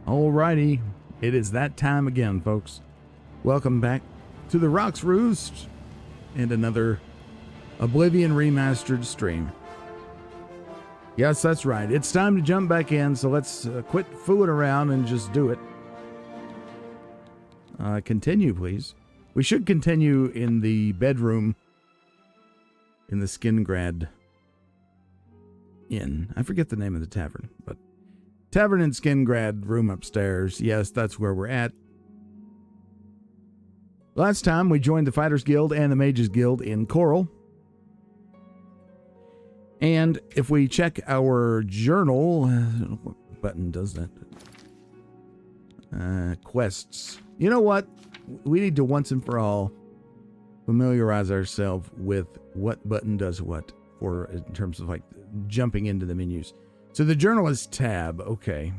Alrighty, it is that time again, folks. Welcome back to the Roost and another Oblivion Remastered stream. Yes, that's right. It's time to jump back in, so let's quit fooling around and just do it. Continue, please. We should continue in the bedroom in the Skingrad Inn. I forget the name of the tavern, but Tavern in Skingrad, room upstairs. Yes, that's where we're at. Last time we joined the Fighters Guild and the Mages Guild in Coral. And if we check our journal, what button does that? Quests. You know what? We need to once and for all familiarize ourselves with what button does what for in terms of like jumping into the menus. So the journal is tab. Okay.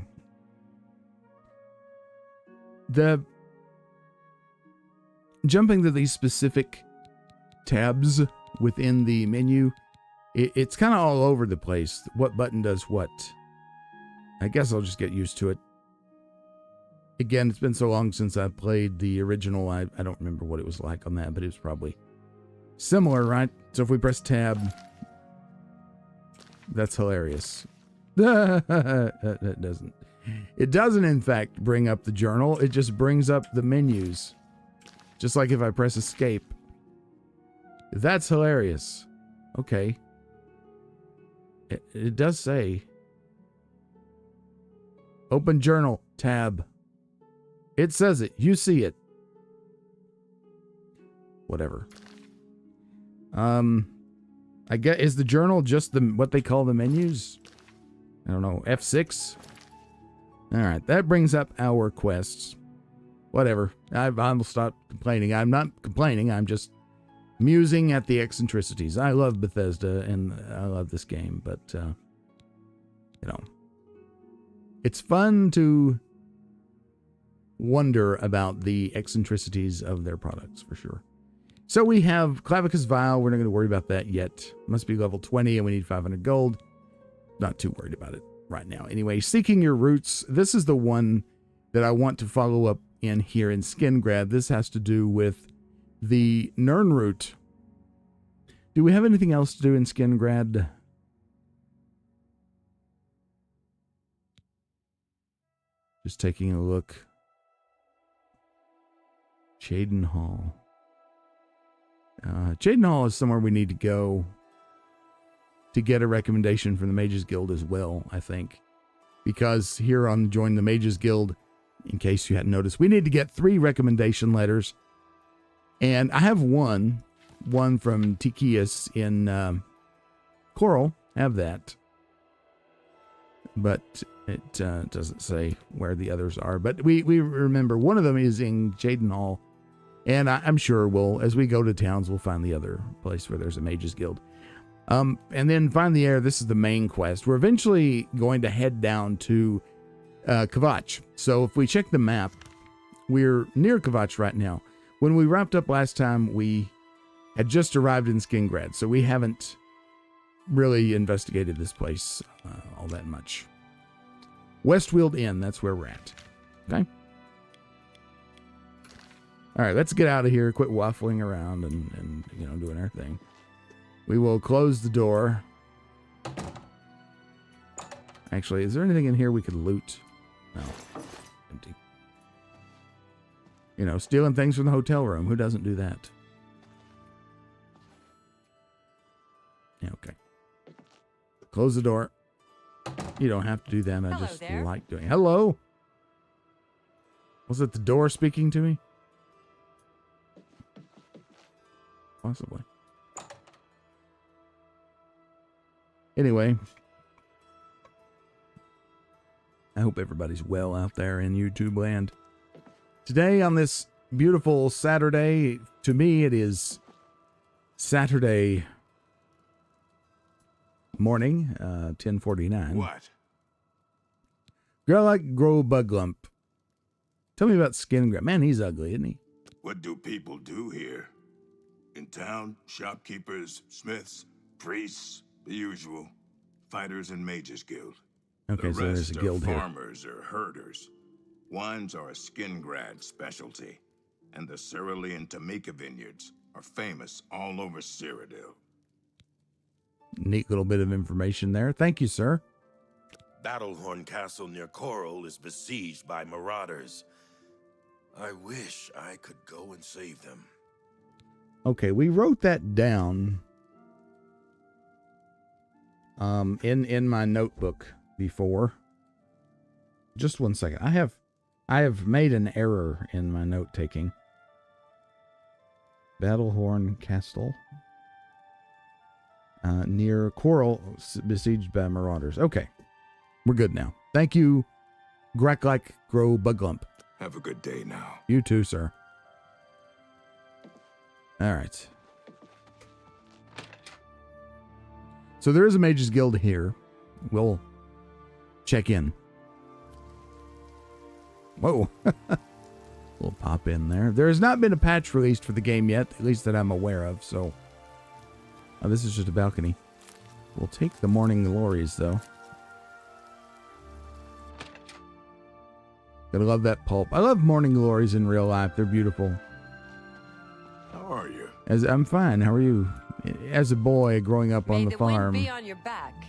The jumping to these specific tabs within the menu, it's kind of all over the place. What button does what? I guess I'll just get used to it. Again, it's been so long since I played the original. I don't remember what it was like on that, but it was probably similar, right? So if we press tab, that's hilarious. It doesn't in fact bring up the journal. It just brings up the menus. Just like if I press escape. That's hilarious. Okay. It does say open journal tab. It says it. You see it. Whatever. I guess, is the journal just what they call the menus? I don't know. F6? Alright, that brings up our quests. Whatever. I'll stop complaining. I'm not complaining. I'm just musing at the eccentricities. I love Bethesda and I love this game, but, you know, it's fun to wonder about the eccentricities of their products, for sure. So we have Clavicus Vial. We're not going to worry about that yet. Must be level 20 and we need 500 gold. Not too worried about it right now. Anyway, Seeking Your Roots. This is the one that I want to follow up in here in Skingrad. This has to do with the nirnroot. Do we have anything else to do in Skingrad? Just taking a look. Chaden Hall. Chaden Hall is somewhere we need to go to get a recommendation from the Mages Guild as well, I think. Because here on Join the Mages Guild, in case you hadn't noticed, we need to get 3 recommendation letters. And I have one from Tikius in Coral. I have that. But it doesn't say where the others are. But we remember one of them is in Chaden Hall. And I'm sure we'll, as we go to towns, we'll find the other place where there's a Mages Guild. And then Find the Heir. This is the main quest. We're eventually going to head down to Kvatch. So if we check the map, we're near Kvatch right now. When we wrapped up last time, we had just arrived in Skingrad. So we haven't really investigated this place all that much. Westfield Inn, that's where we're at. Okay. All right, let's get out of here. Quit waffling around and you know, doing our thing. We will close the door. Actually, is there anything in here we could loot? No. Empty. You know, stealing things from the hotel room. Who doesn't do that? Yeah, okay. Close the door. You don't have to do that. I just like doing it. Hello? Was it the door speaking to me? Possibly. Anyway, I hope everybody's well out there in YouTube land. Today on this beautiful Saturday, to me it is Saturday morning, 10:49. What? Girl like Grow Bug Lump. Tell me about Skingrad. Man, he's ugly, isn't he? What do people do here? In town, shopkeepers, smiths, priests, the usual. Fighters and Mages Guild. Okay, the so there's rest a guild are here. farmers or herders. Wines are a Skingrad specialty, and the Cerulean and Tamika vineyards are famous all over Cyrodiil. Neat little bit of information there. Thank you, sir. Battlehorn Castle near Coral is besieged by marauders. I wish I could go and save them. Okay, we wrote that down in my notebook before. Just one second. I have made an error in my note taking. Battlehorn Castle near Coral, besieged by marauders. Okay, we're good now. Thank you, Grack Grow Buglump. Have a good day now. You too, sir. All right. So there is a Mages Guild here. We'll check in. Whoa. We'll pop in there. There has not been a patch released for the game yet, at least that I'm aware of, so... Oh, this is just a balcony. We'll take the Morning Glories, though. Gotta love that pulp. I love Morning Glories in real life. They're beautiful. How are you? I'm fine. How are you? As a boy growing up on the farm. May the wind be on your back.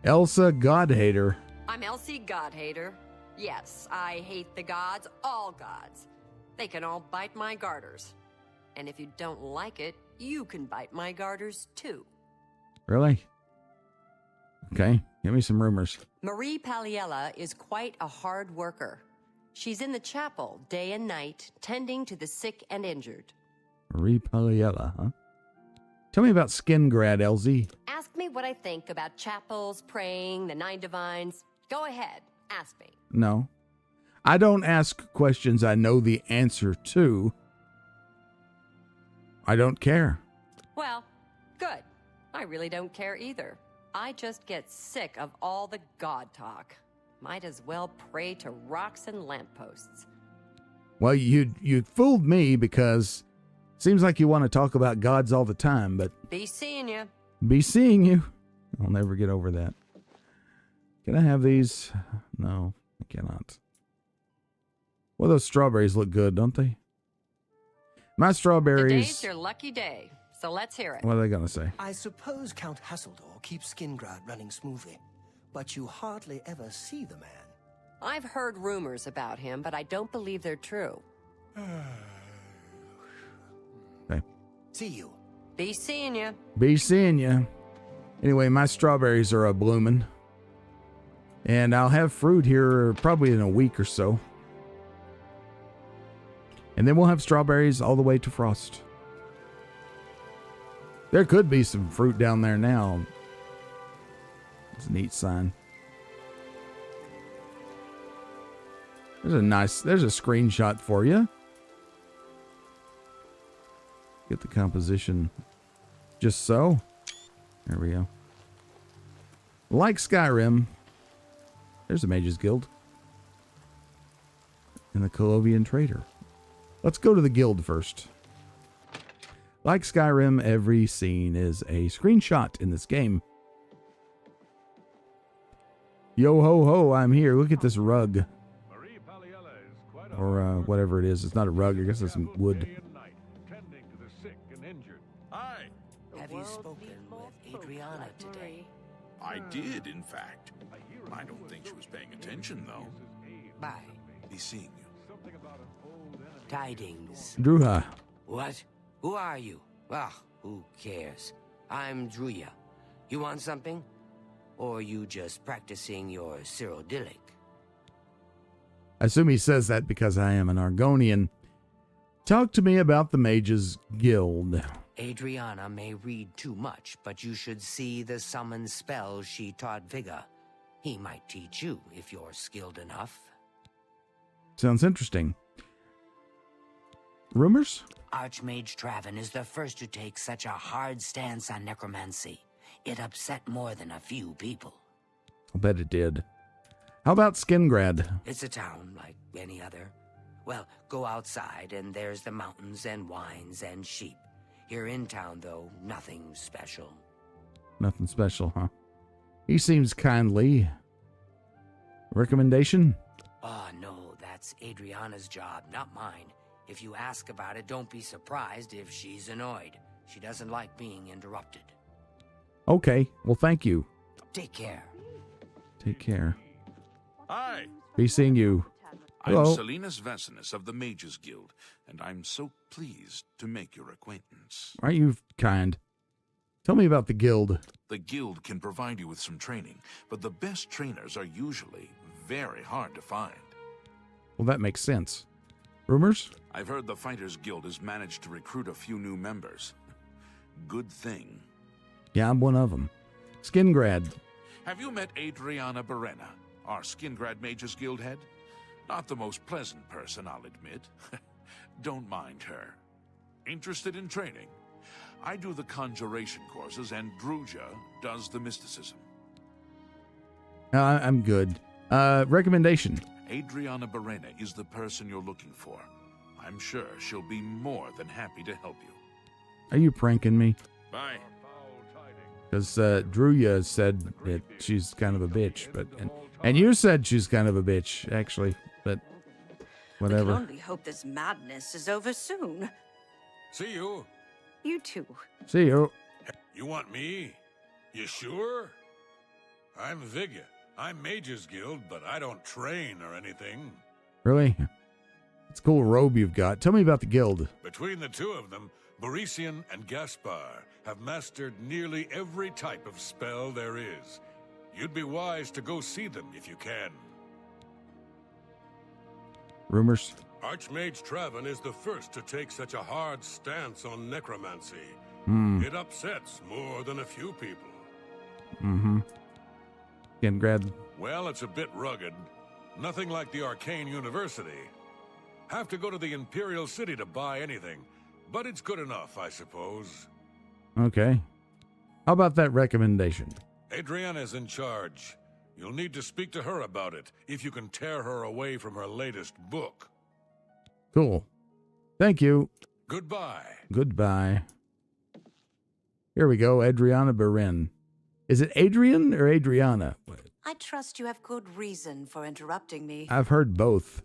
Elsa Godhater. I'm Elsie Godhater. Yes, I hate the gods, all gods. They can all bite my garters. And if you don't like it, you can bite my garters too. Really? Okay, give me some rumors. Marie Paliella is quite a hard worker. She's in the chapel day and night, tending to the sick and injured. Marie Paliella, huh? Tell me about Skingrad, LZ. Ask me what I think about chapels, praying, the 9 divines. Go ahead, ask me. No. I don't ask questions I know the answer to. I don't care. Well, good. I really don't care either. I just get sick of all the god talk. Might as well pray to rocks and lampposts. Well, you fooled me because seems like you want to talk about gods all the time, but... Be seeing you. Be seeing you. I'll never get over that. Can I have these? No, I cannot. Well, those strawberries look good, don't they? My strawberries... Today's your lucky day, so let's hear it. What are they going to say? I suppose Count Hasseldor keeps Skingrad running smoothly, but you hardly ever see the man. I've heard rumors about him, but I don't believe they're true. Okay. See you. Be seeing you. Be seeing you. Anyway, my strawberries are a-bloomin'. And I'll have fruit here probably in a week or so. And then we'll have strawberries all the way to frost. There could be some fruit down there now. It's a neat sign. There's a screenshot for you. Get the composition just so. There we go. Like Skyrim, there's a Mages Guild. And the Colovian Trader. Let's go to the guild first. Like Skyrim, every scene is a screenshot in this game. Yo ho ho, I'm here. Look at this rug. Or whatever it is. It's not a rug. I guess it's some wood. Hi. Have you spoken with Adriana today? I did, in fact. I don't think she was paying attention, though. Bye. Be seeing you. Tidings. Druha. What? Who are you? Ah, who cares? I'm Druya. You want something? Or you just practicing your Cyrodiilic? I assume he says that because I am an Argonian. Talk to me about the Mages Guild. Adriana may read too much, but you should see the summon spells she taught Vigga. He might teach you if you're skilled enough. Sounds interesting. Rumors? Archmage Traven is the first to take such a hard stance on necromancy. It upset more than a few people. I'll bet it did. How about Skingrad? It's a town like any other. Well, go outside and there's the mountains and wines and sheep. Here in town, though, nothing special. Nothing special, huh? He seems kindly. Recommendation? Oh, no. That's Adriana's job, not mine. If you ask about it, don't be surprised if she's annoyed. She doesn't like being interrupted. Okay. Well, thank you. Take care. Take care. Hi, Be seeing you. I'm Hello. Salinas Vesinus of the Mages Guild, and I'm so pleased to make your acquaintance. Aren't you kind? Tell me about the guild. The guild can provide you with some training, but the best trainers are usually very hard to find. Well, that makes sense. Rumors? I've heard the Fighters Guild has managed to recruit a few new members. Good thing. Yeah, I'm one of them. Skingrad. Have you met Adriana Barrena, our Skingrad Mages Guild head? Not the most pleasant person, I'll admit. Don't mind her. Interested in training? I do the conjuration courses, and Druja does the mysticism. I'm good. Recommendation. Adriana Barrena is the person you're looking for. I'm sure she'll be more than happy to help you. Are you pranking me? Bye. Because Druya said that she's kind of a bitch, but and you said she's kind of a bitch, actually, but We can whatever. only hope this madness is over soon. See you. You too. See you. You want me? You sure? I'm Vigya. I'm Mages Guild, but I don't train or anything. Really? It's a cool robe you've got. Tell me about the guild. Between the two of them, Borisian and Gaspar have mastered nearly every type of spell there is. You'd be wise to go see them if you can. Rumors? Archmage Traven is the first to take such a hard stance on necromancy. It upsets more than a few people. Mm-hmm. Skingrad. Well, it's a bit rugged. Nothing like the Arcane University. Have to go to the Imperial City to buy anything, but it's good enough, I suppose. Okay. How about that recommendation? Adriana's in charge. You'll need to speak to her about it, if you can tear her away from her latest book. Cool. Thank you. Goodbye. Goodbye. Here we go. Adriana Beren. Is it Adrian or Adriana? I trust you have good reason for interrupting me. I've heard both.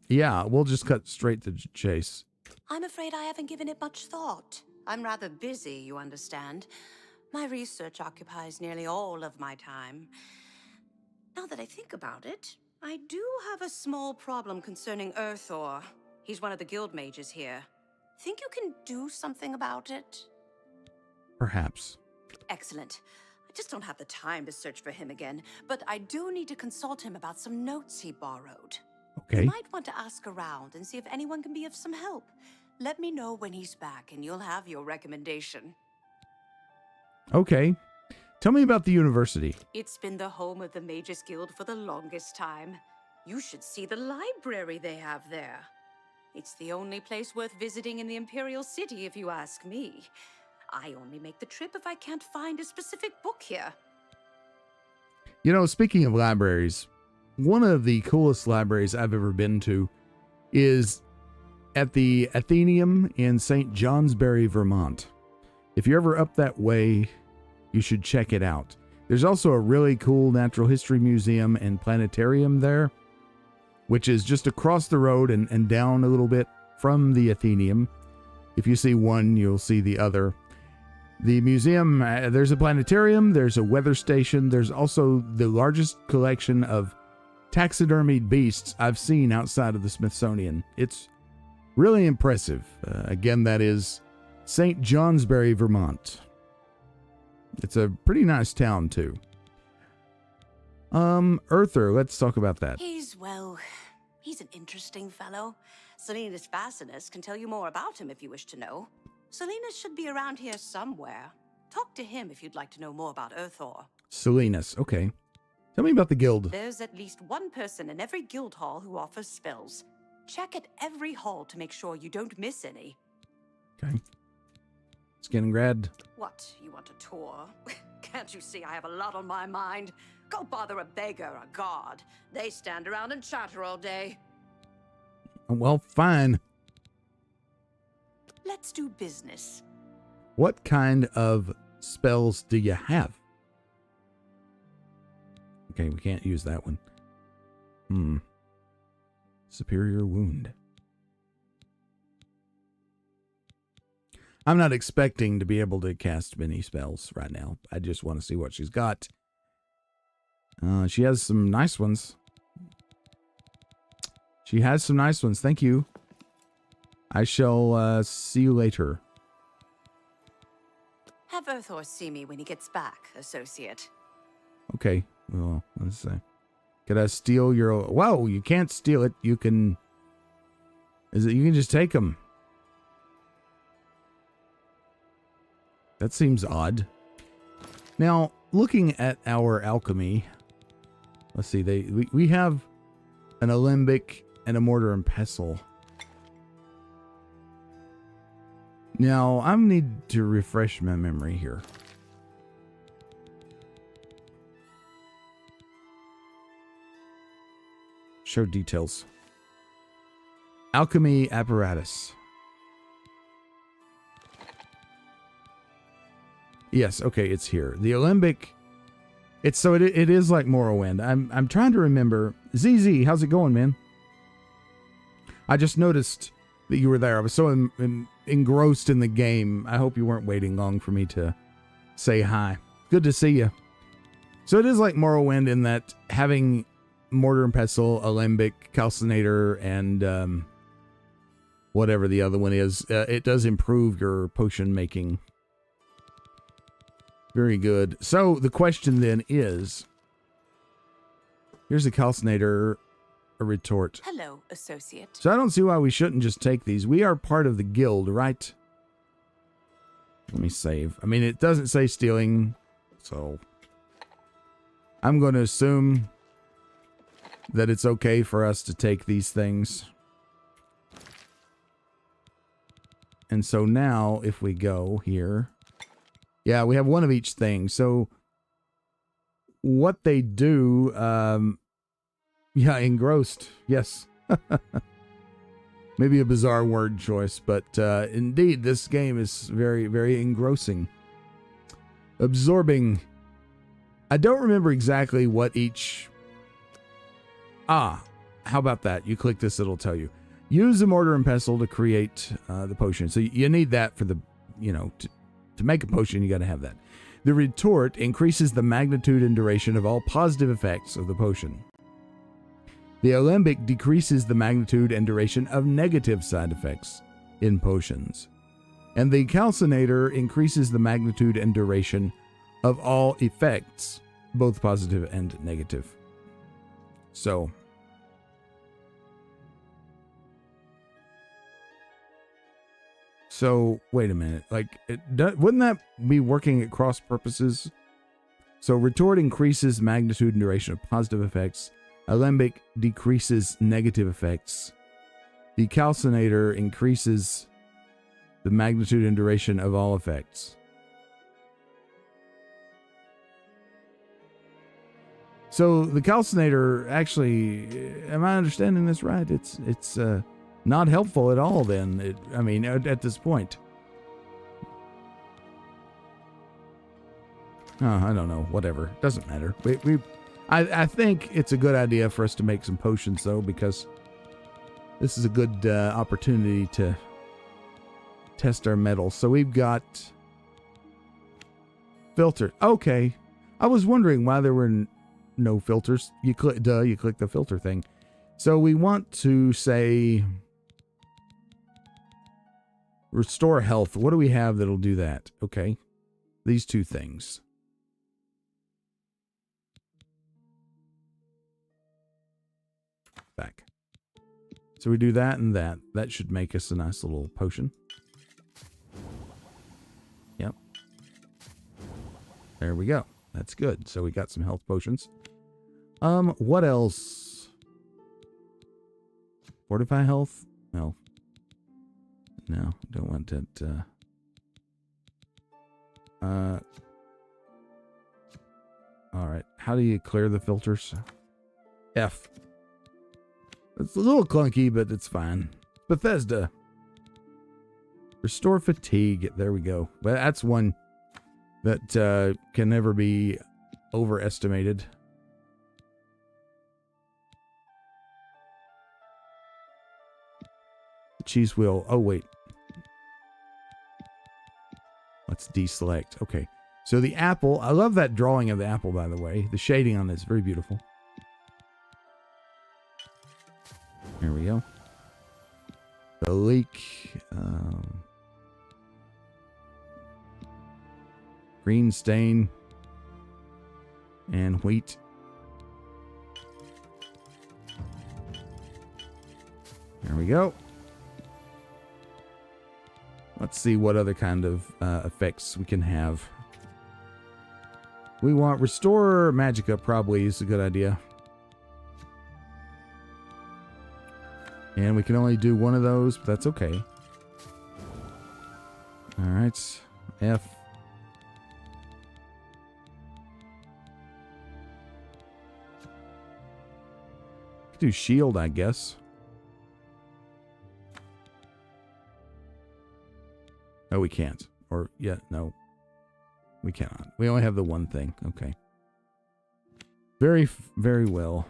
Yeah, we'll just cut straight to chase. I'm afraid I haven't given it much thought. I'm rather busy, you understand. My research occupies nearly all of my time. Now that I think about it, I do have a small problem concerning Earthor. He's one of the guild mages here. Think you can do something about it? Perhaps. Excellent. I just don't have the time to search for him again, but I do need to consult him about some notes he borrowed. Okay. You might want to ask around and see if anyone can be of some help. Let me know when he's back and you'll have your recommendation. Okay. Tell me about the university. It's been the home of the Mages Guild for the longest time. You should see the library they have there. It's the only place worth visiting in the Imperial City, if you ask me. I only make the trip if I can't find a specific book here. You know, speaking of libraries, one of the coolest libraries I've ever been to is at the Athenaeum in St. Johnsbury, Vermont. If you're ever up that way, you should check it out. There's also a really cool natural history museum and planetarium there, which is just across the road and down a little bit from the Athenaeum. If you see one, you'll see the other. The museum, there's a planetarium, there's a weather station, there's also the largest collection of taxidermied beasts I've seen outside of the Smithsonian. It's really impressive. Again, that is St. Johnsbury, Vermont. It's a pretty nice town, too. Earther, let's talk about that. He's an interesting fellow. Salinas Vasinus can tell you more about him if you wish to know. Salinas should be around here somewhere. Talk to him if you'd like to know more about Earthor. Salinas, okay. Tell me about the guild. There's at least one person in every guild hall who offers spells. Check at every hall to make sure you don't miss any. Okay. Skingrad. What, you want a tour? Can't you see I have a lot on my mind? Go bother a beggar or a guard. They stand around and chatter all day. Well, fine. Let's do business. What kind of spells do you have? Okay, we can't use that one. Superior wound. I'm not expecting to be able to cast many spells right now. I just want to see what she's got. She has some nice ones. She has some nice ones. Thank you. I shall see you later. Have Earthor see me when he gets back, associate. Okay. Well, let's see. Could I steal your... Whoa, you can't steal it. You can... You can just take them. That seems odd. Now, looking at our alchemy... Let's see. We have an alembic and a mortar and pestle. Now, I need to refresh my memory here. Show details. Alchemy apparatus. Yes, okay, it's here. The alembic. It is like Morrowind. I'm trying to remember. ZZ, how's it going, man? I just noticed that you were there. I was so engrossed in the game. I hope you weren't waiting long for me to say hi. Good to see you. So it is like Morrowind in that having mortar and pestle, alembic, calcinator, and whatever the other one is, it does improve your potion making. Very good. So the question then is, here's a calcinator, a retort. Hello, associate. So I don't see why we shouldn't just take these. We are part of the guild, right? Let me save. I mean, it doesn't say stealing, so I'm going to assume that it's okay for us to take these things. And so now, if we go here, yeah, we have one of each thing. So what they do, yeah, engrossed. Yes. Maybe a bizarre word choice, but indeed, this game is very, very engrossing. Absorbing. I don't remember exactly what each... how about that? You click this, it'll tell you. Use a mortar and pestle to create the potion. So you need that for the, to make a potion, you got to have that. The retort increases the magnitude and duration of all positive effects of the potion. The alembic decreases the magnitude and duration of negative side effects in potions. And the calcinator increases the magnitude and duration of all effects, both positive and negative. So wait a minute. Wouldn't that be working at cross purposes? So retort increases magnitude and duration of positive effects. Alembic decreases negative effects. The calcinator increases the magnitude and duration of all effects. So the calcinator actually, am I understanding this right? It's not helpful at all then, at this point. Oh, I don't know, whatever. Doesn't matter. I think it's a good idea for us to make some potions, though, because this is a good opportunity to test our mettle. So we've got filter. Okay. I was wondering why there were no filters. You click the filter thing. So we want to say restore health. What do we have that'll do that? Okay. These two things. Back. So we do that and that. That should make us a nice little potion. Yep. There we go. That's good. So we got some health potions. What else? Fortify health? No. No, don't want that. All right. How do you clear the filters? F. It's a little clunky, but it's fine. Bethesda. Restore fatigue. There we go. But that's one that can never be overestimated. cheese wheel. Oh, wait. Let's deselect. Okay. So the apple. I love that drawing of the apple, by the way. The shading on this is very beautiful. Here we go. The leek. Green stain. And wheat. There we go. Let's see what other kind of effects we can have. We want Restore Magicka, probably is a good idea. And we can only do one of those, but that's okay. Alright. F. Do shield, I guess. Oh, we can't. Or, yeah, no. We cannot. We only have the one thing. Okay. Very, very well.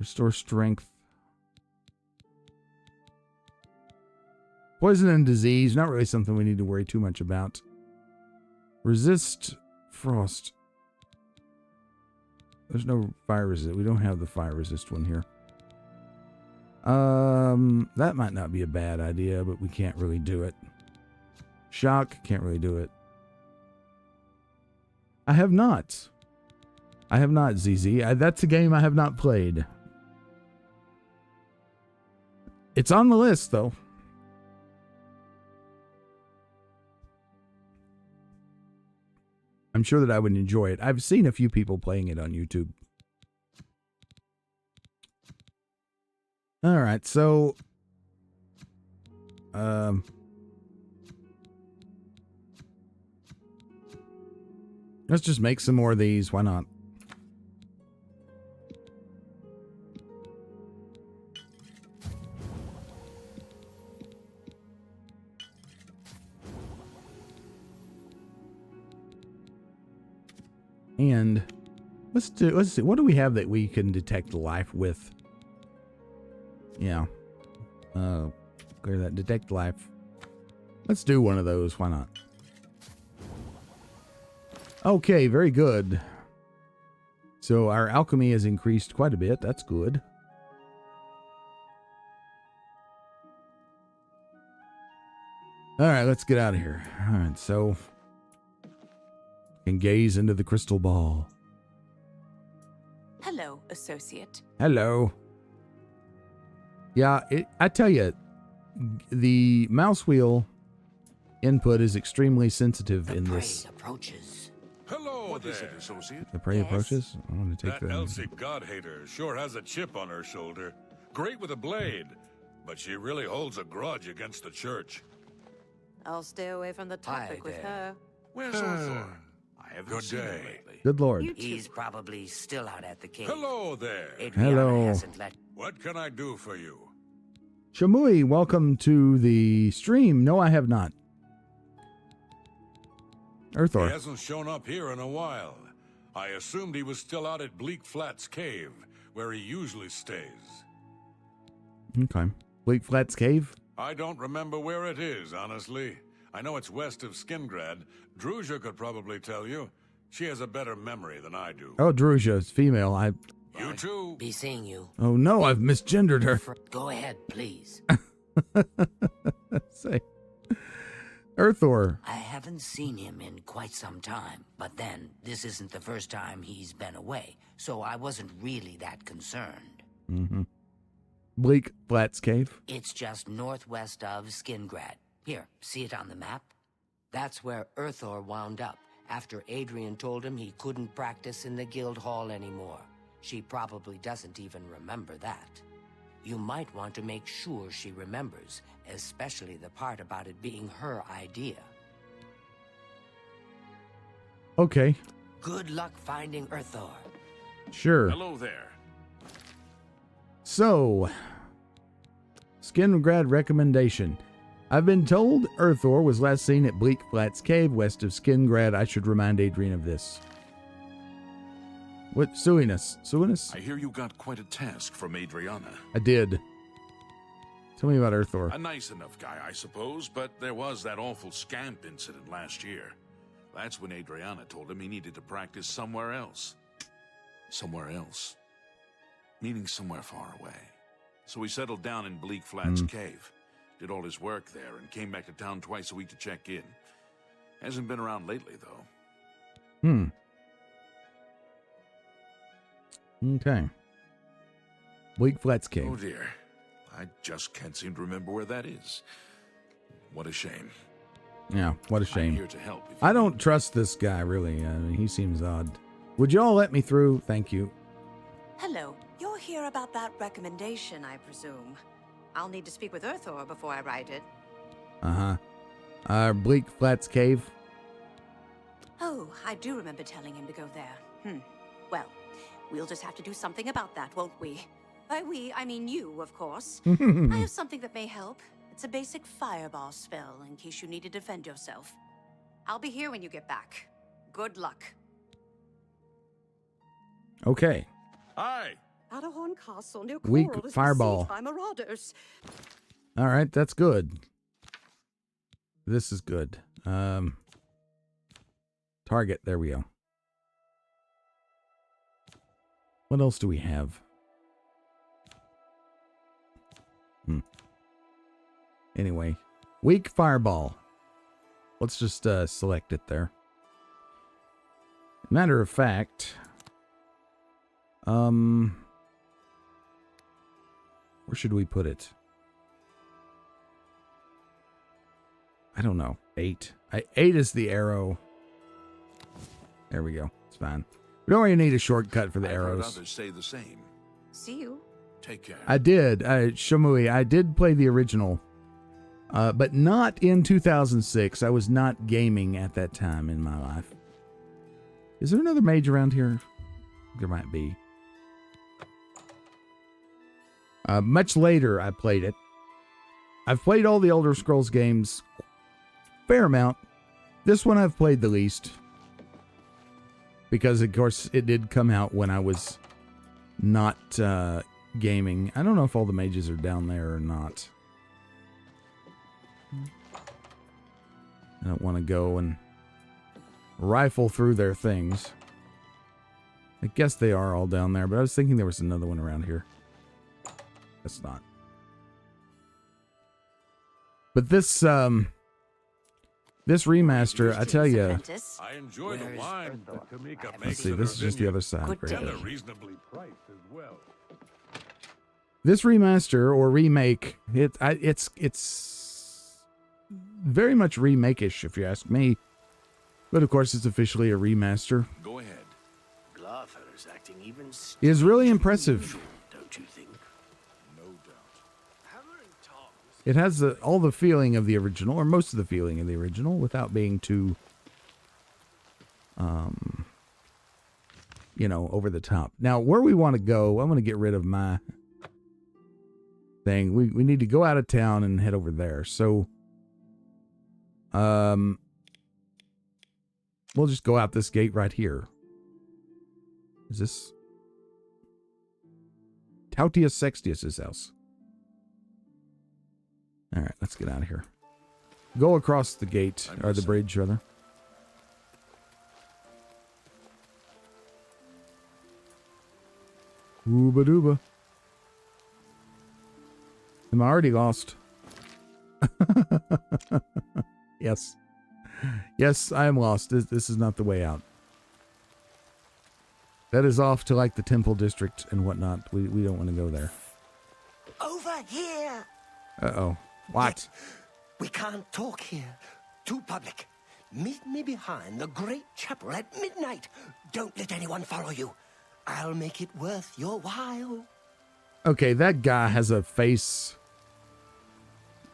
Restore strength. Poison and disease. Not really something we need to worry too much about. Resist frost. There's no fire resist. We don't have the fire resist one here. That might not be a bad idea, but we can't really do it. Shock, can't really do it. I have not, ZZ. That's a game I have not played. It's on the list, though. I'm sure that I would enjoy it. I've seen a few people playing it on YouTube. All right, so let's just make some more of these. Why not? And let's see. What do we have that we can detect life with? Yeah. Clear that. Detect life. Let's do one of those. Why not? Okay, very good. So our alchemy has increased quite a bit. That's good. All right, let's get out of here. All right, so and gaze into the crystal ball. Hello, associate. Hello. Yeah, I tell you, the mouse wheel input is extremely sensitive in this. Approaches. Hello What there. is it, associate? The prey approaches. I want to take That that. Elsie God-hater sure has a chip on her shoulder. Great with a blade, but she really holds a grudge against the church. I'll stay away from the topic with there. her. Where's Arthur? I haven't Good seen him day. lately. Good Lord. He's probably still out at the cave. Hello there. Adriana Hello. hasn't let. What can I do for you? Shamui, welcome to the stream. No, I have not. He Earthor. hasn't shown up here in a while. I assumed he was still out at Bleak Flats Cave, where he usually stays. Okay. Bleak Flats Cave. I don't remember where it is, honestly. I know it's west of Skingrad. Druzia could probably tell you. She has a better memory than I do. Oh, Druzia is female. You too? Be seeing you. Oh no, I've misgendered her. Go ahead, please. Say. Earthor. I haven't seen him in quite some time, but then this isn't the first time he's been away, so I wasn't really that concerned. Mm-hmm. Bleak Flats Cave. It's just northwest of Skingrad. Here, see it on the map? That's where Earthor wound up, after Adrian told him he couldn't practice in the guild hall anymore. She probably doesn't even remember that. You might want to make sure she remembers, especially the part about it being her idea. Okay. Good luck finding Earthor. Sure. Hello there. So, Skingrad recommendation. I've been told Earthor was last seen at Bleak Flats Cave west of Skingrad. I should remind Adrian of this. What? Suinus? I hear you got quite a task from Adriana. I did. Tell me about Earthor. A nice enough guy, I suppose, but there was that awful scamp incident last year. That's when Adriana told him he needed to practice somewhere else. Somewhere else. Meaning somewhere far away. So he settled down in Bleak Flats Cave. Did all his work there and came back to town twice a week to check in. Hasn't been around lately, though. Okay. Bleak Flats Cave. Oh, dear. I just can't seem to remember where that is. What a shame. Yeah, what a shame. I'm here to help. I don't trust this guy, really. I mean, he seems odd. Would you all let me through? Thank you. Hello. You're here about that recommendation, I presume. I'll need to speak with Earthor before I write it. Bleak Flats Cave. Oh, I do remember telling him to go there. Well, we'll just have to do something about that, won't we? By we, I mean you, of course. I have something that may help. It's a basic fireball spell, in case you need to defend yourself. I'll be here when you get back. Good luck. Okay. Hi. Adderhorn Castle near Weak Coral is fireball. besieged by marauders. All right, that's good. This is good. Target, there we go. What else do we have? Anyway, weak fireball. Let's just select it there. Matter of fact, where should we put it? I don't know. 8. 8 is the arrow. There we go. It's fine. We don't really need a shortcut for the arrows. Others say the same. See you. Take care. I did. Shamui, I did play the original. But not in 2006. I was not gaming at that time in my life. Is there another mage around here? There might be. Much later, I played it. I've played all the Elder Scrolls games. Fair amount. This one I've played the least. Because, of course, it did come out when I was not gaming. I don't know if all the mages are down there or not. I don't want to go and rifle through their things. I guess they are all down there, but I was thinking there was another one around here. That's not. But this this remaster, I tell you. I enjoy the wine that Kamika Let's makes see, in this her is just the vineyard. other side. Good Right day. And there. they're reasonably priced as well. This remaster or remake, it's very much remake-ish, if you ask me. But of course, it's officially a remaster. Go ahead. Glarther's acting even It is really impressive. don't you think? No doubt. Hammering tongs. It has all the feeling of the original, or most of the feeling of the original, without being too, over the top. Now, where we want to go, I'm going to get rid of my thing. We need to go out of town and head over there. So, we'll just go out this gate right here. Is this Tautius Sextius's house? All right, let's get out of here. Go across the gate, or the bridge, rather. Ooba dooba. Am I already lost? Yes. Yes, I am lost. This is not the way out. That is off to like the Temple District and whatnot. We don't want to go there. Over here! Uh-oh. What? We can't talk here. Too public. Meet me behind the great chapel at midnight. Don't let anyone follow you. I'll make it worth your while. Okay, that guy has a face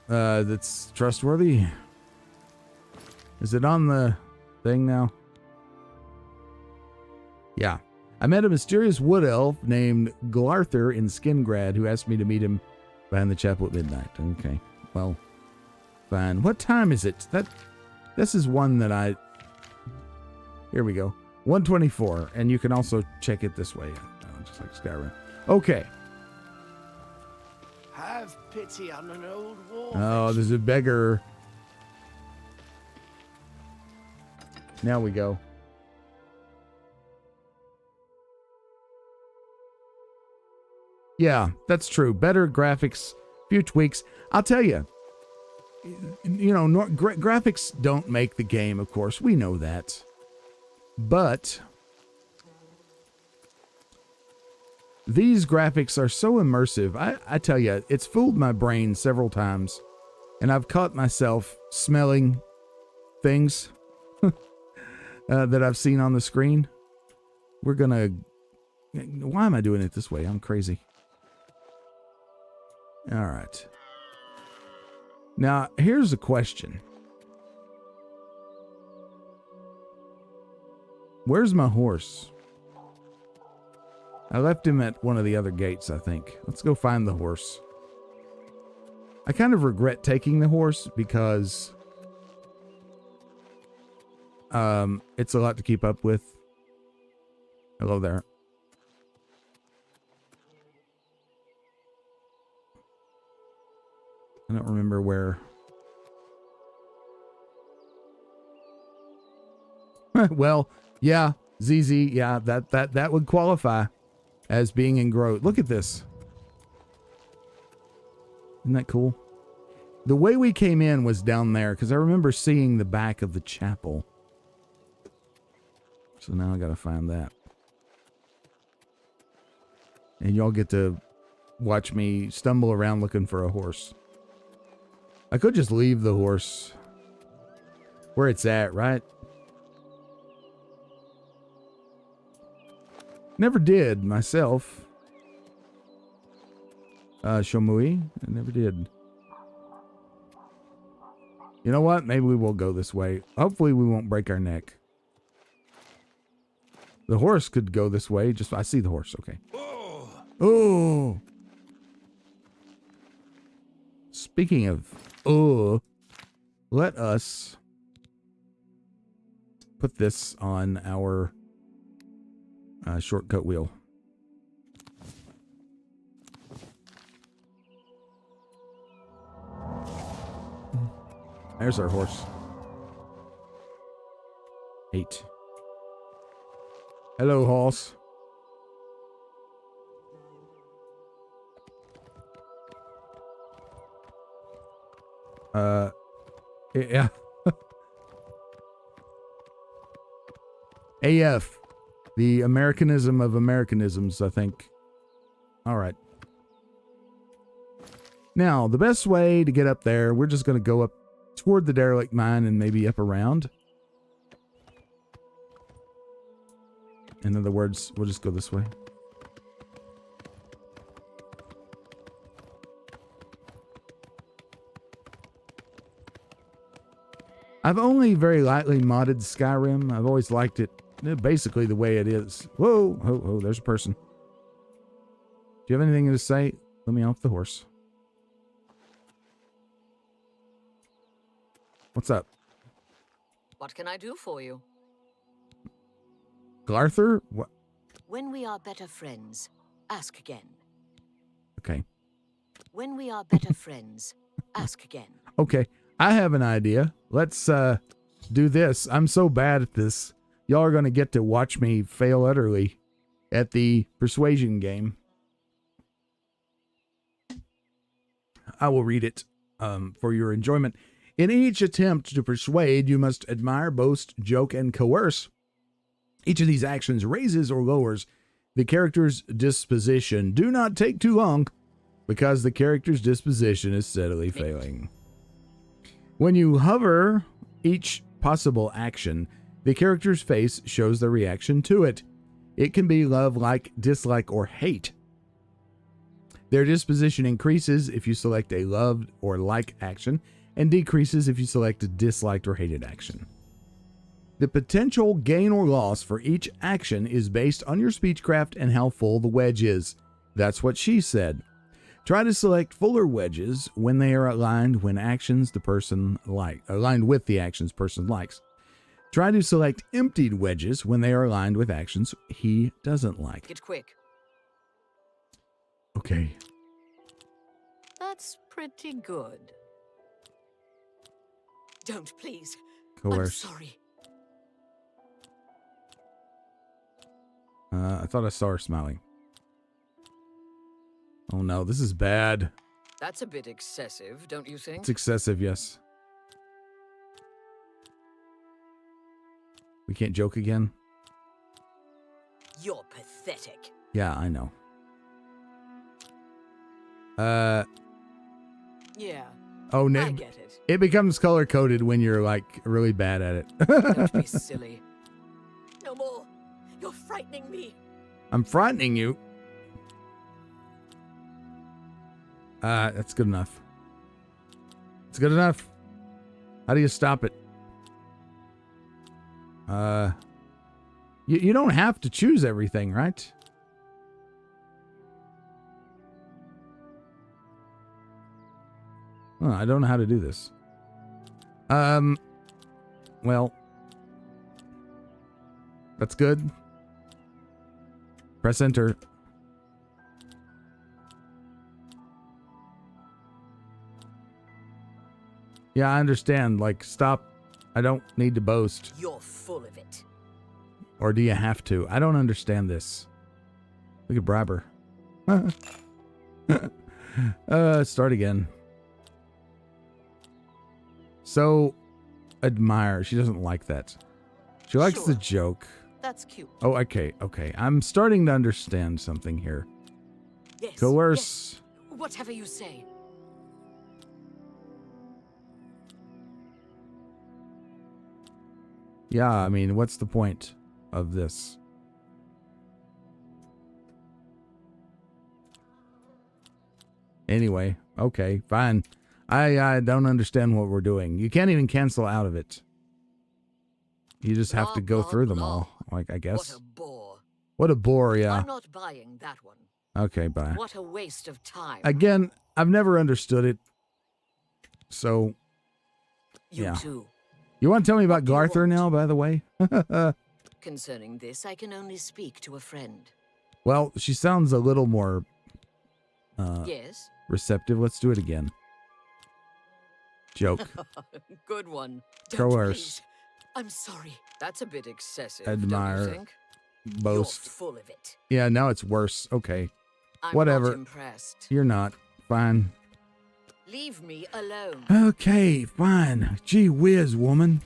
that's trustworthy. Is it on the thing now? Yeah. I met a mysterious wood elf named Glarther in Skingrad who asked me to meet him behind the chapel at midnight. Okay. Well, fine. What time is it? This is one that I... Here we go. 1:24, and you can also check it this way. Just like Skyrim. Okay. Have pity on an old war. Oh, there's a beggar. Now we go. Yeah, that's true. Better graphics, few tweaks. I'll tell you, graphics don't make the game, of course. We know that. But these graphics are so immersive. I tell you, it's fooled my brain several times. And I've caught myself smelling things that I've seen on the screen. We're going to... Why am I doing it this way? I'm crazy. All right. Now, here's a question. Where's my horse? I left him at one of the other gates, I think. Let's go find the horse. I kind of regret taking the horse because it's a lot to keep up with. Hello there. I don't remember where. Well, yeah, ZZ, yeah, that would qualify as being in growth. Look at this. Isn't that cool? The way we came in was down there because I remember seeing the back of the chapel. So now I got to find that. And y'all get to watch me stumble around looking for a horse. I could just leave the horse where it's at, right? Never did myself. Shomui, I never did. You know what? Maybe we will go this way. Hopefully we won't break our neck. The horse could go this way. Just I see the horse. Okay. Oh. Speaking of let us put this on our shortcut wheel. There's our horse. 8. Hello, horse. Yeah. AF. The Americanism of Americanisms, I think. All right. Now, the best way to get up there, we're just going to go up toward the derelict mine and maybe up around. In other words, we'll just go this way. I've only very lightly modded Skyrim. I've always liked it basically the way it is. Whoa, oh, there's a person. Do you have anything to say? Let me off the horse. What's up? What can I do for you? Glarther? What? When we are better friends, ask again. Okay. When we are better friends, ask again. Okay. I have an idea. Let's do this. I'm so bad at this. Y'all are going to get to watch me fail utterly at the persuasion game. I will read it for your enjoyment. In each attempt to persuade, you must admire, boast, joke, and coerce. Each of these actions raises or lowers the character's disposition. Do not take too long, because the character's disposition is steadily failing. When you hover each possible action, the character's face shows the reaction to it. It can be love, like, dislike, or hate. Their disposition increases if you select a loved or like action, and decreases if you select a disliked or hated action. The potential gain or loss for each action is based on your speechcraft and how full the wedge is. That's what she said. Try to select fuller wedges when they are aligned with the actions person likes. Try to select emptied wedges when they are aligned with actions he doesn't like. Get quick. Okay. That's pretty good. Don't, please. Coerce. I'm sorry. I thought I saw her smiling. Oh no, this is bad. That's a bit excessive, don't you think? It's excessive, yes. We can't joke again? You're pathetic. Yeah, I know. Yeah. Oh, I get it. It becomes color-coded when you're, like, really bad at it. Don't be silly. No more. You're frightening me. I'm frightening you. That's good enough. It's good enough. How do you stop it? You don't have to choose everything, right? Oh, I don't know how to do this. Well, that's good. Press enter. Yeah, I understand. Like, stop. I don't need to boast. You're full of it. Or do you have to? I don't understand this. We could bribe her. Start again. So, admire. She doesn't like that. She likes the joke. That's cute. Oh, okay, okay. I'm starting to understand something here. Yes. Coerce. Yes. Whatever you say. Yeah, I mean, what's the point of this? Anyway, okay, fine. I don't understand what we're doing. You can't even cancel out of it. You just have to go through them all, like, I guess. What a bore. What a bore, yeah. I'm not buying that one. Okay, bye. What a waste of time. Again, I've never understood it. So, You yeah. too. You want to tell me about Garther now, by the way? Concerning this, I can only speak to a friend. Well, she sounds a little more Yes? receptive. Let's do it again. Joke. Good one. Coerce. Please. I'm sorry. That's a bit excessive. Admire. Don't you think? Boast. You're full of it. Yeah, now it's worse. Okay. I'm Whatever. not impressed. You're not. Fine. Leave me alone. Okay, fine. Gee whiz, woman.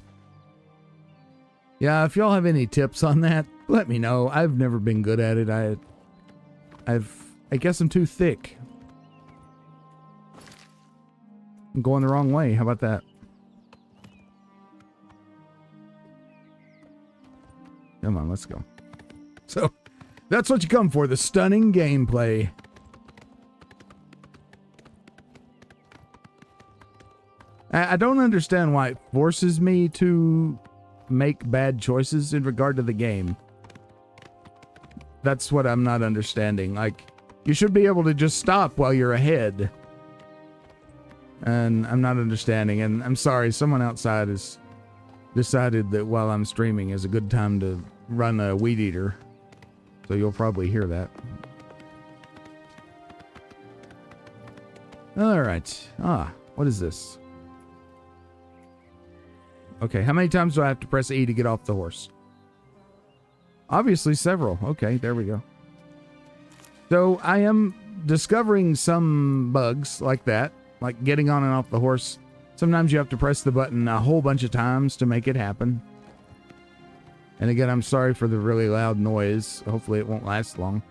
Yeah, if y'all have any tips on that, let me know. I've never been good at it. I guess I'm too thick. I'm going the wrong way. How about that? Come on, let's go. So, that's what you come for, the stunning gameplay. I don't understand why it forces me to make bad choices in regard to the game. That's what I'm not understanding. Like, you should be able to just stop while you're ahead. And I'm not understanding. And I'm sorry, someone outside has decided that while I'm streaming is a good time to run a weed eater. So you'll probably hear that. All right. What is this? Okay, how many times do I have to press E to get off the horse? Obviously several. Okay, there we go. So I am discovering some bugs like that, like getting on and off the horse. Sometimes you have to press the button a whole bunch of times to make it happen. And again, I'm sorry for the really loud noise. Hopefully it won't last long.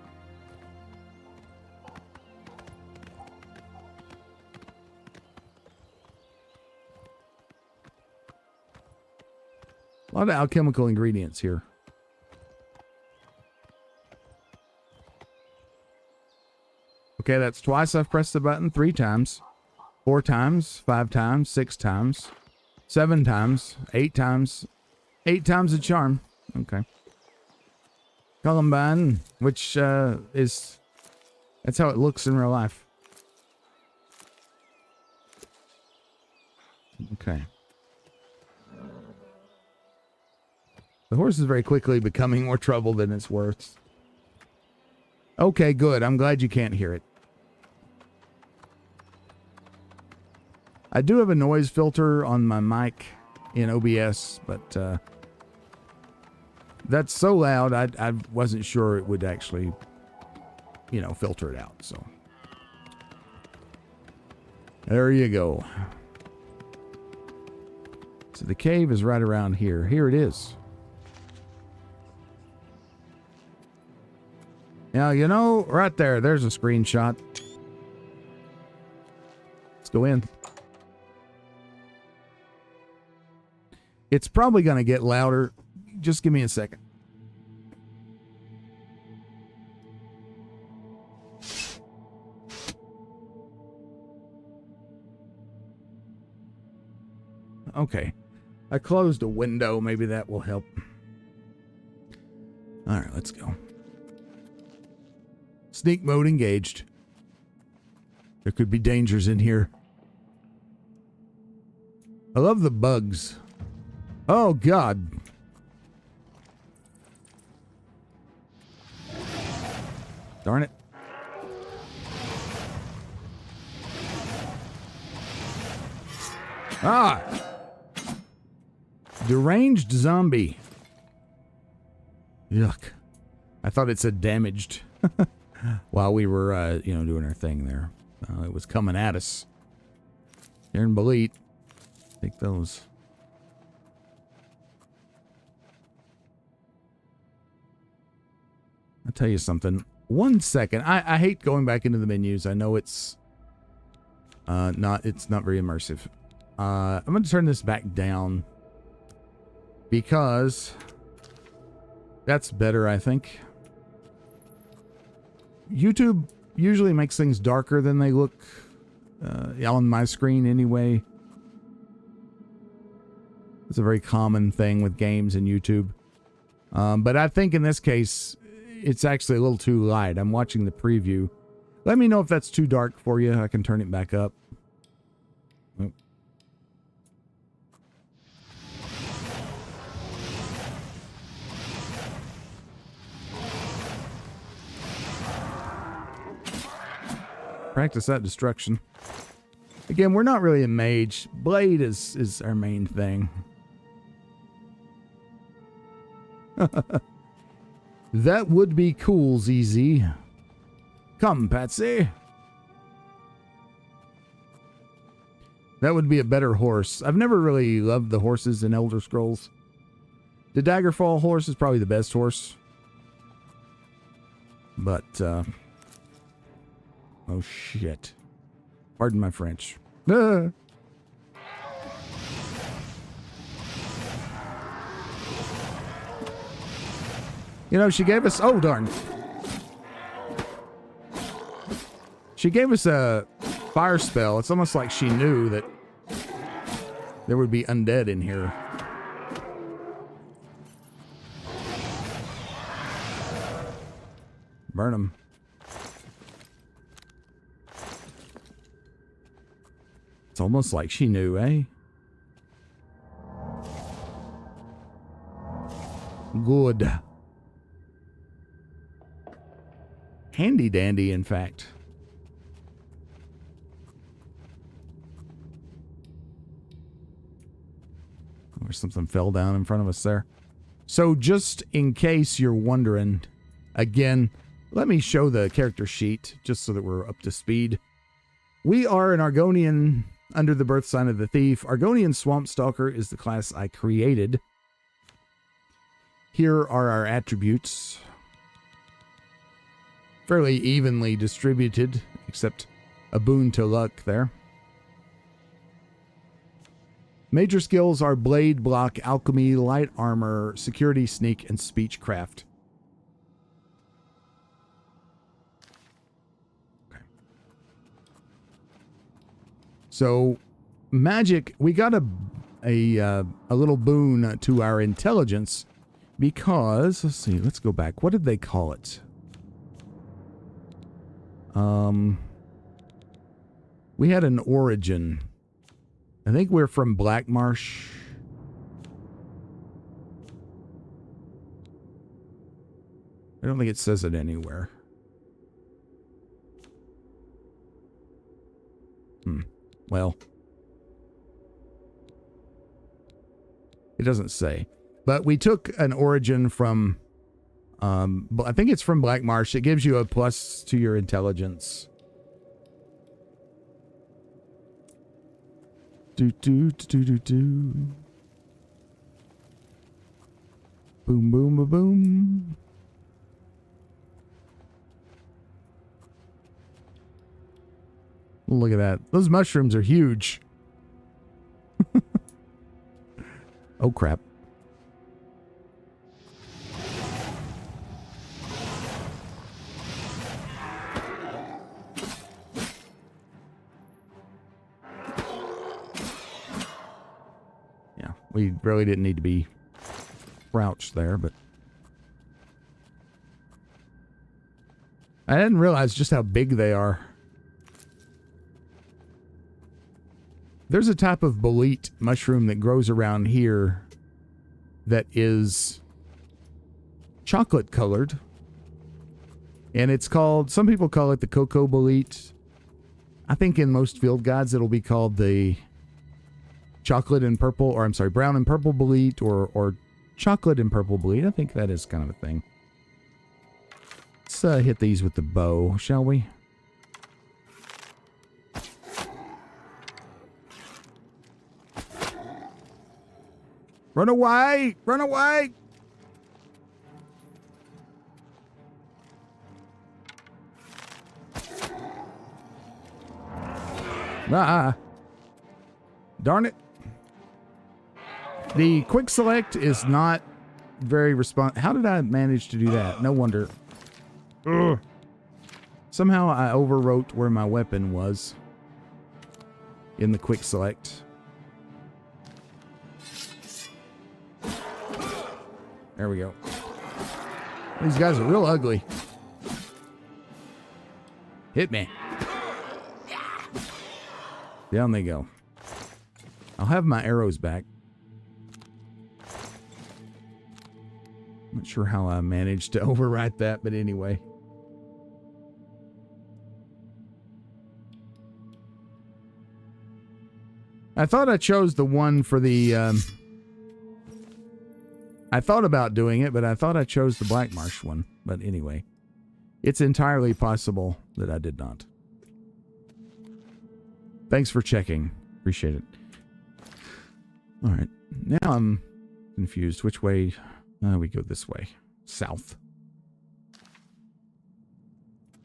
A lot of alchemical ingredients here. Okay, that's twice I've pressed the button. 3 times. 4 times. 5 times. 6 times. 7 times. 8 times. 8 times a charm. Okay. Columbine, which that's how it looks in real life. Okay. The horse is very quickly becoming more trouble than it's worth. Okay, good. I'm glad you can't hear it. I do have a noise filter on my mic in OBS, but that's so loud I wasn't sure it would actually, you know, filter it out. So there you go. So the cave is right around here. Here it is. Now, you know, right there, there's a screenshot. Let's go in. It's probably going to get louder. Just give me a second. Okay. I closed a window. Maybe that will help. All right, let's go. Sneak mode engaged. There could be dangers in here. I love the bugs. Oh, God. Darn it. Ah! Deranged zombie. Yuck. I thought it said damaged while we were, you know, doing our thing there. It was coming at us. Here in Belit. Take those. I'll tell you something. 1 second. I hate going back into the menus. I know it's not very immersive. I'm going to turn this back down because that's better, I think. YouTube usually makes things darker than they look on my screen anyway. It's a very common thing with games and YouTube. But I think in this case, it's actually a little too light. I'm watching the preview. Let me know if that's too dark for you. I can turn it back up. Oh. Practice that destruction. Again, we're not really a mage. Blade is our main thing. That would be cool, ZZ. Come, Patsy. That would be a better horse. I've never really loved the horses in Elder Scrolls. The Daggerfall horse is probably the best horse. But, oh shit. Pardon my French. Ah. You know, she gave us... Oh, darn. She gave us a fire spell. It's almost like she knew that there would be undead in here. Burn them. It's almost like she knew, eh? Good. Handy dandy, in fact. Or something fell down in front of us there. So just in case you're wondering, again, let me show the character sheet just so that we're up to speed. We are an Argonian under the birth sign of the thief. Argonian Swampstalker is the class I created. Here are our attributes. Fairly evenly distributed, except a boon to luck there. Major skills are blade, block, alchemy, light armor, security, sneak, and speechcraft. Okay. So, magic, we got a little boon to our intelligence because, let's see, let's go back. What did they call it? We had an origin. I think we're from Black Marsh. I don't think it says it anywhere. Well, It doesn't say. But we took an origin from, I think it's from Black Marsh. It gives you a plus to your intelligence. Do do do do do. Boom boom ba boom. Look at that. Those mushrooms are huge. Oh crap. Yeah, we really didn't need to be crouched there, but I didn't realize just how big they are. There's a type of bolete mushroom that grows around here that is chocolate colored. And it's called, some people call it the cocoa bolete. I think in most field guides it'll be called the chocolate and purple, or I'm sorry, brown and purple bolete, or chocolate and purple bolete. I think that is kind of a thing. Let's hit these with the bow, shall we? Run away! Run away! Ah! Darn it. The quick select is not very How did I manage to do that? No wonder. Ugh. Somehow I overwrote where my weapon was in the quick select. There we go. These guys are real ugly. Hit me. Down they go. I'll have my arrows back. Not sure how I managed to overwrite that, but anyway. I thought I chose the one for the... I thought about doing it, but I thought I chose the Black Marsh one. But anyway, it's entirely possible that I did not. Thanks for checking. Appreciate it. All right. Now I'm confused. Which way? We go this way. South.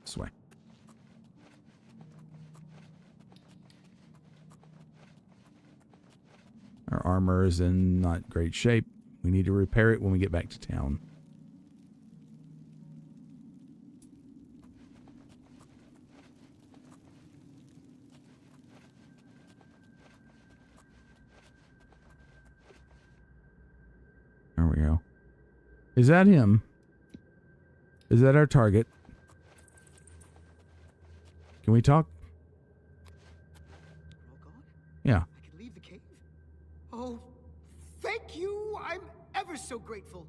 This way. Our armor is in not great shape. We need to repair it when we get back to town. There we go. Is that him? Is that our target? Can we talk? Oh, God? Yeah. I can leave the cave? Oh, thank you! I'm ever so grateful.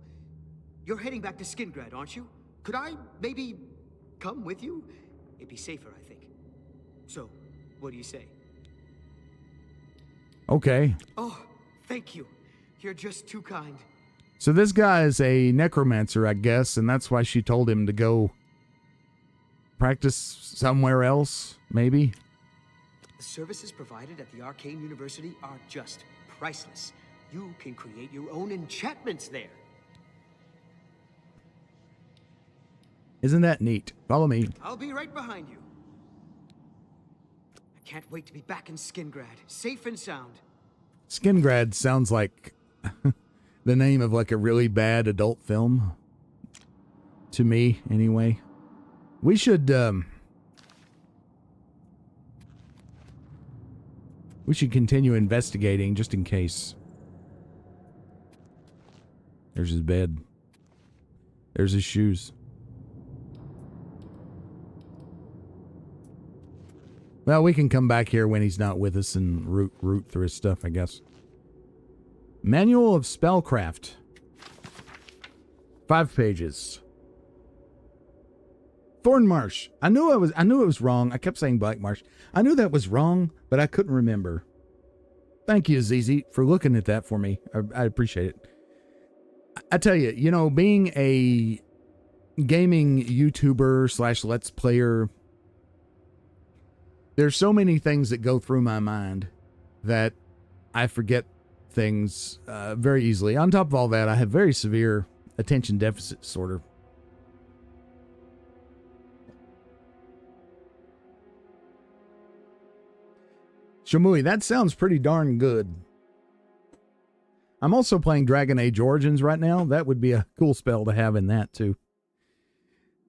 You're heading back to Skingrad, aren't you? Could I maybe come with you? It'd be safer, I think. So, what do you say? Okay. Oh, thank you. You're just too kind. So this guy is a necromancer, I guess, and that's why she told him to go practice somewhere else, maybe? The services provided at the Arcane University are just priceless. You can create your own enchantments there. Isn't that neat? Follow me. I'll be right behind you. I can't wait to be back in Skingrad, safe and sound. Skingrad sounds like the name of like a really bad adult film. To me, anyway. We should continue investigating just in case. There's his bed. There's his shoes. Well, we can come back here when he's not with us and root through his stuff, I guess. Manual of Spellcraft. 5 pages. Thornmarsh. I knew it was wrong. I kept saying Black Marsh. I knew that was wrong, but I couldn't remember. Thank you, Zizi, for looking at that for me. I appreciate it. I tell you, you know, being a gaming YouTuber / Let's Player, there's so many things that go through my mind that I forget things very easily. On top of all that, I have very severe attention deficit disorder. Shamui, that sounds pretty darn good. I'm also playing Dragon Age Origins right now. That would be a cool spell to have in that too.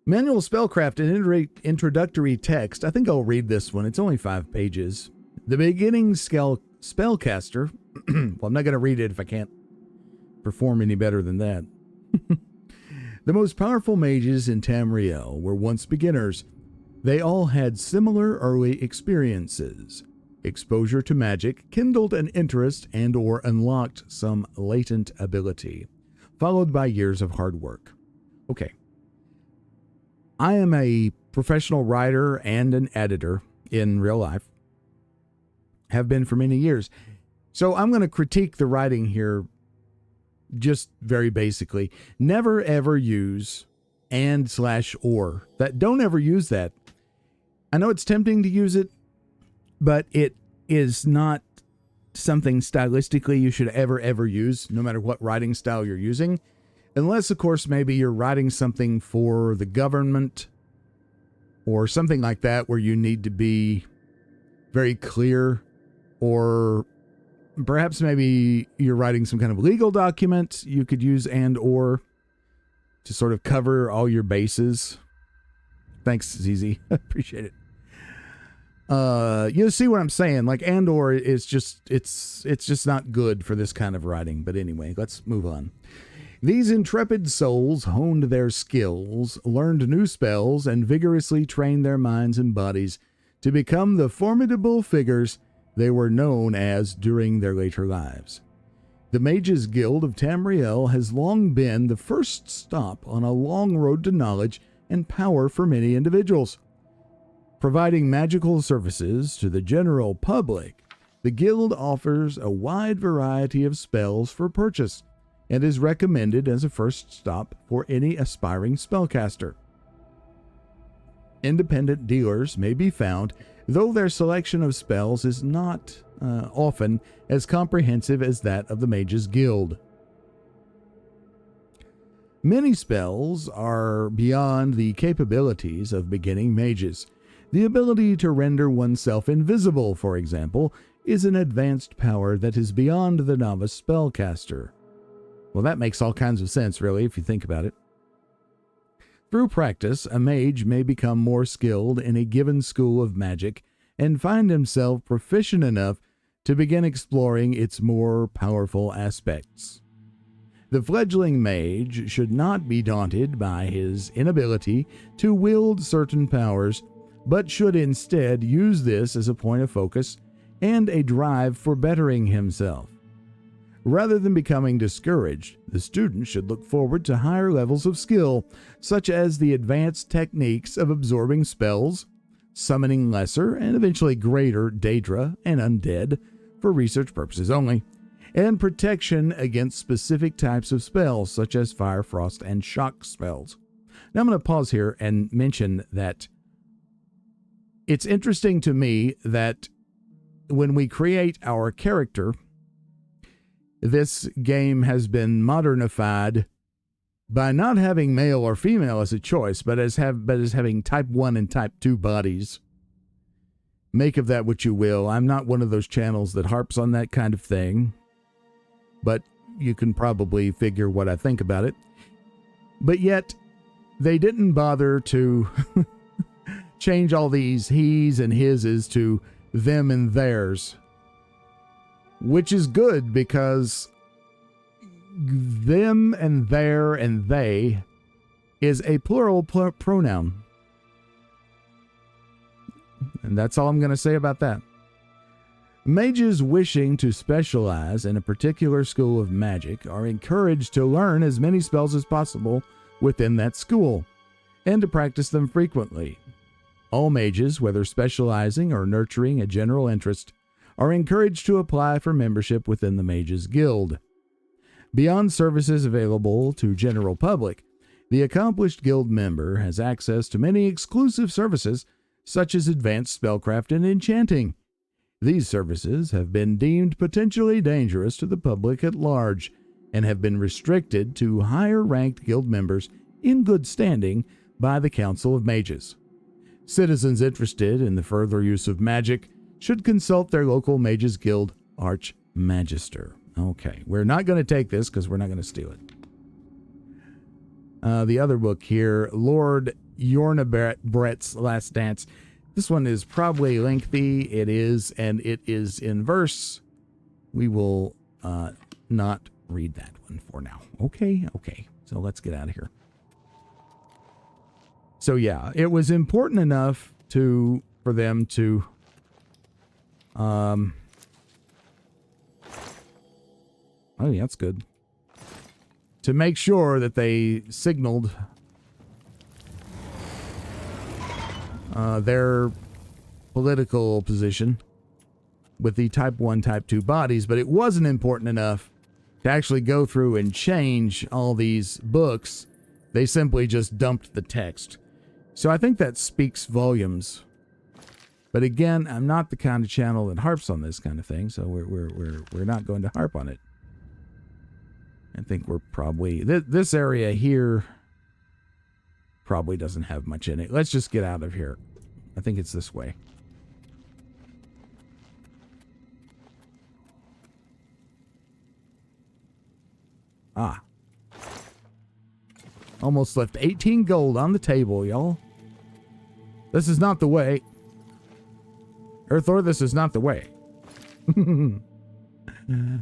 Manual Spellcraft and introductory text. I think I'll read this one. It's only 5 pages. The beginning spellcaster. Well, I'm not going to read it if I can't perform any better than that. The most powerful mages in Tamriel were once beginners. They all had similar early experiences. Exposure to magic kindled an interest and or unlocked some latent ability, followed by years of hard work. Okay. I am a professional writer and an editor in real life. Have been for many years. So I'm going to critique the writing here just very basically. Never ever use and/or. Don't ever use that. I know it's tempting to use it, but it is not something stylistically you should ever use, no matter what writing style you're using. Unless, of course, maybe you're writing something for the government or something like that where you need to be very clear, or perhaps maybe you're writing some kind of legal document. You could use and/or to sort of cover all your bases. Thanks, ZZ. Appreciate it. You see what I'm saying? Like and/or is just, it's just not good for this kind of writing. But anyway, let's move on. These intrepid souls honed their skills, learned new spells, and vigorously trained their minds and bodies to become the formidable figures they were known as during their later lives. The Mages Guild of Tamriel has long been the first stop on a long road to knowledge and power for many individuals. Providing magical services to the general public, the Guild offers a wide variety of spells for purchase and is recommended as a first stop for any aspiring spellcaster. Independent dealers may be found, though their selection of spells is not often as comprehensive as that of the Mages Guild. Many spells are beyond the capabilities of beginning mages. The ability to render oneself invisible, for example, is an advanced power that is beyond the novice spellcaster. Well, that makes all kinds of sense, really, if you think about it. Through practice, a mage may become more skilled in a given school of magic and find himself proficient enough to begin exploring its more powerful aspects. The fledgling mage should not be daunted by his inability to wield certain powers, but should instead use this as a point of focus and a drive for bettering himself. Rather than becoming discouraged, the student should look forward to higher levels of skill, such as the advanced techniques of absorbing spells, summoning lesser and eventually greater Daedra and undead for research purposes only, and protection against specific types of spells, such as fire, frost, and shock spells. Now I'm going to pause here and mention that it's interesting to me that when we create our character, this game has been modernified by not having male or female as a choice, but as having type 1 and type 2 bodies. Make of that what you will. I'm not one of those channels that harps on that kind of thing, but you can probably figure what I think about it. But yet, they didn't bother to change all these he's and his's to them and theirs, which is good because them and their and they is a plural pronoun. And that's all I'm going to say about that. Mages wishing to specialize in a particular school of magic are encouraged to learn as many spells as possible within that school and to practice them frequently. All mages, whether specializing or nurturing a general interest, are encouraged to apply for membership within the Mages Guild. Beyond services available to general public, the accomplished guild member has access to many exclusive services such as advanced spellcraft and enchanting. These services have been deemed potentially dangerous to the public at large and have been restricted to higher-ranked guild members in good standing by the Council of Mages. Citizens interested in the further use of magic should consult their local Mages Guild Archmagister. Okay, we're not going to take this because we're not going to steal it. The other book here, Lord Yornabret's Last Dance. This one is probably lengthy. It is, and it is in verse. We will not read that one for now. Okay. So let's get out of here. So yeah, it was important enough for them to oh yeah, that's good. To make sure that they signaled their political position with the Type 1, Type 2 bodies, but it wasn't important enough to actually go through and change all these books. They simply just dumped the text. So I think that speaks volumes. But again, I'm not the kind of channel that harps on this kind of thing, so we're not going to harp on it. I think we're probably... This area here probably doesn't have much in it. Let's just get out of here. I think it's this way. Ah. Almost left 18 gold on the table, y'all. This is not the way. Earthor, this is not the way.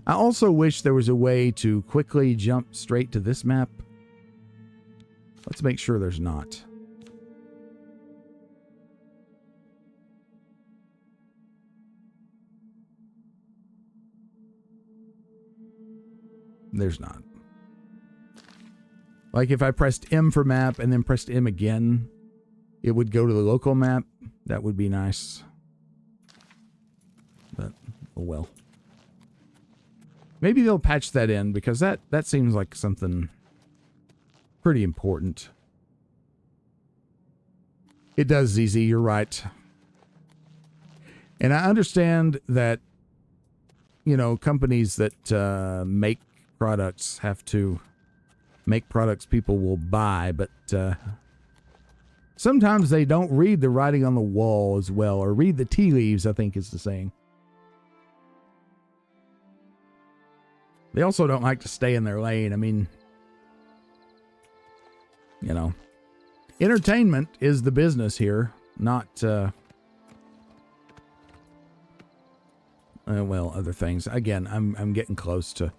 I also wish there was a way to quickly jump straight to this map. Let's make sure there's not. There's not. Like if I pressed M for map and then pressed M again, it would go to the local map. That would be nice. But, oh well. Maybe they'll patch that in because that seems like something pretty important. It does, ZZ, you're right. And I understand that, you know, companies that make products have to make products people will buy, but sometimes they don't read the writing on the wall as well, or read the tea leaves, I think is the saying. They also don't like to stay in their lane. I mean, you know, entertainment is the business here, not, well, other things. Again, I'm getting close to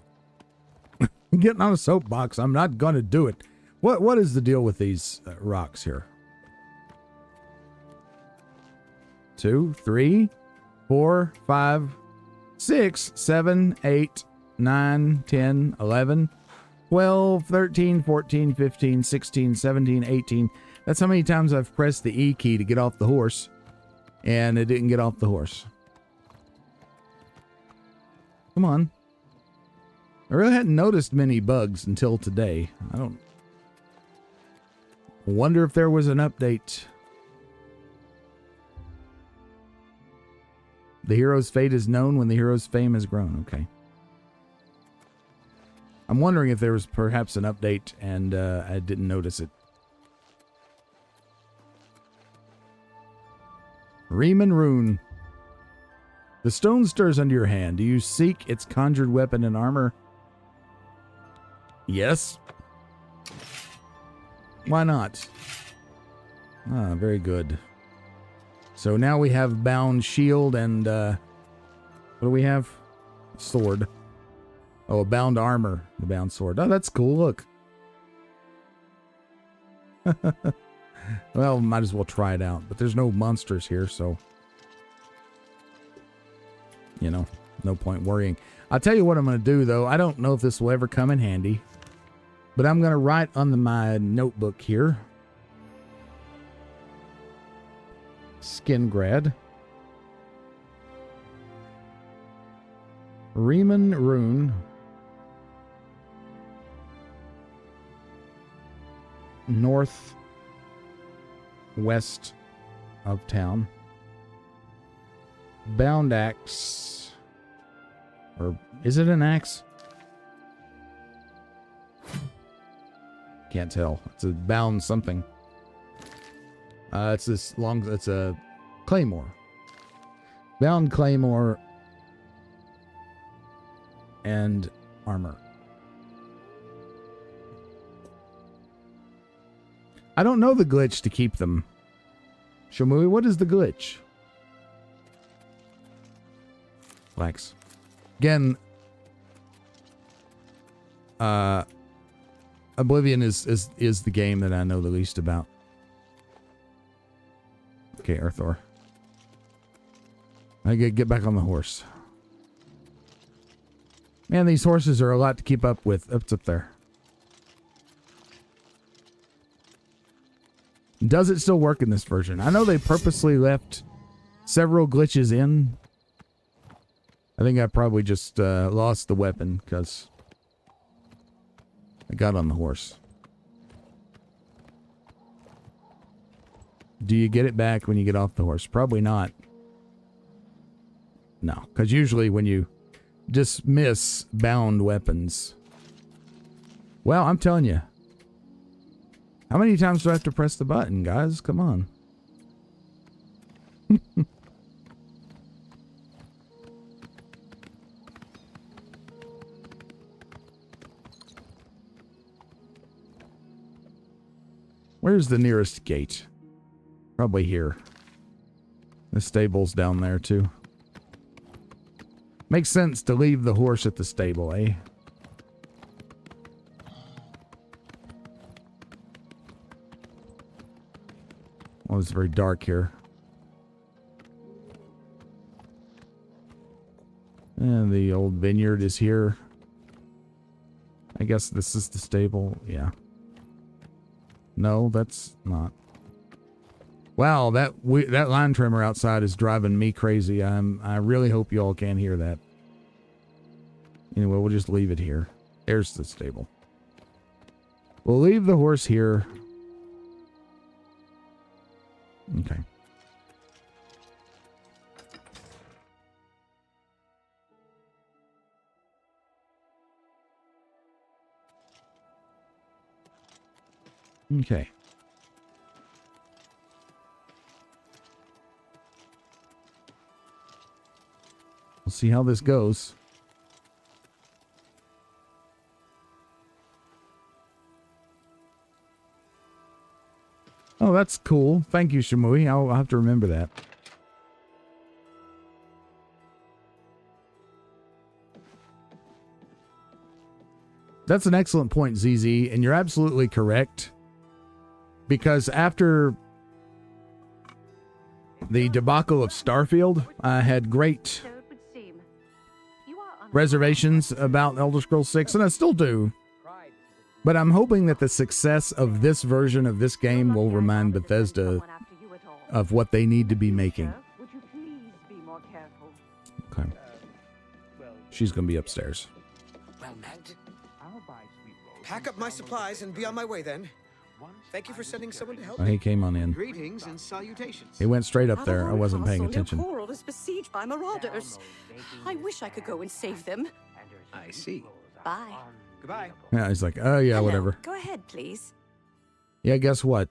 getting on a soapbox. I'm not going to do it. What is the deal with these rocks here? 2, 3, 4, 5, 6, 7, 8, 9, 10, 11, 12, 13, 14, 15, 16, 17, 18. That's how many times I've pressed the E key to get off the horse, and it didn't get off the horse. Come on. I really hadn't noticed many bugs until today. I don't wonder if there was an update. The hero's fate is known when the hero's fame has grown. Okay. I'm wondering if there was perhaps an update and I didn't notice it. Riemann Rune. The stone stirs under your hand. Do you seek its conjured weapon and armor? Yes. Why not? Ah, very good. So now we have bound shield and what do we have? Sword. Oh, a bound armor. The bound sword. Oh, that's cool. Look. Well, might as well try it out. But there's no monsters here, so you know, no point worrying. I'll tell you what I'm going to do, though. I don't know if this will ever come in handy, but I'm going to write on my notebook here. Skingrad. Riemann Rune. North west of town. Bound axe. Or is it an axe? Can't tell. It's a bound something. It's this long. It's a claymore. Bound claymore and armor. I don't know the glitch to keep them. Shamui, what is the glitch? Flax. Again, Oblivion is the game that I know the least about. Okay, Arthur. I get back on the horse. Man, these horses are a lot to keep up with. It's up there. Does it still work in this version? I know they purposely left several glitches in. I think I probably just lost the weapon because I got on the horse. Do you get it back when you get off the horse? Probably not. No, because usually when you dismiss bound weapons... Well, I'm telling you. How many times do I have to press the button, guys? Come on. Where's the nearest gate? Probably here. The stable's down there, too. Makes sense to leave the horse at the stable, eh? Well, it's very dark here. And the old vineyard is here. I guess this is the stable. Yeah. No, that's not. Wow, that line trimmer outside is driving me crazy. I really hope you all can hear that. Anyway, we'll just leave it here. There's the stable. We'll leave the horse here. Okay. Okay. We'll see how this goes. Oh, that's cool. Thank you, Shamui. I'll have to remember that. That's an excellent point, ZZ, and you're absolutely correct. Because after the debacle of Starfield, I had great reservations about Elder Scrolls 6, and I still do. But I'm hoping that the success of this version of this game will remind Bethesda of what they need to be making. Okay. She's going to be upstairs. Well met. Pack up my supplies and be on my way then. Thank you for sending someone to help Oh, he came on in. Greetings and salutations. He went straight up there. I wasn't paying attention. The coral is besieged by marauders. I wish I could go and save them. I see. Bye. Goodbye. Yeah, he's like, oh yeah, Hello. whatever. Go ahead, please. Yeah, guess what?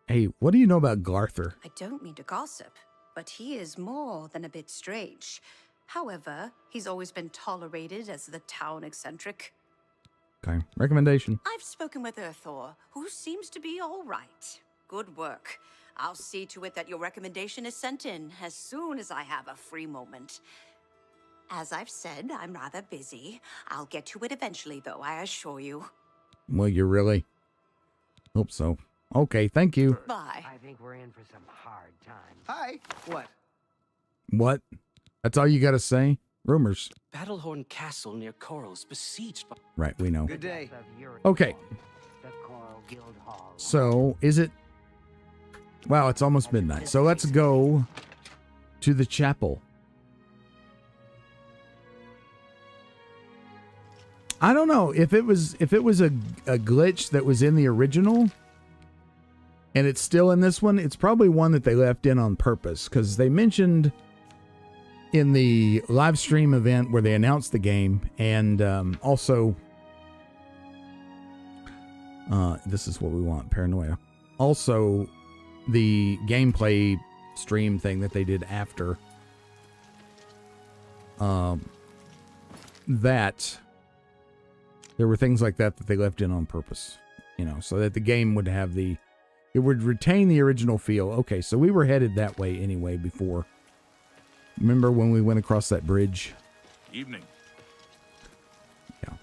Hey, what do you know about Garther? I don't mean to gossip, but he is more than a bit strange. However, he's always been tolerated as the town eccentric. Okay, recommendation. I've spoken with Arthur, who seems to be all right. Good work. I'll see to it that your recommendation is sent in as soon as I have a free moment. As I've said, I'm rather busy. I'll get to it eventually, though, I assure you. Well, you really? Hope so. Okay, thank you. Bye. I think we're in for some hard times. Hi. What? What? That's all you gotta say? Rumors. Battlehorn Castle near Coral's besieged by... Right, we know. Good day. Okay. So, is it... Wow, it's almost midnight. So let's go to the chapel. I don't know if it was a glitch that was in the original and it's still in this one. It's probably one that they left in on purpose, because they mentioned in the live stream event where they announced the game, and also this is what we want, paranoia. Also, the gameplay stream thing that they did after that, there were things like that they left in on purpose, you know, so that the game would have it would retain the original feel. Okay, so we were headed that way anyway before. Remember when we went across that bridge? Evening. Yeah,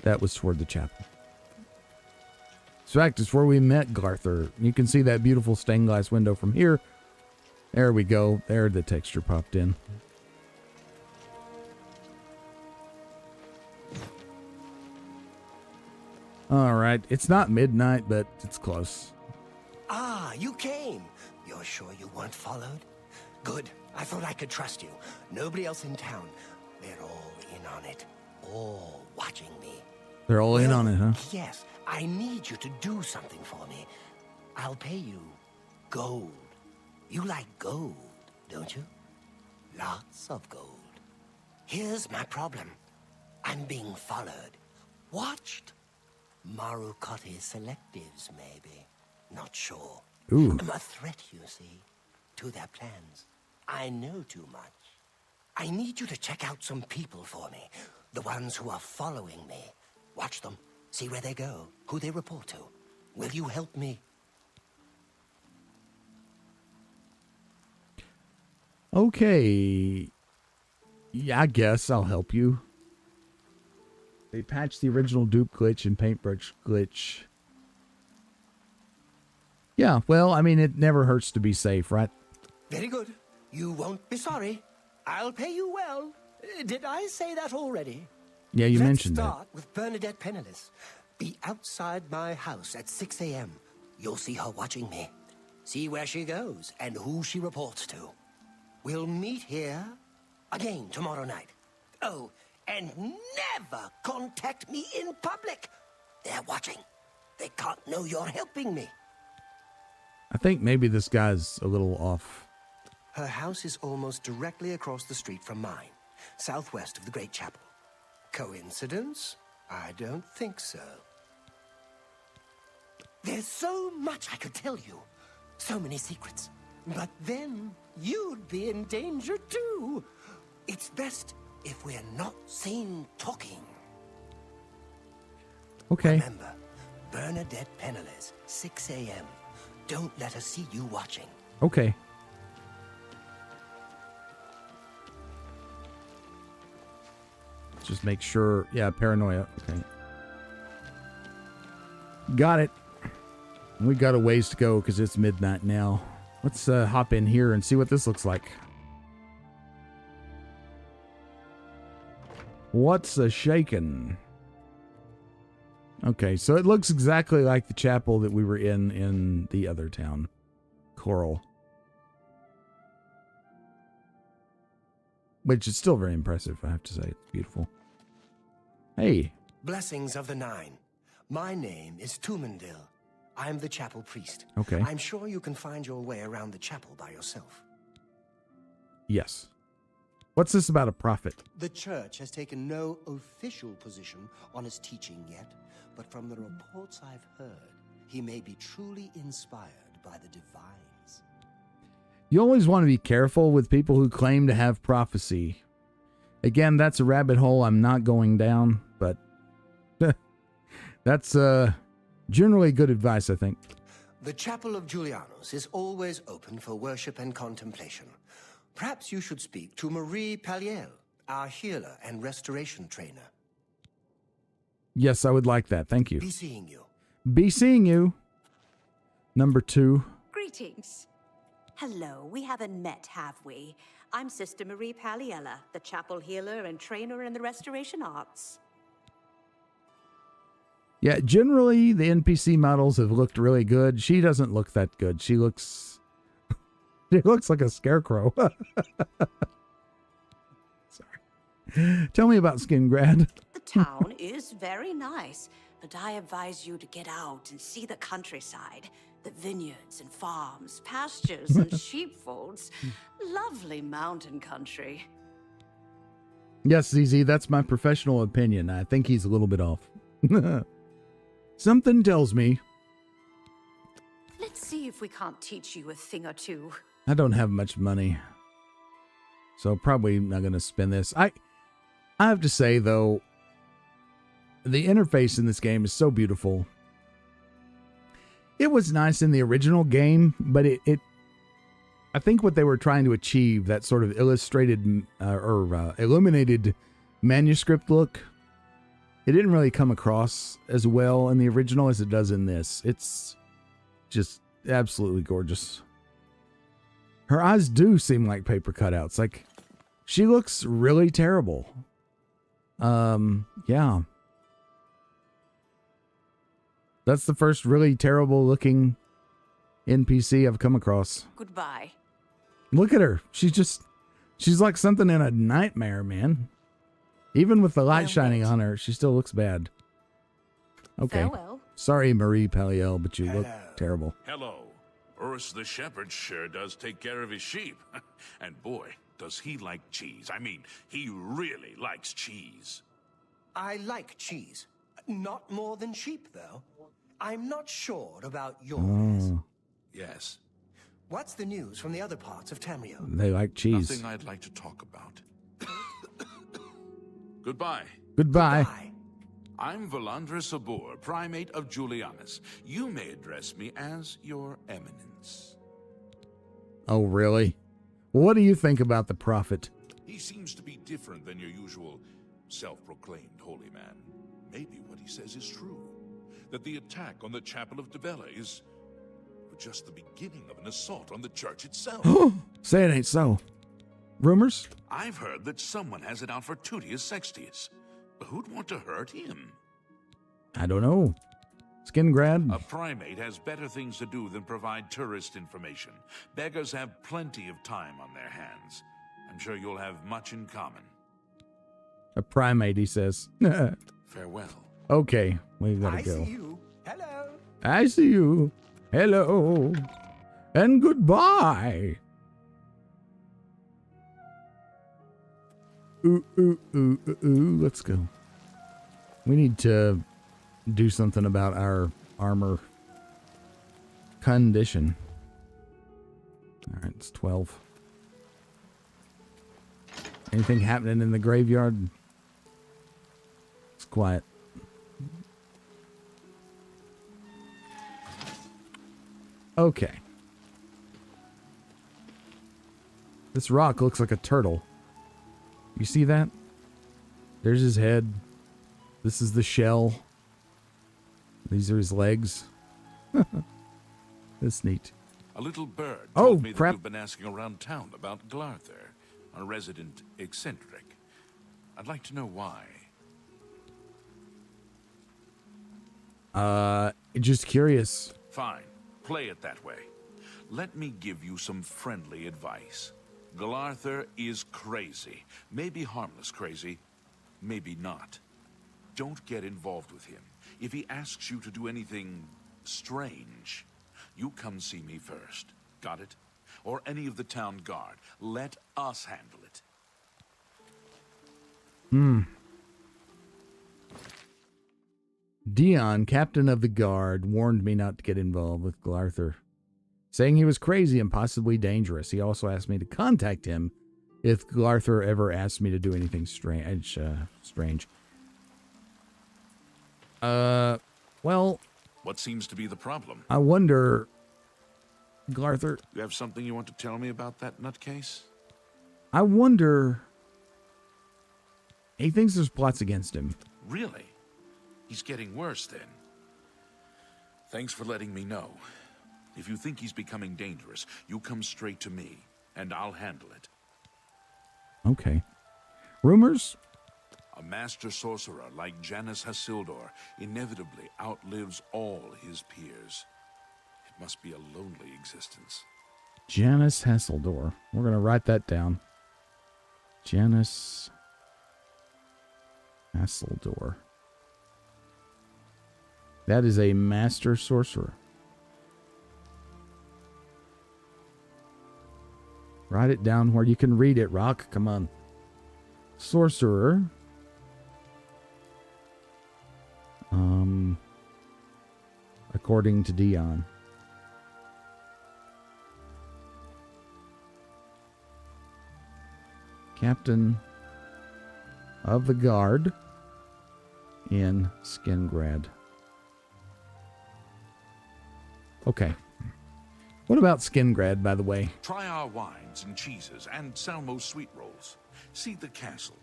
that was toward the chapel. In fact, it's where we met Garther. You can see that beautiful stained glass window from here. There we go. There the texture popped in. All right. It's not midnight, but it's close. Ah, you came. You're sure you weren't followed? Good. I thought I could trust you. Nobody else in town. They're all in on it. All watching me. They're all in on it, huh? Yes. I need you to do something for me. I'll pay you gold. You like gold, don't you? Lots of gold. Here's my problem. I'm being followed. Watched. Marukotti selectives, maybe. Not sure. Ooh. I'm a threat, you see, to their plans. I know too much. I need you to check out some people for me. The ones who are following me. Watch them. See where they go. Who they report to. Will you help me? Okay. Yeah, I guess I'll help you. They patched the original dupe glitch and paintbrush glitch. Yeah, well, I mean, it never hurts to be safe, right? Very good. You won't be sorry. I'll pay you well. Did I say that already? Yeah, you Let's mentioned start with Bernadette Penniless. Be outside my house at 6 a.m. You'll see her watching me. See where she goes and who she reports to. We'll meet here again tomorrow night. Oh, and never contact me in public. They're watching. They can't know you're helping me. I think maybe this guy's a little off. Her house is almost directly across the street from mine, southwest of the Great Chapel. Coincidence? I don't think so. There's so much I could tell you. So many secrets. But then you'd be in danger too. It's best if we're not seen talking. Okay. Remember, Bernadette Penniless, 6 a.m. Don't let her see you watching. Okay. Just make sure. Yeah, paranoia. Okay. Got it. We got a ways to go because it's midnight now. Let's hop in here and see what this looks like. What's a shaken? Okay, so it looks exactly like the chapel that we were in the other town. Coral. Which is still very impressive, I have to say. It's beautiful. Hey. Blessings of the Nine. My name is Tumendil. I'm the chapel priest. Okay. I'm sure you can find your way around the chapel by yourself. Yes. What's this about a prophet? The church has taken no official position on his teaching yet, but from the reports I've heard, he may be truly inspired by the divines. You always want to be careful with people who claim to have prophecy. Again, that's a rabbit hole I'm not going down, but that's generally good advice, I think. The Chapel of Julianos is always open for worship and contemplation. Perhaps you should speak to Marie Palliel, our healer and restoration trainer. Yes, I would like that. Thank you. Be seeing you. Be seeing you. Number 2. Greetings. Hello, we haven't met, have we? I'm Sister Marie Palliella, the chapel healer and trainer in the restoration arts. Yeah, generally the NPC models have looked really good. She doesn't look that good. She looks like a scarecrow. Sorry. Tell me about Skingrad. The town is very nice, but I advise you to get out and see the countryside. The vineyards and farms, pastures and sheepfolds. Lovely mountain country. Yes, ZZ, that's my professional opinion. I think he's a little bit off. Something tells me. Let's see if we can't teach you a thing or two. I don't have much money, so probably not going to spend this. I have to say, though, the interface in this game is so beautiful. It was nice in the original game, but I think what they were trying to achieve, that sort of illustrated or illuminated manuscript look, it didn't really come across as well in the original as it does in this. It's just absolutely gorgeous. Her eyes do seem like paper cutouts. Like, she looks really terrible. Yeah. That's the first really terrible looking NPC I've come across. Goodbye. Look at her. She's like something in a nightmare, man. Even with the light shining on her, she still looks bad. Okay. Farewell. Sorry, Marie Paliel, but you look terrible. Hello. Roost the shepherd sure does take care of his sheep. And boy, does he like cheese. I mean, he really likes cheese. I like cheese. Not more than sheep, though. I'm not sure about yours. Yes. What's the news from the other parts of Tamriel? They like cheese. Nothing I'd like to talk about. Goodbye. Goodbye. I'm Valandra Sabor, primate of Julianus. You may address me as your eminence. Oh, really? What do you think about the prophet? He seems to be different than your usual self-proclaimed holy man. Maybe what he says is true. That the attack on the Chapel of Dibella is just the beginning of an assault on the church itself. Say it ain't so. Rumors? I've heard that someone has it out for Tutius Sextius. Who'd want to hurt him? I don't know. Skingrad? A primate has better things to do than provide tourist information. Beggars have plenty of time on their hands. I'm sure you'll have much in common. A primate, he says. Farewell. Okay, we gotta go. I see you. Hello. I see you. Hello. And goodbye. Ooh. Let's go. We need to do something about our armor condition. All right, it's 12. Anything happening in the graveyard? It's quiet. Okay. This rock looks like a turtle. You see that? There's his head. This is the shell. These are his legs. That's neat. A little bird Oh, told me crap. that you've been asking around town about Glarther, a resident eccentric. I'd like to know why. Just curious. Fine. Play it that way. Let me give you some friendly advice. Glarther is crazy. Maybe harmless crazy, maybe not. Don't get involved with him. If he asks you to do anything strange, you come see me first. Got it? Or any of the town guard. Let us handle it. Dion, captain of the guard, warned me not to get involved with Glarther, saying he was crazy and possibly dangerous. He also asked me to contact him if Glarther ever asked me to do anything strange. Well, What seems to be the problem? I wonder, Glarther, You have something you want to tell me about that nutcase? I wonder, he thinks there's plots against him. Really? He's getting worse then. Thanks for letting me know. If you think he's becoming dangerous, you come straight to me, and I'll handle it. Okay. Rumors? A master sorcerer like Janus Hasildor inevitably outlives all his peers. It must be a lonely existence. Janus Hasildor. We're going to write that down. Janus Castle door. That is a master sorcerer. Write it down where you can read it, Rock. Come on. Sorcerer. According to Dion. Captain of the Guard in Skingrad. Okay. What about Skingrad, by the way? Try our wines and cheeses and Salmo's sweet rolls. See the castle,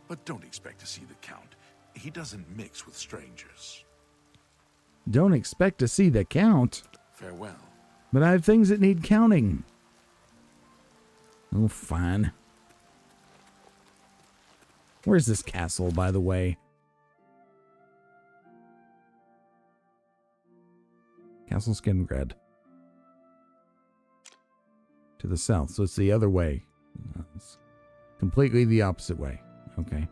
but don't expect to see the Count. He doesn't mix with strangers. Don't expect to see the Count. Farewell. But I have things that need counting. Oh, fine. Where's this castle, by the way? Castle Skingrad. To the south, so it's the other way. It's completely the opposite way. Okay.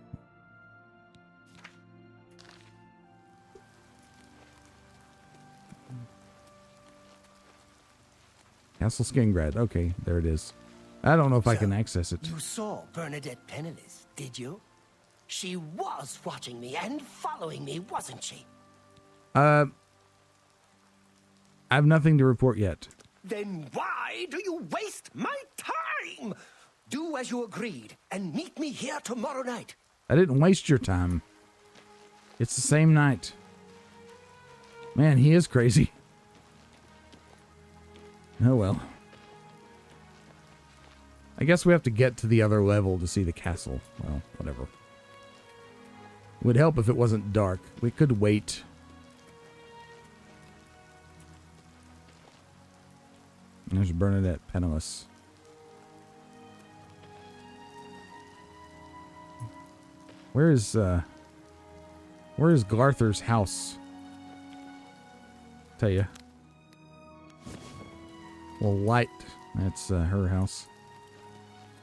Castle Skingrad. Okay, there it is. I don't know if I can access it. You saw Bernadette Penniless, did you? She was watching me and following me, wasn't she? I have nothing to report yet. Then why do you waste my time? Do as you agreed and meet me here tomorrow night. I didn't waste your time. It's the same night. Man, he is crazy. Oh well. I guess we have to get to the other level to see the castle. Well, whatever. It would help if it wasn't dark. We could wait. There's Bernadette Penniless. Where is Glarther's house? Tell you. Well, Light. That's her house.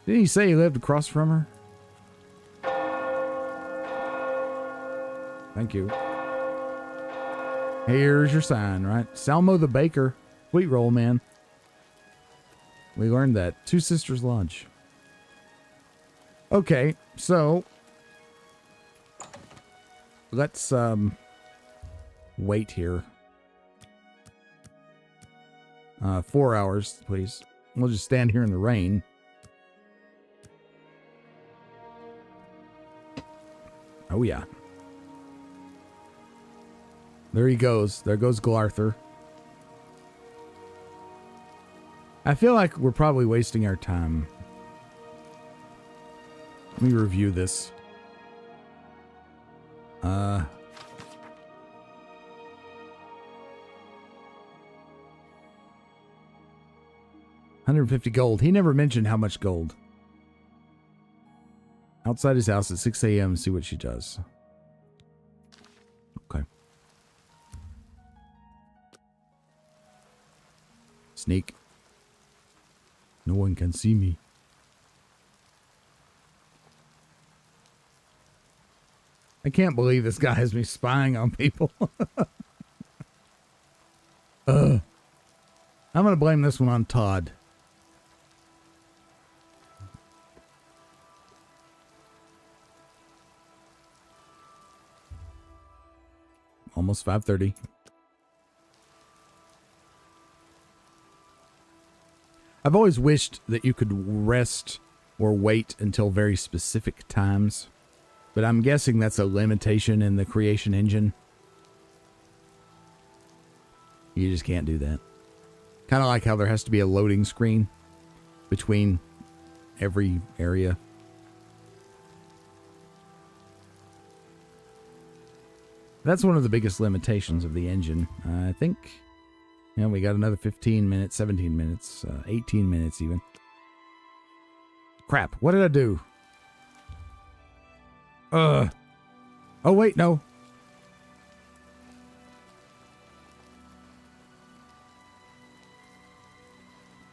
Didn't he say he lived across from her? Thank you. Here's your sign, right? Salmo the Baker. Sweet roll, man. We learned that. Two Sisters Lodge. Okay, so let's wait here. 4 hours, please. We'll just stand here in the rain. Oh yeah. There he goes. There goes Glarther. I feel like we're probably wasting our time. Let me review this. 150 gold. He never mentioned how much gold. Outside his house at 6 a.m. See what she does. Okay. Sneak. No one can see me. I can't believe this guy has me spying on people. I'm going to blame this one on Todd. Almost 5:30. I've always wished that you could rest or wait until very specific times, but I'm guessing that's a limitation in the creation engine. You just can't do that. Kind of like how there has to be a loading screen between every area. That's one of the biggest limitations of the engine. I think, you know, we got another 15 minutes, 17 minutes, 18 minutes even. Crap, what did I do? Oh wait, no.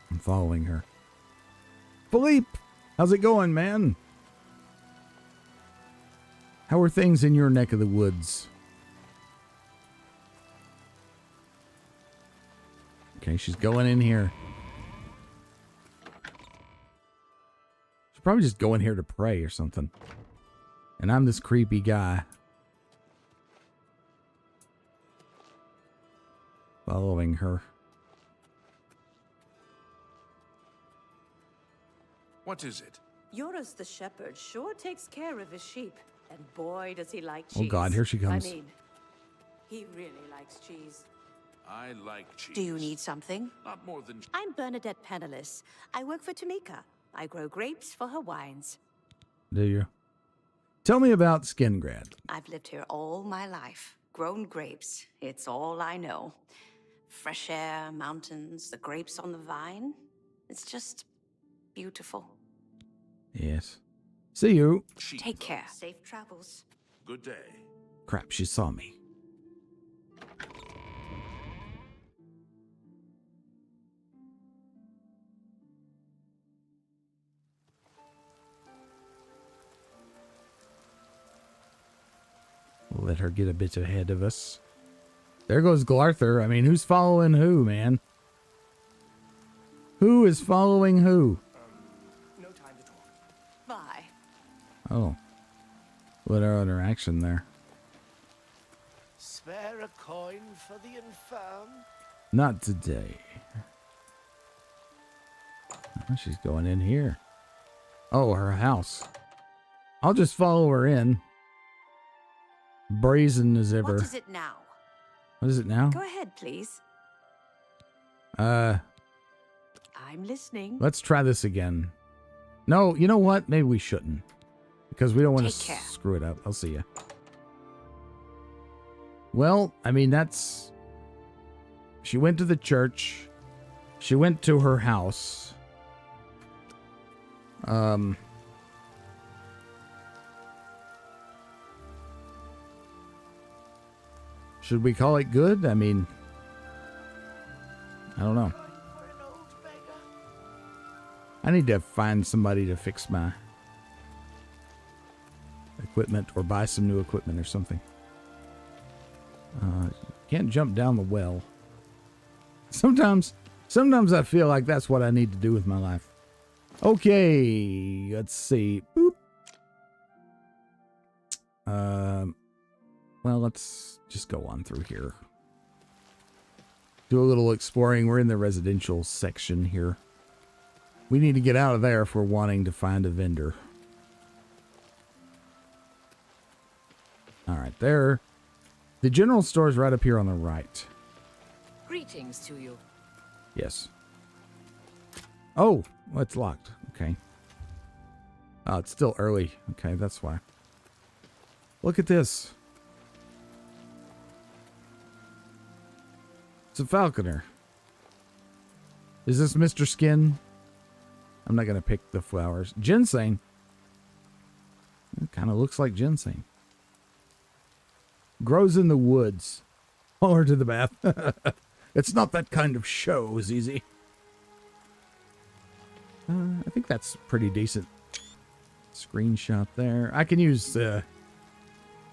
I'm following her. Philippe, how's it going, man? How are things in your neck of the woods? Okay, she's going in here. She's probably just going here to pray or something. And I'm this creepy guy. Following her. What is it? Eurus the shepherd sure takes care of his sheep. And boy, does he like Oh cheese. God, here she comes. I mean, he really likes cheese. I like cheese. Do you need something? Not more than... I'm Bernadette Penniless. I work for Tamika. I grow grapes for her wines. Do you? Tell me about Skingrad. I've lived here all my life. Grown grapes. It's all I know. Fresh air, mountains, the grapes on the vine. It's just beautiful. Yes. See you. Sheep. Take care. Safe travels. Good day. Crap, she saw me. We'll let her get a bit ahead of us. There goes Glarther. I mean, who's following who, man? Who is following who? No time to talk. Bye. Oh. What our interaction there? Spare a coin for the infirm? Not today. Oh, she's going in here. Oh, her house. I'll just follow her in. Brazen as ever. What is it now? What is it now? Go ahead, please. I'm listening. Let's try this again. No, you know what? Maybe we shouldn't. Because we don't want to Take care. screw it up. I'll see ya. Well, I mean, that's... She went to the church. She went to her house. Should we call it good? I mean, I don't know. I need to find somebody to fix my equipment or buy some new equipment or something. Can't jump down the well. Sometimes I feel like that's what I need to do with my life. Okay, let's see. Boop. Well, let's just go on through here. Do a little exploring. We're in the residential section here. We need to get out of there if we're wanting to find a vendor. All right, there. The general store is right up here on the right. Greetings to you. Yes. Oh, well, it's locked. Okay. Oh, it's still early. Okay, that's why. Look at this. It's a falconer. Is this Mr. Skin? I'm not going to pick the flowers. Ginseng. It kind of looks like ginseng. Grows in the woods. Haul her to the bath. It's not that kind of show, Zizi. I think that's pretty decent. Screenshot there. I can use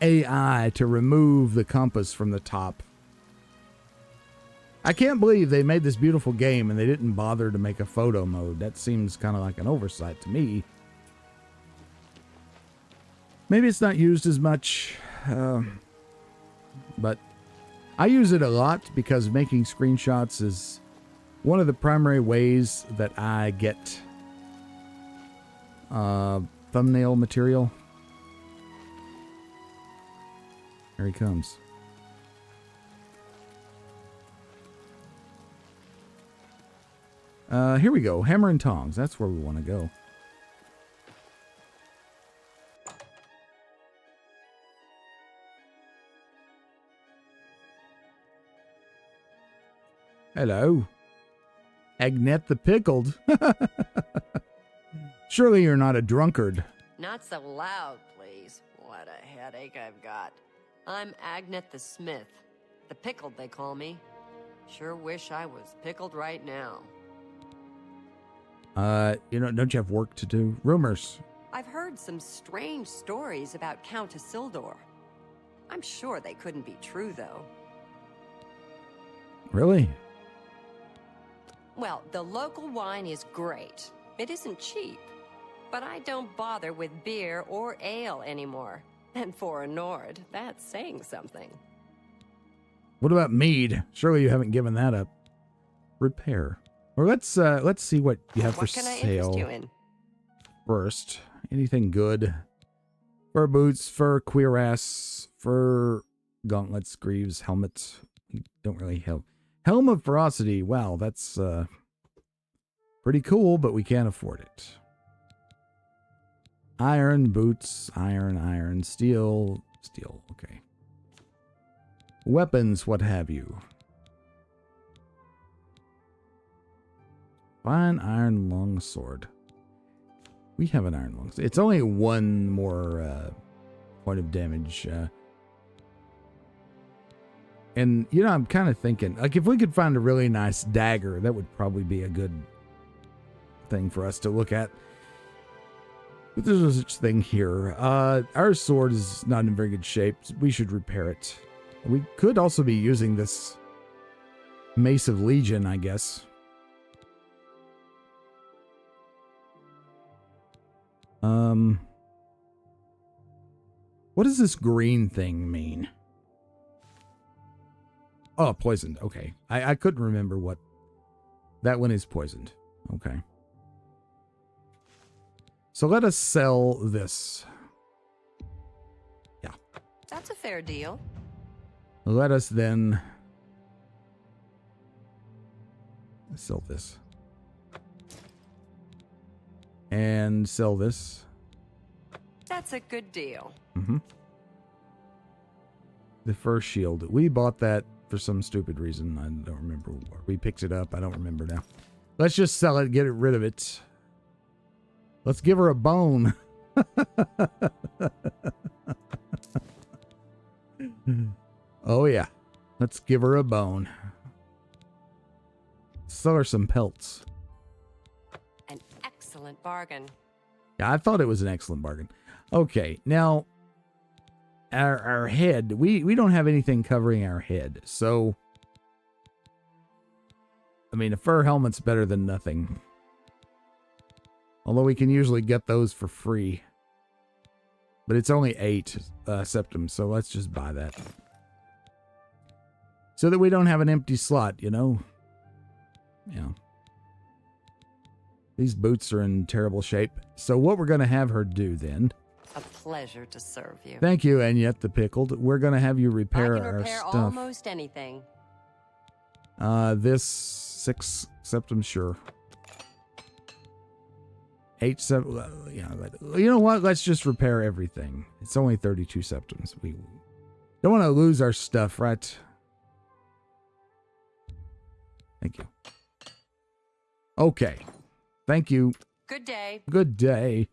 AI to remove the compass from the top. I can't believe they made this beautiful game and they didn't bother to make a photo mode. That seems kind of like an oversight to me. Maybe it's not used as much, but I use it a lot because making screenshots is one of the primary ways that I get thumbnail material. Here he comes. Here we go. Hammer and tongs. That's where we want to go. Hello. Agnette the Pickled. Surely you're not a drunkard. Not so loud, please. What a headache I've got. I'm Agnette the Smith. The Pickled, they call me. Sure wish I was pickled right now. Don't you have work to do? Rumors. I've heard heard some strange stories about Count Isildur. I'm sure they couldn't be true, though. Really? Well, the local wine is great. It isn't cheap. But I don't bother with beer or ale anymore. And for a Nord, that's saying something. What about mead? Surely you haven't given that up. Repair. Or let's see what you have What for can I sale interest you in? first. Anything good? Fur boots, fur cuirass, fur gauntlets, greaves, helmets. Don't really help. Helm of ferocity. Wow, that's pretty cool, but we can't afford it. Iron boots, iron, steel, okay. Weapons, what have you. Fine iron longsword. We have an iron longsword. It's only one more point of damage. And, you know, I'm kind of thinking, like, if we could find a really nice dagger, that would probably be a good thing for us to look at. But there's no such thing here. Our sword is not in very good shape. So we should repair it. We could also be using this Mace of Legion, I guess. What does this green thing mean? Oh, poisoned. Okay. I couldn't remember what. That one is poisoned. Okay. So let us sell this. Yeah. That's a fair deal. Let us then sell this. And sell this. That's a good deal. Mm-hmm. The first shield. We bought that for some stupid reason. I don't remember. We picked it up. I don't remember now. Let's just sell it. Get rid of it. Let's give her a bone. Oh, yeah. Let's give her a bone. Sell her some pelts. An excellent bargain. Yeah, I thought it was an excellent bargain. Okay, now, our head. We don't have anything covering our head. So, I mean, a fur helmet's better than nothing. Although we can usually get those for free. But it's only 8 septums, so let's just buy that. So that we don't have an empty slot, you know? Yeah. These boots are in terrible shape. So what we're going to have her do then... A pleasure to serve you. Thank you, Anyette the Pickled. We're going to have you repair I can our repair stuff. almost anything. This 6 septums, sure. 8 septums, yeah. You know what? Let's just repair everything. It's only 32 septums. We don't want to lose our stuff, right? Thank you. Okay. Thank you. Good day. Good day.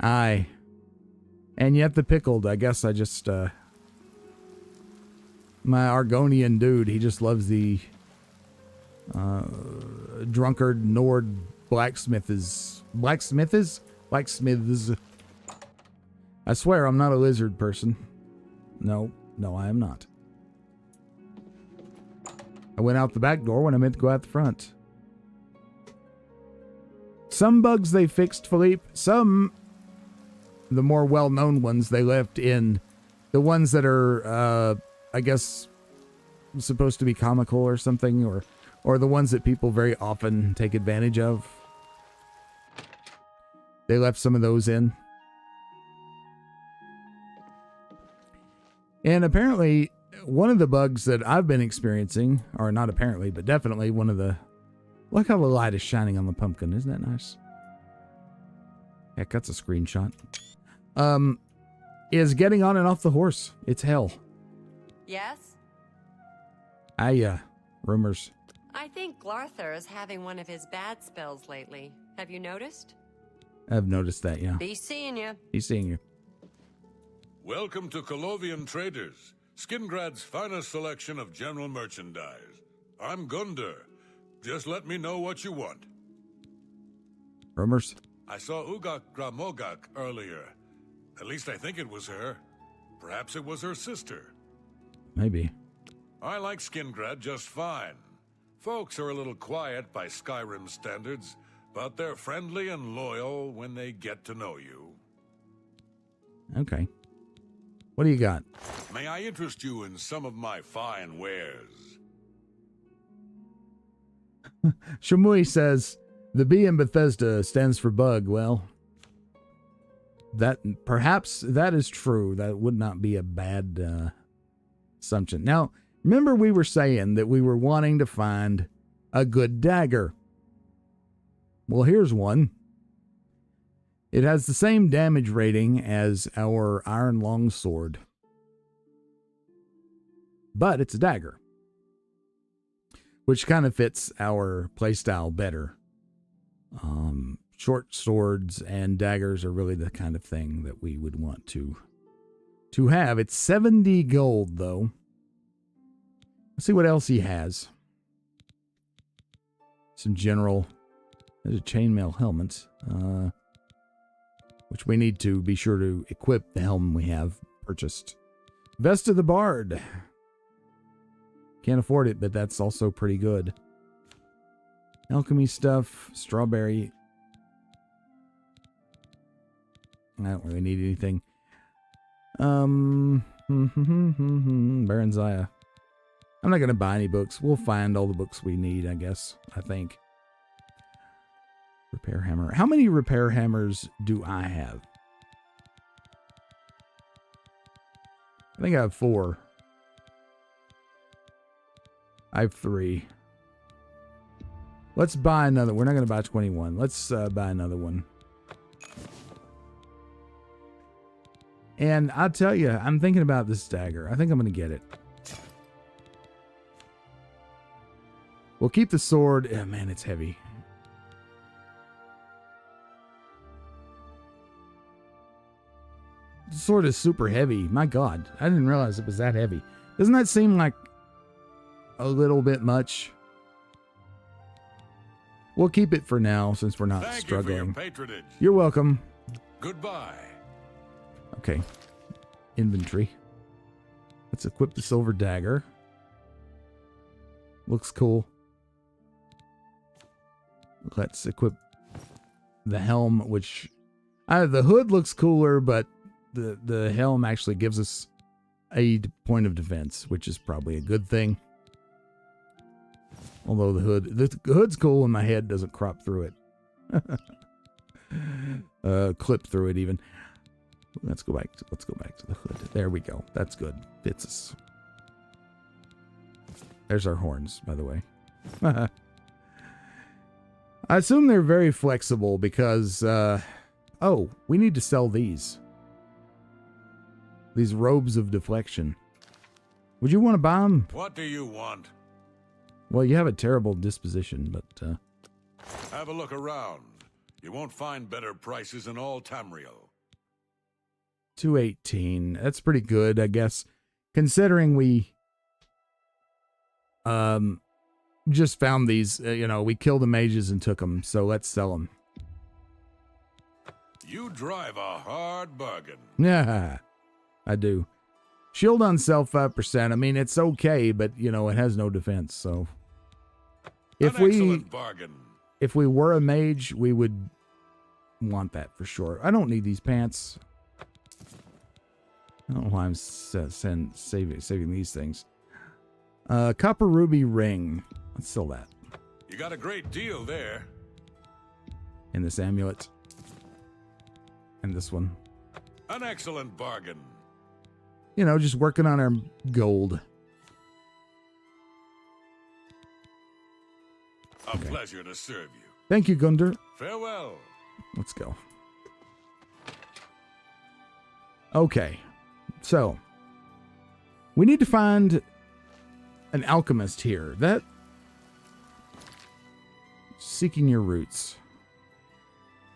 Aye. And yet the pickled, I guess I just, my Argonian dude, he just loves the, drunkard Nord blacksmiths. Blacksmiths? I swear I'm not a lizard person. No, I am not. I went out the back door when I meant to go out the front. Some bugs they fixed, Philippe. Some, the more well-known ones, they left in. The ones that are, I guess, supposed to be comical or something, or the ones that people very often take advantage of. They left some of those in. And apparently, one of the bugs that I've been experiencing, or not apparently, but definitely one of the... Look how the light is shining on the pumpkin. Isn't that nice? Heck, that's a screenshot. Is getting on and off the horse. It's hell. Yes? Rumors. I think Glarthur is having one of his bad spells lately. Have you noticed? I've noticed that, yeah. He's seeing you. He's seeing you. Welcome to Oblivion Traders, Skingrad's finest selection of general merchandise. I'm Gunder. Just let me know what you want. Rumors? I saw Ugak Gramogak earlier. At least I think it was her. Perhaps it was her sister. Maybe. I like Skingrad just fine. Folks are a little quiet by Skyrim standards, but they're friendly and loyal when they get to know you. Okay. What do you got? May I interest you in some of my fine wares? Shamui says, the B in Bethesda stands for bug. Well, perhaps that is true. That would not be a bad assumption. Now, remember we were saying that we were wanting to find a good dagger. Well, here's one. It has the same damage rating as our iron longsword, but it's a dagger, which kind of fits our playstyle better. Short swords and daggers are really the kind of thing that we would want to have. It's 70 gold, though. Let's see what else he has. Some general... There's a chainmail helmet, which we need to be sure to equip the helm we have purchased. Vest of the Bard. Can't afford it, but that's also pretty good. Alchemy stuff, strawberry. I don't really need anything. Baronziah. I'm not going to buy any books. We'll find all the books we need, I guess. I think. Repair hammer. How many repair hammers do I have? I think I have 4. I have 3. Let's buy another. We're not going to buy 21. Let's buy another one. And I'll tell you, I'm thinking about this dagger. I think I'm going to get it. We'll keep the sword. Oh, man, it's heavy. The sword is super heavy. My God, I didn't realize it was that heavy. Doesn't that seem like a little bit much? We'll keep it for now since we're not struggling. Thank you for your patronage. You're welcome. Goodbye. Okay. Inventory. Let's equip the silver dagger. Looks cool. Let's equip the helm, which the hood looks cooler, but the helm actually gives us a point of defense, which is probably a good thing. Although the hood's cool and my head doesn't crop through it. Clip through it even. Let's go back to the hood. There we go. That's good. Fits us. There's our horns, by the way. I assume they're very flexible because oh, we need to sell these. These robes of deflection. Would you want to buy them? What do you want? Well, you have a terrible disposition, but... Have a look around. You won't find better prices in all Tamriel. 218. That's pretty good, I guess. Considering we... just found these, we killed the mages and took them, so let's sell them. You drive a hard bargain. Yeah, I do. Shield on self 5%. I mean, it's okay, but, it has no defense, so... If we were a mage, we would want that for sure. I don't need these pants. I don't know why I'm saving these things. Copper ruby ring. Let's sell that. You got a great deal there. And this amulet. And this one. An excellent bargain. Just working on our gold. A pleasure to serve you. Thank you, Gunder. Farewell. Let's go. Okay. So, we need to find an alchemist here. Seeking your roots.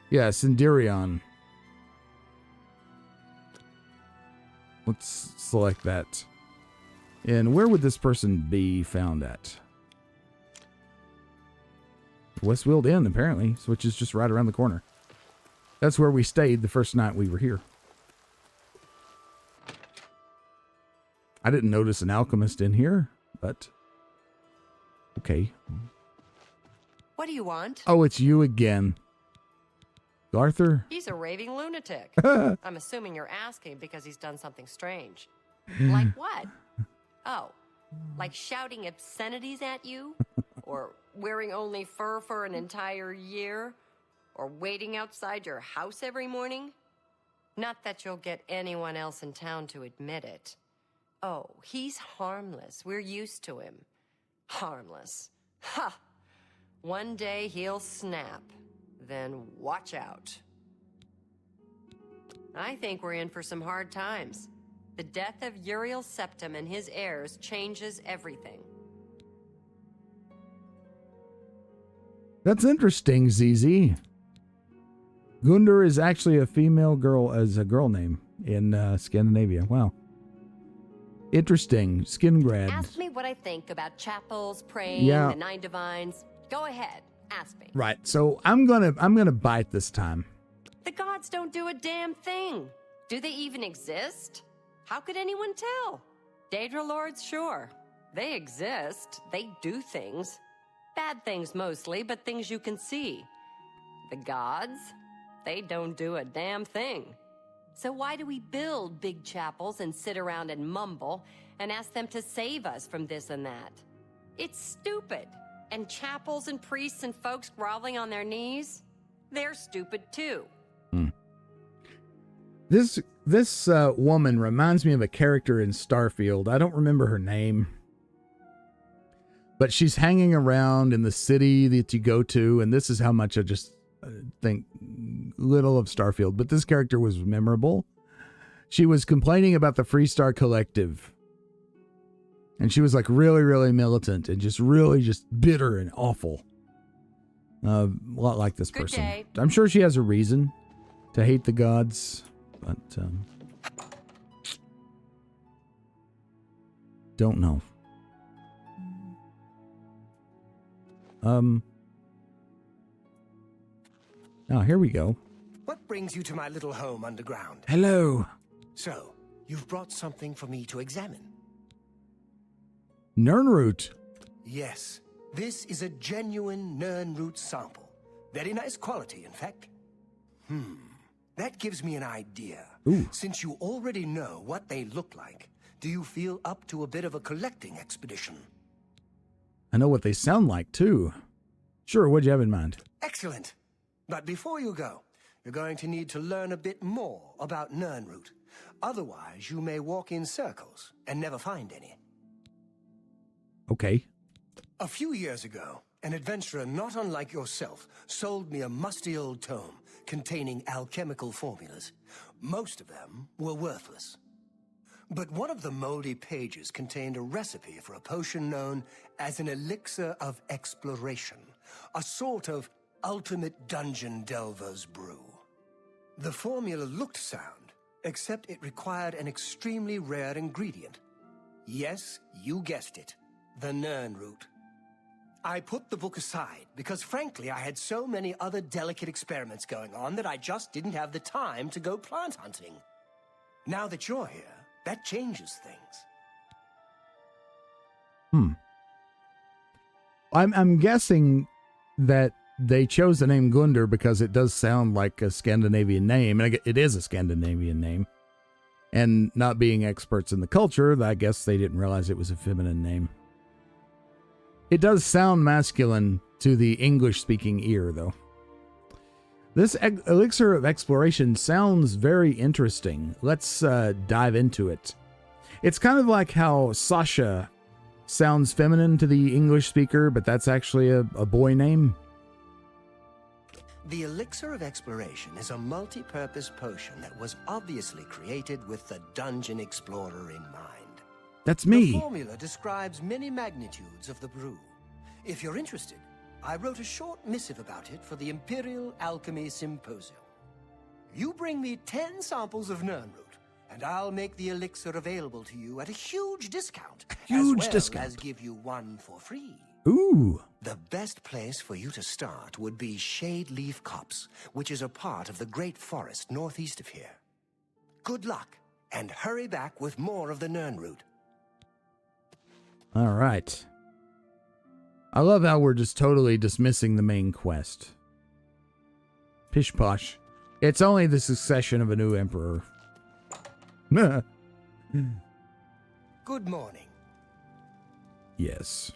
Yeah, Sindirion. Let's select that. And where would this person be found at? Westfield Inn, apparently, which is just right around the corner. That's where we stayed the first night we were here. I didn't notice an alchemist in here, but okay. What do you want? Oh, it's you again. Arthur? He's a raving lunatic. I'm assuming you're asking because he's done something strange. Like what? Oh, like shouting obscenities at you? Or wearing only fur for an entire year? Or waiting outside your house every morning? Not that you'll get anyone else in town to admit it. Oh, he's harmless. We're used to him. Harmless. Ha! One day he'll snap. Then watch out. I think we're in for some hard times. The death of Uriel Septim and his heirs changes everything. That's interesting, ZZ. Gundr is actually a female girl as a girl name in Scandinavia. Wow. Interesting. Skingrad. Ask me what I think about chapels, praying, the 9 divines. Go ahead. Ask me. Right. So I'm gonna bite this time. The gods don't do a damn thing. Do they even exist? How could anyone tell? Daedra lords, sure. They exist. They do things. Bad things mostly, but things you can see. The gods, they don't do a damn thing. So why do we build big chapels and sit around and mumble and ask them to save us from this and that? It's stupid. And chapels and priests and folks groveling on their knees, they're stupid too. This woman reminds me of a character in Starfield. I don't remember her name. But she's hanging around in the city that you go to, and this is how much I just think little of Starfield. But this character was memorable. She was complaining about the Freestar Collective. And she was like really, really militant and just really just bitter and awful. A lot like this Good person. day. I'm sure she has a reason to hate the gods, but don't know. Oh, here we go. What brings you to my little home underground? Hello. So, you've brought something for me to examine. Nirnroot. Yes, this is a genuine nirnroot sample. Very nice quality, in fact. That gives me an idea. Ooh. Since you already know what they look like, do you feel up to a bit of a collecting expedition? I know what they sound like, too. Sure, what'd you have in mind? Excellent. But before you go, you're going to need to learn a bit more about nirnroot. Otherwise, you may walk in circles and never find any. Okay. A few years ago, an adventurer not unlike yourself sold me a musty old tome containing alchemical formulas. Most of them were worthless. But one of the moldy pages contained a recipe for a potion known as an elixir of exploration, a sort of ultimate dungeon delver's brew. The formula looked sound, except it required an extremely rare ingredient. Yes, you guessed it. The nirnroot. I put the book aside because, frankly, I had so many other delicate experiments going on that I just didn't have the time to go plant hunting. Now that you're here, that changes things. I'm guessing that they chose the name Gundr because it does sound like a Scandinavian name, and it is a Scandinavian name. And not being experts in the culture, I guess they didn't realize it was a feminine name. It does sound masculine to the English-speaking ear, though. This elixir of exploration sounds very interesting. Let's dive into it. It's kind of like how Sasha sounds feminine to the English speaker, but that's actually a boy name. The elixir of exploration is a multi-purpose potion that was obviously created with the dungeon explorer in mind. That's me. The formula describes many magnitudes of the brew. If you're interested, I wrote a short missive about it for the Imperial Alchemy Symposium. You bring me 10 samples of nirnroot, and I'll make the elixir available to you at a huge discount. Huge as well discount. as give you one for free. Ooh. The best place for you to start would be Shade Leaf Copse, which is a part of the Great Forest northeast of here. Good luck, and hurry back with more of the nirnroot. All right. I love how we're just totally dismissing the main quest. Pish posh. It's only the succession of a new emperor. Good morning. Yes.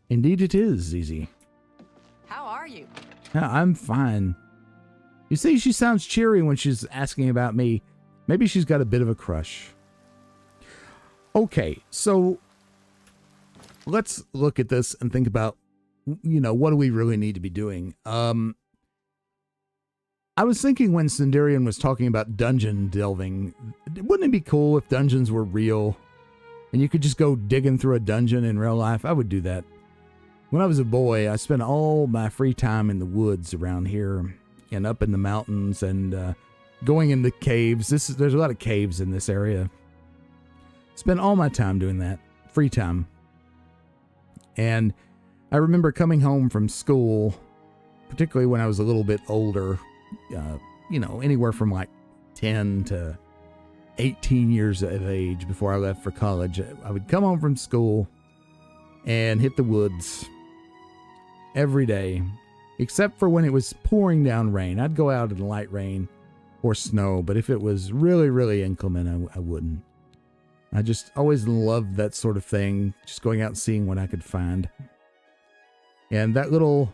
Indeed it is, Zizi. How are you? Yeah, I'm fine. You see, she sounds cheery when she's asking about me. Maybe she's got a bit of a crush. Okay, so let's look at this and think about, what do we really need to be doing? I was thinking when Sindarian was talking about dungeon delving, wouldn't it be cool if dungeons were real and you could just go digging through a dungeon in real life? I would do that. When I was a boy, I spent all my free time in the woods around here and up in the mountains and going into caves. There's a lot of caves in this area. Spent all my time doing that, free time. And I remember coming home from school, particularly when I was a little bit older, anywhere from like 10 to 18 years of age before I left for college. I would come home from school and hit the woods every day, except for when it was pouring down rain. I'd go out in light rain or snow, but if it was really, really inclement, I wouldn't. I just always loved that sort of thing, just going out and seeing what I could find. And that little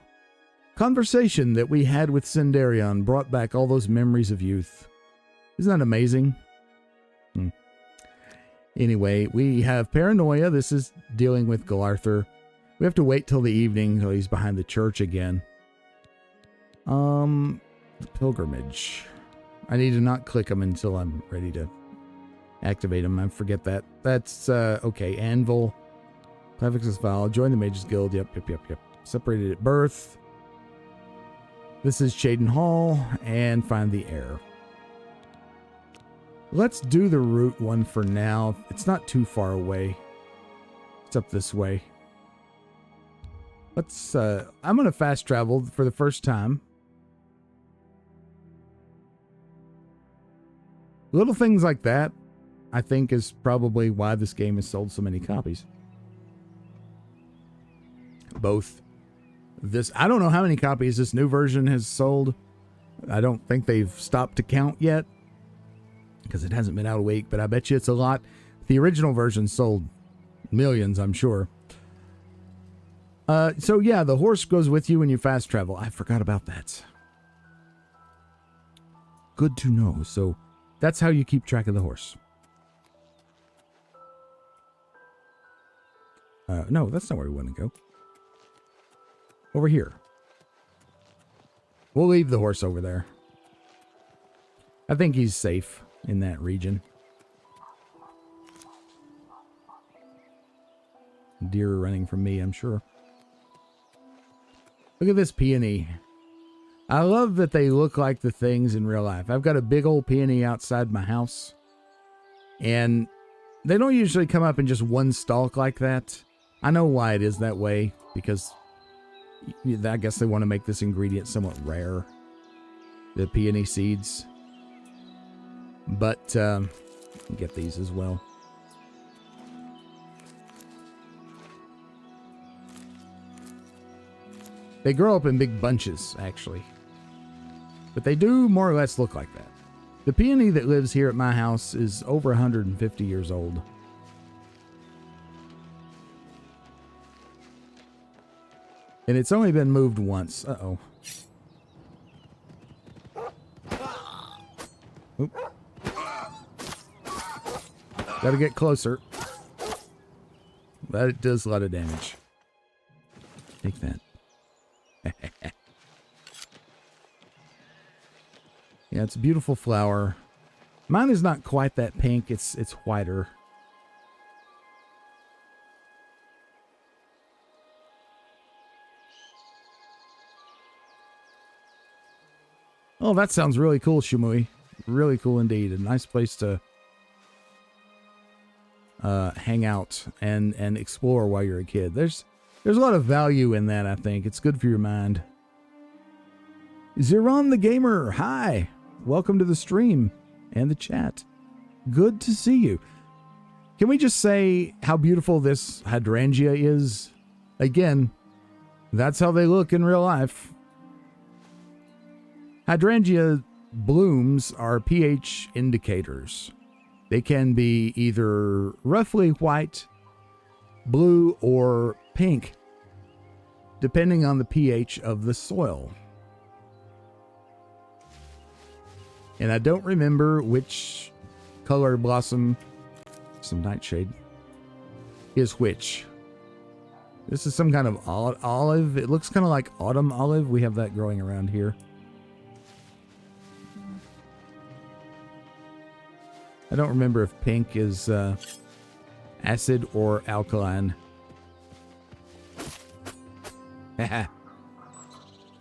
conversation that we had with Sindarian brought back all those memories of youth. Isn't that amazing? Anyway, we have paranoia. This is dealing with Galarthur. We have to wait till the evening till he's behind the church again. The pilgrimage. I need to not click them until I'm ready to activate them. I forget that. That's, okay. Anvil. Clavix's Vow. Join the Mages Guild. Yep. Separated at birth. This is Shaden Hall. And find the heir. Let's do the root one for now. It's not too far away. It's up this way. Let's, I'm going to fast travel for the first time. Little things like that, I think, is probably why this game has sold so many copies. Both this, I don't know how many copies this new version has sold. I don't think they've stopped to count yet, because it hasn't been out a week, but I bet you it's a lot. The original version sold millions, I'm sure. So yeah, the horse goes with you when you fast travel. I forgot about that. Good to know. So that's how you keep track of the horse. No, that's not where we want to go. Over here. We'll leave the horse over there. I think he's safe in that region. Deer are running from me, I'm sure. Look at this peony. I love that they look like the things in real life. I've got a big old peony outside my house. And they don't usually come up in just one stalk like that. I know why it is that way, because I guess they want to make this ingredient somewhat rare. The peony seeds. But, get these as well. They grow up in big bunches, actually. But they do more or less look like that. The peony that lives here at my house is over 150 years old. And it's only been moved once. Uh-oh. Oop. Gotta get closer. But it does a lot of damage. Take that. Yeah, it's a beautiful flower. Mine is not quite that pink. It's whiter. Oh, that sounds really cool, Shumui. Really cool indeed. A nice place to hang out and explore while you're a kid. There's There's a lot of value in that, I think. It's good for your mind. Zeron the Gamer, hi. Welcome to the stream and the chat. Good to see you. Can we just say how beautiful this hydrangea is? Again, that's how they look in real life. Hydrangea blooms are pH indicators. They can be either roughly white, blue, or pink, depending on the pH of the soil. And I don't remember which color blossom, some nightshade, is which. This is some kind of olive. It looks kind of like autumn olive. We have that growing around here. I don't remember if pink is acid or alkaline.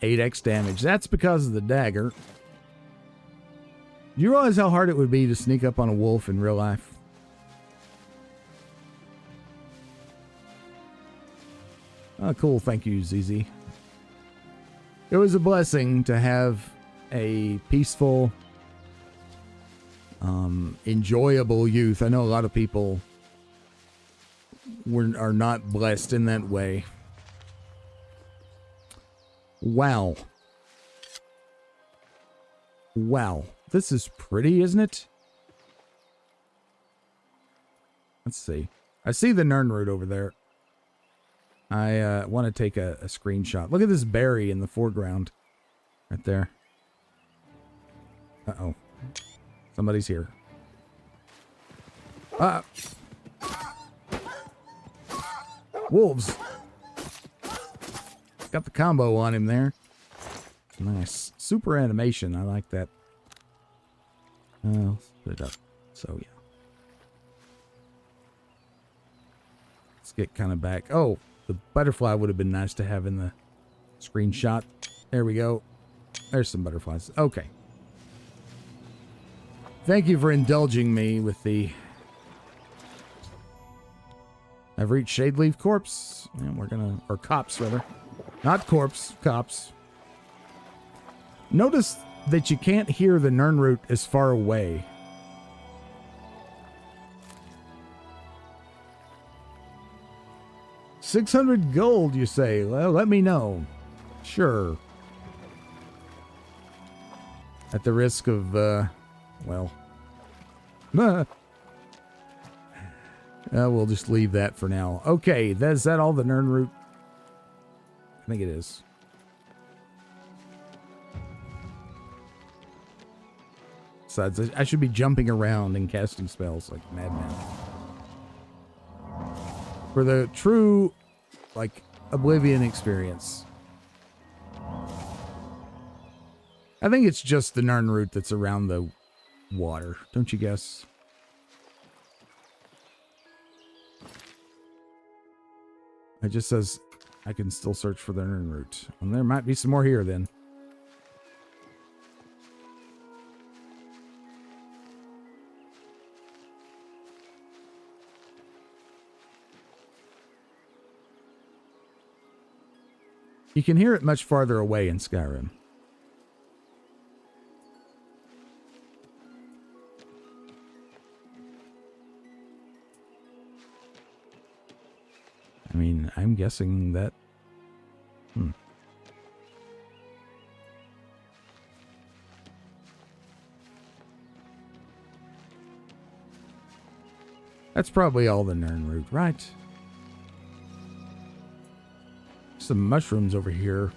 8x damage. That's because of the dagger. Do you realize how hard it would be to sneak up on a wolf in real life? Oh, cool. Thank you, ZZ. It was a blessing to have a peaceful, enjoyable youth. I know a lot of people are not blessed in that way. Wow. Wow. This is pretty, isn't it? Let's see. I see the nirnroot over there. I want to take a screenshot. Look at this berry in the foreground. Right there. Uh-oh. Somebody's here. Wolves. Got the combo on him there. Nice. Super animation. I like that. Let's put it up. So, yeah. Let's get kind of back. Oh, the butterfly would have been nice to have in the screenshot. There we go. There's some butterflies. Okay. Thank you for indulging me with the... I've reached Shadeleaf Corpse. And we're gonna... Or Cops, rather. Not Corpse. Cops. Notice that you can't hear the nirnroot as far away. $600 gold, you say? Well, let me know. Sure. At the risk of, well... we'll just leave that for now. Okay, is that all the nirnroot? I think it is. Besides, I should be jumping around and casting spells like madman. For the true, like, Oblivion experience. I think it's just the nirnroot that's around the water, don't you guess? It just says I can still search for the nirnroot. And there might be some more here then. You can hear it much farther away in Skyrim. I mean, I'm guessing that... That's probably all the nirnroot, right? Some mushrooms over here.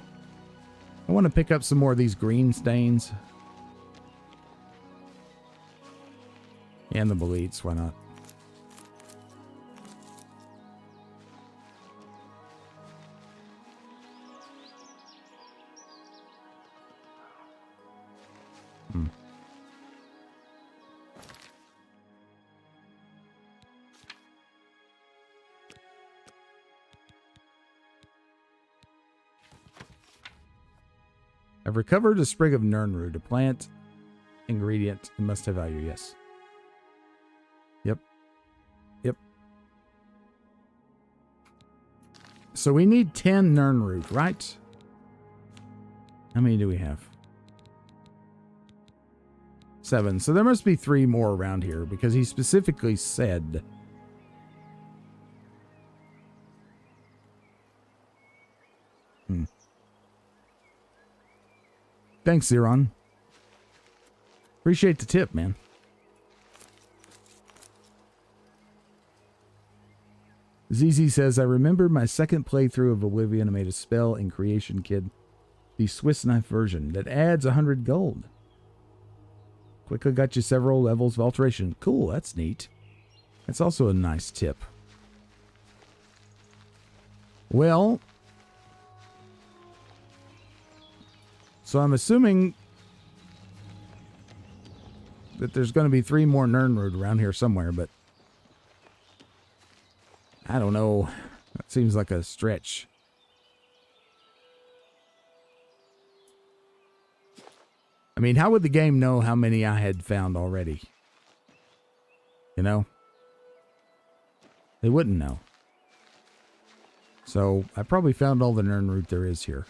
I want to pick up some more of these green stains. And the boletes, why not? I've recovered a sprig of nirnroot, a plant ingredient. It must have value, yes. Yep. Yep. So we need 10 nirnroot, right? How many do we have? 7. So there must be 3 more around here because he specifically said. Thanks, Zeron. Appreciate the tip, man. ZZ says, I remember my second playthrough of Oblivion. I made a spell in Creation Kid, the Swiss knife version, that adds 100 gold. Quickly got you several levels of alteration. Cool, that's neat. That's also a nice tip. Well, so I'm assuming that there's going to be 3 more nirnroot around here somewhere, but I don't know. That seems like a stretch. I mean, how would the game know how many I had found already? You know? They wouldn't know. So, I probably found all the nirnroot there is here.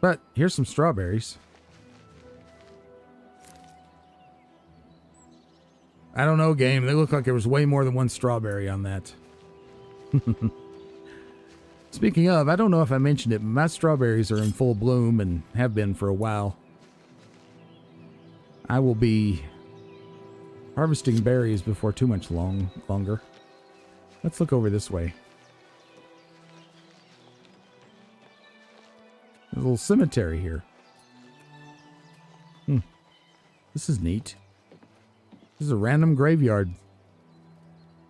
But here's some strawberries. I don't know, game. They look like there was way more than one strawberry on that. Speaking of, I don't know if I mentioned it, but my strawberries are in full bloom and have been for a while. I will be harvesting berries before too much longer. Let's look over this way. There's a little cemetery here. This is neat. This is a random graveyard.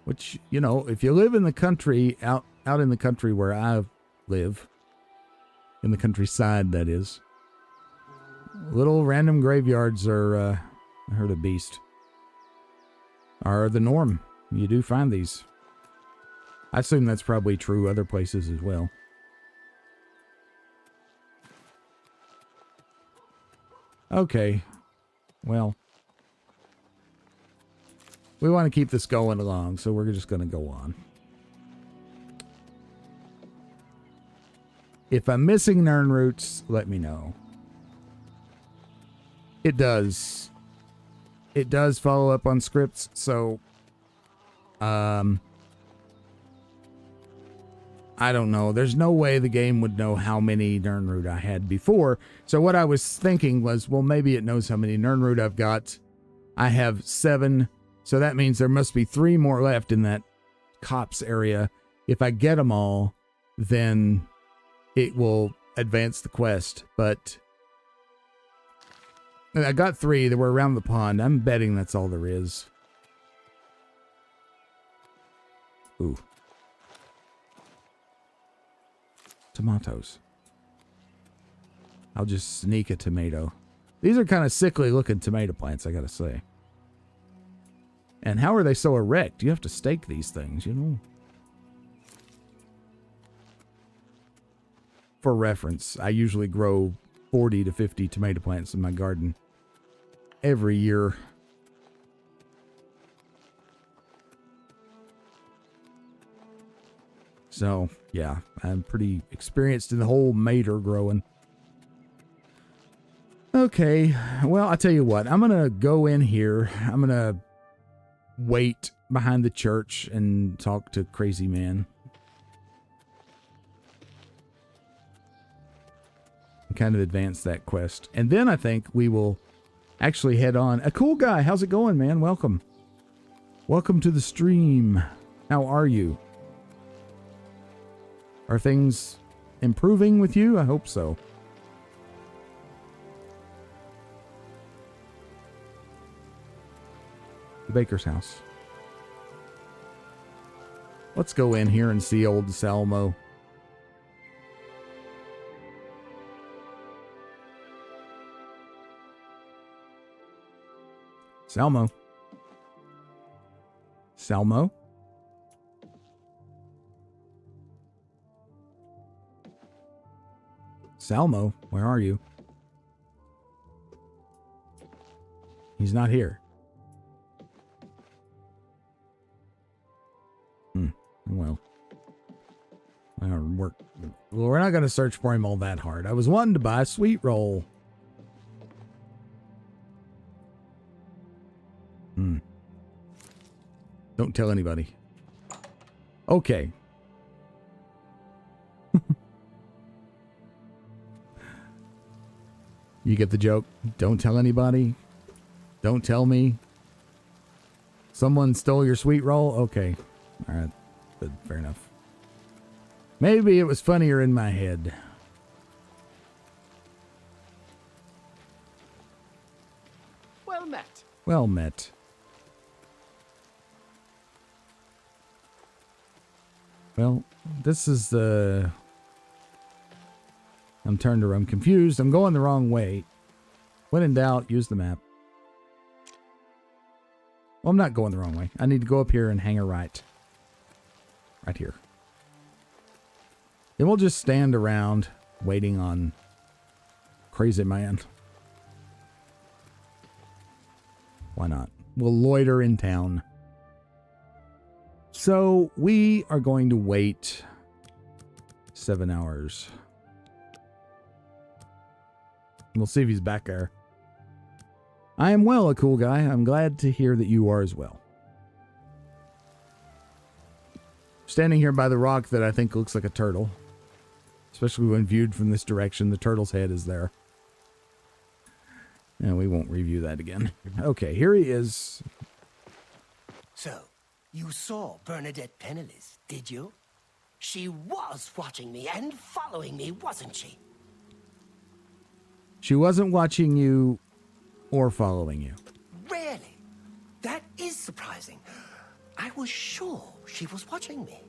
Which, you know, if you live in the country, out in the country where I live, in the countryside, that is, little random graveyards are, I heard a beast, are the norm. You do find these. I assume that's probably true other places as well. Okay, well, we want to keep this going along, so we're just going to go on. If I'm missing nirnroots, let me know. It does. It does follow up on scripts, so I don't know. There's no way the game would know how many nirnroot I had before. So what I was thinking was, well, maybe it knows how many nirnroot I've got. I have 7, so that means there must be 3 more left in that cops area. If I get them all, then it will advance the quest. But I got 3 that were around the pond. I'm betting that's all there is. Ooh. Tomatoes. I'll just sneak a tomato. These are kind of sickly looking tomato plants, I gotta say. And how are they so erect? You have to stake these things, you know. For reference, I usually grow 40 to 50 tomato plants in my garden every year. So, yeah, I'm pretty experienced in the whole mater growing. Okay, well, I'll tell you what. I'm going to go in here. I'm going to wait behind the church and talk to Crazy Man. And kind of advance that quest. And then I think we will actually head on. A cool guy. How's it going, man? Welcome. Welcome to the stream. How are you? Are things improving with you? I hope so. The baker's house. Let's go in here and see old Salmo. Salmo. Salmo? Salmo, where are you? He's not here. Well, we're not going to search for him all that hard. I was wanting to buy a sweet roll. Don't tell anybody. Okay. You get the joke? Don't tell anybody. Don't tell me. Someone stole your sweet roll? Okay. All right. Good. Fair enough. Maybe it was funnier in my head. Well met. Well met. Well, this is the... I'm confused. I'm going the wrong way. When in doubt, use the map. Well, I'm not going the wrong way. I need to go up here and hang a right. Right here. Then we'll just stand around waiting on Crazy Man. Why not? We'll loiter in town. So we are going to wait 7 hours. We'll see if he's back there. I am well, a cool guy. I'm glad to hear that you are as well. Standing here by the rock that I think looks like a turtle. Especially when viewed from this direction, the turtle's head is there. And we won't review that again. Okay, here he is. So, you saw Bernadette Penniless, did you? She was watching me and following me, wasn't she? She wasn't watching you or following you. Really? That is surprising. I was sure she was watching me.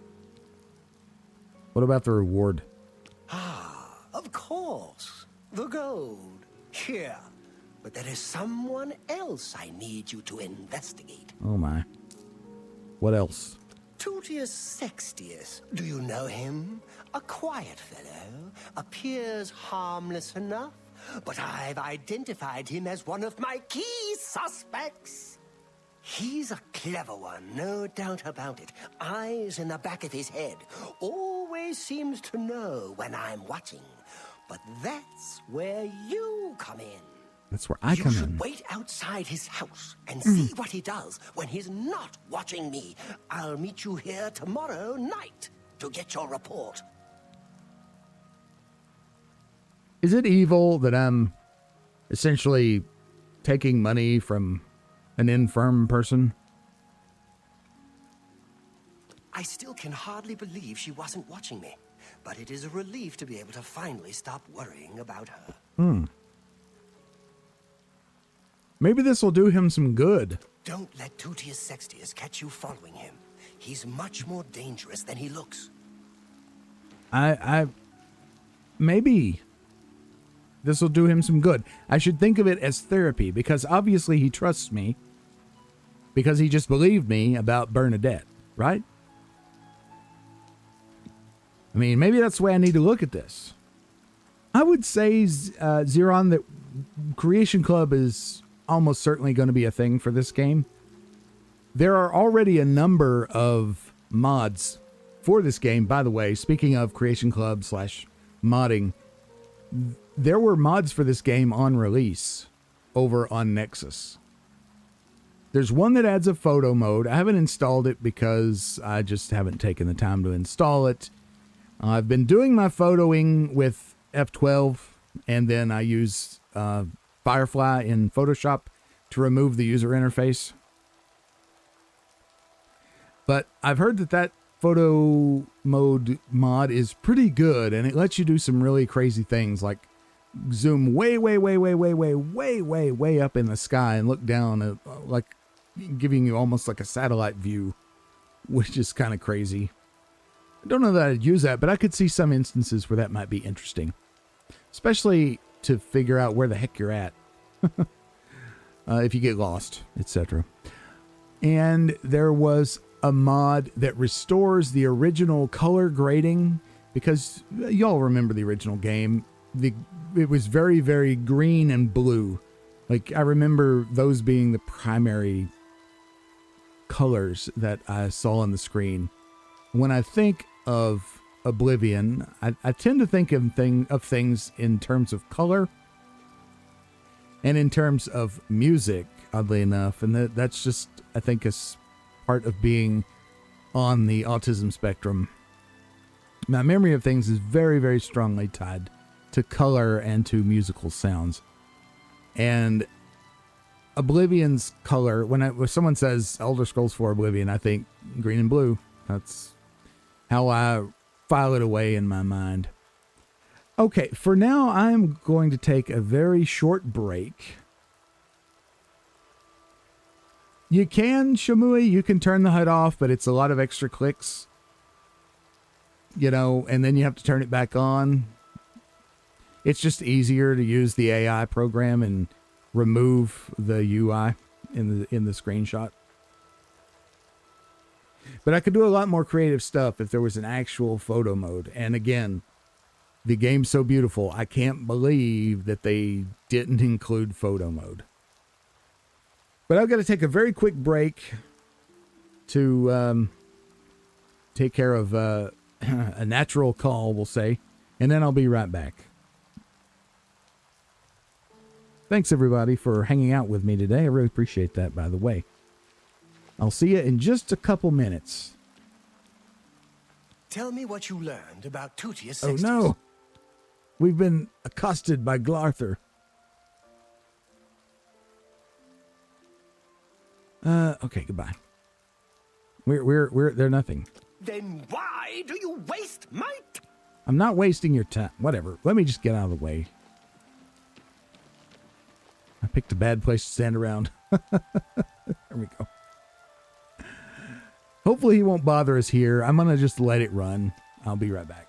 What about the reward? Ah, of course. The gold. Here. But there is someone else I need you to investigate. Oh my. What else? Tutius Sextius. Do you know him? A quiet fellow. Appears harmless enough. But I've identified him as one of my key suspects. He's a clever one, no doubt about it. Eyes in the back of his head. Always seems to know when I'm watching. But that's where you come in. That's where I come You should in. wait outside his house and see what he does when he's not watching me. I'll meet you here tomorrow night to get your report. Is it evil that I'm essentially taking money from an infirm person? I still can hardly believe she wasn't watching me, but it is a relief to be able to finally stop worrying about her. Maybe this will do him some good. Don't let Tutius Sextius catch you following him. He's much more dangerous than he looks. Maybe this will do him some good. I should think of it as therapy, because obviously he trusts me, because he just believed me about Bernadette, right? I mean, maybe that's the way I need to look at this. I would say, Zeron, that Creation Club is almost certainly going to be a thing for this game. There are already a number of mods for this game. By the way, speaking of Creation Club / modding, there were mods for this game on release over on Nexus. There's one that adds a photo mode. I haven't installed it because I just haven't taken the time to install it. I've been doing my photoing with F12, and then I use Firefly in Photoshop to remove the user interface. But I've heard that photo mode mod is pretty good, and it lets you do some really crazy things like zoom way up in the sky and look down, like giving you almost like a satellite view, which is kind of crazy. I don't know that I'd use that, but I could see some instances where that might be interesting, especially to figure out where the heck you're at. If you get lost, etc. And there was a mod that restores the original color grading, because y'all remember the original game. It was very, very green and blue Like, I remember those being the primary colors that I saw on the screen. When I think of Oblivion, I tend to think of things in terms of color and in terms of music, oddly enough. And that's just, I think, is part of being on the autism spectrum. My memory of things is very, very strongly tied to color and to musical sounds. And Oblivion's color, when someone says Elder Scrolls 4 Oblivion, I think green and blue. That's how I file it away in my mind. Okay, for now, I'm going to take a very short break. You can, Shamui, you can turn the HUD off, but it's a lot of extra clicks. You know, and then you have to turn it back on. It's just easier to use the AI program and remove the UI in the screenshot. But I could do a lot more creative stuff if there was an actual photo mode. And again, the game's so beautiful, I can't believe that they didn't include photo mode. But I've got to take a very quick break to take care of a natural call, we'll say, and then I'll be right back. Thanks, everybody, for hanging out with me today. I really appreciate that, by the way. I'll see you in just a couple minutes. Tell me what you learned about Tutius Oh, Sextus. no. We've been accosted by Glarther. Okay, goodbye. They're nothing. Then why do you waste my I'm not wasting your time. Whatever. Let me just get out of the way. I picked a bad place to stand around. There we go. Hopefully he won't bother us here. I'm going to just let it run. I'll be right back.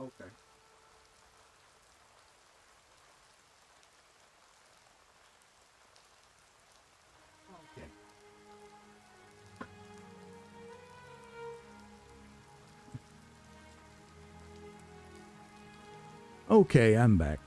Okay. Okay. Okay, I'm back.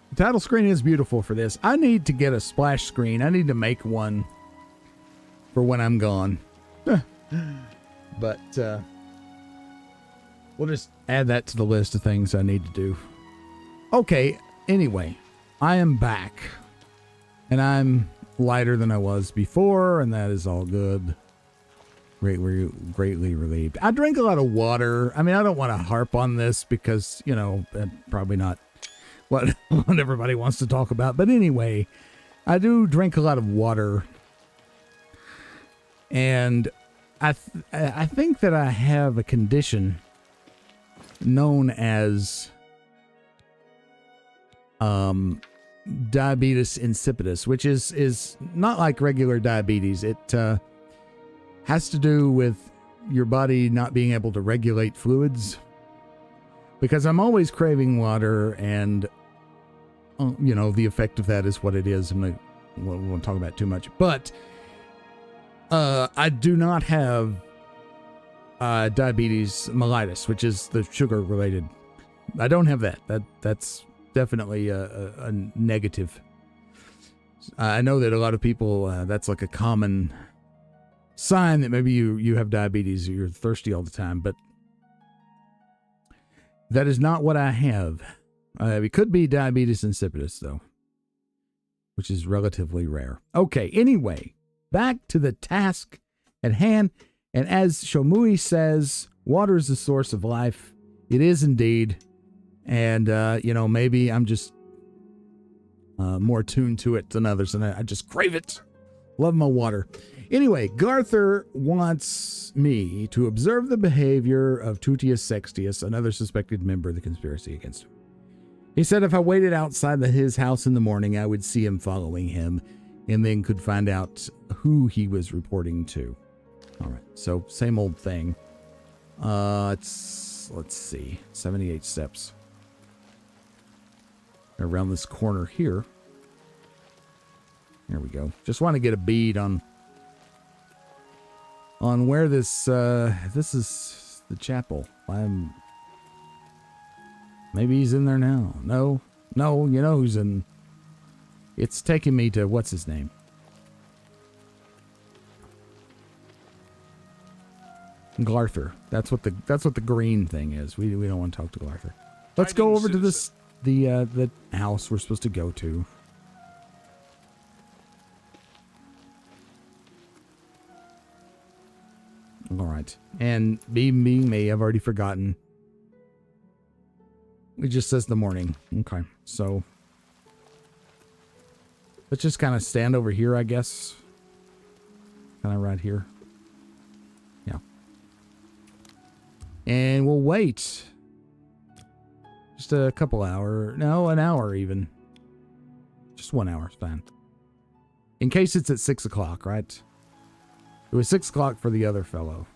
The title screen is beautiful for this. I need to get a splash screen. I need to make one for when I'm gone. But we'll just add that to the list of things I need to do. Okay, anyway, I am back. And I'm lighter than I was before, and that is all good. Greatly relieved. I drink a lot of water. I mean, I don't want to harp on this because, you know, probably not what everybody wants to talk about. But anyway, I do drink a lot of water. And I think that I have a condition known as diabetes insipidus, which is not like regular diabetes. It has to do with your body not being able to regulate fluids, because I'm always craving water, and you know, the effect of that is what it is. We won't talk about it too much, but I do not have diabetes mellitus, which is the sugar related. I don't have that. That's definitely a negative. I know that a lot of people, that's like a common sign that maybe you have diabetes or you're thirsty all the time, but that is not what I have. It could be diabetes insipidus, though, which is relatively rare. Okay, anyway, back to the task at hand. And as Shomui says, water is the source of life. It is indeed. And, you know, maybe I'm just more tuned to it than others, and I just crave it. Love my water. Anyway, Garther wants me to observe the behavior of Tutius Sextius, another suspected member of the conspiracy against him. He said if I waited outside his house in the morning, I would see him following him, and then could find out who he was reporting to. All right, so same old thing. Let's see, 78 steps. Around this corner here. There we go. Just want to get a bead on where this is the chapel. Maybe he's in there now. No, you know who's in. It's taking me to what's his name? Glarther. That's what the green thing is. We don't want to talk to Glarther. Let's go over to this the house we're supposed to go to. All right. And being me, I've already forgotten. It just says the morning. Okay. So let's just kind of stand over here, I guess. Kind of right here. Yeah. And we'll wait. Just a couple hours. No, an hour even. Just 1 hour is fine. In case it's at 6 o'clock, right? It was 6 o'clock for the other fellow.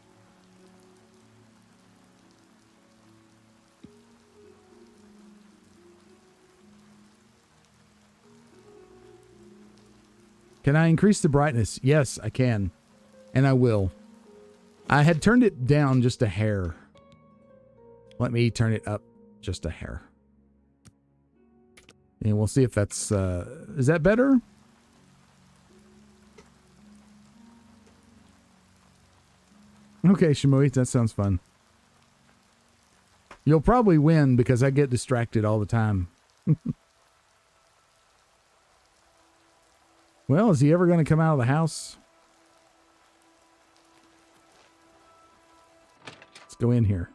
Can I increase the brightness? Yes, I can. And I will. I had turned it down just a hair. Let me turn it up just a hair. And we'll see if that's... is that better? Okay, Shimui, that sounds fun. You'll probably win because I get distracted all the time. Well, is he ever going to come out of the house? Let's go in here.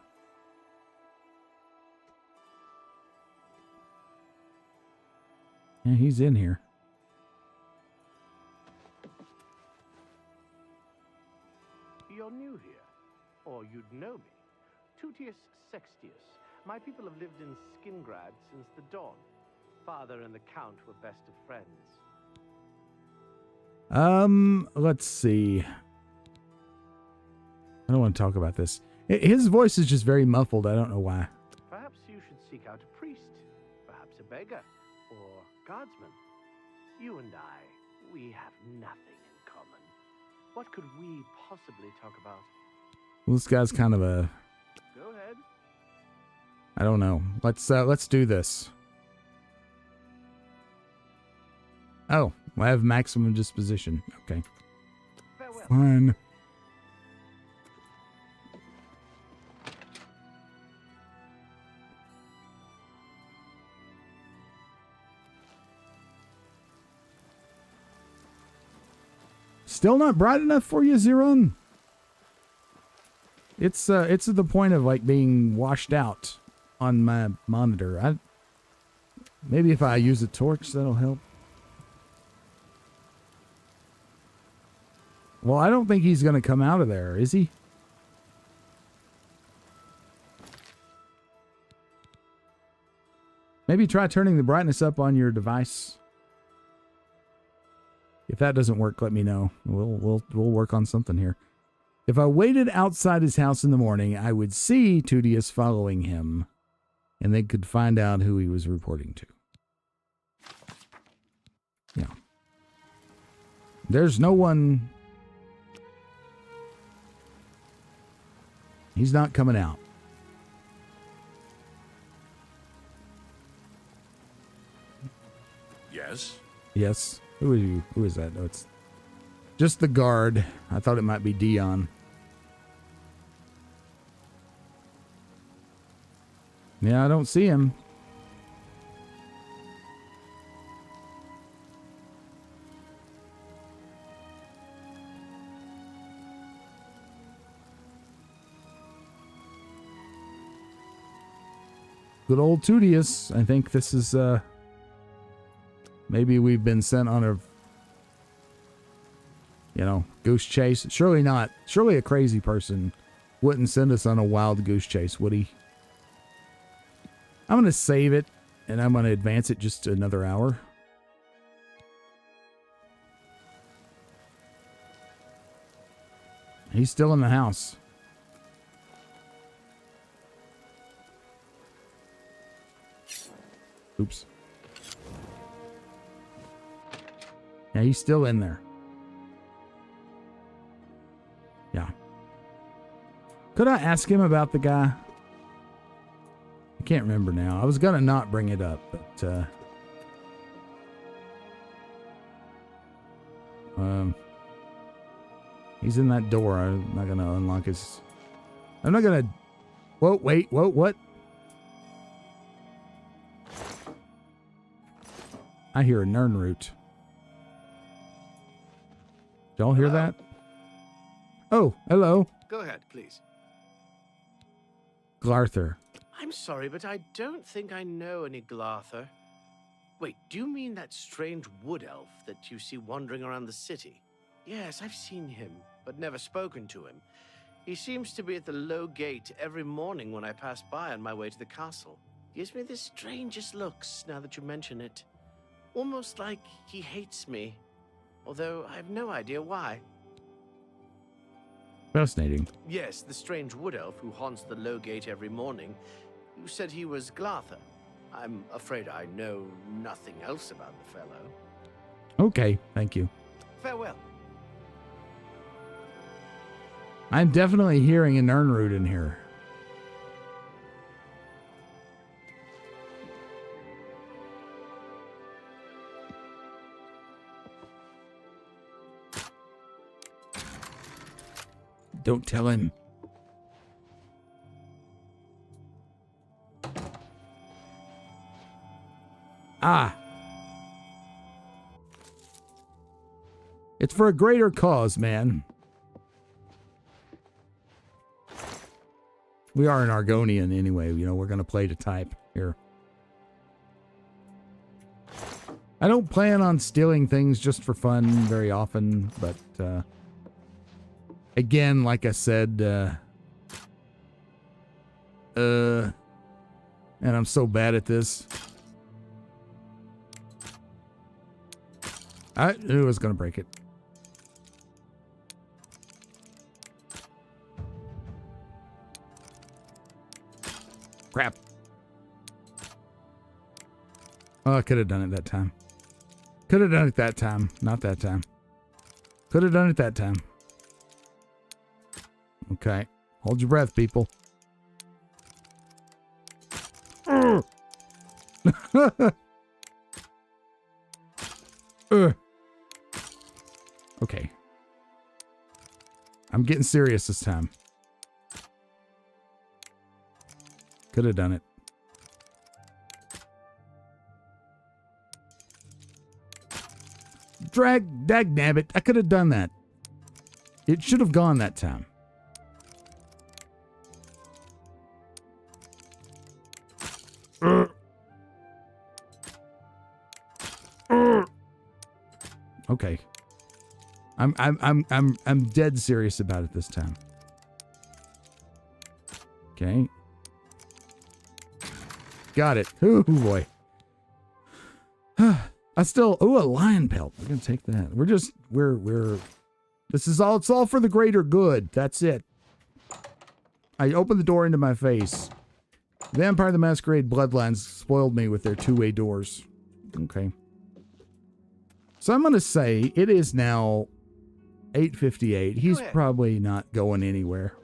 Yeah, he's in here. You're new here, or you'd know me. Tutius Sextius, My people have lived in Skingrad since the dawn. Father and the Count were best of friends. Let's see. I don't want to talk about this. His voice is just very muffled. I don't know why. Perhaps you should seek out a priest, perhaps a beggar, or guardsman. You and I, we have nothing in common. What could we possibly talk about? Well, this guy's kind of a... Go ahead. I don't know. Let's do this. Oh, I have maximum disposition. Okay. Farewell. Fine. Still not bright enough for you, Zeron? It's at the point of like being washed out on my monitor. Maybe if I use a torch, that'll help. Well, I don't think he's going to come out of there, is he? Maybe try turning the brightness up on your device. If that doesn't work, let me know. We'll work on something here. If I waited outside his house in the morning, I would see Tudius following him, and they could find out who he was reporting to. Yeah. There's no one... He's not coming out. Yes? Yes. Who are you? Who is that? No, it's just the guard. I thought it might be Dion. Yeah, I don't see him. Good old Tudius. I think this is, maybe we've been sent on a, goose chase. Surely not. Surely a crazy person wouldn't send us on a wild goose chase, would he? I'm going to save it, and I'm going to advance it just another hour. He's still in the house. Oops. Yeah, he's still in there. Yeah. Could I ask him about the guy? I can't remember now. I was gonna not bring it up, but he's in that door. I'm not gonna unlock his. I'm not gonna. Whoa! Wait! Whoa! What? I hear a nirnroot. Did y'all hear that? Oh, hello. Go ahead, please. Glarther. I'm sorry, but I don't think I know any Glarther. Wait, do you mean that strange wood elf that you see wandering around the city? Yes, I've seen him, but never spoken to him. He seems to be at the low gate every morning when I pass by on my way to the castle. Gives me the strangest looks now that you mention it. Almost like he hates me, although I have no idea why. Fascinating. Yes, the strange wood elf who haunts the low gate every morning. You said he was Glarther. I'm afraid I know nothing else about the fellow. Okay, thank you. Farewell. I'm definitely hearing a nirnroot in here. Don't tell him. Ah. It's for a greater cause, man. We are an Argonian anyway. We're going to play to type here. I don't plan on stealing things just for fun very often, but again, like I said, And I'm so bad at this. I knew I was going to break it. Crap. Oh, I could have done it that time. Could have done it that time. Not that time. Could have done it that time. Okay. Hold your breath, people. Okay. I'm getting serious this time. Could have done it. Dag nabbit. I could have done that. It should have gone that time. Okay. I'm dead serious about it this time. Okay. Got it. Ooh, boy. I still, a lion pelt. We're going to take that. This is all, it's all for the greater good. That's it. I opened the door into my face. Vampire the Masquerade Bloodlines spoiled me with their two-way doors. Okay. So I'm going to say it is now 8:58. He's probably not going anywhere.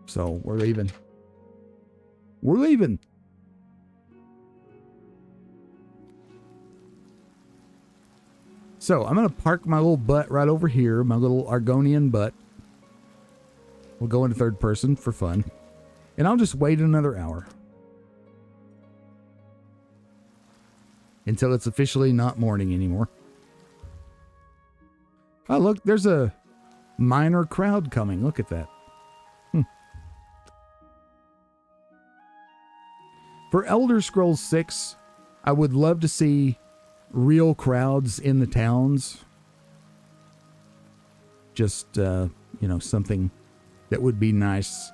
So we're leaving. We're leaving. So I'm going to park my little butt right over here, my little Argonian butt. We'll go into third person for fun. And I'll just wait another hour. Until it's officially not morning anymore. Oh, look, there's a minor crowd coming. Look at that. For Elder Scrolls 6, I would love to see real crowds in the towns. Just, something that would be nice.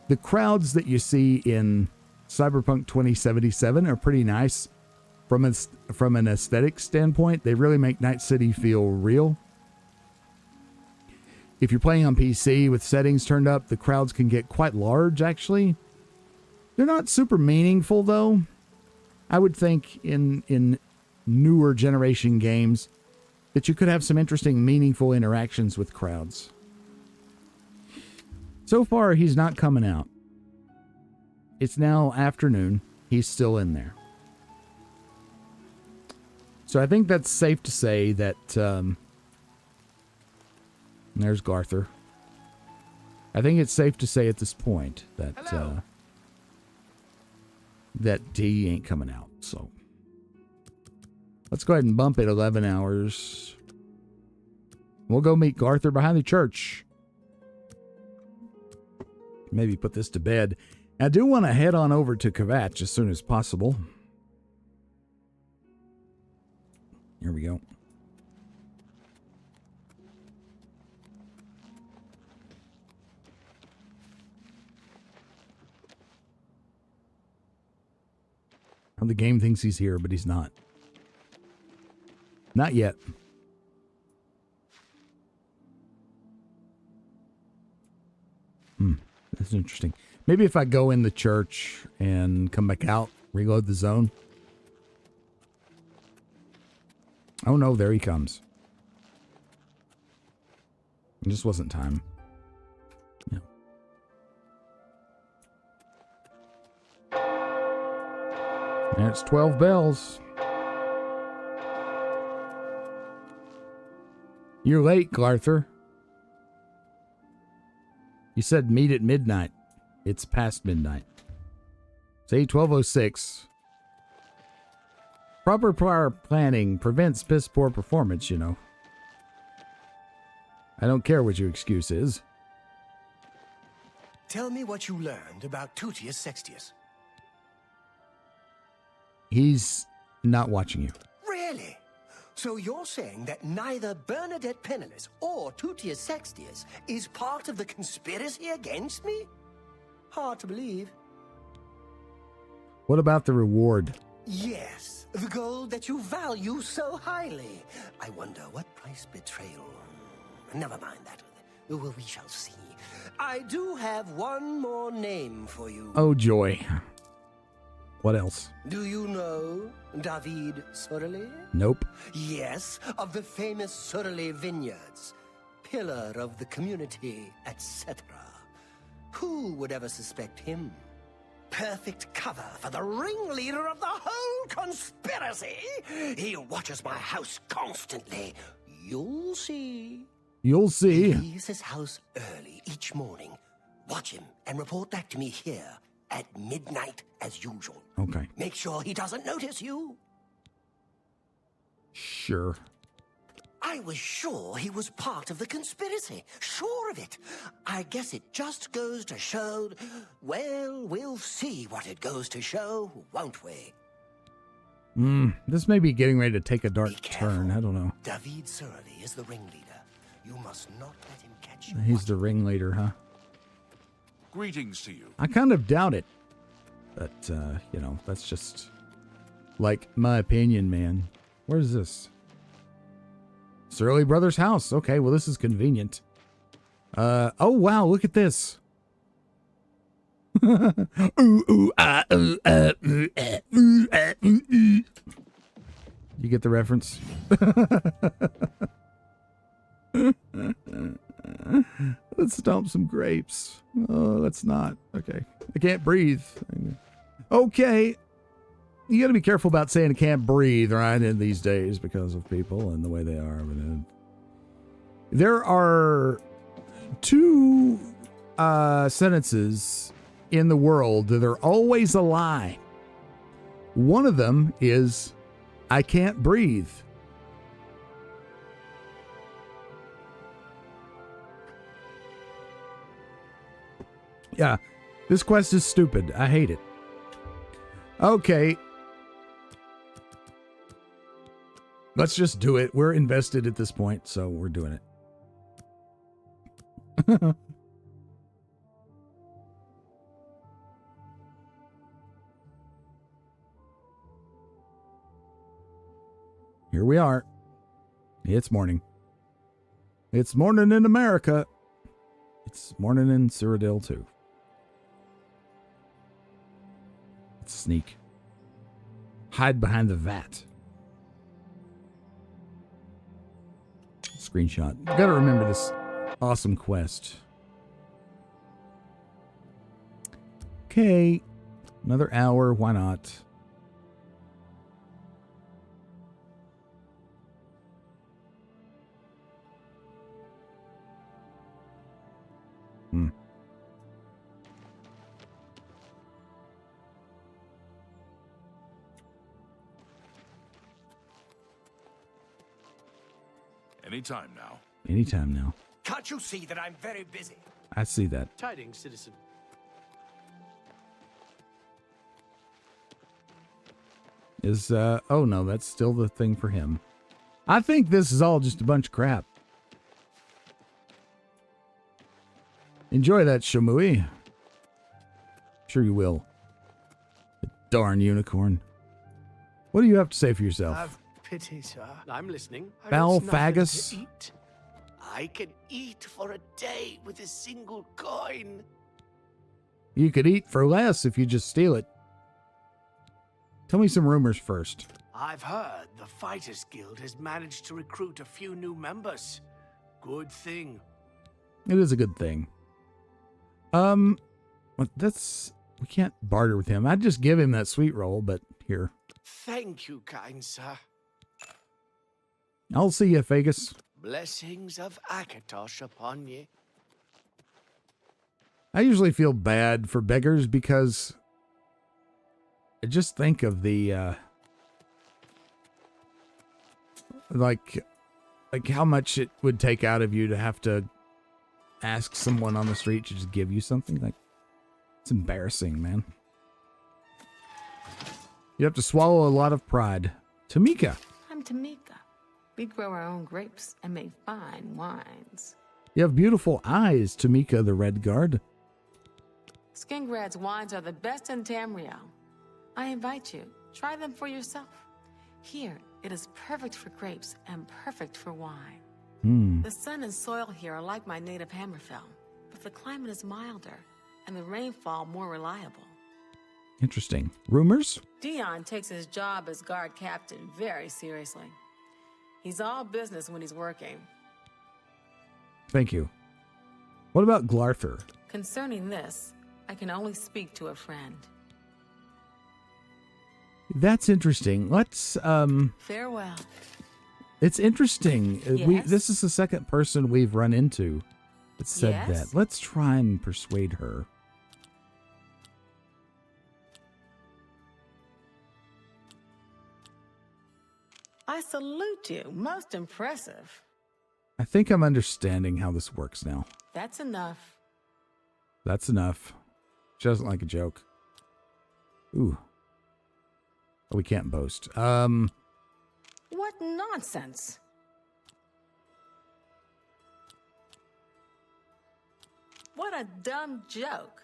The crowds that you see in Cyberpunk 2077 are pretty nice. From an aesthetic standpoint, they really make Night City feel real. If you're playing on PC with settings turned up, the crowds can get quite large, actually. They're not super meaningful, though. I would think in newer generation games that you could have some interesting, meaningful interactions with crowds. So far, he's not coming out. It's now afternoon. He's still in there. So I think that's safe to say that... there's Garther. I think it's safe to say at this point that... that he ain't coming out, so... Let's go ahead and bump it 11 hours. We'll go meet Garther behind the church. Maybe put this to bed. I do want to head on over to Kvatch as soon as possible. Here we go. The game thinks he's here, but he's not. Not yet. That's interesting. Maybe if I go in the church and come back out, reload the zone. Oh no, there he comes. It just wasn't time. Yeah. And it's 12 bells. You're late, Garther. You said meet at midnight. It's past midnight. Say 12:06. Proper prior planning prevents piss poor performance, you know. I don't care what your excuse is. Tell me what you learned about Tutius Sextius. He's not watching you. Really? So you're saying that neither Bernadette Penniless or Tutius Sextius is part of the conspiracy against me? Hard to believe. What about the reward? Yes, the gold that you value so highly. I wonder what price betrayal... Never mind that. Well, we shall see. I do have one more name for you. Oh, joy. What else? Do you know David Surly? Nope. Yes, of the famous Surly Vineyards. Pillar of the community, etc. Who would ever suspect him? Perfect cover for the ringleader of the whole conspiracy. He watches my house constantly. You'll see. You'll see. He leaves his house early each morning. Watch him and report back to me here at midnight as usual. Okay. Make sure he doesn't notice you. Sure. I was sure he was part of the conspiracy. Sure of it. I guess it just goes to show... Well, we'll see what it goes to show, won't we? This may be getting ready to take a dark turn. I don't know. David Surly is the ringleader. You must not let him catch you. He's the ringleader, huh? Greetings to you. I kind of doubt it. But, you know, that's just... like, my opinion, man. Where's this? Surly Brothers' house. Okay, well, this is convenient. Oh, wow, look at this. You get the reference? Let's stomp some grapes. Oh, let's not. Okay. I can't breathe. Okay. You got to be careful about saying I can't breathe, right, in these days because of people and the way they are. There are two sentences in the world that are always a lie. One of them is, I can't breathe. Yeah, this quest is stupid. I hate it. Okay. Let's just do it. We're invested at this point, so we're doing it. Here we are. It's morning. It's morning in America. It's morning in Cyrodiil too. Let's sneak. Hide behind the vat. Screenshot. Gotta remember this awesome quest. Okay. Another hour. Why not? Anytime now. Anytime now. Can't you see that I'm very busy? I see that. Tidings, citizen. Is, oh no, that's still the thing for him. I think this is all just a bunch of crap. Enjoy that, Shamui. Sure you will. The darn unicorn. What do you have to say for yourself? Have pity, sir. I'm listening. Balfagus. Eat. I can eat for a day with a single coin. You could eat for less if you just steal it. Tell me some rumors first. I've heard the Fighters Guild has managed to recruit a few new members. Good thing. It is a good thing. That's... we can't barter with him. I'd just give him that sweet roll, but here. Thank you, kind sir. I'll see you, Fagus. Blessings of Akatosh upon ye. I usually feel bad for beggars because I just think of the, like how much it would take out of you to have to ask someone on the street to just give you something. Like, it's embarrassing, man. You have to swallow a lot of pride. Tamika. I'm Tamika. We grow our own grapes and make fine wines. You have beautiful eyes, Tamika the Red Guard. Skingrad's wines are the best in Tamriel. I invite you, try them for yourself. Here, it is perfect for grapes and perfect for wine. The sun and soil here are like my native Hammerfell, but the climate is milder and the rainfall more reliable. Interesting. Rumors? Dion takes his job as guard captain very seriously. He's all business when he's working. Thank you. What about Glarther? Concerning this, I can only speak to a friend. That's interesting. Let's Farewell. It's interesting. Yes? This is the second person we've run into that said Yes? that. Let's try and persuade her. I salute you. Most impressive. I think I'm understanding how this works now. That's enough. That's enough. She doesn't like a joke. Ooh. Oh, we can't boast. What nonsense. What a dumb joke.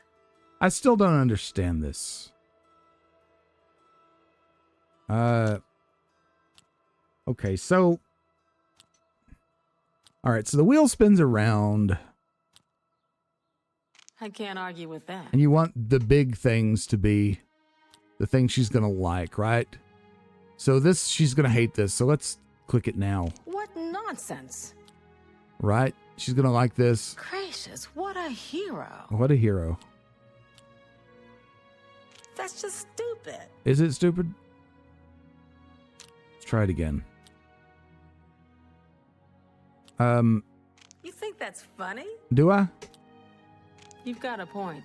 I still don't understand this. Okay, so... Alright, so the wheel spins around, I can't argue with that. and you want the big things to be the thing she's gonna like, right? So this, she's gonna hate this, so let's click it now, What nonsense. right? She's gonna like this. Gracious, what a hero. What a hero. That's just stupid. Is it stupid? Let's try it again. You think that's funny? Do I? You've got a point.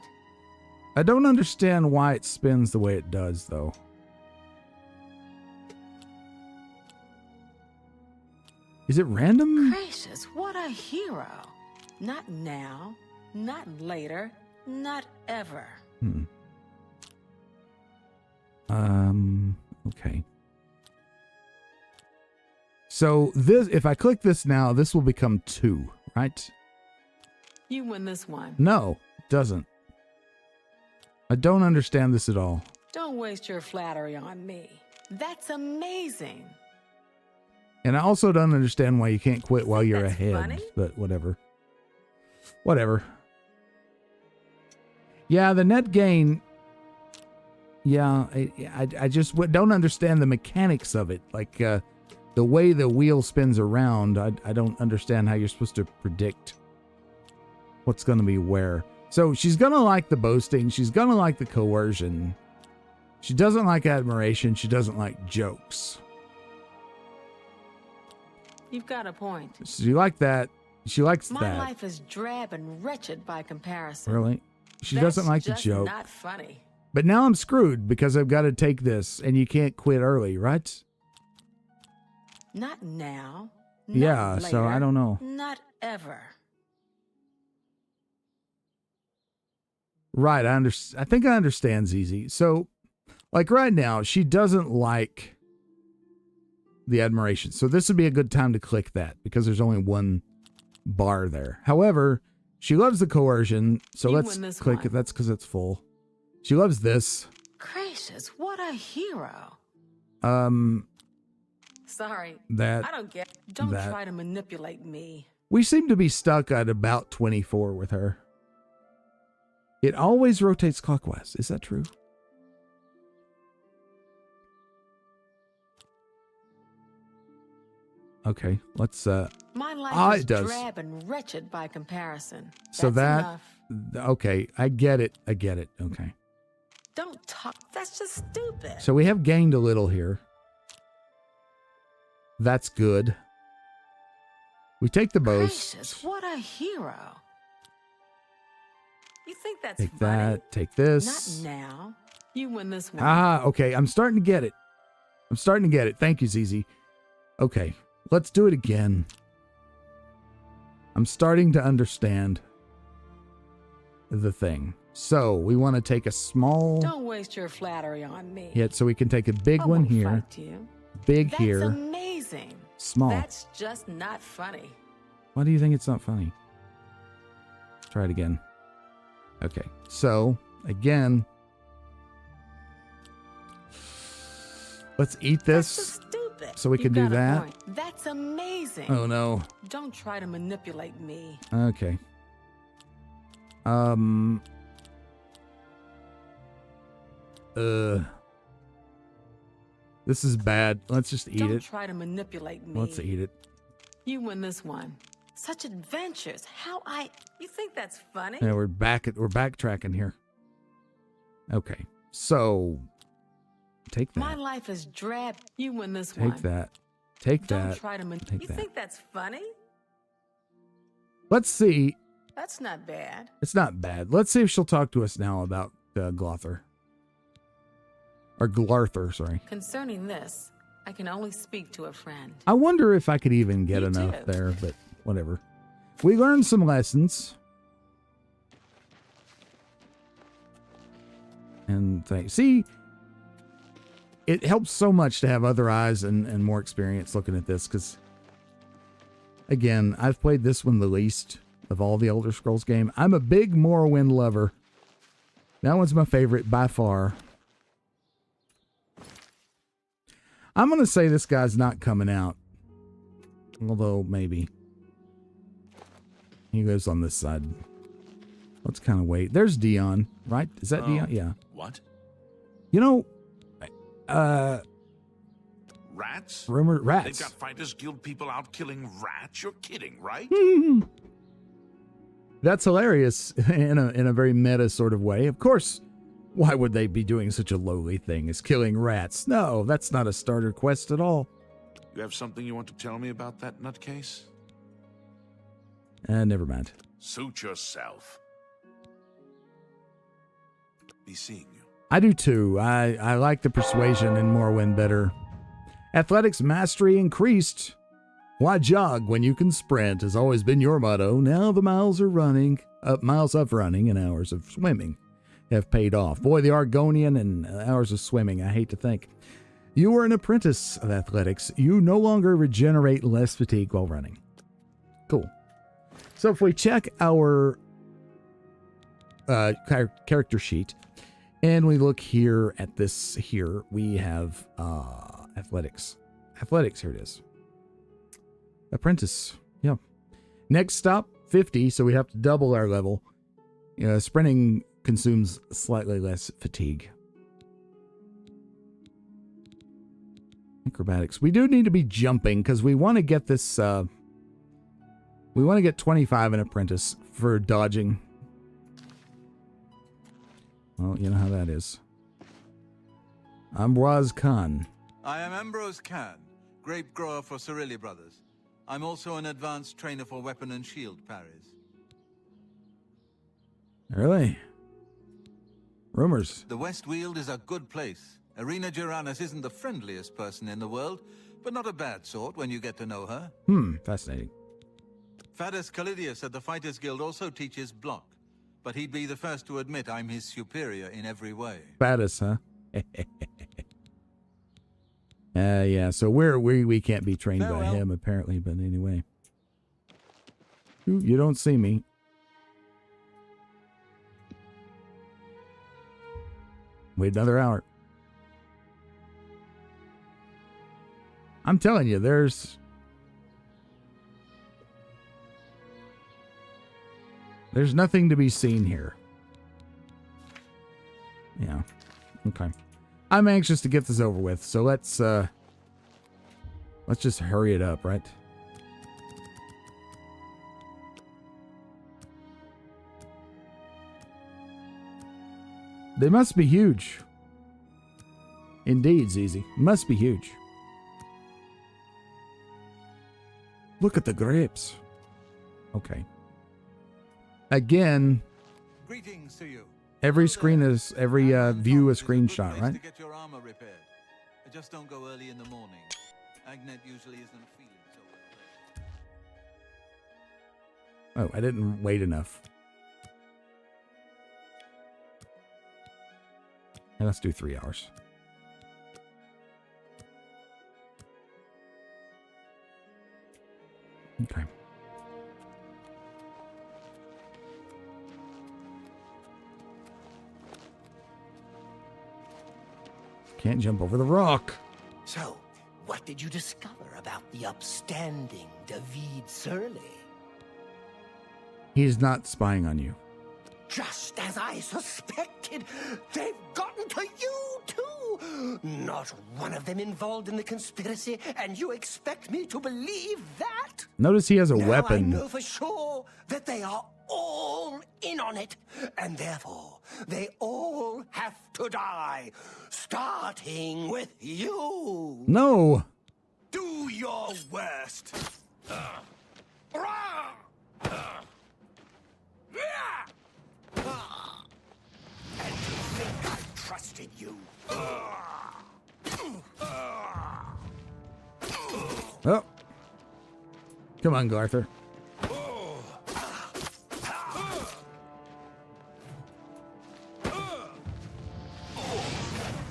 I don't understand why it spins the way it does, though. Is it random? Gracious, what a hero. Not now, not later, not ever. Okay. So this, if I click this now, this will become 2, right? You win this one. No, it doesn't. I don't understand this at all. Don't waste your flattery on me. That's amazing. And I also don't understand why you can't quit while you're that's ahead, funny? but whatever. Whatever. Yeah, the net gain. Yeah, I just don't understand the mechanics of it. Like, the way the wheel spins around, I don't understand how you're supposed to predict what's going to be where. So she's going to like the boasting. She's going to like the coercion. She doesn't like admiration. She doesn't like jokes. You've got a point. She liked that. She likes My that. life is drab and wretched by comparison. Really? She That's doesn't like the just joke. Not funny. But now I'm screwed because I've got to take this and you can't quit early, right? Not now. Not Yeah, so later, I don't know. Not ever. Right, I think I understand, Zizi. So, like right now, she doesn't like the admiration. So this would be a good time to click that because there's only one bar there. However, she loves the coercion. So You let's win this click one. it. That's because it's full. She loves this. Gracious, what a hero. Sorry. That- I don't get. Don't that- try to manipulate me. We seem to be stuck at about 24 with her. It always rotates clockwise. Is that true? Okay, let's My life is it does. drab and wretched by comparison. So That's that enough. okay, I get it. Okay. Don't talk. That's just stupid. So we have gained a little here. That's good. We take the boast. Gracious, what a hero. You think that's Take funny? that. Take this. Not now. You win this one. Ah, okay. I'm starting to get it. Thank you, Zizi. Okay, let's do it again. I'm starting to understand the thing. So we want to take a small Don't waste your flattery on me. hit, so we can take a big I one won't here, fight you. big That's here, amazing. small. That's just not funny. Why do you think it's not funny? Try it again. Okay, so again, let's eat this That's so stupid. so we You can do got a that. point. That's amazing. Oh no. Don't try to manipulate me. Okay. This is bad. Let's just eat Don't it. try to manipulate me. Let's eat it. You win this one. Such adventures. You think that's funny? Yeah, we're backtracking here. Okay. So take My that. life is drab. You win this one. Take that. Take Don't that. try to Take You that. think that's funny? Let's see. That's not bad. It's not bad. Let's see if she'll talk to us now about Glother. Or Glarther, sorry. Concerning this, I can only speak to a friend. I wonder if I could even get Me enough too. there, but whatever. We learned some lessons. And see, it helps so much to have other eyes and more experience looking at this, because, again, I've played this one the least of all the Elder Scrolls game. I'm a big Morrowind lover. That one's my favorite by far. I'm going to say this guy's not coming out. Although, maybe. He goes on this side. Let's kind of wait. There's Dion, right? Is that Dion? Yeah. What? You know, Rats? Rumored rats. They've got Fighters Guild people out killing rats? You're kidding, right? That's hilarious in a very meta sort of way. Of course, why would they be doing such a lowly thing as killing rats? No, that's not a starter quest at all. You have something you want to tell me about that nutcase? Never mind. Suit yourself. Be seeing you. I do too. I like the persuasion in Morrowind better. Athletics mastery increased. Why jog when you can sprint has always been your motto. Now the miles of running and hours of swimming have paid off. Boy, the Argonian and hours of swimming, I hate to think. You are an apprentice of athletics. You no longer regenerate less fatigue while running. Cool. So if we check our character sheet, and we look here at this here, we have athletics. Athletics, here it is. Apprentice, yeah. Next stop, 50, so we have to double our level. Sprinting consumes slightly less fatigue. Acrobatics. We do need to be jumping because we want to get this, we want to get 25 in apprentice for dodging. Well, you know how that is. Ambroise Khan. I am Ambrose Khan, grape grower for Cerilli Brothers. I'm also an advanced trainer for weapon and shield parries. Really? Rumors. The West Weald is a good place. Irina Geranus isn't the friendliest person in the world, but not a bad sort when you get to know her. Fascinating. Fadus Calidius at the Fighters Guild also teaches block, but he'd be the first to admit I'm his superior in every way. Fadus, huh? Yeah, so we can't be trained by him apparently, but anyway. Ooh, you don't see me. Wait another hour. I'm telling you, there's nothing to be seen here. Yeah. Okay. I'm anxious to get this over with, so let's just hurry it up, right? They must be huge. Indeed, Zizi. Must be huge. Look at the grapes. Okay. Again, Greetings to you. every screen is every view a screenshot, right? To get your armor repaired. Just don't go early in the morning. Agnet usually isn't feeling so well. Oh, I didn't wait enough. Yeah, let's do 3 hours. Okay. Can't jump over the rock. So, what did you discover about the upstanding David Surly? He's not spying on you. Just as I suspected, they've gotten to you too. Not one of them involved in the conspiracy, and you expect me to believe that? Notice he has a now weapon. I know for sure that they are all in on it, and therefore they all have to die, starting with you. No. Do your worst. And to think I trusted you. Oh. Come on, Garther.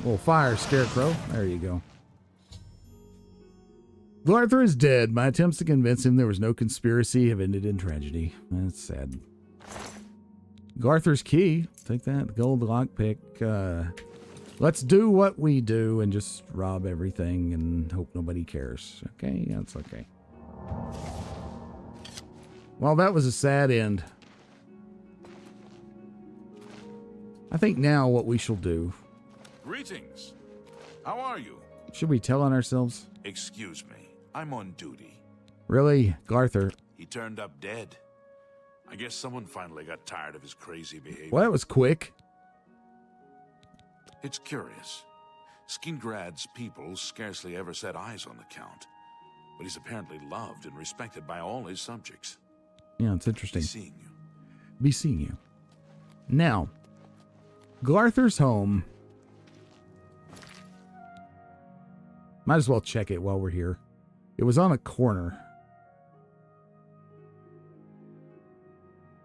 Well, fire, Scarecrow. There you go. Garther is dead. My attempts to convince him there was no conspiracy have ended in tragedy. That's sad. Garther's key. Take that. Gold lockpick. Let's do what we do and just rob everything and hope nobody cares. Okay? That's okay. Well, that was a sad end. I think now what we shall do... Greetings. How are you? Should we tell on ourselves? Excuse me. I'm on duty. Really? Garther? He turned up dead. I guess someone finally got tired of his crazy behavior. Well, that was quick. It's curious. Skingrad's people scarcely ever set eyes on the Count, but he's apparently loved and respected by all his subjects. Yeah, it's interesting. Be seeing you. Be seeing you. Now, Garther's home. Might as well check it while we're here. It was on a corner.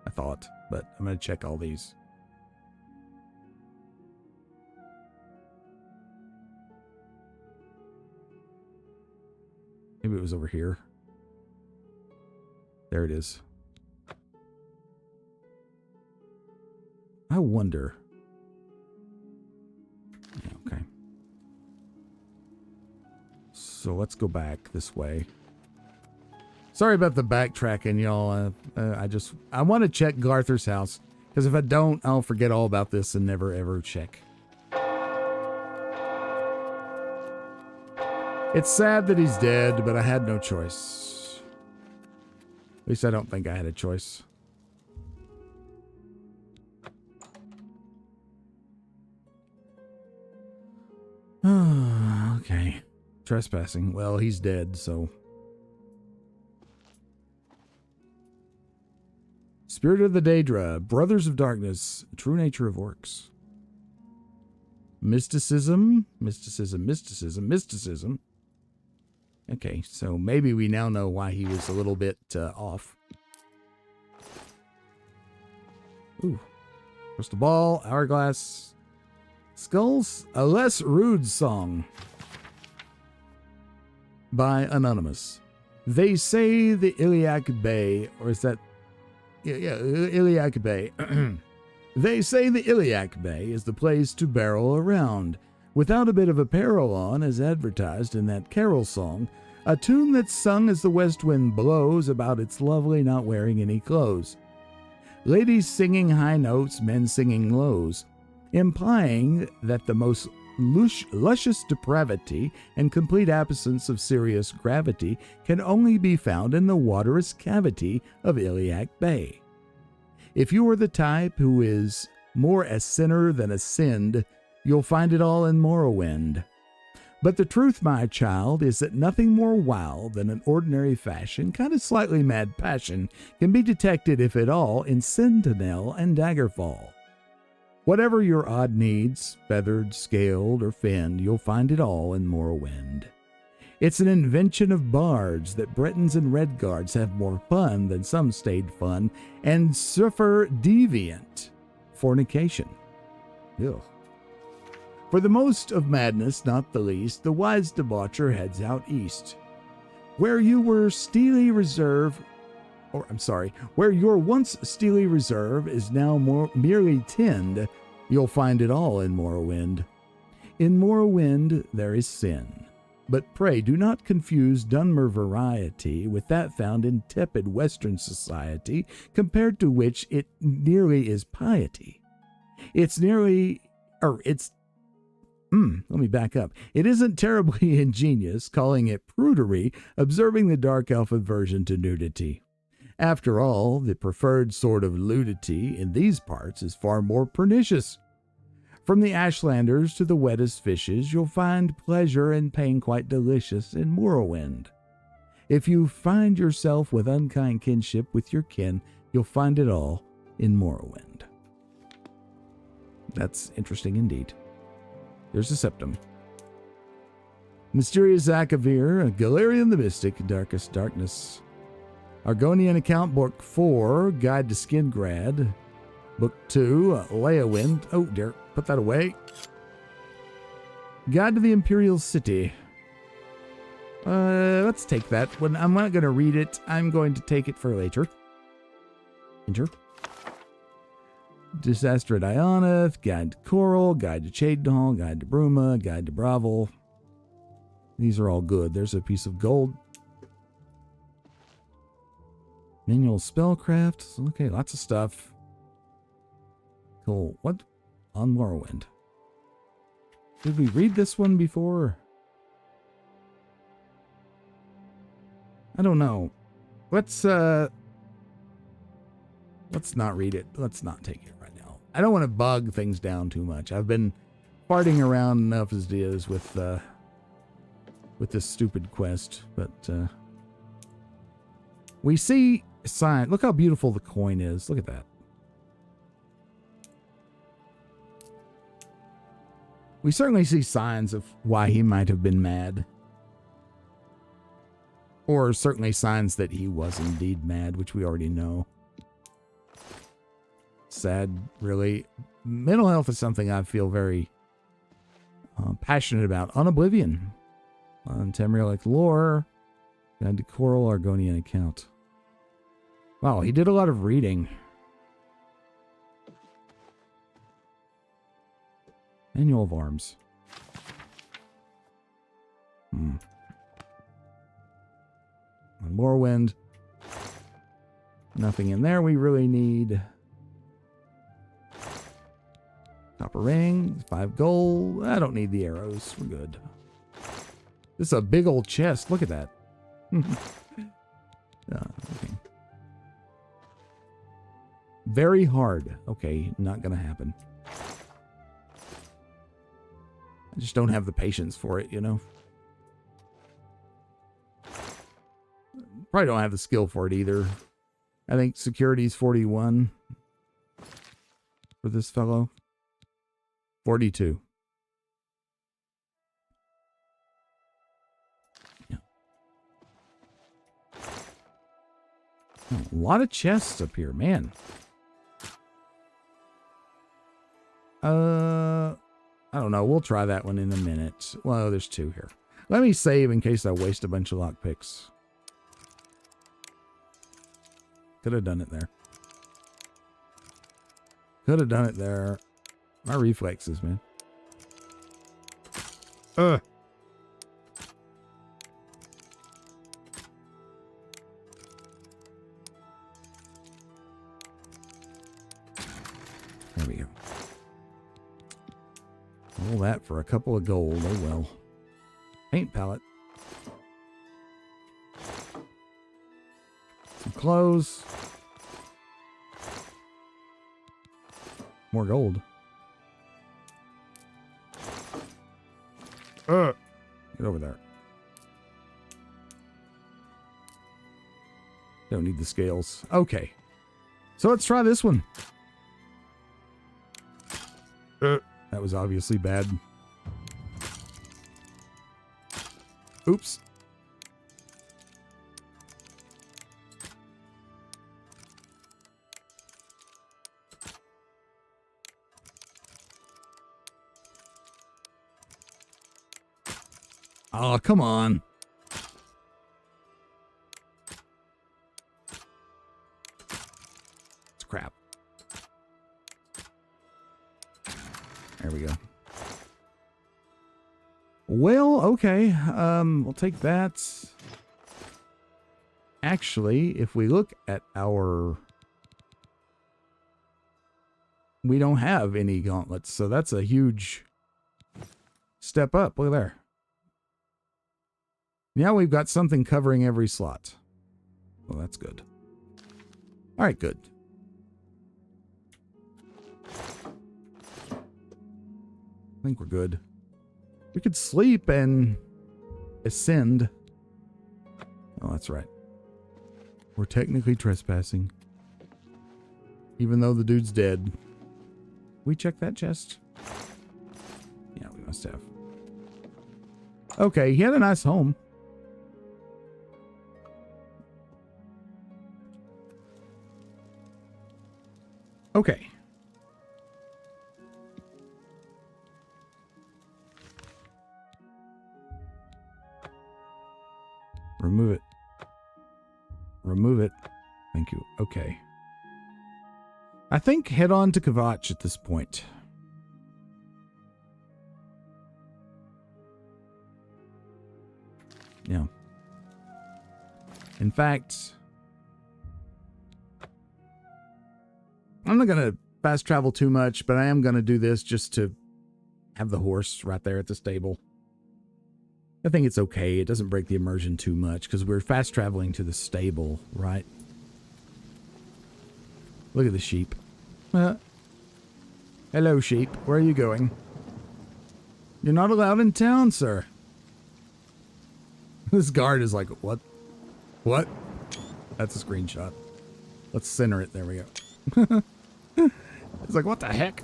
I thought, but I'm going to check all these. Maybe it was over here. There it is. I wonder. Yeah, okay. So let's go back this way. Sorry about the backtracking, y'all. I want to check Garther's house, because if I don't, I'll forget all about this and never ever check. It's sad that he's dead, but I had no choice. At least I don't think I had a choice. Okay. Trespassing. Well, he's dead, so... Spirit of the Daedra, Brothers of Darkness, True Nature of Orcs. Mysticism. Okay, so maybe we now know why he was a little bit off. Ooh. Crystal Ball, Hourglass, Skulls, a less rude song by Anonymous. They say the Iliac Bay, or is that... Yeah, Iliac Bay. They say the Iliac Bay is the place to barrel around, without a bit of apparel on, as advertised in that carol song, a tune that's sung as the west wind blows about its lovely not wearing any clothes. Ladies singing high notes, men singing lows, implying that the most luscious depravity and complete absence of serious gravity can only be found in the waterous cavity of Iliac Bay. If you are the type who is more a sinner than a sinned, you'll find it all in Morrowind. But the truth, my child, is that nothing more wild than an ordinary fashion, kind of slightly mad passion, can be detected, if at all, in Sentinel and Daggerfall. Whatever your odd needs, feathered, scaled, or finned, you'll find it all in Morrowind. It's an invention of bards that Bretons and Redguards have more fun than some staid fun, and suffer deviant fornication. Ugh. For the most of madness, not the least, the wise debaucher heads out east. Where your once steely reserve is now merely tinned, you'll find it all in Morrowind. In Morrowind there is sin, but pray do not confuse Dunmer variety with that found in tepid Western society, compared to which it nearly is piety. Let me back up. It isn't terribly ingenious, calling it prudery, observing the dark elf aversion to nudity. After all, the preferred sort of nudity in these parts is far more pernicious. From the Ashlanders to the wettest fishes, you'll find pleasure and pain quite delicious in Morrowind. If you find yourself with unkind kinship with your kin, you'll find it all in Morrowind. That's interesting indeed. There's a septum. Mysterious Akavir, Galerian the Mystic, Darkest Darkness. Argonian Account, Book 4, Guide to Skingrad. Book 2, Leyawind. Oh dear, put that away. Guide to the Imperial City. Let's take that. When I'm not going to read it, I'm going to take it for later. Enter. Disaster at Ionath, Guide to Coral, Guide to Cheydal, Guide to Bruma, Guide to Bravel. These are all good. There's a piece of gold. Manual Spellcraft. Okay, lots of stuff. Cool. What? On Morrowind. Did we read this one before? I don't know. Let's not read it. Let's not take it right now. I don't want to bog things down too much. I've been farting around enough as it is with this stupid quest, but we see sign. Look how beautiful the coin is. Look at that. We certainly see signs of why he might have been mad. Or certainly signs that he was indeed mad, which we already know. Sad, really. Mental health is something I feel very passionate about. On Oblivion. On Tamrielic lore. Guide to Coral, Argonian Account. Wow, he did a lot of reading. Manual of Arms. On Morrowind. Nothing in there we really need. Copper ring, 5 gold. I don't need the arrows. We're good. This is a big old chest. Look at that. Okay. Very hard. Okay, not gonna happen. I just don't have the patience for it, you know? Probably don't have the skill for it either. I think security's 41 for this fellow. 42. Yeah. Oh, a lot of chests up here, man. I don't know. We'll try that one in a minute. Well, there's 2 here. Let me save in case I waste a bunch of lockpicks. Could have done it there. Could have done it there. My reflexes, man. Ugh. There we go. All that for a couple of gold. Oh well. Paint palette. Some clothes. More gold. Get over there. Don't need the scales. Okay. So let's try this one. That was obviously bad. Oops. Oh, come on. It's crap. There we go. Well, okay. We'll take that. Actually, if we look at our... We don't have any gauntlets, so that's a huge step up. Look there. Now we've got something covering every slot. Well, that's good. All right, good. I think we're good. We could sleep and ascend. Oh, that's right. We're technically trespassing. Even though the dude's dead. We check that chest? Yeah, we must have. Okay, he had a nice home. Okay. Remove it. Remove it. Thank you. Okay. I think head on to Kvatch at this point. Yeah. In fact, I'm not going to fast travel too much, but I am going to do this just to have the horse right there at the stable. I think it's okay. It doesn't break the immersion too much because we're fast traveling to the stable, right? Look at the sheep. Hello, sheep. Where are you going? You're not allowed in town, sir. This guard is like, what? What? That's a screenshot. Let's center it. There we go. It's like, what the heck?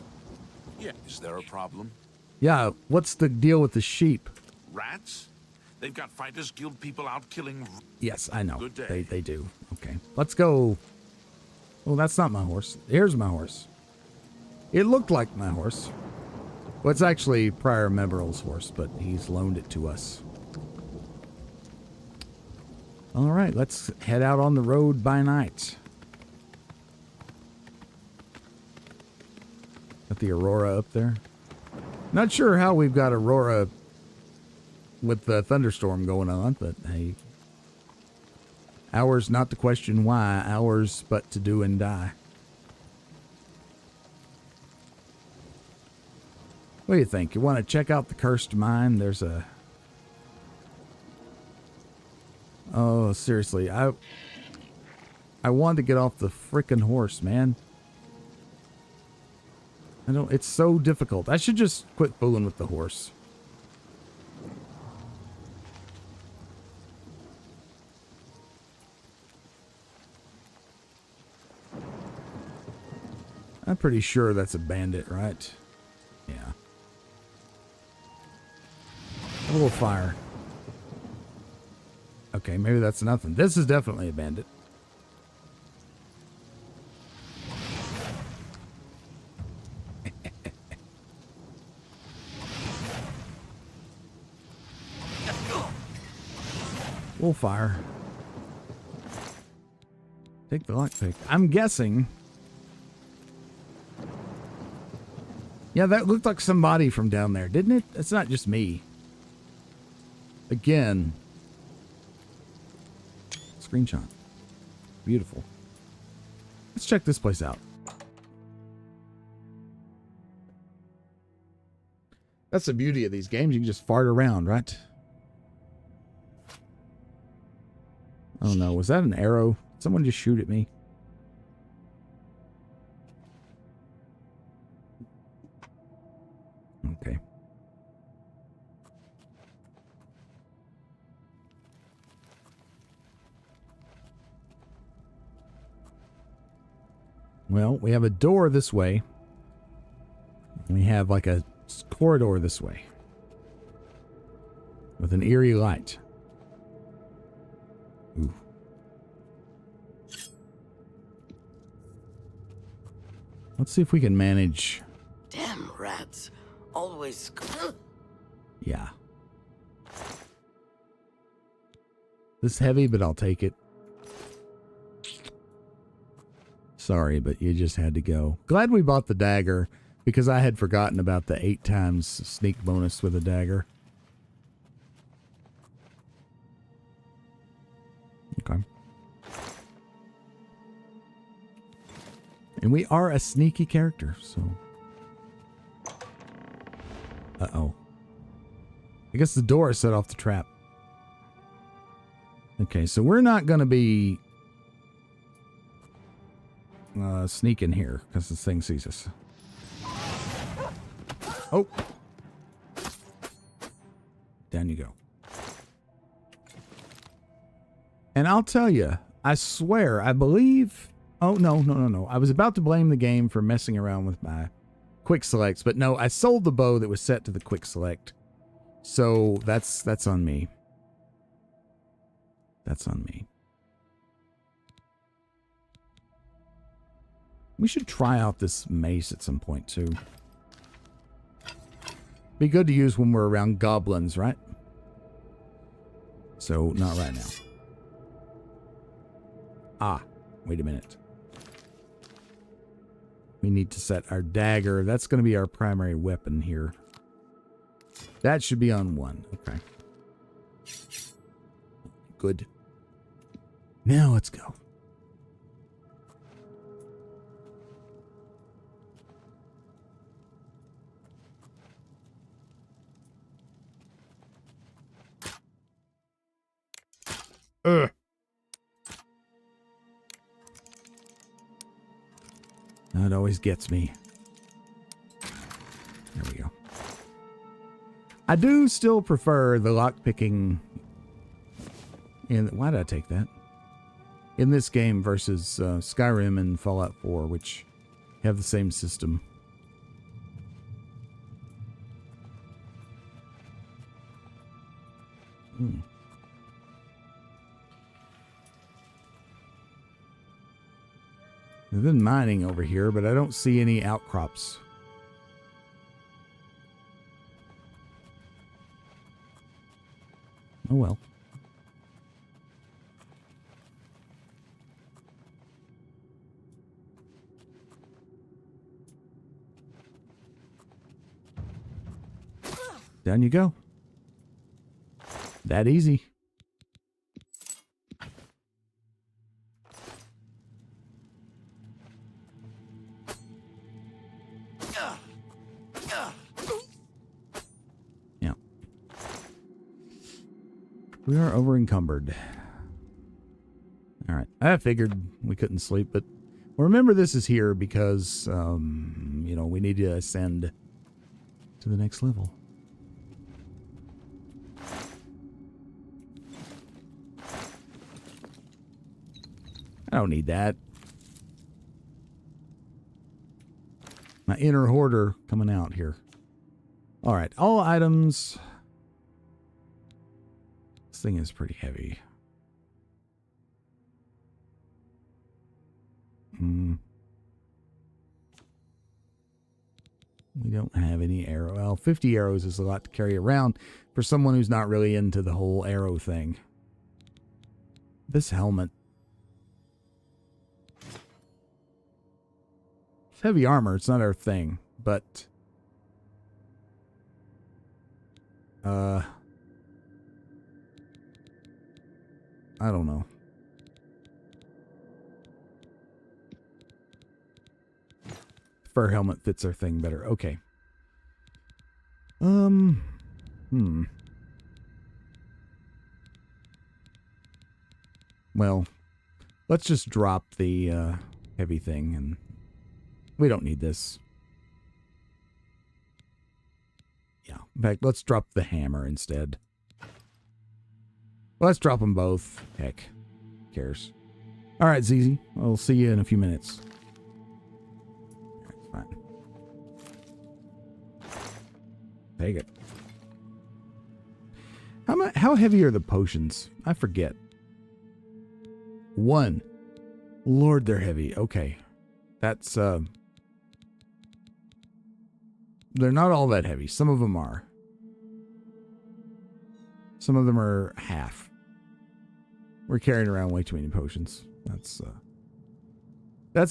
Yeah, is there a problem? Yeah, what's the deal with the sheep? Rats? They've got Fighters Guild people out killing... Yes, I know. Good day. They do. Okay, let's go. Oh, that's not my horse. Here's my horse. It looked like my horse. Well, it's actually Prior Meberyl's horse, but he's loaned it to us. All right, let's head out on the road by night. Got the Aurora up there. Not sure how we've got Aurora with the thunderstorm going on, but hey. Ours not to question why, ours but to do and die. What do you think? You want to check out the cursed mine? There's a... Oh, seriously. I want to get off the frickin' horse, man. It's so difficult. I should just quit fooling with the horse. I'm pretty sure that's a bandit, right? Yeah. A little fire. Okay, maybe that's nothing. This is definitely a bandit. We'll fire. Take the lockpick. I'm guessing. Yeah, that looked like somebody from down there, didn't it? It's not just me. Again. Screenshot. Beautiful. Let's check this place out. That's the beauty of these games. You can just fart around, right? Oh no, was that an arrow? Did someone just shoot at me? Okay. Well, we have a door this way. We have like a corridor this way. With an eerie light. Ooh. Let's see if we can manage. Damn rats. Always. Yeah. This is heavy, but I'll take it. Sorry, but you just had to go. Glad we bought the dagger, because I had forgotten about the 8 times sneak bonus with a dagger. Okay. And we are a sneaky character, so... Uh-oh. I guess the door set off the trap. Okay, so we're not going to be sneaking here because this thing sees us. Oh. Down you go. And I'll tell you, I swear, I believe... Oh, no. I was about to blame the game for messing around with my quick selects, but no, I sold the bow that was set to the quick select. So that's on me. That's on me. We should try out this mace at some point, too. Be good to use when we're around goblins, right? So, not right now. Ah, wait a minute. We need to set our dagger. That's going to be our primary weapon here. That should be on 1. Okay. Good. Now let's go. Ugh. That always gets me. There we go. I do still prefer the lockpicking in... Why did I take that? In this game versus Skyrim and Fallout 4, which have the same system. There's been mining over here, but I don't see any outcrops. Oh well. Down you go. That easy. Yeah. We are over encumbered. All right. I figured we couldn't sleep, but remember this is here because, you know, we need to ascend to the next level. I don't need that. My inner hoarder coming out here. All right, all items. This thing is pretty heavy. We don't have any arrow. Well, 50 arrows is a lot to carry around for someone who's not really into the whole arrow thing. This helmet. It's heavy armor. It's not our thing, but I don't know. Fur helmet fits our thing better. Okay. Well, let's just drop the heavy thing, and we don't need this. Yeah. In fact, let's drop the hammer instead. Let's drop them both. Heck. Who cares? All right, ZZ. I'll see you in a few minutes. Fine. Take it. How heavy are the potions? I forget. 1. Lord, they're heavy. Okay. That's, they're not all that heavy. Some of them are. Some of them are half. We're carrying around way too many potions. That's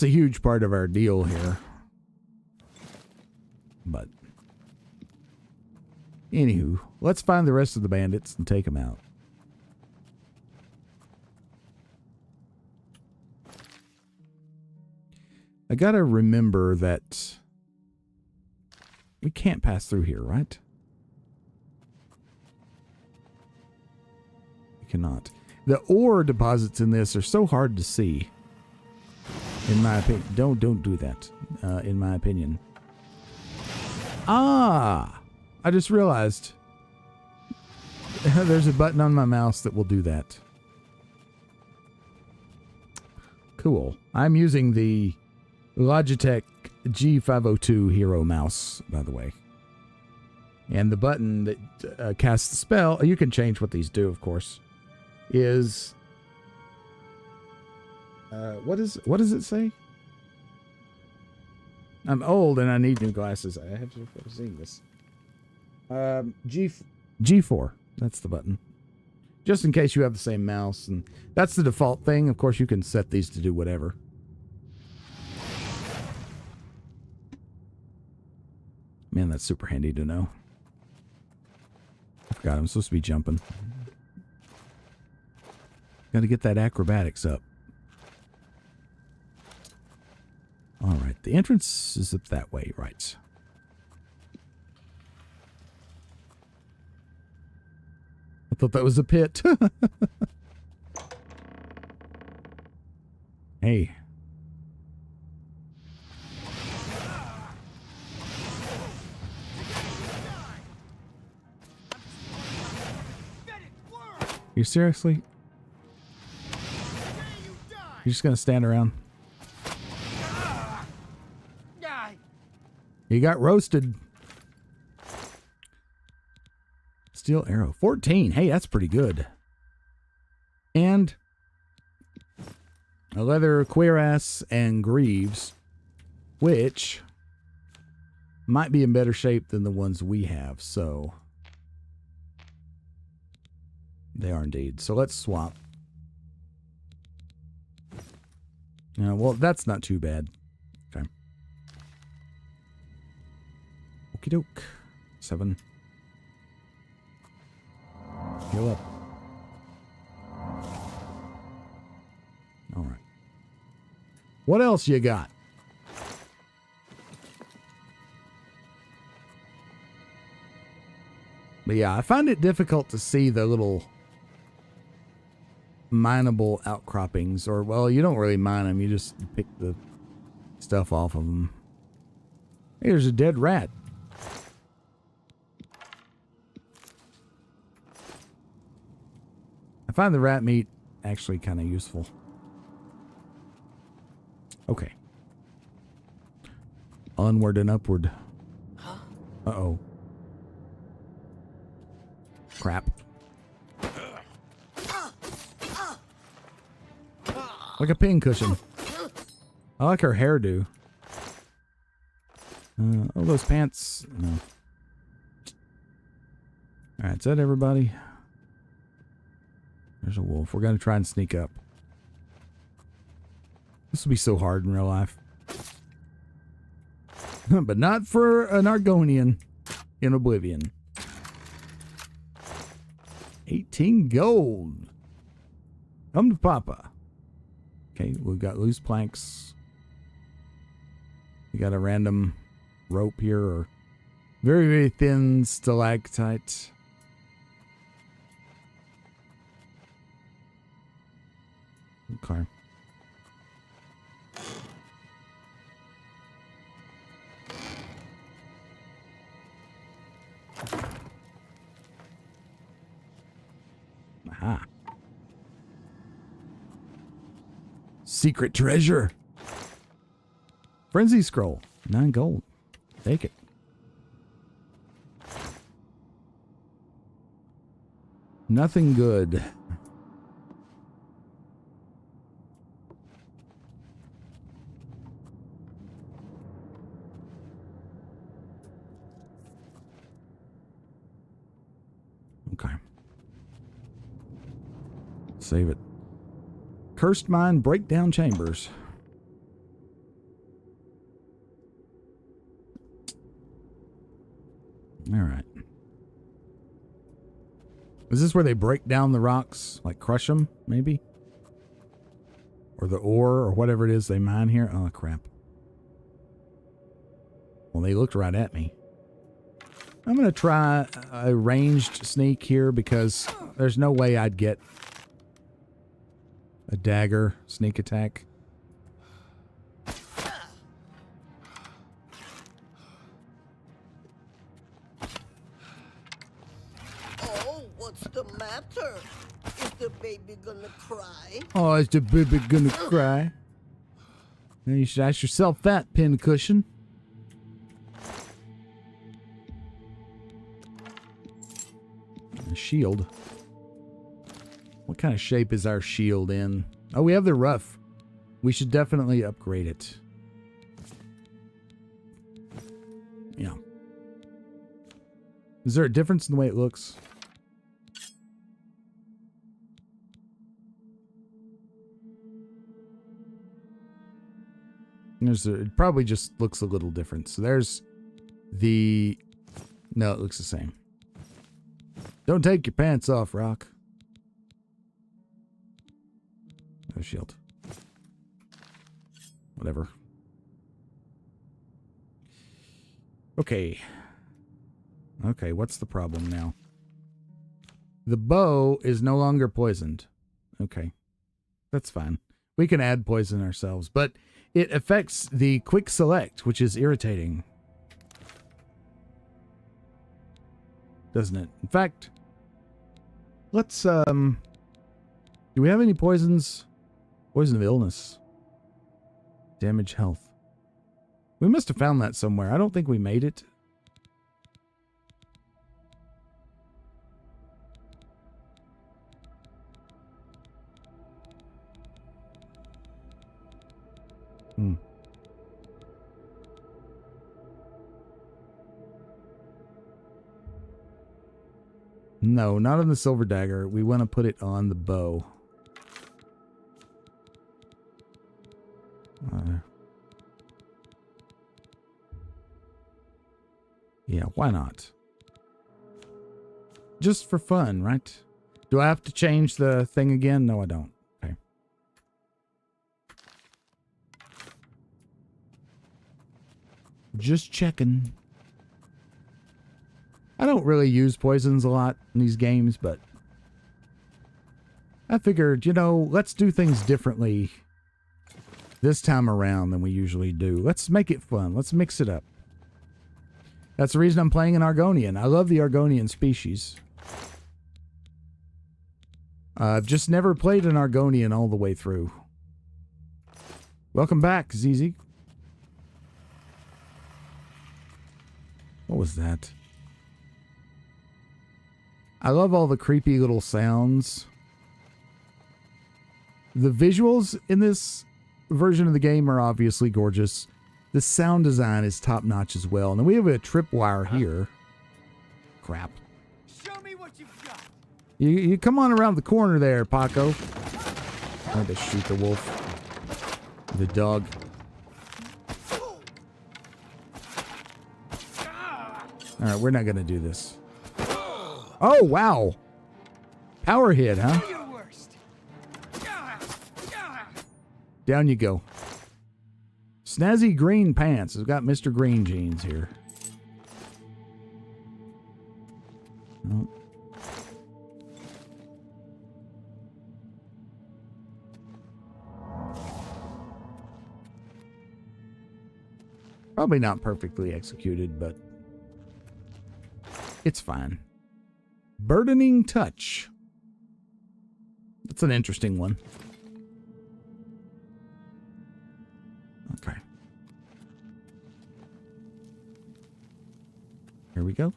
a huge part of our deal here. But anywho, let's find the rest of the bandits and take them out. I gotta remember that we can't pass through here, right? We cannot. The ore deposits in this are so hard to see. In my opinion. Don't do that. In my opinion. Ah! I just realized there's a button on my mouse that will do that. Cool. I'm using the Logitech G502 Hero mouse, by the way. And the button that casts the spell, you can change what these do, of course, is... what does it say? I'm old and I need new glasses. I have to have seen this. G4. That's the button. Just in case you have the same mouse. And that's the default thing. Of course, you can set these to do whatever. Man, that's super handy to know. I forgot I'm supposed to be jumping. Got to get that acrobatics up. All right, the entrance is up that way, right? I thought that was a pit. Hey. You seriously? You're just gonna stand around? You got roasted. Steel arrow. 14. Hey, that's pretty good. And a leather cuirass and greaves, which might be in better shape than the ones we have. So they are indeed. So let's swap. Well, that's not too bad. Okay. Okie doke. 7. Heal up. All right. What else you got? But yeah, I find it difficult to see the little mineable outcroppings. Or, well, you don't really mine them. You just pick the stuff off of them. Hey, there's a dead rat. I find the rat meat actually kind of useful. Okay. Onward and upward. Uh-oh. Crap. Like a pin cushion. I like her hairdo. Oh, those pants. No. Alright, is that everybody? There's a wolf. We're going to try and sneak up. This will be so hard in real life. But not for an Argonian in Oblivion. 18 gold. Come to Papa. Okay, we've got loose planks. We got a random rope here, or very, very thin stalactite. Okay. Aha. Secret treasure. Frenzy scroll. 9 gold. Take it. Nothing good. Okay. Save it. Cursed mine breakdown chambers. All right. Is this where they break down the rocks? Like crush them, maybe? Or the ore, or whatever it is they mine here? Oh, crap. Well, they looked right at me. I'm going to try a ranged sneak here because there's no way I'd get a dagger sneak attack. Oh, what's the matter? Is the baby gonna cry? Oh, is the baby gonna cry? Now you should ask yourself that, pincushion. A shield. What kind of shape is our shield in? Oh, we have the rough. We should definitely upgrade it. Yeah. Is there a difference in the way it looks? It probably just looks a little different. So there's the... No, it looks the same. Don't take your pants off, Rock. No shield. Whatever. Okay. Okay, what's the problem now? The bow is no longer poisoned. Okay. That's fine. We can add poison ourselves, but it affects the quick select, which is irritating. Doesn't it? In fact, let's, do we have any poisons? Poison of illness. Damage health. We must have found that somewhere. I don't think we made it. No, not on the silver dagger. We want to put it on the bow. Yeah, why not? Just for fun, right? Do I have to change the thing again? No, I don't. Okay. Just checking. I don't really use poisons a lot in these games, but I figured, you know, let's do things differently this time around than we usually do. Let's make it fun. Let's mix it up. That's the reason I'm playing an Argonian. I love the Argonian species. I've just never played an Argonian all the way through. Welcome back, ZZ. What was that? I love all the creepy little sounds. The visuals in this version of the game are obviously gorgeous. The sound design is top-notch as well. And then we have a tripwire here. Crap. Show me what you've got. You come on around the corner there, Paco. I had to shoot the wolf. The dog. Alright, we're not going to do this. Oh, wow. Power hit, huh? Down you go. Snazzy green pants. It's got Mr. Green jeans here. Oh. Probably not perfectly executed, but it's fine. Burdening touch. That's an interesting one. Okay. Here we go.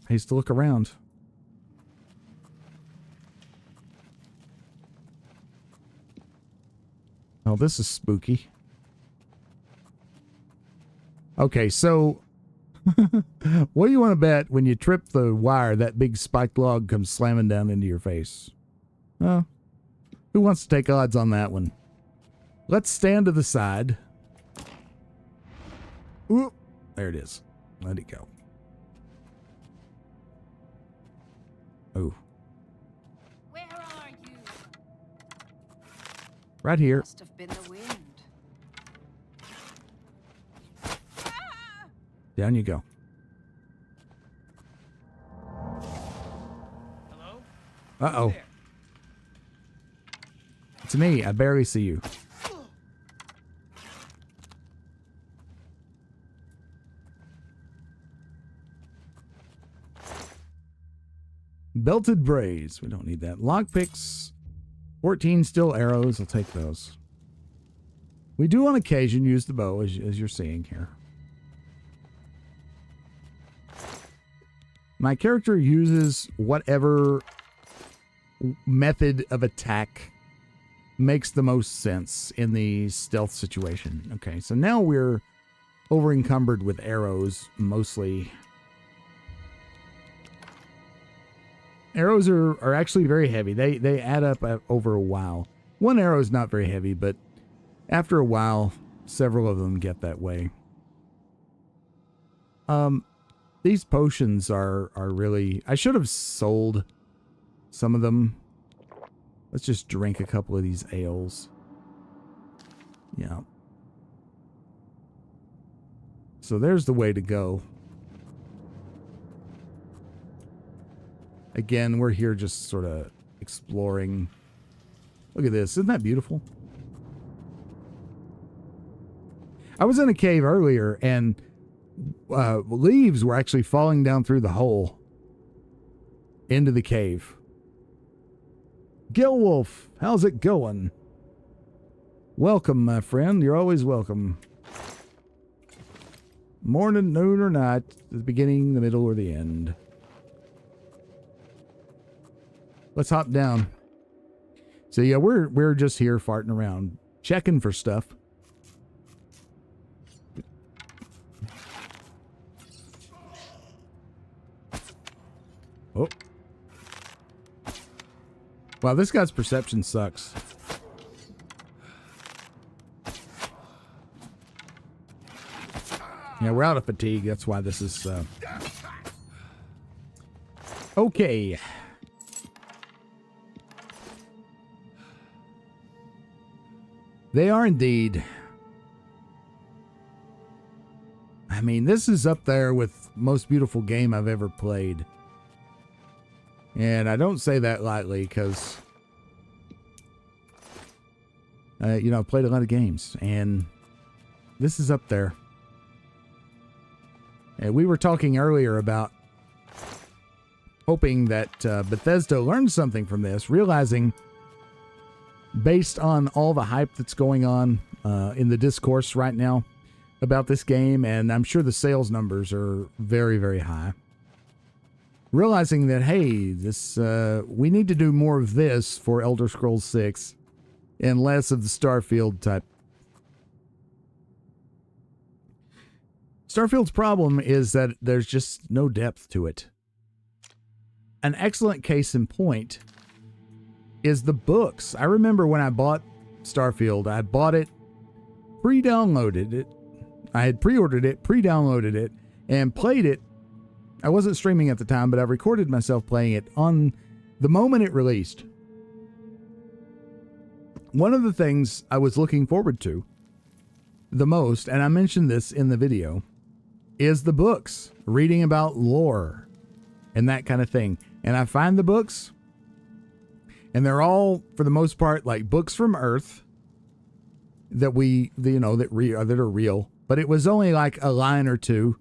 Pays to look around. Oh, this is spooky. Okay, so what do you want to bet when you trip the wire, that big spiked log comes slamming down into your face? Oh, who wants to take odds on that one? Let's stand to the side. Ooh, there it is. Let it go. Oh. Where are you? Right here. Must have been the wind. Down you go. Hello? Uh-oh. It's me. I barely see you. Belted braids. We don't need that. Lockpicks. 14 steel arrows. I'll take those. We do on occasion use the bow, as you're seeing here. My character uses whatever method of attack makes the most sense in the stealth situation. Okay, so now we're over encumbered with arrows, mostly. Arrows are actually very heavy. They add up over a while. One arrow is not very heavy, but after a while, several of them get that way. These potions are really... I should have sold some of them. Let's just drink a couple of these ales. Yeah. So there's the way to go. Again, we're here just sort of exploring. Look at this. Isn't that beautiful? I was in a cave earlier, and leaves were actually falling down through the hole into the cave. Gilwolf, how's it going? Welcome, my friend. You're always welcome. Morning, noon, or night, the beginning, the middle, or the end. Let's hop down. So yeah, we're just here farting around, checking for stuff. Oh. Wow, this guy's perception sucks. Yeah, we're out of fatigue. That's why this is... Okay. They are indeed. I mean, this is up there with most beautiful game I've ever played. And I don't say that lightly because, you know, I've played a lot of games, and this is up there. And we were talking earlier about hoping that Bethesda learned something from this, realizing based on all the hype that's going on in the discourse right now about this game, and I'm sure the sales numbers are very, very high. Realizing that, hey, this we need to do more of this for Elder Scrolls 6 and less of the Starfield type. Starfield's problem is that there's just no depth to it. An excellent case in point is the books. I remember when I bought Starfield, I bought it, pre-downloaded it. I had pre-ordered it, pre-downloaded it, and played it. I wasn't streaming at the time, but I recorded myself playing it on the moment it released. One of the things I was looking forward to the most, and I mentioned this in the video, is the books, reading about lore and that kind of thing. And I find the books, and they're all, for the most part, like books from Earth that that are real. But it was only like a line or two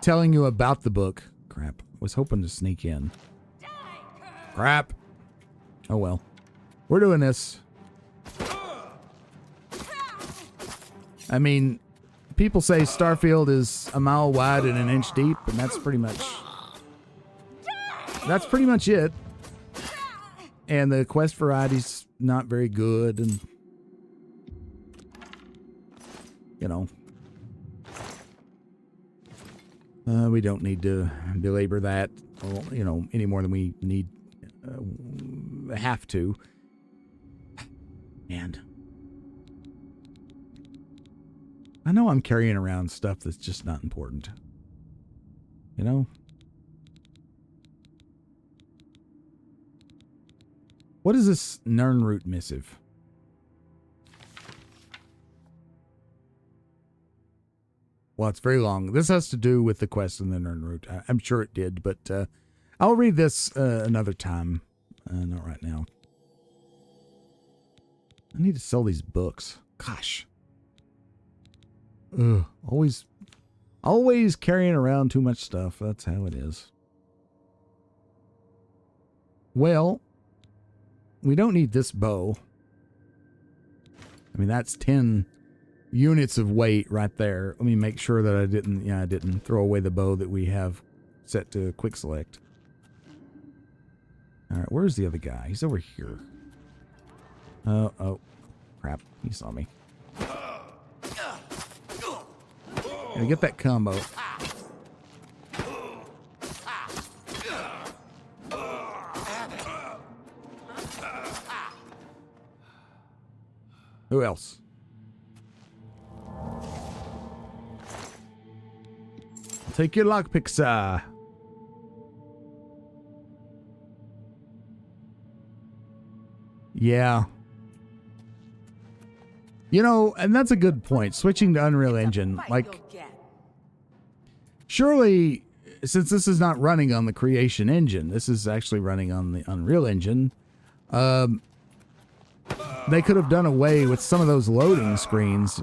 telling you about the book. Crap. I was hoping to sneak in. Crap. Oh well. We're doing this. I mean, people say Starfield is a mile wide and an inch deep, and that's pretty much it. And the quest variety's not very good, and you know, we don't need to belabor that, you know, any more than we need have to. And I know I'm carrying around stuff that's just not important. You know? What is this nirnroot missive? Well, it's very long. This has to do with the quest in the nirnroot. I'm sure it did, but I'll read this another time. Not right now. I need to sell these books. Gosh. Ugh, always carrying around too much stuff. That's how it is. Well, we don't need this bow. I mean, that's 10 units of weight right there. Let me make sure that I didn't throw away the bow that we have set to quick select. All right, where's the other guy? He's over here. Oh, crap. He saw me. Gotta get that combo. Who else? Take your lockpick, sir. Yeah. You know, and that's a good point. Switching to Unreal Engine, like, surely, since this is not running on the Creation Engine, this is actually running on the Unreal Engine, they could have done away with some of those loading screens.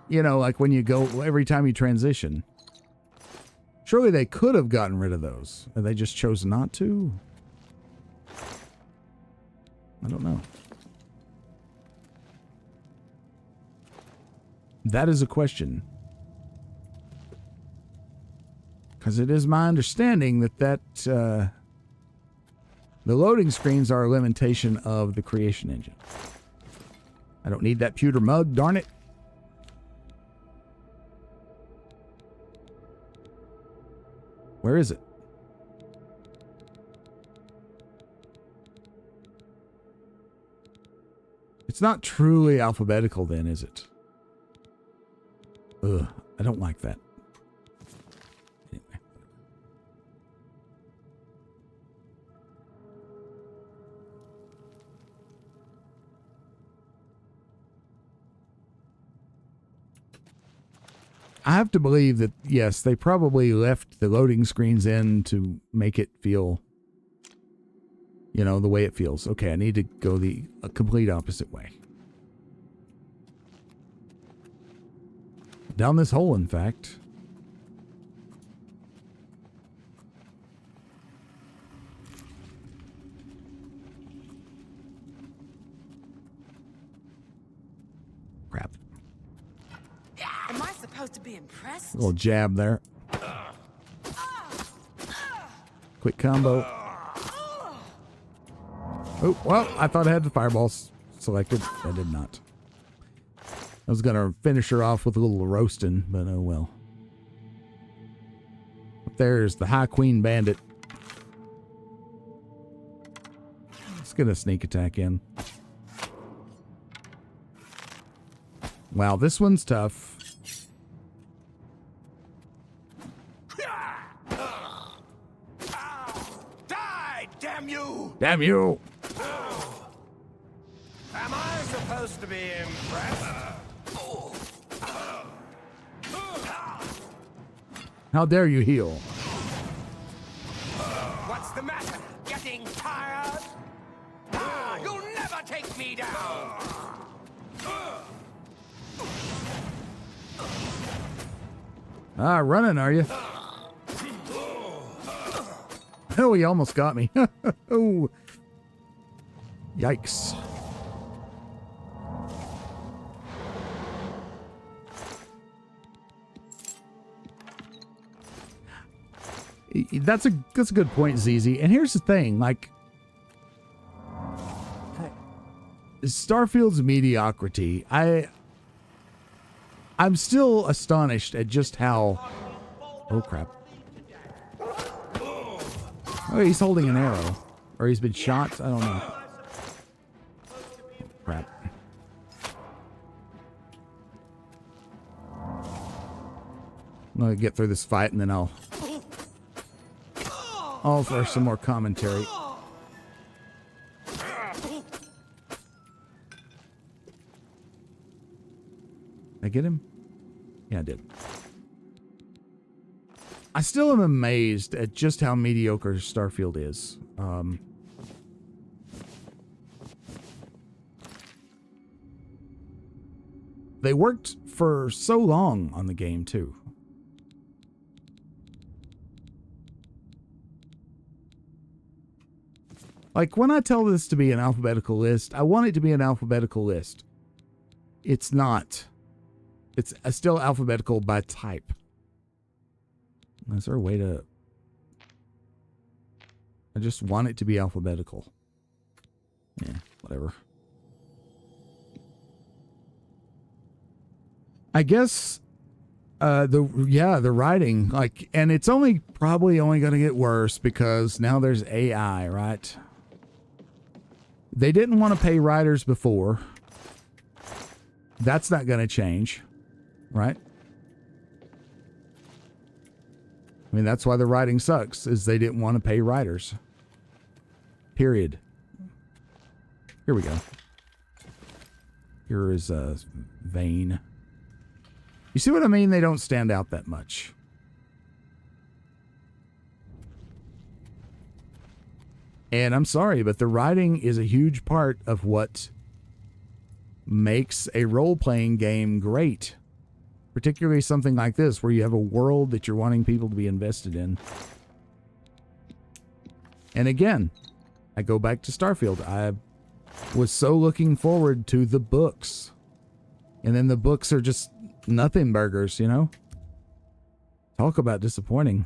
You know, like when you go, every time you transition. Surely they could have gotten rid of those. And they just chose not to? I don't know. That is a question. Because it is my understanding that the loading screens are a limitation of the Creation Engine. I don't need that pewter mug, darn it. Where is it? It's not truly alphabetical then, is it? Ugh, I don't like that. Anyway. I have to believe that, yes, they probably left the loading screens in to make it feel, you know, the way it feels. Okay, I need to go the complete opposite way. Down this hole, in fact. Crap. Am I supposed to be impressed? A little jab there. Quick combo. Oh, well, I thought I had the fireballs selected. I did not. I was going to finish her off with a little roasting, but oh well. Up there's the High Queen Bandit. Let's get a sneak attack in. Wow, this one's tough. Die, damn you! Damn you! Am I supposed to be impressed? How dare you heal? What's the matter? Getting tired? You'll never take me down! Running, are you? Oh, he almost got me. Oh, yikes. That's a good point, ZZ. And here's the thing, like, Starfield's mediocrity. I'm still astonished at just how. Oh crap! Oh, he's holding an arrow, or he's been shot. I don't know. Crap. I'm gonna get through this fight, and then I'll offer some more commentary. Did I get him? Yeah, I did. I still am amazed at just how mediocre Starfield is. They worked for so long on the game, too. Like, when I tell this to be an alphabetical list, I want it to be an alphabetical list. It's not. It's still alphabetical by type. Is there a way to... I just want it to be alphabetical. Yeah, whatever. I guess the writing, like, and it's probably only going to get worse because now there's AI, right? They didn't want to pay writers before. That's not going to change, right? I mean, that's why the writing sucks, is they didn't want to pay writers. Period. Here we go. Here is Vane. You see what I mean? They don't stand out that much. And I'm sorry, but the writing is a huge part of what makes a role-playing game great. Particularly something like this, where you have a world that you're wanting people to be invested in. And again, I go back to Starfield. I was so looking forward to the books. And then the books are just nothing burgers, you know? Talk about disappointing.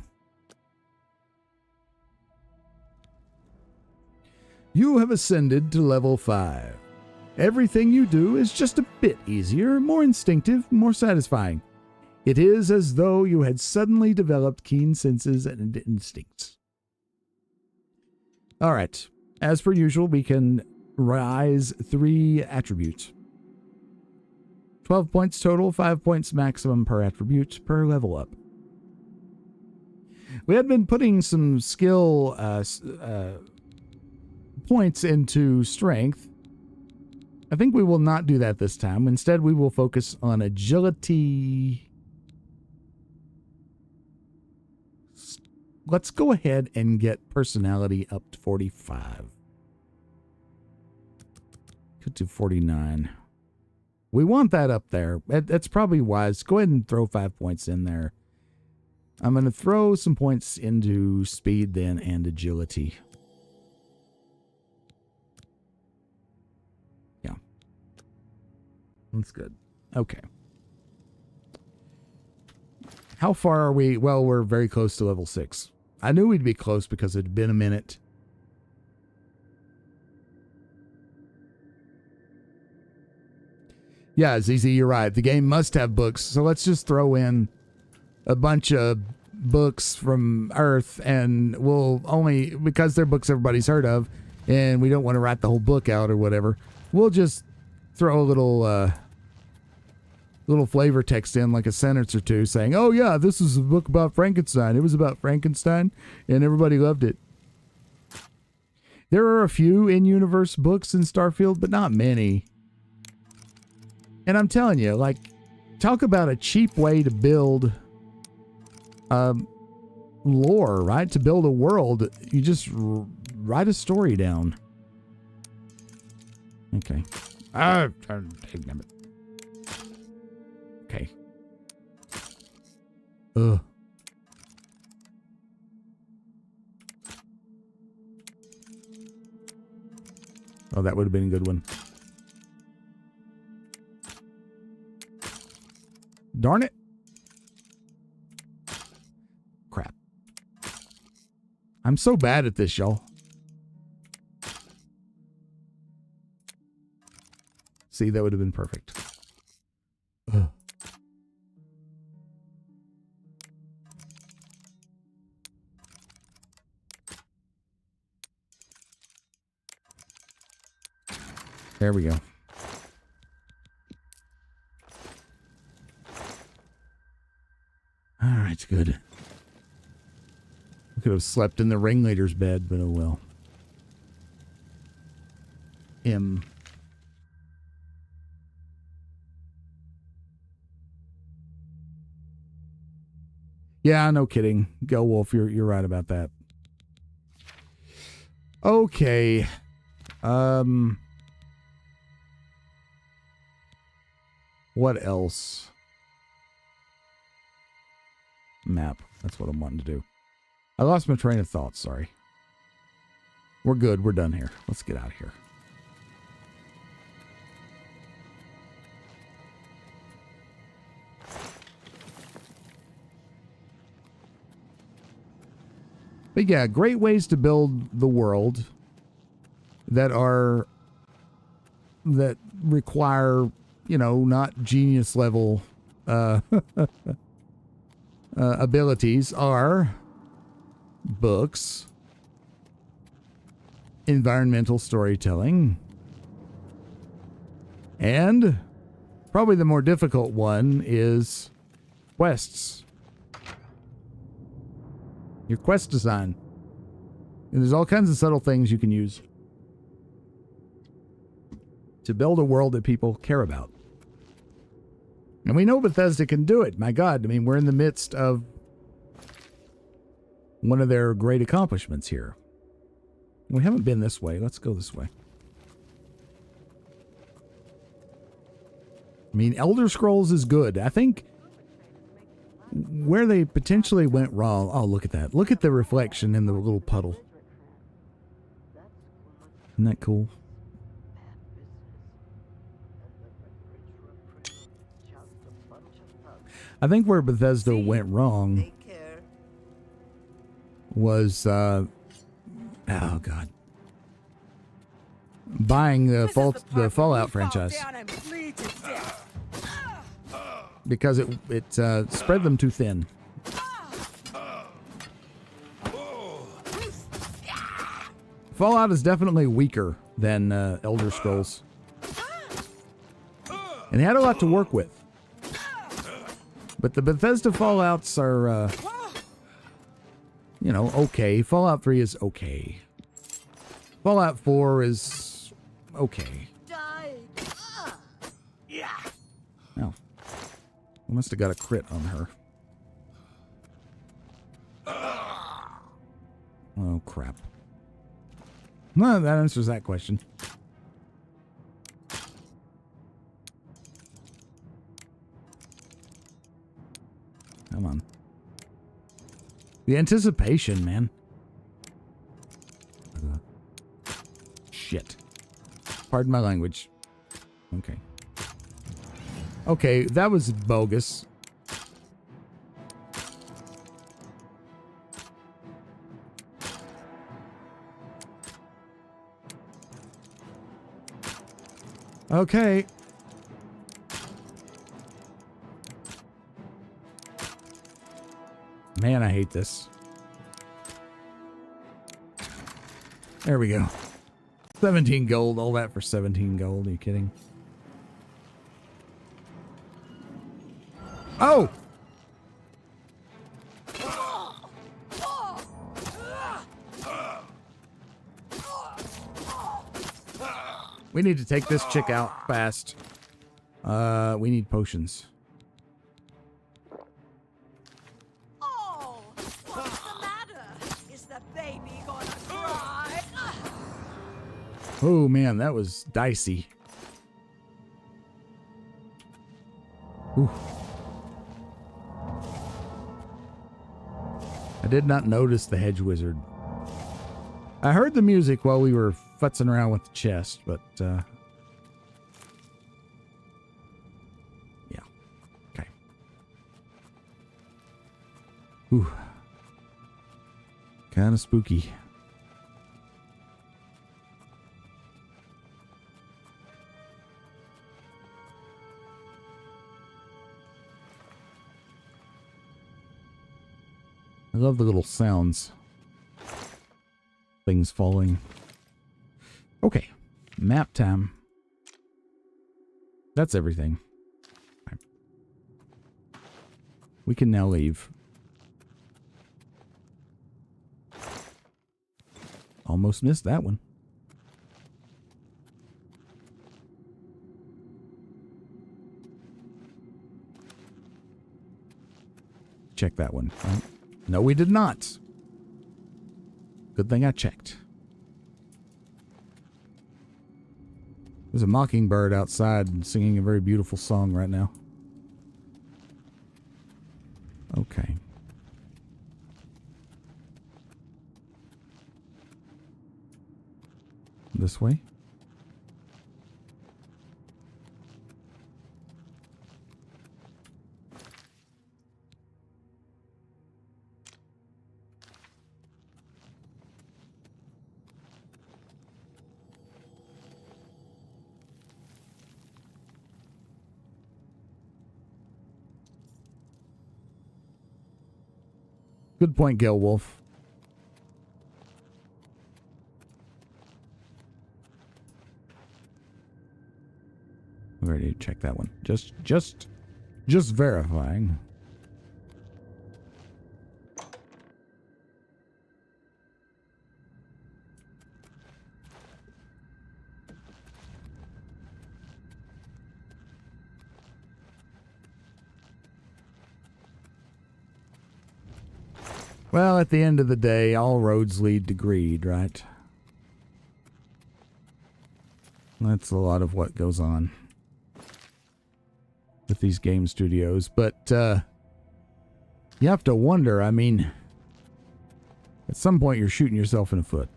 You have ascended to level 5. Everything you do is just a bit easier, more instinctive, more satisfying. It is as though you had suddenly developed keen senses and instincts. All right. As per usual, we can rise 3 attributes. 12 points total, 5 points maximum per attribute per level up. We had been putting some skill points into strength. I think we will not do that this time. Instead, we will focus on agility. Let's go ahead and get personality up to 45. Could do 49. We want that up there. That's probably wise. Go ahead and throw 5 points in there. I'm going to throw some points into speed then and agility. Yeah. That's good. Okay. How far are we? Well, we're very close to level 6. I knew we'd be close because it had been a minute. Yeah, ZZ, you're right. The game must have books. So let's just throw in a bunch of books from Earth, and we'll only, because they're books everybody's heard of, and we don't want to write the whole book out or whatever, we'll just throw a little flavor text in, like a sentence or two, saying, oh yeah, this is a book about Frankenstein. It was about Frankenstein, and everybody loved it. There are a few in-universe books in Starfield, but not many. And I'm telling you, like, talk about a cheap way to build lore, right? To build a world, you just write a story down. Okay. Okay. Ugh. Oh, that would have been a good one. Darn it. Crap. I'm so bad at this, y'all. See, that would have been perfect. Ugh. There we go. All right, good. We could have slept in the ringleader's bed, but oh well. Yeah, no kidding. Go Wolf, you're right about that. Okay. What else? Map. That's what I'm wanting to do. I lost my train of thought, sorry. We're good. We're done here. Let's get out of here. But yeah, great ways to build the world that require, you know, not genius level abilities are books, environmental storytelling, and probably the more difficult one is quests. Your quest design. And there's all kinds of subtle things you can use to build a world that people care about. And we know Bethesda can do it. My God, I mean, we're in the midst of one of their great accomplishments here. We haven't been this way. Let's go this way. I mean, Elder Scrolls is good. I think where they potentially went wrong. Oh, look at that. Look at the reflection in the little puddle. Isn't that cool? I think where Bethesda went wrong was, oh God, buying the Fallout franchise because it spread them too thin. Fallout is definitely weaker than Elder Scrolls, and they had a lot to work with. But the Bethesda Fallouts are, you know, okay. Fallout 3 is okay. Fallout 4 is okay. Oh. I must have got a crit on her. Oh, crap. No, that answers that question. Come on. The anticipation, man. Shit. Pardon my language. Okay. Okay, that was bogus. Okay. Man, I hate this. There we go. 17 gold. All that for 17 gold. Are you kidding? Oh! We need to take this chick out fast. We need potions. Oh man, that was dicey. Ooh. I did not notice the hedge wizard. I heard the music while we were futzing around with the chest, but yeah. Okay. Ooh. Kind of spooky. I love the little sounds. Things falling. Okay. Map time. That's everything. Right. We can now leave. Almost missed that one. check that one. Right? No, we did not. Good thing I checked. There's a mockingbird outside singing a very beautiful song right now. Okay. This way? Good point, Gale Wolf. We already checked that one. Just verifying. Well, at the end of the day, all roads lead to greed, right? That's a lot of what goes on with these game studios. But you have to wonder, I mean, at some point you're shooting yourself in the foot.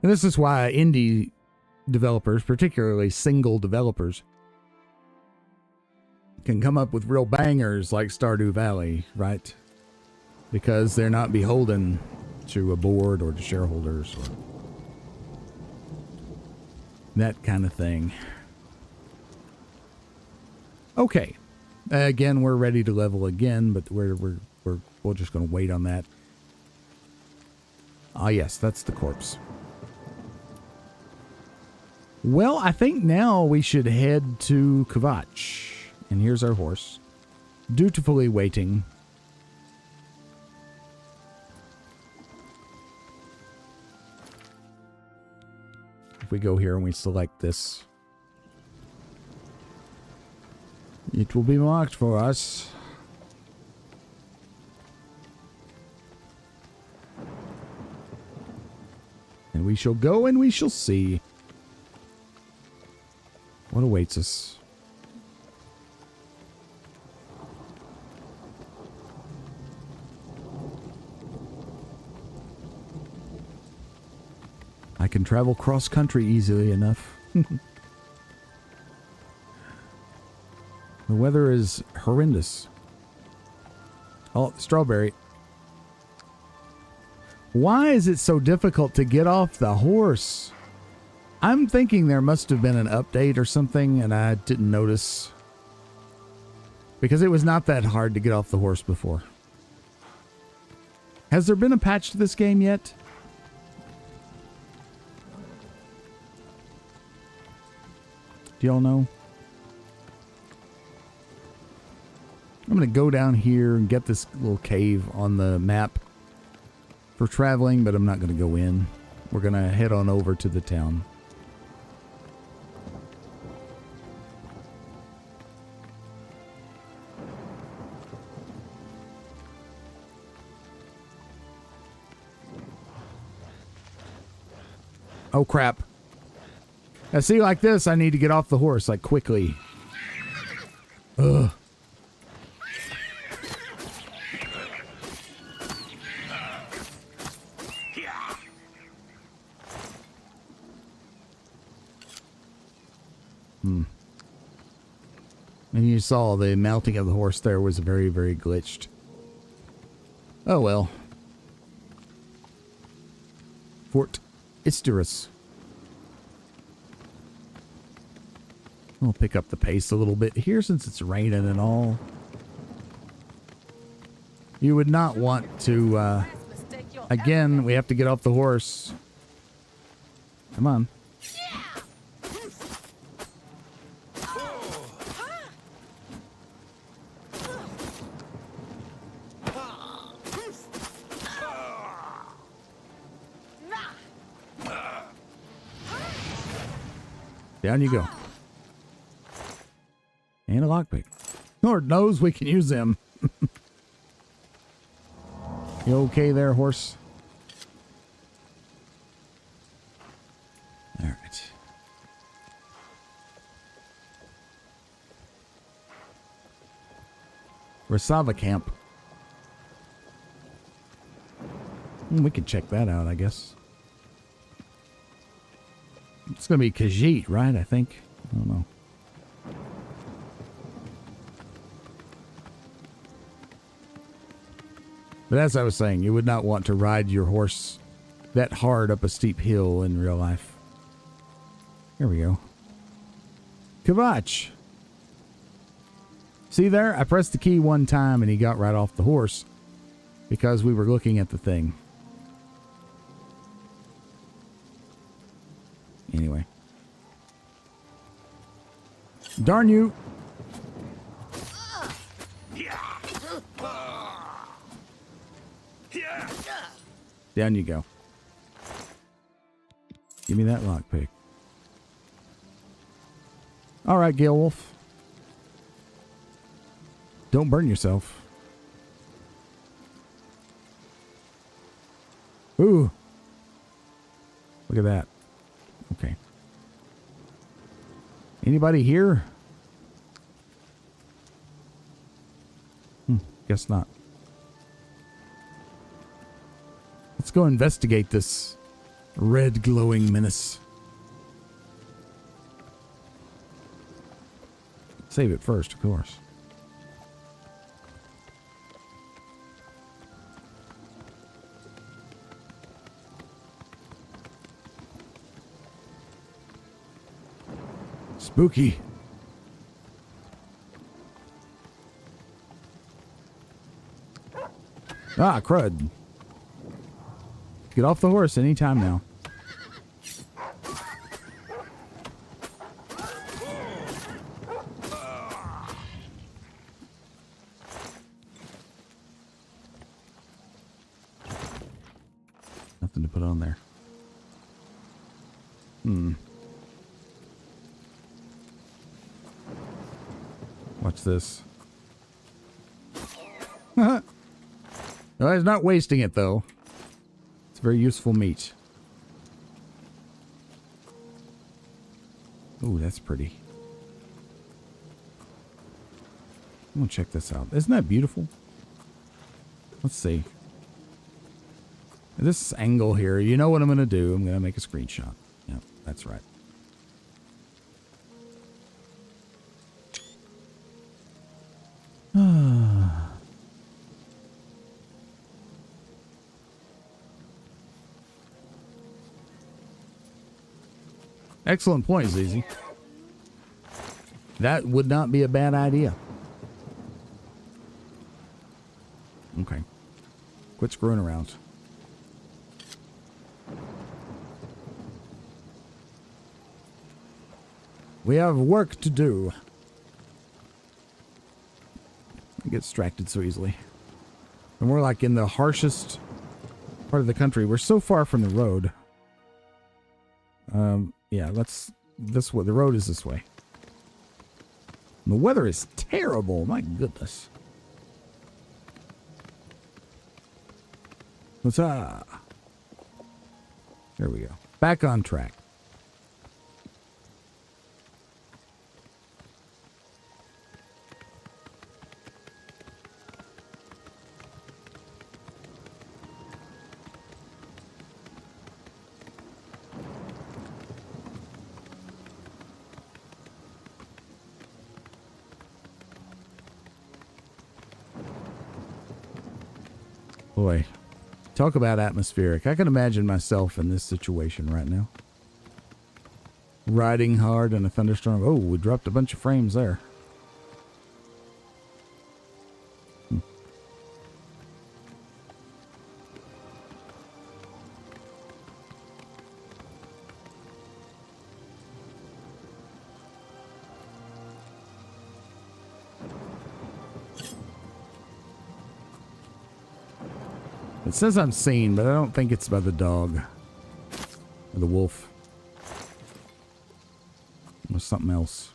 And this is why indie developers, particularly single developers, can come up with real bangers like Stardew Valley, right? Because they're not beholden to a board or to shareholders or that kind of thing. Okay. Again, we're ready to level again, but we're just going to wait on that. Ah, yes, that's the corpse. Well, I think now we should head to Kvatch. And here's our horse, dutifully waiting. If we go here and we select this, it will be marked for us. And we shall go and we shall see what awaits us. I can travel cross-country easily enough. The weather is horrendous. Oh, strawberry. Why is it so difficult to get off the horse? I'm thinking there must have been an update or something and I didn't notice. Because it was not that hard to get off the horse before. Has there been a patch to this game yet? Do y'all know? I'm going to go down here and get this little cave on the map for traveling, but I'm not going to go in. We're going to head on over to the town. Oh, crap. I see, like this, I need to get off the horse, like, quickly. Ugh. And you saw the mounting of the horse there was very, very glitched. Oh, well. Fort Isterus. We'll pick up the pace a little bit here since it's raining and all. You would not want to, again, we have to get off the horse. Come on. Down you go. And a lockpick. Lord knows we can use them. You okay there, horse? All right. Rasava Camp. We could check that out, I guess. It's going to be Khajiit, right? I think. I don't know. But as I was saying, you would not want to ride your horse that hard up a steep hill in real life. Here we go. Kvatch. See there? I pressed the key one time and he got right off the horse because we were looking at the thing. Anyway. Darn you. Down you go. Give me that lockpick. All right, Gale Wolf. Don't burn yourself. Ooh. Look at that. Okay. Anybody here? Guess not. Let's go investigate this red glowing menace. Save it first, of course. Spooky. Ah, crud. Get off the horse anytime now. Nothing to put on there. Watch this. No, he's not wasting it, though. It's very useful meat. Ooh, that's pretty. I'm gonna check this out. Isn't that beautiful? Let's see. This angle here, you know what I'm gonna do. I'm gonna make a screenshot. Yep, that's right. Excellent point, ZZ. That would not be a bad idea. Okay. Quit screwing around. We have work to do. I get distracted so easily. And we're like in the harshest part of the country. We're so far from the road. Yeah, that's this way. The road is this way. And the weather is terrible. My goodness. Huzzah. There we go. Back on track. Boy, talk about atmospheric. I can imagine myself in this situation right now. Riding hard in a thunderstorm. Oh, we dropped a bunch of frames there. It says I'm seen, but I don't think it's by the dog. Or the wolf. Or something else.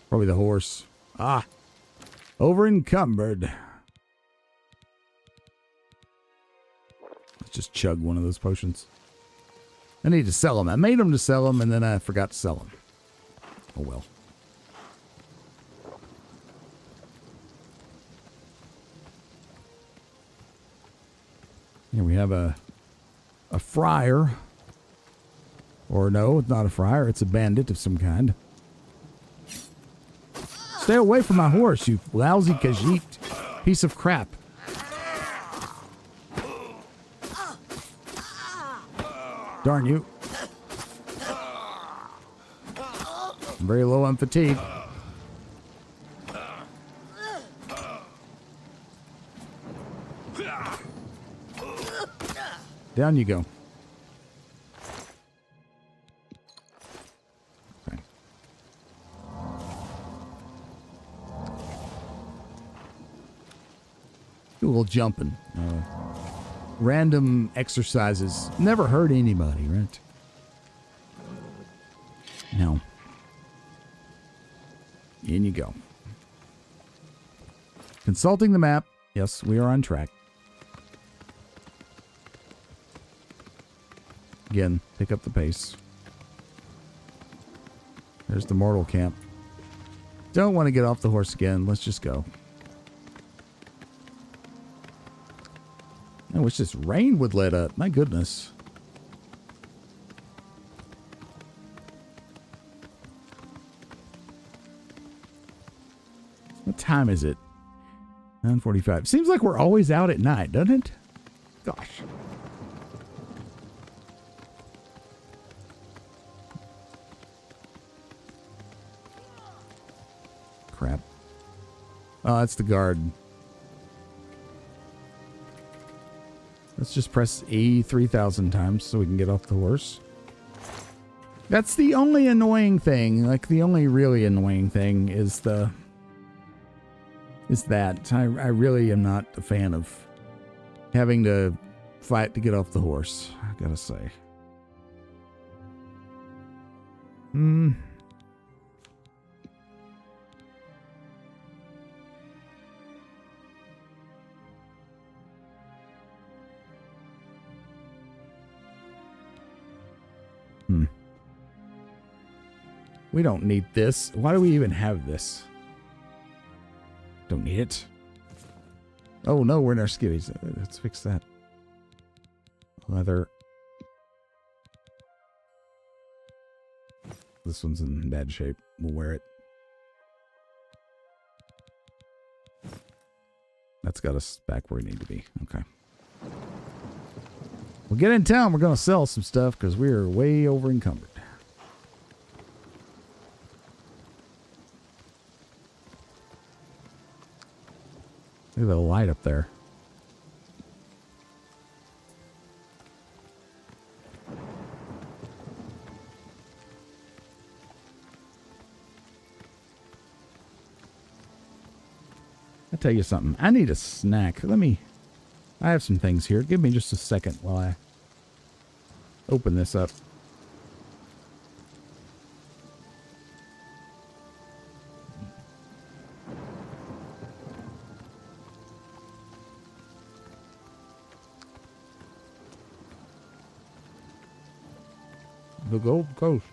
Probably the horse. Ah! Over encumbered. just chug one of those potions. I need to sell them. I made them to sell them, and then I forgot to sell them. Oh, well. Here we have a friar. Or no, it's not a friar. It's a bandit of some kind. Stay away from my horse, you lousy Khajiit piece of crap. Darn you. I'm very low on fatigue. Down you go. Okay. Do a little jumping. Random exercises never hurt anybody, right? No. In you go. Consulting the map. Yes, we are on track. Again, pick up the pace. There's the mortal camp. Don't want to get off the horse again. Let's just go. I wish this rain would let up. My goodness. What time is it? 9:45. Seems like we're always out at night, doesn't it? Gosh. Crap. Oh, that's the guard. Let's just press E 3,000 times so we can get off the horse. That's the only annoying thing. Like, the only really annoying thing is that. I really am not a fan of having to fight to get off the horse, I gotta say. We don't need this. Why do we even have this? Don't need it. Oh no, we're in our skivvies. Let's fix that. Leather. This one's in bad shape. We'll wear it. That's got us back where we need to be. Okay. We'll get in town. We're going to sell some stuff because we are way over encumbered. Look at the light up there. I'll tell you something. I need a snack. I have some things here. Give me just a second while I open this up. The Gold Coast.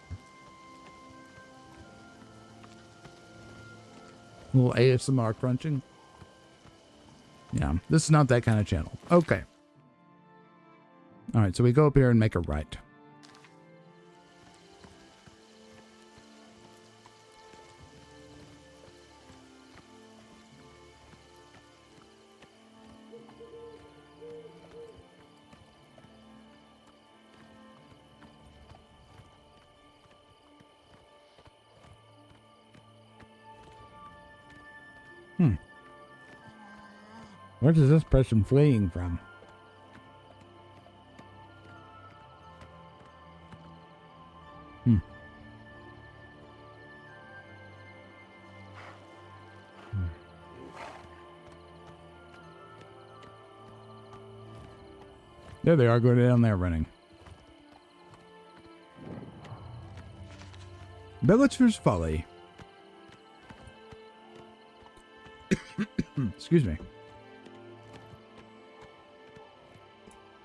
A little ASMR crunching. Yeah, this is not that kind of channel. Okay. All right, so we go up here and make a right. What is this person fleeing from? There they are, going down there running. Bellator's Folly. Excuse me.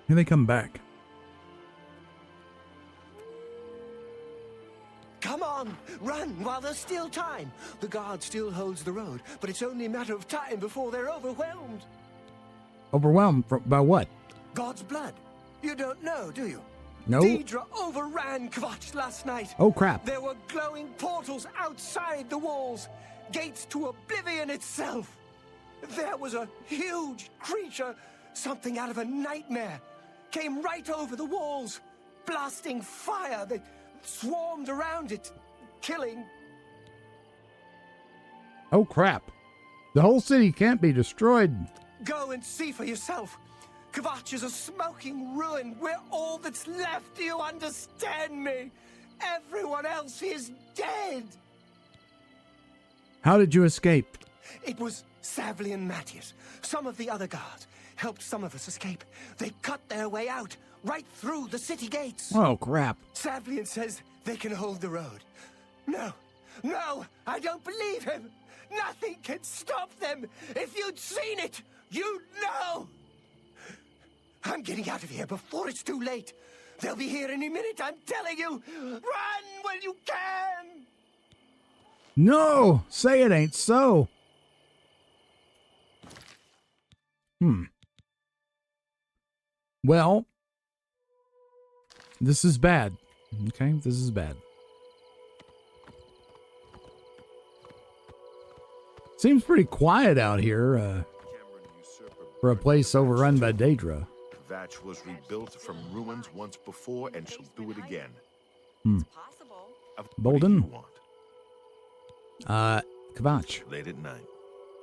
Here they come back. Come on, run while there's still time. The guard still holds the road, but it's only a matter of time before they're overwhelmed. Overwhelmed by what? God's blood. You don't know, do you? No. Daedra overran Kvatch last night. Oh, crap. There were glowing portals outside the walls, gates to Oblivion itself. There was a huge creature, something out of a nightmare, came right over the walls, blasting fire that swarmed around it, killing. Oh, crap. The whole city can't be destroyed. Go and see for yourself. Kvatch is a smoking ruin. We're all that's left. Do you understand me? Everyone else is dead. How did you escape? It was Savli and Matthias. Some of the other guards helped some of us escape. They cut their way out, right through the city gates. Oh, crap. Savlian says they can hold the road. No, I don't believe him. Nothing can stop them. If you'd seen it, you'd know. I'm getting out of here before it's too late. They'll be here any minute, I'm telling you. Run when you can. No, say it ain't so. Well, this is bad. Okay, this is bad. Seems pretty quiet out here for a place overrun by Daedra. Kvatch was rebuilt from ruins once before, and she'll do it again. Bolden? What do you want? Kvatch. Late at night,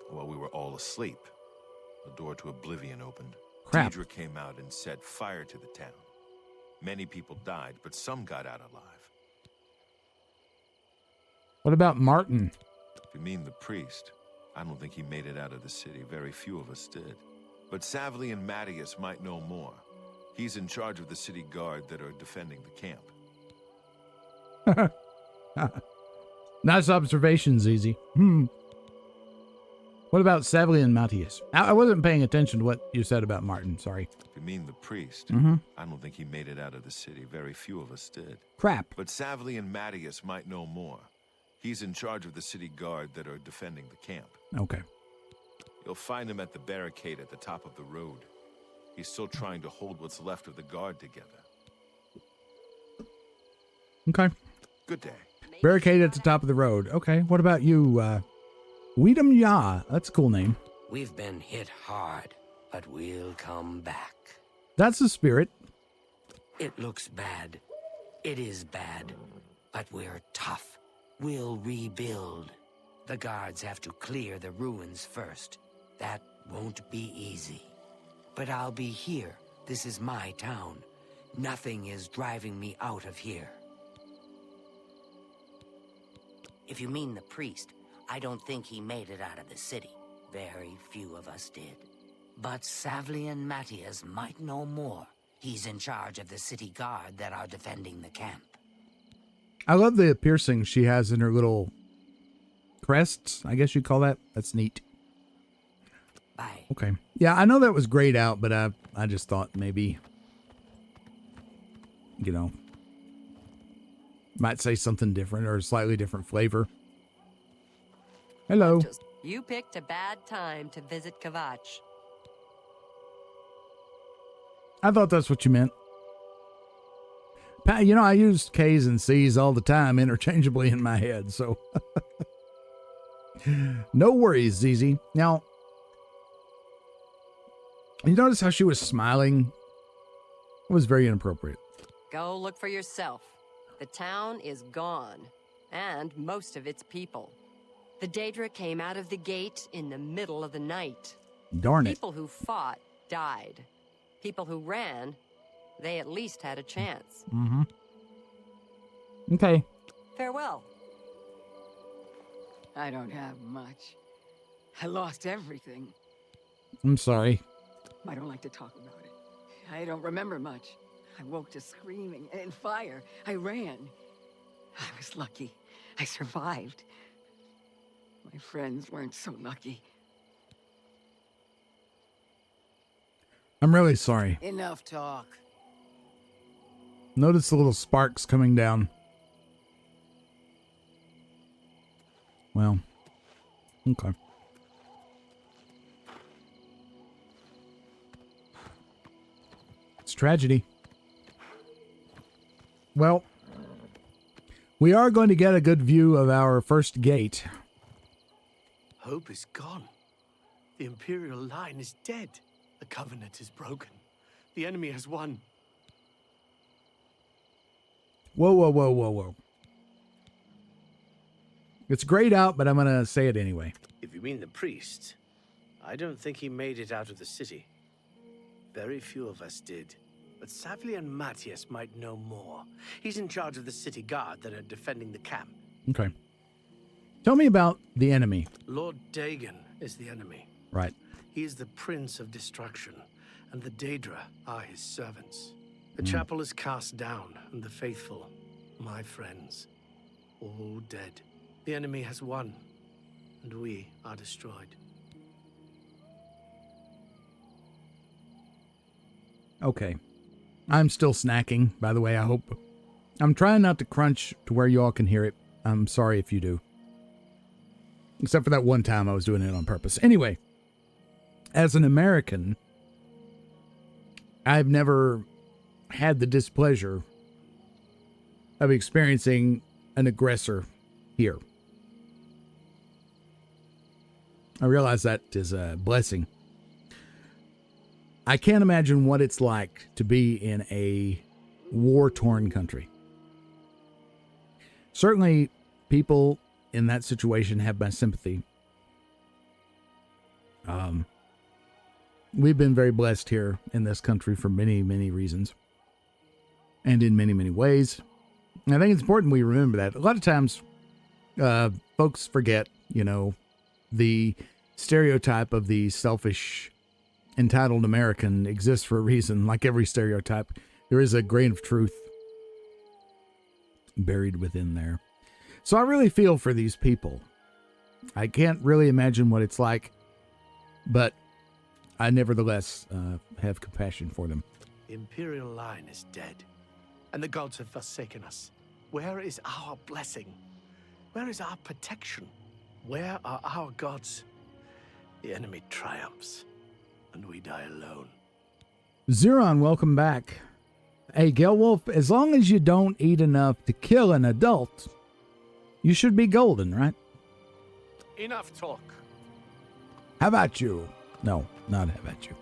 while we were all asleep, the door to Oblivion opened. Crap. Daedra came out and set fire to the town. Many people died, but some got out alive. What about Martin? If you mean the priest, I don't think he made it out of the city. Very few of us did. But Savli and Matthias might know more. He's in charge of the city guard that are defending the camp. Nice observation, Zizi. What about Savli and Matthias? I wasn't paying attention to what you said about Martin. Sorry. If you mean the priest, I don't think he made it out of the city. Very few of us did. Crap. But Savli and Matthias might know more. He's in charge of the city guard that are defending the camp. Okay. You'll find him at the barricade at the top of the road. He's still trying to hold what's left of the guard together. Okay. Good day. Barricade at the top of the road. Okay. What about you, Weedham Ya? That's a cool name. We've been hit hard, but we'll come back. That's the spirit. It looks bad. It is bad. But we're tough. We'll rebuild. The guards have to clear the ruins first. That won't be easy. But I'll be here. This is my town. Nothing is driving me out of here. If you mean the priest, I don't think he made it out of the city. Very few of us did. But Savli and Matthias might know more. He's in charge of the city guard that are defending the camp. I love the piercings she has in her little crests, I guess you'd call that. That's neat. Bye. Okay. Yeah, I know that was grayed out, but I just thought maybe, might say something different or a slightly different flavor. Hello. You picked a bad time to visit Kvatch. I thought that's what you meant. I use K's and C's all the time interchangeably in my head, so no worries, Zizi. Now, you notice how she was smiling? It was very inappropriate. Go look for yourself. The town is gone, and most of its people. The Daedra came out of the gate in the middle of the night. Darn it. People who fought died. People who ran, they at least had a chance. Okay. Farewell. I don't have much. I lost everything. I'm sorry. I don't like to talk about it. I don't remember much. I woke to screaming and fire. I ran. I was lucky. I survived. My friends weren't so lucky. I'm really sorry. Enough talk. Notice the little sparks coming down. Well, okay. It's tragedy. Well, we are going to get a good view of our first gate. Hope is gone. The Imperial line is dead. The Covenant is broken. The enemy has won. Whoa, whoa, whoa, whoa, whoa. It's grayed out, but I'm going to say it anyway. If you mean the priest, I don't think he made it out of the city. Very few of us did. But Savli and Matthias might know more. He's in charge of the city guard that are defending the camp. Okay. Tell me about the enemy. Lord Dagon is the enemy. Right. He is the Prince of Destruction, and the Daedra are his servants. The chapel is cast down, and the faithful, my friends, all dead. The enemy has won, and we are destroyed. Okay. I'm still snacking, by the way, I hope. I'm trying not to crunch to where you all can hear it. I'm sorry if you do. Except for that one time I was doing it on purpose. Anyway, as an American, I've never had the displeasure of experiencing an aggressor here. I realize that is a blessing. I can't imagine what it's like to be in a war-torn country. Certainly, people in that situation have my sympathy. We've been very blessed here in this country for many, many reasons. And in many, many ways. And I think it's important we remember that. A lot of times, folks forget, the stereotype of the selfish, entitled American exists for a reason. Like every stereotype, there is a grain of truth buried within there. So I really feel for these people. I can't really imagine what it's like, but I nevertheless have compassion for them. The Imperial line is dead, and the gods have forsaken us. Where is our blessing? Where is our protection? Where are our gods? The enemy triumphs, and we die alone. Zeron, welcome back. Hey, Gelwolf, as long as you don't eat enough to kill an adult, you should be golden, right? Enough talk. How about you? No, not how about you.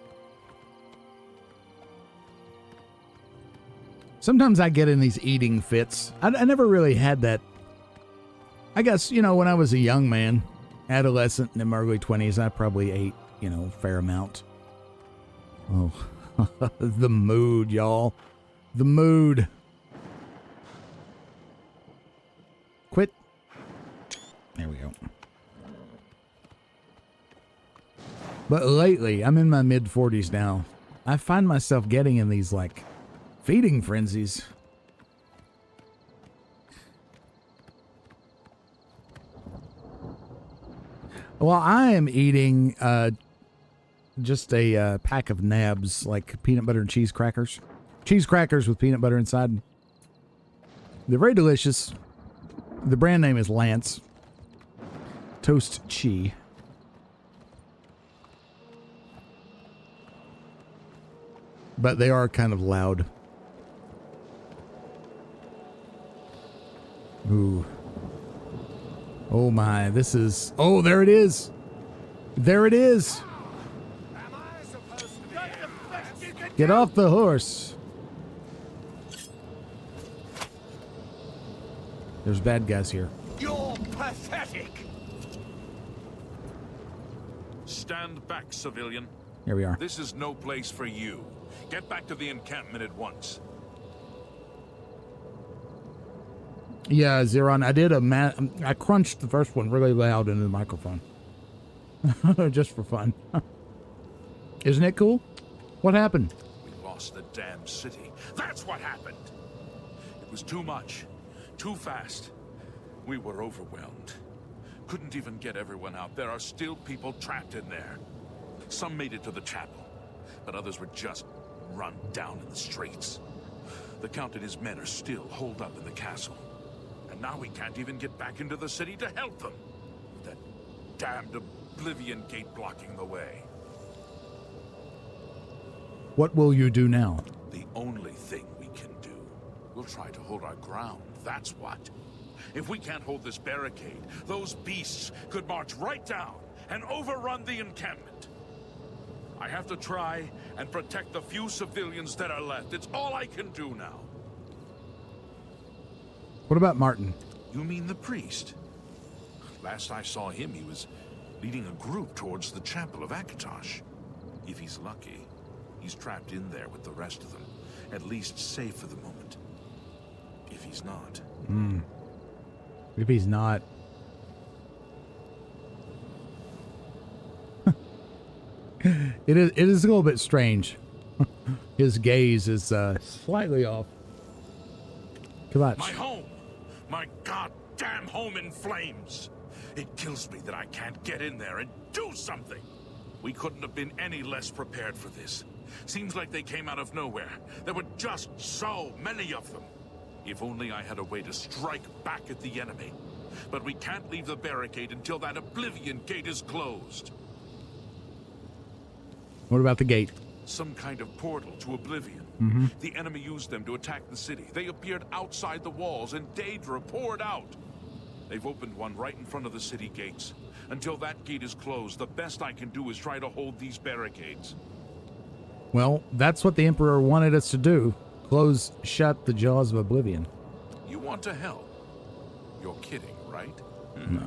Sometimes I get in these eating fits. I never really had that. I guess, when I was a young man, adolescent, in my early 20s, I probably ate, a fair amount. Oh, the mood, y'all. The mood. Quit. There we go. But lately, I'm in my mid-40s now. I find myself getting in these, feeding frenzies. Well, I am eating just a pack of nabs, like peanut butter and cheese crackers. Cheese crackers with peanut butter inside. They're very delicious. The brand name is Lance. Toast Chi. But they are kind of loud. Ooh. Oh my, this is... Oh, there it is! There it is! Get off the horse! There's bad guys here. You're pathetic! Stand back, civilian. Here we are. This is no place for you. Get back to the encampment at once. Yeah, Zeron, I did I crunched the first one really loud into the microphone. Just for fun. Isn't it cool? What happened? We lost the damn city. That's what happened. It was too much. Too fast. We were overwhelmed. Couldn't even get everyone out. There are still people trapped in there. Some made it to the chapel. but others were just run down in the streets. The Count and his men are still holed up in the castle. And now we can't even get back into the city to help them. That damned Oblivion gate blocking the way. What will you do now? The only thing we can do. We'll try to hold our ground, that's what. If we can't hold this barricade, those beasts could march right down and overrun the encampment. I have to try and protect the few civilians that are left. It's all I can do now. What about Martin? You mean the priest? Last I saw him, he was leading a group towards the chapel of Kvatch. If he's lucky, he's trapped in there with the rest of them, at least safe for the moment. If he's not... If he's not... It is a little bit strange. His gaze is slightly off. Kvatch. My home! My goddamn home in flames! It kills me that I can't get in there and do something! We couldn't have been any less prepared for this. Seems like they came out of nowhere. There were just so many of them. If only I had a way to strike back at the enemy. But we can't leave the barricade until that Oblivion gate is closed. What about the gate? Some kind of portal to Oblivion. The enemy used them to attack the city. They appeared outside the walls and Daedra poured out. They've opened one right in front of the city gates. Until that gate is closed, the best I can do is try to hold these barricades. Well, that's what the Emperor wanted us to do. Close shut the jaws of Oblivion. You want to help? You're kidding, right?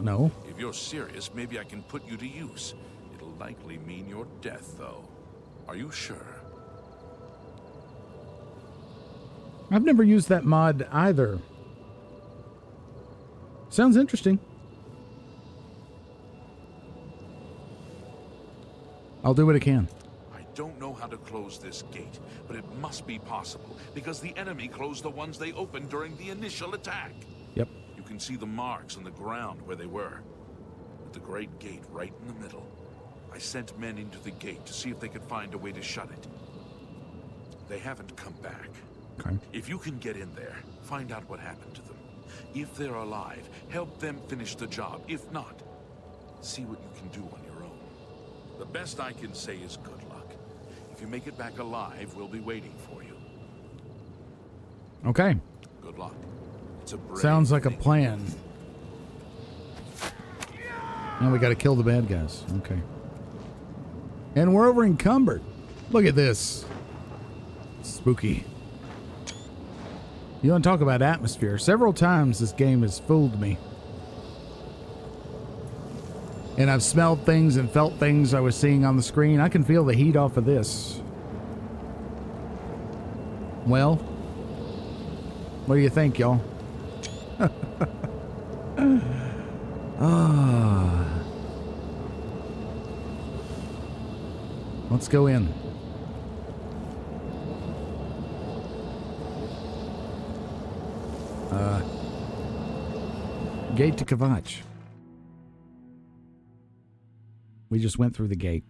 No. If you're serious, maybe I can put you to use. It'll likely mean your death, though. Are you sure? I've never used that mod either. Sounds interesting. I'll do what I can. I don't know how to close this gate, but it must be possible, because the enemy closed the ones they opened during the initial attack. Yep. You can see the marks on the ground where they were, with the great gate right in the middle. I sent men into the gate to see if they could find a way to shut it. They haven't come back. Okay. If you can get in there, find out what happened to them. If they're alive, help them finish the job. If not, see what you can do on your own. The best I can say is good luck. If you make it back alive, we'll be waiting for you. Okay. Good luck. It's a brave Sounds like a thing. plan. Now we got to kill the bad guys. Okay. And we're over encumbered. Look at this. Spooky. You want to talk about atmosphere? Several times this game has fooled me. And I've smelled things and felt things I was seeing on the screen. I can feel the heat off of this. Well, what do you think, y'all? Let's go in. Gate to Kvatch. We just went through the gate.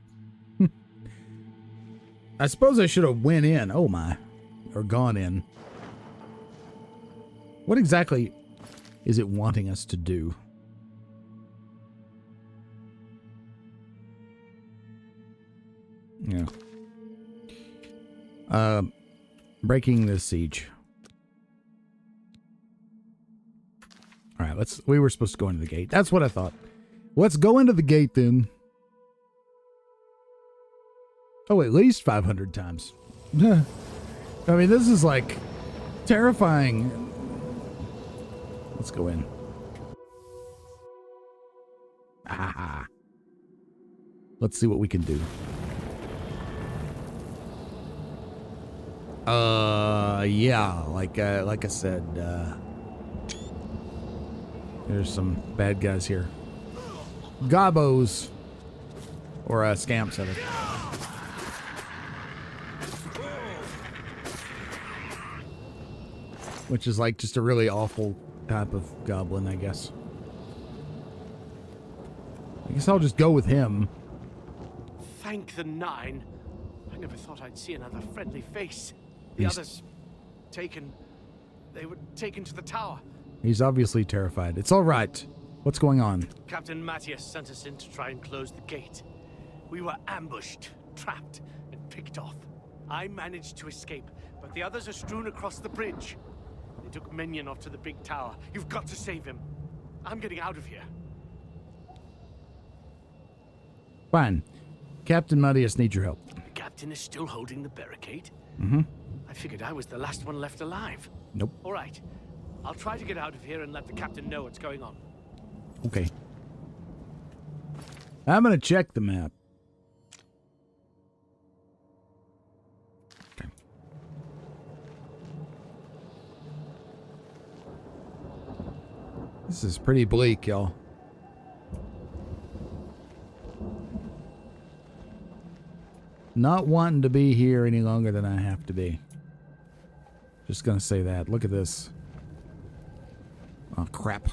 I suppose I should have went in. Oh my. Or gone in. What exactly is it wanting us to do? Yeah. Breaking the siege. All right, we were supposed to go into the gate. That's what I thought. Let's go into the gate then. Oh, at least 500 times. I mean, this is like terrifying. Let's go in. Ah. Let's see what we can do. Yeah, like I said, there's some bad guys here. Gobos. Or scamps of it. Which is like just a really awful type of goblin, I guess. I guess I'll just go with him. Thank the Nine. I never thought I'd see another friendly face. The others taken... They were taken to the tower. He's obviously terrified. It's all right. What's going on? Captain Matthias sent us in to try and close the gate. We were ambushed, trapped, and picked off. I managed to escape, but the others are strewn across the bridge. They took Minion off to the big tower. You've got to save him. I'm getting out of here. Fine. Captain Matthias needs your help. The captain is still holding the barricade? Mm-hmm. I figured I was the last one left alive. Nope. All right. I'll try to get out of here and let the captain know what's going on. Okay. I'm going to check the map. Okay. This is pretty bleak, y'all. Not wanting to be here any longer than I have to be. Just gonna say that. Look at this. Oh, crap.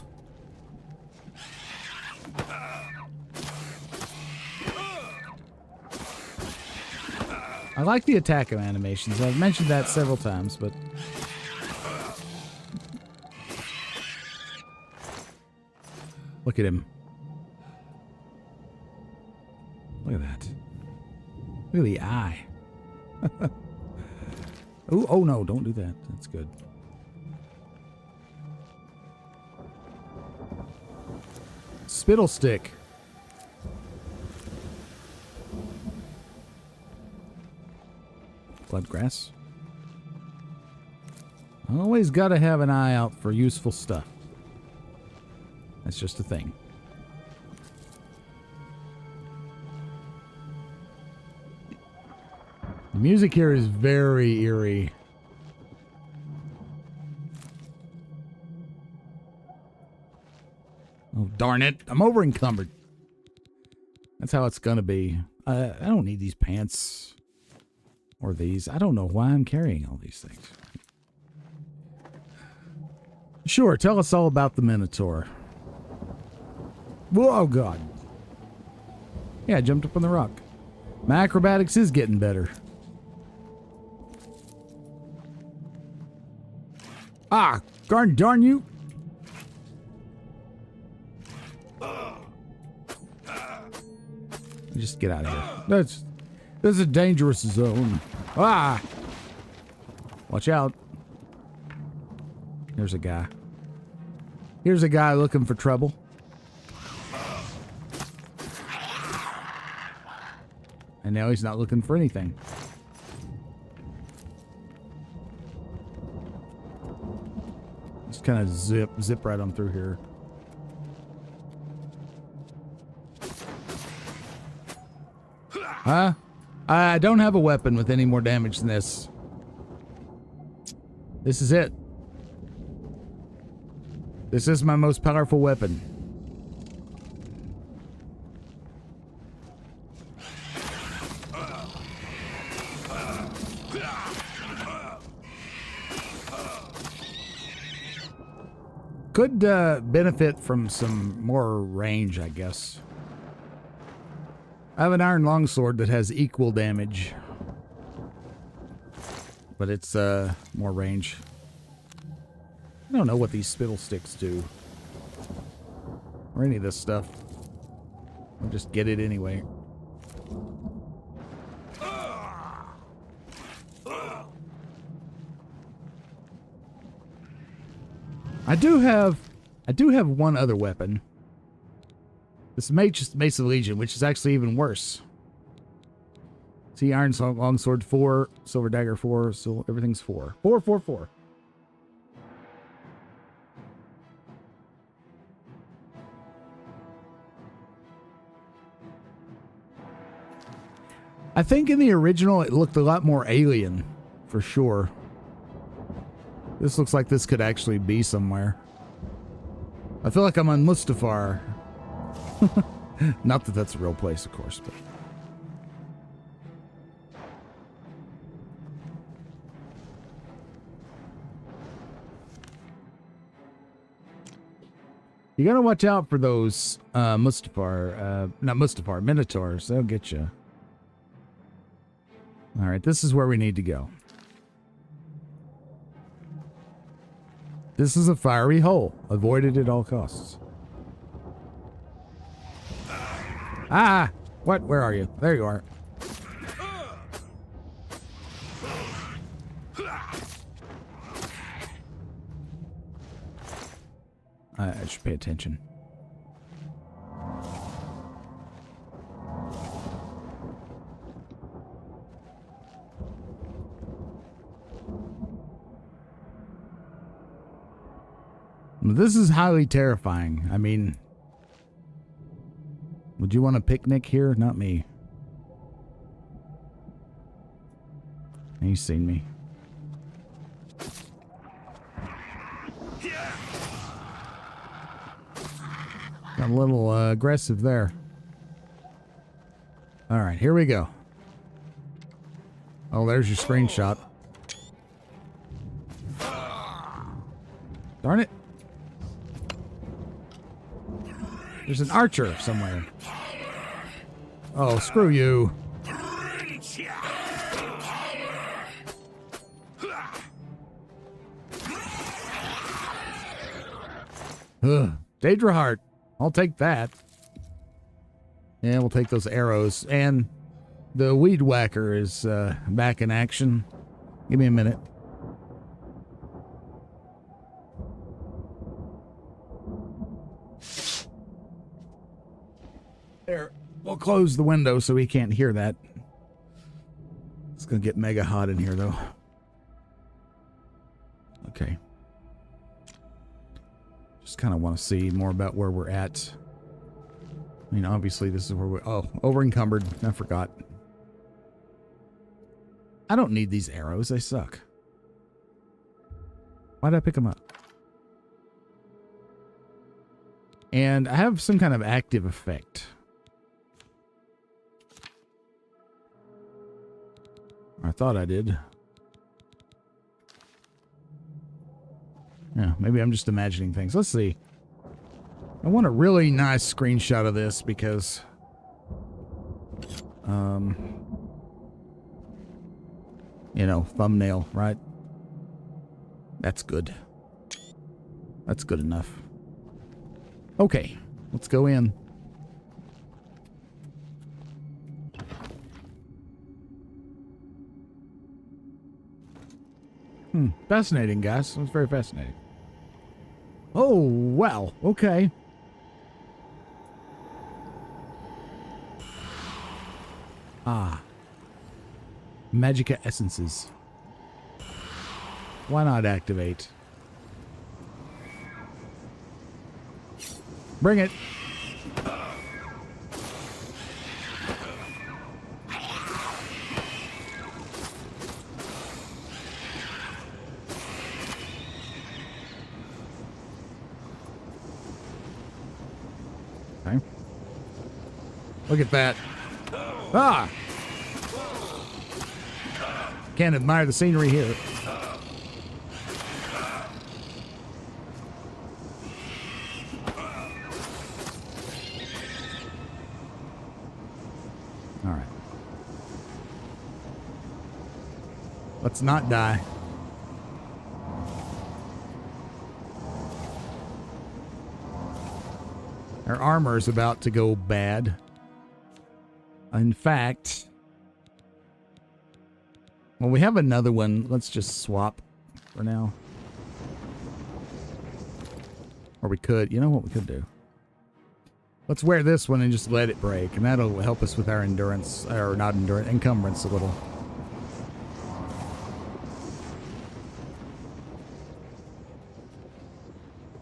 I like the attack animations. I've mentioned that several times, but... Look at him. Look at that. Look at the eye. Ooh, oh no, don't do that. That's good. Spittle stick. Bloodgrass. Always gotta have an eye out for useful stuff. That's just a thing. The music here is very eerie. Oh, darn it. I'm over encumbered. That's how it's gonna be. I don't need these pants. Or these. I don't know why I'm carrying all these things. Sure, tell us all about the Minotaur. Whoa, God. Yeah, I jumped up on the rock. My acrobatics is getting better. Ah, darn you. Just get out of here. This is a dangerous zone. Ah! Watch out. Here's a guy. Here's a guy looking for trouble. And now he's not looking for anything. Just kind of zip right on through here. Huh? I don't have a weapon with any more damage than this. This is it. This is my most powerful weapon. Could benefit from some more range, I guess. I have an iron longsword that has equal damage. But it's more range. I don't know what these spittle sticks do. Or any of this stuff. I'll just get it anyway. I do have one other weapon. This Mace of Legion, which is actually even worse. See, Iron Longsword 4, Silver Dagger 4, so everything's 4. 4, 4, 4. I think in the original it looked a lot more alien, for sure. This looks like this could actually be somewhere. I feel like I'm on Mustafar. Not that that's a real place, of course, but... You gotta watch out for those Mustafar, not Mustafar, Minotaurs. They'll get you. All right, this is where we need to go. This is a fiery hole. Avoid it at all costs. Ah! What? Where are you? There you are. I should pay attention. This is highly terrifying. I mean, would you want a picnic here? Not me. He's seen me. Got a little aggressive there. All right, here we go. Oh, there's your screenshot. Darn it. There's an archer somewhere. Oh, screw you. Ugh. Daedra Heart. I'll take that. Yeah, we'll take those arrows. And the weed whacker is back in action. Give me a minute. There. We'll close the window so he can't hear that. It's going to get mega hot in here, though. Okay. Just kind of want to see more about where we're at. I mean, obviously, this is where we're... Oh, over encumbered. I forgot. I don't need these arrows. They suck. Why did I pick them up? And I have some kind of active effect. I thought I did. Yeah, maybe I'm just imagining things. Let's see. I want a really nice screenshot of this because... you know, thumbnail, right? That's good. That's good enough. Okay, let's go in. Fascinating, guys. It was very fascinating. Oh, wow. Okay. Ah. Magica essences. Why not activate? Bring it. Okay. Look at that. Ah! Can't admire the scenery here. All right. Let's not die. Our armor is about to go bad. In fact, well, we have another one. Let's just swap for now. Or we could, you know what we could do? Let's wear this one and just let it break, and that'll help us with our endurance, or not endurance, encumbrance a little.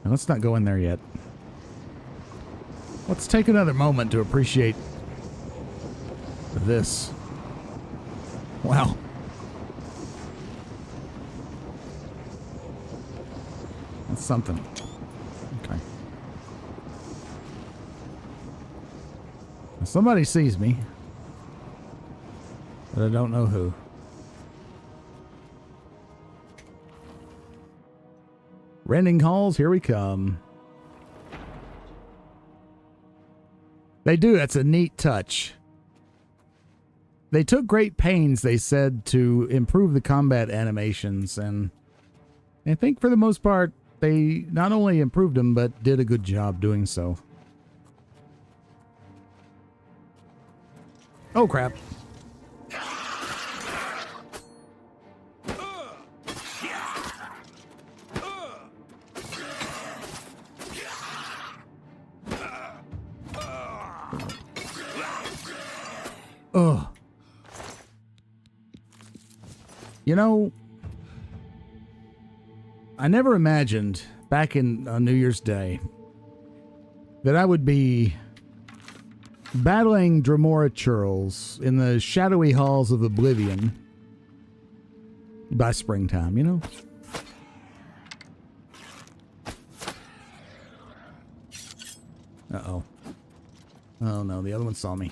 And let's not go in there yet. Let's take another moment to appreciate this. Wow. That's something. Okay. Somebody sees me, but I don't know who. Rending halls, here we come. They do. That's a neat touch. they took great pains, they said, to improve the combat animations, and I think for the most part, they not only improved them, but did a good job doing so. Oh, crap. Ugh. You know, I never imagined back in on New Year's Day that I would be battling Dremora churls in the shadowy halls of Oblivion by springtime, you know? Uh-oh. Oh no, the other one saw me.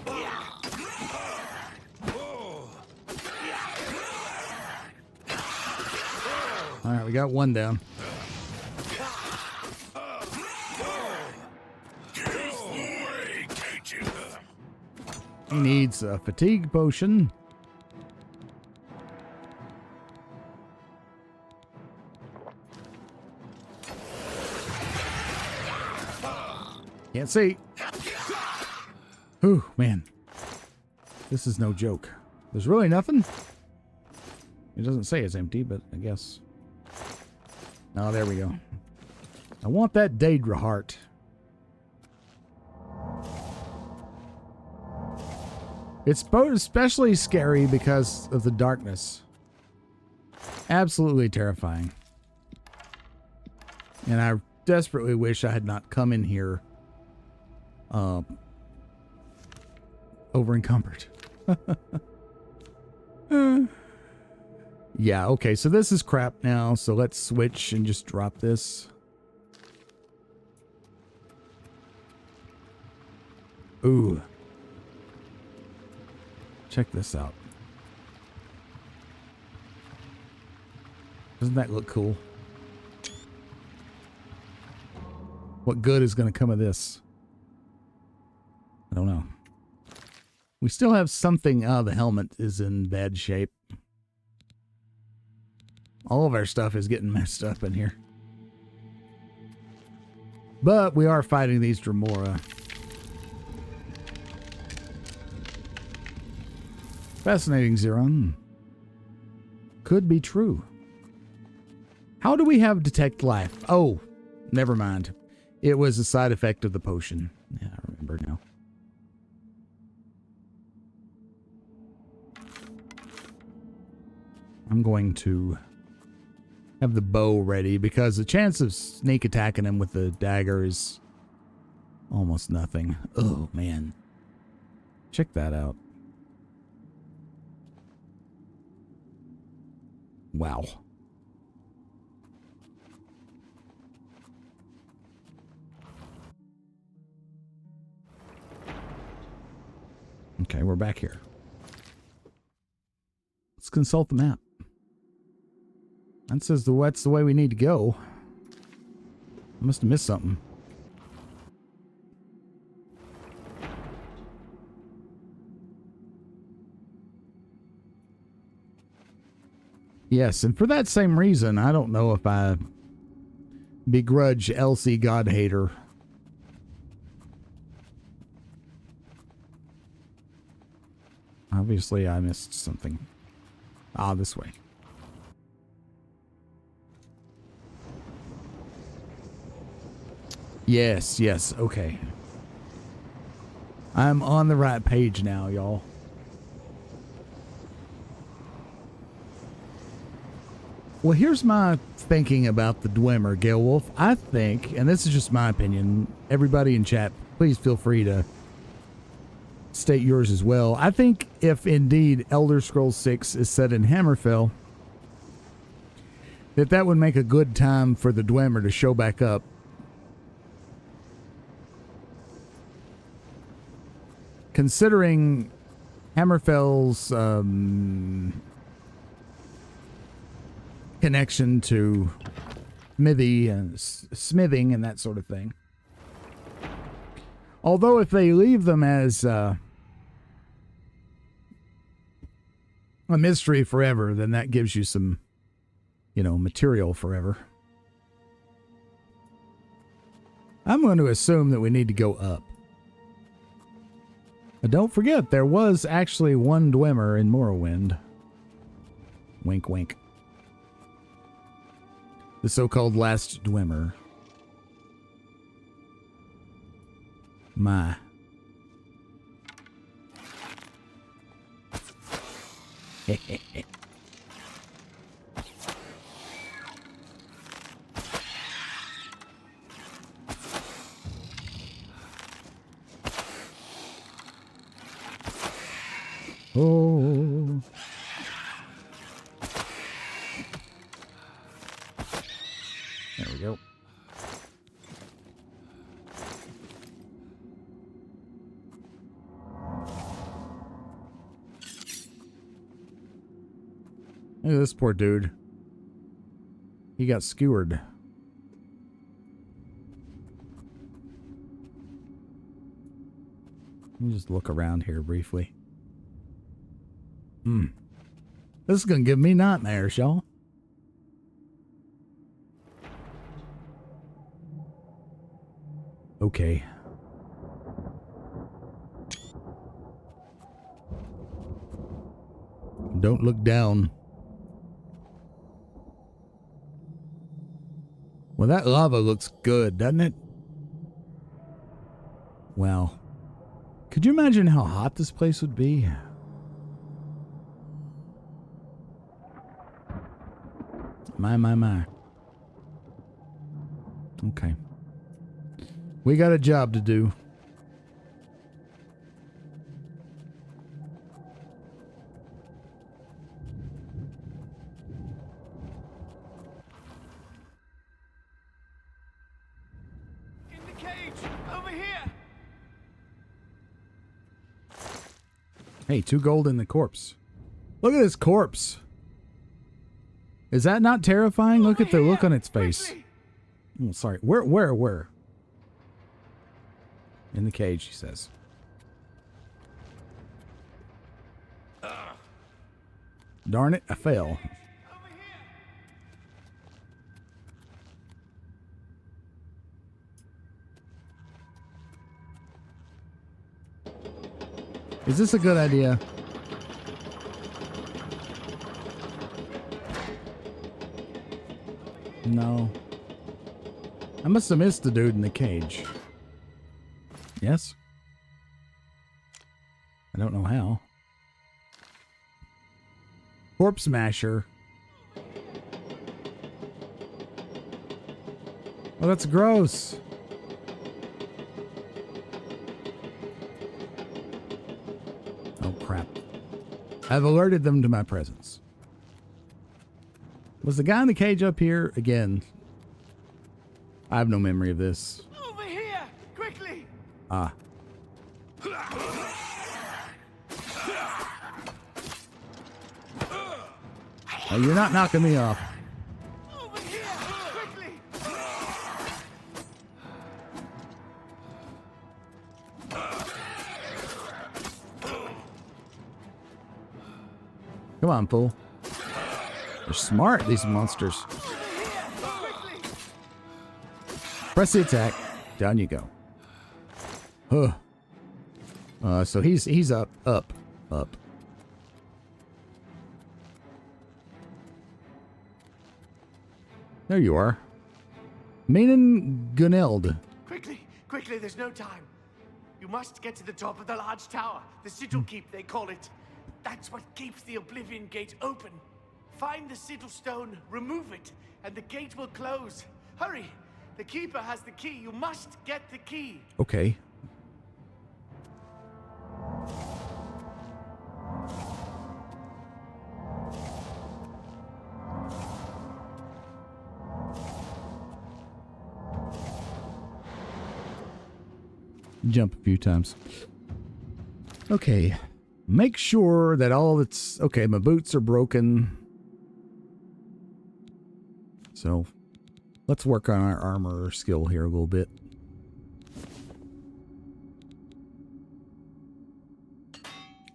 Alright, we got one down. He needs a fatigue potion. Can't see. Whew, man. This is no joke. There's really nothing? It doesn't say it's empty, but I guess. Oh, there we go. I want that Daedra heart. It's especially scary because of the darkness. Absolutely terrifying. And I desperately wish I had not come in here over encumbered. Yeah, okay, so this is crap now, so let's switch and just drop this. Ooh. Check this out. Doesn't that look cool? What good is going to come of this? I don't know. We still have something. Oh, the helmet is in bad shape. All of our stuff is getting messed up in here. But we are fighting these Dremora. Fascinating, Xeron. Could be true. How do we have detect life? Oh, never mind. It was a side effect of the potion. Yeah, I remember now. I'm going to have the bow ready because the chance of sneak attacking him with the dagger is almost nothing. Oh, man. Check that out. Wow. Okay, we're back here. Let's consult the map. That says that's the way we need to go. I must have missed something. Yes, and for that same reason, I don't know if I begrudge Elsie Godhater. Obviously, I missed something. Ah, this way. Yes, yes, okay. I'm on the right page now, y'all. Well, here's my thinking about the Dwemer, Galewolf. I think, and this is just my opinion, everybody in chat, please feel free to state yours as well. I think if indeed Elder Scrolls 6 is set in Hammerfell, that would make a good time for the Dwemer to show back up. Considering Hammerfell's connection to smithy and smithing and that sort of thing. Although if they leave them as a mystery forever, then that gives you some, you know, material forever. I'm going to assume that we need to go up. But don't forget, there was actually one Dwemer in Morrowind. Wink, wink. The so-called last Dwemer. My. Oh. There we go. Look at this poor dude. He got skewered. Let me just look around here briefly. This is going to give me nightmares, y'all. Okay. Don't look down. Well, that lava looks good, doesn't it? Wow. Could you imagine how hot this place would be? My. Okay. We got a job to do. In the cage! Over here! Hey, 2 gold in the corpse. Look at this corpse. Is that not terrifying? Look at the look on its face. Oh, sorry. Where? In the cage, he says. Darn it, I fell. Is this a good idea? No. I must have missed the dude in the cage. Yes? I don't know how. Corpse Smasher. Oh, that's gross. Oh, crap. I've alerted them to my presence. Was the guy in the cage up here? Again, I have no memory of this. Over here! Quickly! Ah. Oh, you're not knocking me off. Over here! Quickly! Come on, fool. They're smart, these monsters. Press the attack. Down you go. Huh. So he's up. There you are. Maiden Guneld. Quickly, there's no time. You must get to the top of the large tower. The sigil keep, they call it. That's what keeps the Oblivion gate open. Find the sigil stone, remove it, and the gate will close. Hurry! The keeper has the key. You must get the key. Okay. Jump a few times. Okay. Make sure that all it's... Okay, my boots are broken. So, let's work on our armor skill here a little bit.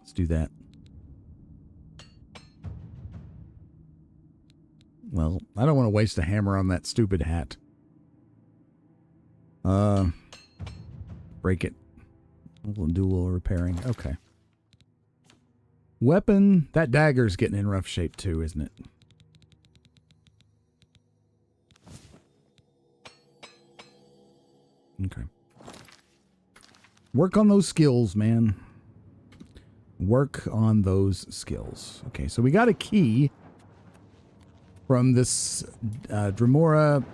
Let's do that. Well, I don't want to waste a hammer on that stupid hat. Break it. We'll do a little repairing. Okay. Weapon. That dagger's getting in rough shape too, isn't it? Okay. Work on those skills, man. Work on those skills. Okay, so we got a key from this Dremora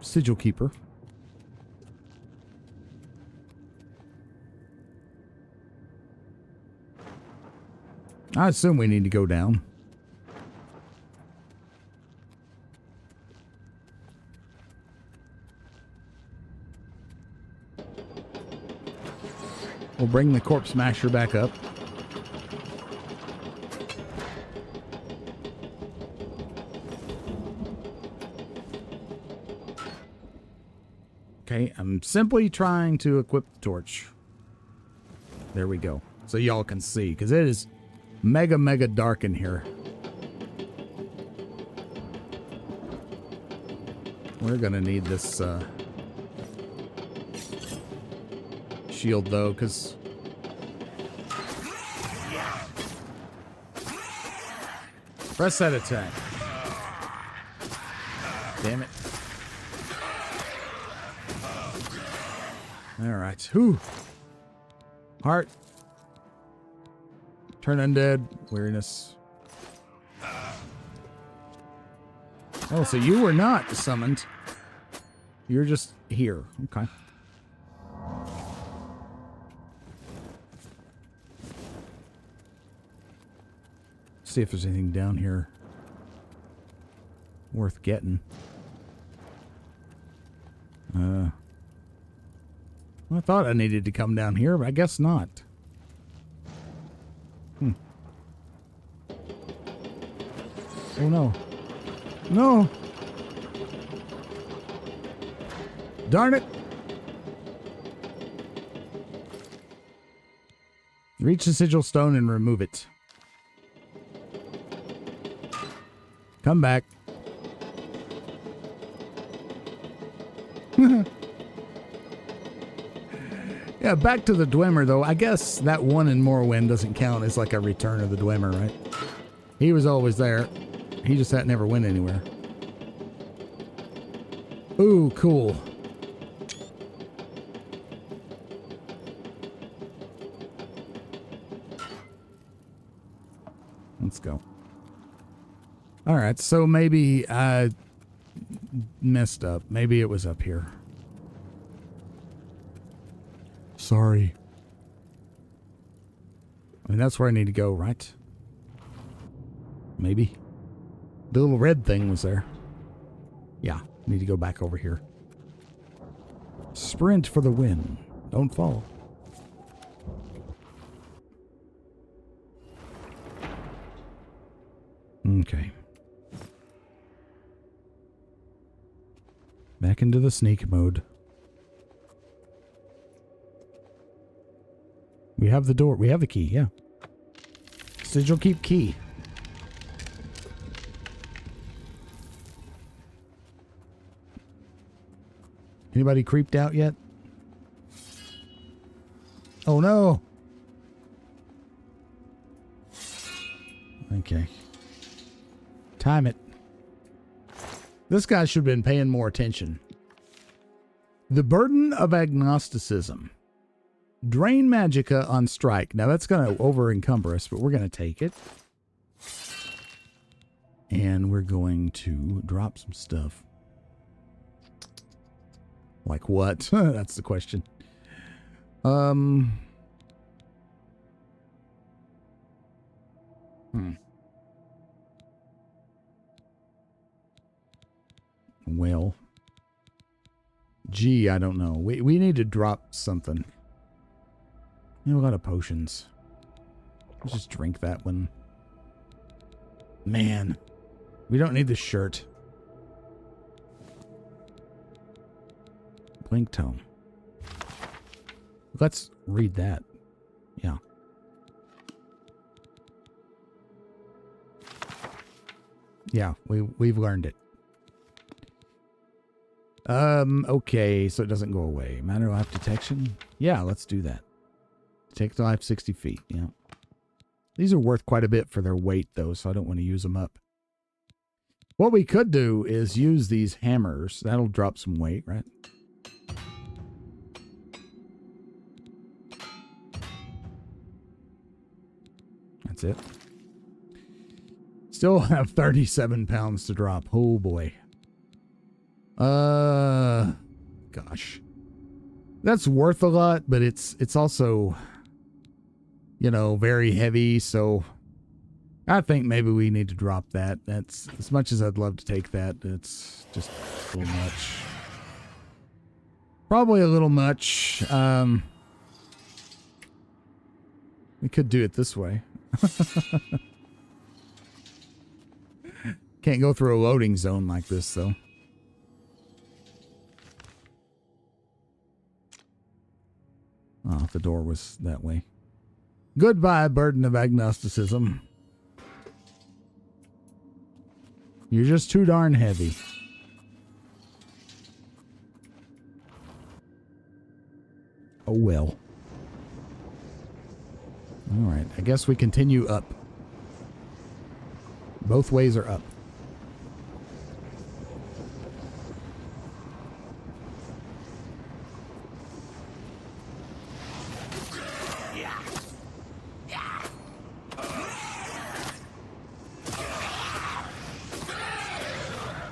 Sigil Keeper. I assume we need to go down. We'll bring the Corpse Smasher back up. Okay, I'm simply trying to equip the torch. There we go. So y'all can see, because it is mega dark in here. We're gonna need this shield though, because press that attack. Damn it. Alright. Whew. Heart. Turn undead. Weariness. Oh, so you were not summoned. You're just here. Okay. See if there's anything down here worth getting. I thought I needed to come down here, but I guess not. Oh no. No! Darn it! Reach the sigil stone and remove it. Come back. Yeah, back to the Dwemer, though. I guess that one in Morrowind doesn't count as like a return of the Dwemer, right? He was always there. He just never went anywhere. Ooh, cool. Let's go. All right, so maybe I messed up. Maybe it was up here. Sorry. I mean, that's where I need to go, right? Maybe. The little red thing was there. Yeah, need to go back over here. Sprint for the win. Don't fall. Okay. Back into the sneak mode. We have the door. We have the key, yeah. Sigil keep key. Anybody creeped out yet? Oh no! Okay. Time it. This guy should have been paying more attention. The burden of agnosticism. Drain Magicka on strike. Now that's going to over encumber us, but we're going to take it. And we're going to drop some stuff. Like what? That's the question. Well. Gee, I don't know. We need to drop something. We have a lot of potions. Let's just drink that one. Man. We don't need the shirt. Blink tome. Let's read that. Yeah. Yeah, we've learned it. Okay, so it doesn't go away. Matter of life detection? Yeah, let's do that. Take the life 60 feet, yeah. These are worth quite a bit for their weight, though, so I don't want to use them up. What we could do is use these hammers. That'll drop some weight, right? That's it. Still have 37 pounds to drop. Oh, boy. Gosh. That's worth a lot, but it's also, you know, very heavy, so I think maybe we need to drop that. That's, as much as I'd love to take that, it's just a little much. Probably a little much. We could do it this way. Can't go through a loading zone like this, though. Oh, the door was that way. Goodbye, burden of agnosticism. You're just too darn heavy. Oh, well. All right, I guess we continue up. Both ways are up.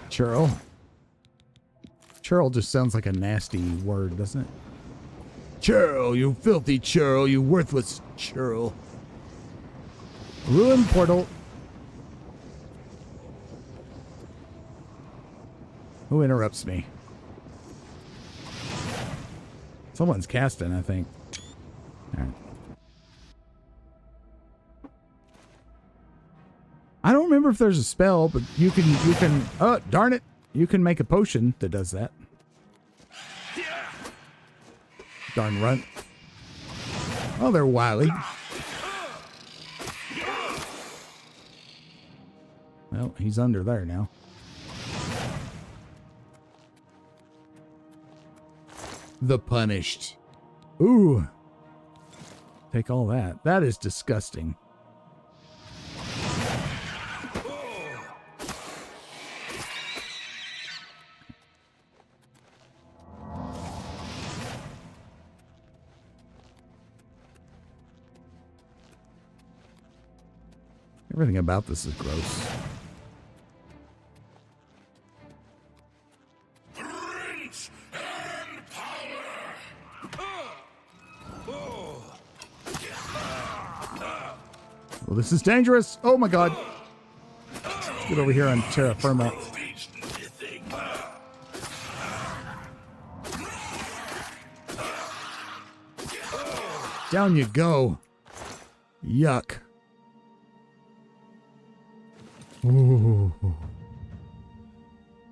Churl. Churl just sounds like a nasty word, doesn't it? Churl, you filthy churl, you worthless churl. Ruin portal. Who interrupts me? Someone's casting, I think. All right. I don't remember if there's a spell, but you can, oh, darn it. You can make a potion that does that. Darn runt. Oh, they're wily. Well, he's under there now. The punished. Ooh. Take all that. That is disgusting. Everything about this is gross. Prince and power. Well, this is dangerous. Oh my god. Let's get over here on terra firma. Down you go. Yuck. Ooh.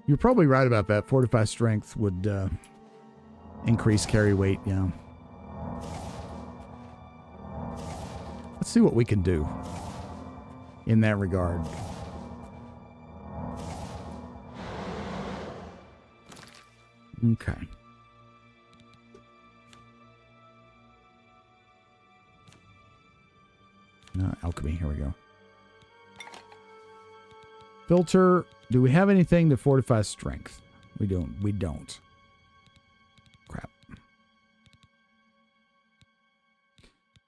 You're probably right about that. Fortify strength would increase carry weight, yeah. Let's see what we can do in that regard. Okay. Alchemy, here we go. Filter, do we have anything to fortify strength? We don't. Crap.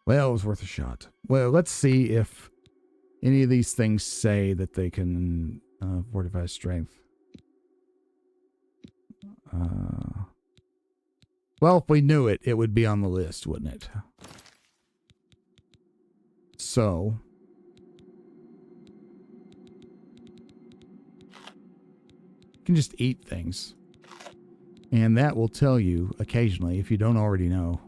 Well, it was worth a shot. Well, let's see if any of these things say that they can fortify strength. Well, if we knew it, it would be on the list, wouldn't it? So... can just eat things, and that will tell you occasionally if you don't already know.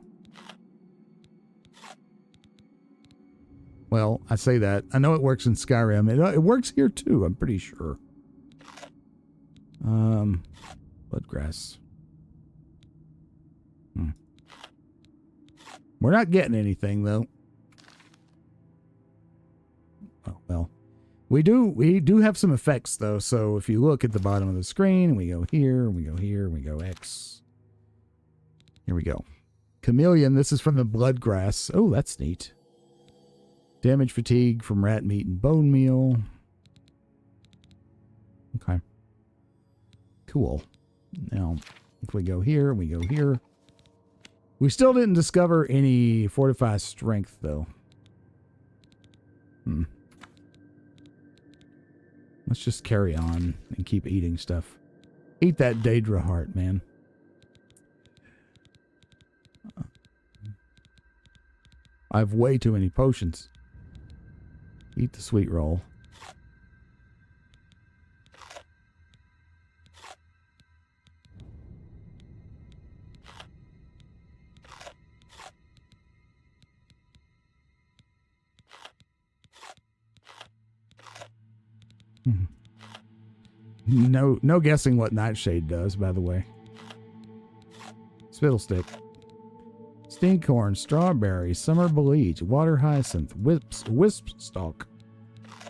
Well, I say that I know it works in Skyrim. It works here too, I'm pretty sure. Bloodgrass. We're not getting anything though. Oh well, We do have some effects though. So if you look at the bottom of the screen, we go here, we go here, we go X. Here we go. Chameleon, this is from the Bloodgrass. Oh, that's neat. Damage fatigue from rat meat and bone meal. Okay. Cool. Now, if we go here, we go here. We still didn't discover any fortified strength, though. Let's just carry on and keep eating stuff. Eat that Daedra heart, man. I have way too many potions. Eat the sweet roll. No guessing what Nightshade does, by the way. Spittlestick. Stinkhorn, strawberry, summer bleach, water hyacinth, wisp stalk,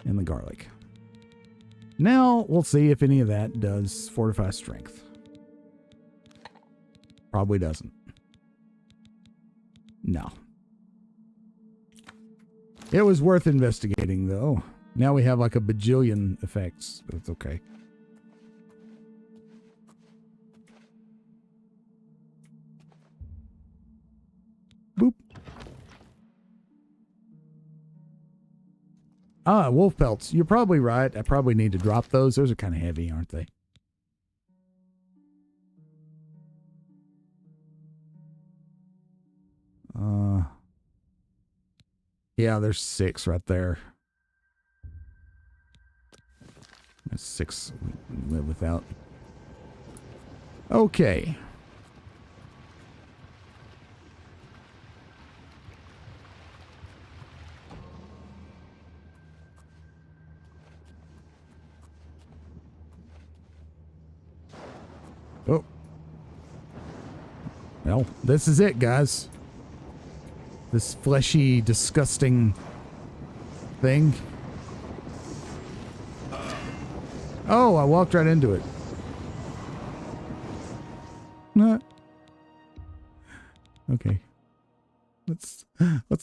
and the garlic. Now we'll see if any of that does fortify strength. Probably doesn't. No. It was worth investigating, though. Now we have like a bajillion effects, but it's okay. Boop. Ah, wolf pelts. You're probably right. I probably need to drop those. Those are kind of heavy, aren't they? Yeah, there's 6 right there. There's 6 we live without. Okay. Oh. Well, this is it, guys. This fleshy, disgusting thing. Oh, I walked right into it. Nah. Okay. Let's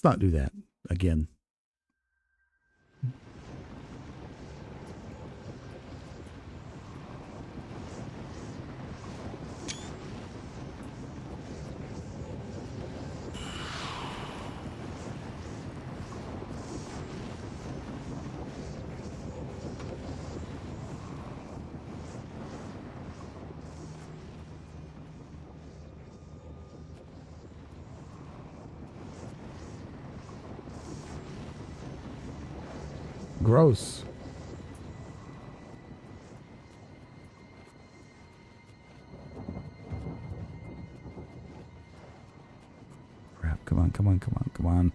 not do that again. Gross. Crap, come on, come on, come on, come on.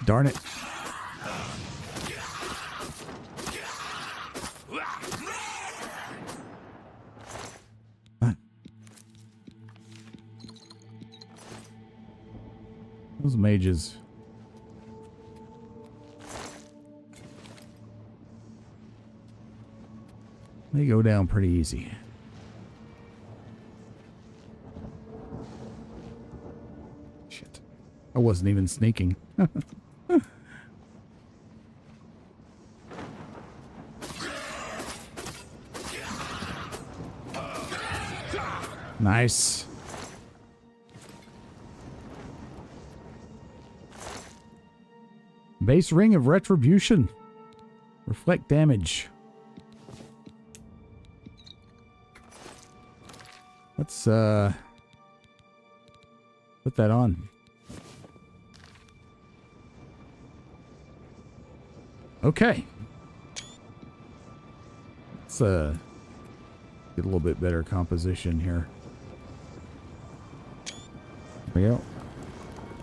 Darn it. What? Those mages. They go down pretty easy. Shit. I wasn't even sneaking. Nice. Base ring of retribution. Reflect damage. Let's put that on. Okay. Let's get a little bit better composition here. There we go.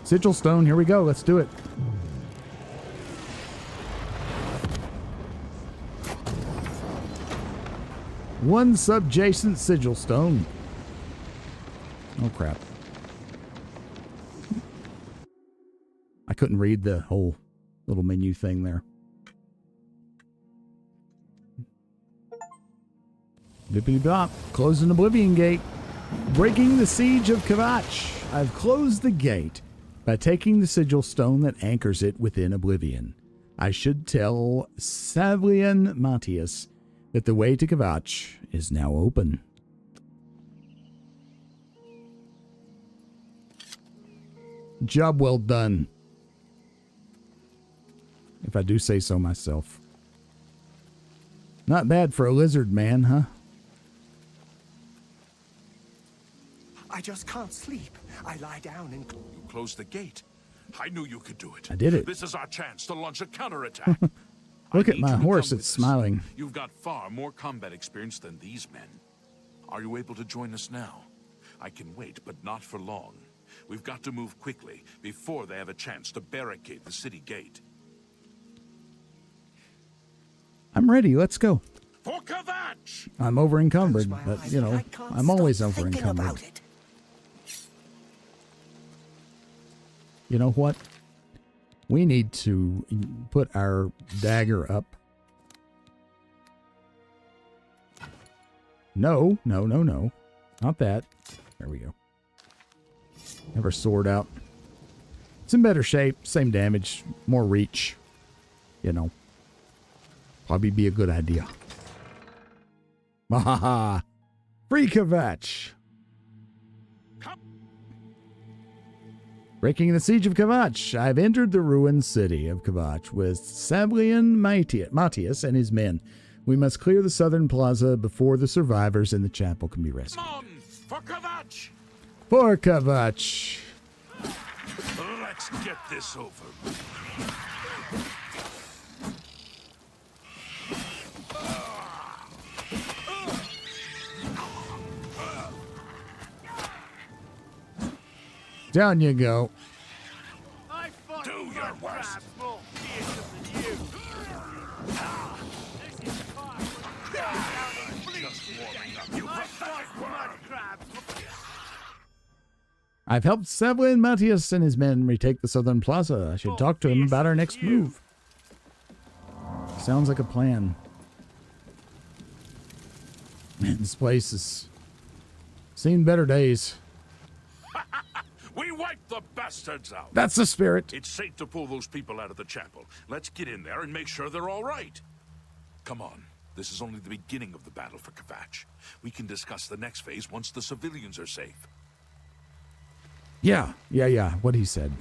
Sigil stone, here we go. Let's do it. One subjacent sigil stone. Oh, crap. I couldn't read the whole little menu thing there. Bippity-bop. Closing Oblivion Gate. Breaking the siege of Kvatch. I've closed the gate by taking the sigil stone that anchors it within Oblivion. I should tell Savlian Matthias that the way to Kvatch is now open. Job well done. If I do say so myself. Not bad for a lizard man, huh? I just can't sleep. I lie down and... You closed the gate. I knew you could do it. I did it. This is our chance to launch a counterattack. Look at my horse, it's smiling. You've got far more combat experience than these men. Are you able to join us now? I can wait, but not for long. We've got to move quickly before they have a chance to barricade the city gate. I'm ready, let's go. For Kvatch! I'm over encumbered, but, you know, I'm always over encumbered. You know what? We need to put our dagger up. No. Not that. There we go. Have our sword out. It's in better shape. Same damage. More reach. You know. Probably be a good idea. Mahaha. Free Kvatch. Breaking the siege of Kvatch, I've entered the ruined city of Kvatch with Savlian Matthias and his men. We must clear the southern plaza before the survivors in the chapel can be rescued. Come on, for Kvatch! For Kvatch! Let's get this over. Down you go. Do your worst. I've helped Savlian Matthias and his men retake the southern plaza. I should talk to him about our next move. Sounds like a plan. Man, this place has seen better days. We wiped the bastards out. That's the spirit. It's safe to pull those people out of the chapel. Let's get in there and make sure they're all right. Come on. This is only the beginning of the battle for Kvatch. We can discuss the next phase once the civilians are safe. Yeah. What he said.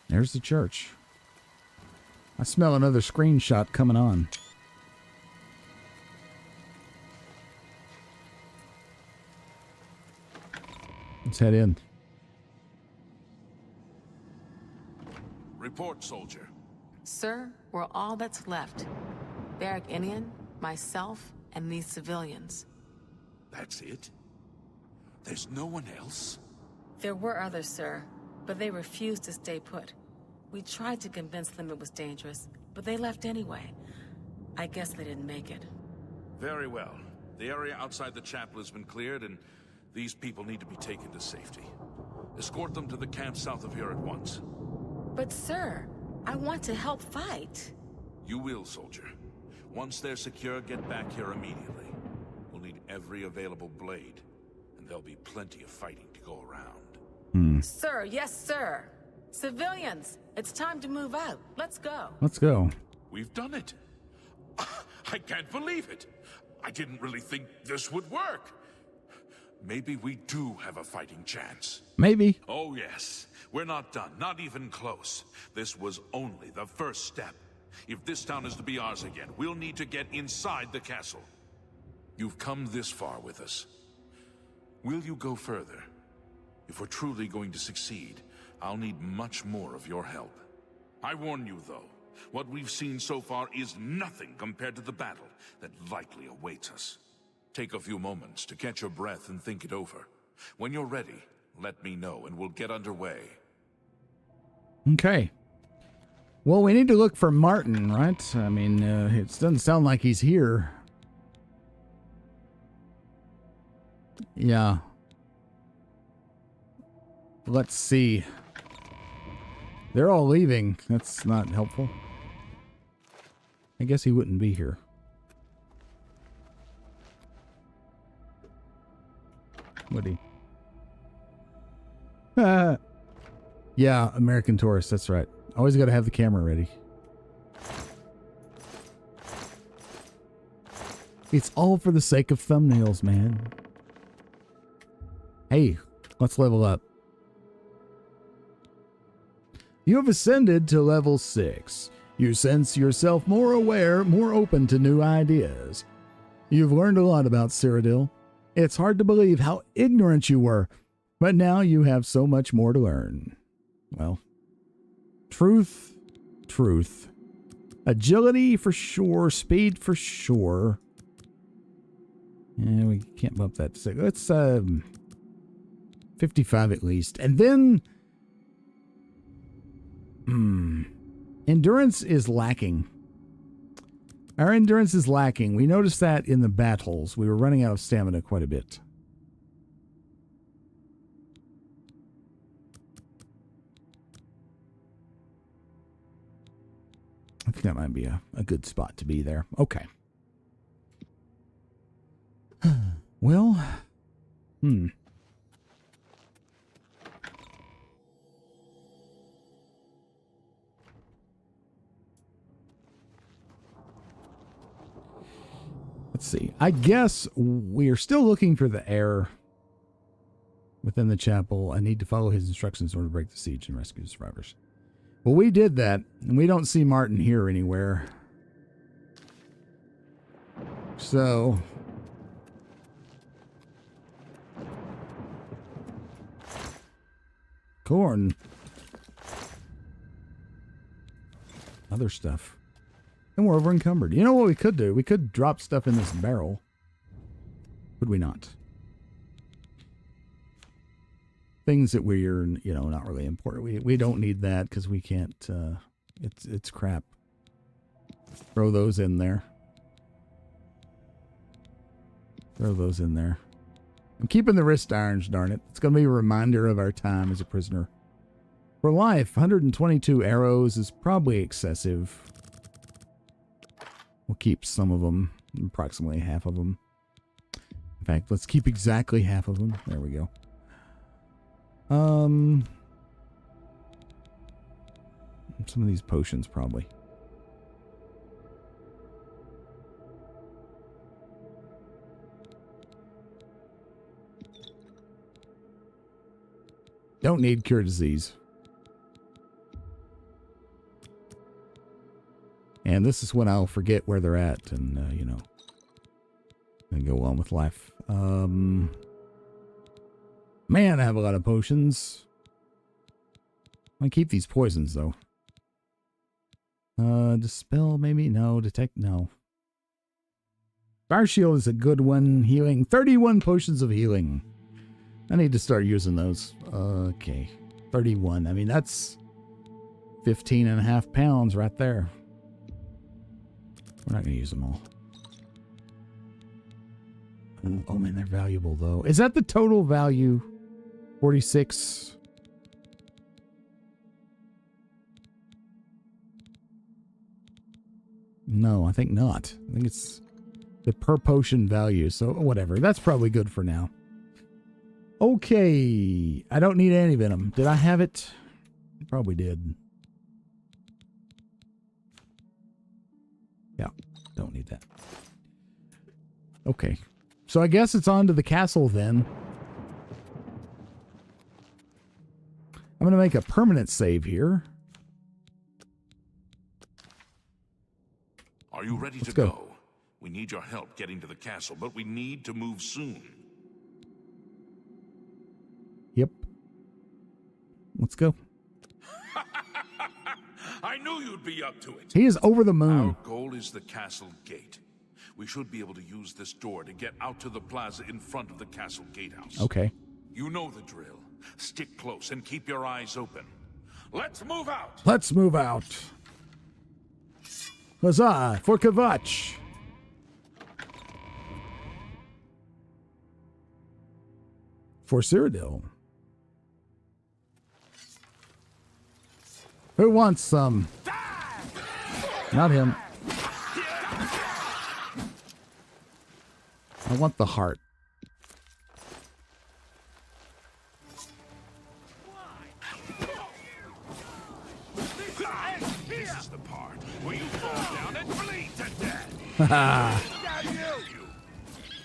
There's the church. I smell another screenshot coming on. Let's head in. Report, soldier. Sir, we're all that's left. Barrack Inian, myself, and these civilians. That's it? There's no one else? There were others, sir, but they refused to stay put. We tried to convince them it was dangerous, but they left anyway. I guess they didn't make it. Very well. The area outside the chapel has been cleared, and these people need to be taken to safety. Escort them to the camp south of here at once. But sir, I want to help fight. You will, soldier. Once they're secure, get back here immediately. We'll need every available blade, and there'll be plenty of fighting to go around. Sir, yes, sir. Civilians, it's time to move out. Let's go. Let's go. We've done it. I can't believe it. I didn't really think this would work. Maybe we do have a fighting chance. Maybe. Oh, yes. We're not done. Not even close. This was only the first step. If this town is to be ours again, we'll need to get inside the castle. You've come this far with us. Will you go further? If we're truly going to succeed, I'll need much more of your help. I warn you, though, what we've seen so far is nothing compared to the battle that likely awaits us. Take a few moments to catch your breath and think it over. When you're ready, let me know and we'll get underway. Okay. Well, we need to look for Martin, right? I mean, it doesn't sound like he's here. Yeah. Let's see. They're all leaving. That's not helpful. I guess he wouldn't be here. Would he? Yeah, American Tourist. That's right. Always got to have the camera ready. It's all for the sake of thumbnails, man. Hey, let's level up. You have ascended to level 6. You sense yourself more aware, more open to new ideas. You've learned a lot about Cyrodiil. It's hard to believe how ignorant you were, but now you have so much more to learn. Well, truth. Agility for sure, speed for sure. Yeah, we can't bump that to 6. Let's 55 at least. And then endurance is lacking. Our endurance is lacking. We noticed that in the battles. We were running out of stamina quite a bit. I think that might be a good spot to be there. Okay. Well, let's see. I guess we are still looking for the heir within the chapel. I need to follow his instructions in order to break the siege and rescue the survivors. Well, we did that, and we don't see Martin here anywhere. So corn. Other stuff. And we're over encumbered. You know what we could do? We could drop stuff in this barrel. Could we not? Things that we're, you know, not really important. We don't need that because we can't, it's crap. Throw those in there. Throw those in there. I'm keeping the wrist irons, darn it. It's going to be a reminder of our time as a prisoner. For life, 122 arrows is probably excessive. We'll keep some of them, approximately half of them. In fact, let's keep exactly half of them. There we go. Some of these potions probably. Don't need cure disease. And this is when I'll forget where they're at and, you know, and go on with life. Man, I have a lot of potions. I keep these poisons, though. Dispel, maybe? No. Detect, no. Fire Shield is a good one. Healing. 31 potions of healing. I need to start using those. Okay. 31. I mean, that's 15.5 pounds right there. We're not going to use them all. Oh, man, they're valuable, though. Is that the total value? 46. No, I think not. I think it's the per potion value. So whatever. That's probably good for now. Okay. I don't need antivenom. Did I have it? Probably did. Yeah. Don't need that. Okay. So I guess it's on to the castle then. I'm going to make a permanent save here. Are you ready to go? We need your help getting to the castle, but we need to move soon. Yep. Let's go. I knew you'd be up to it. He is over the moon. Our goal is the castle gate. We should be able to use this door to get out to the plaza in front of the castle gatehouse. Okay. You know the drill. Stick close and keep your eyes open. Let's move out. Let's move out. Huzzah for Kvatch. For Cyrodiil. Who wants some? Not him. I want the heart. This is the part where you fall down and bleed to death.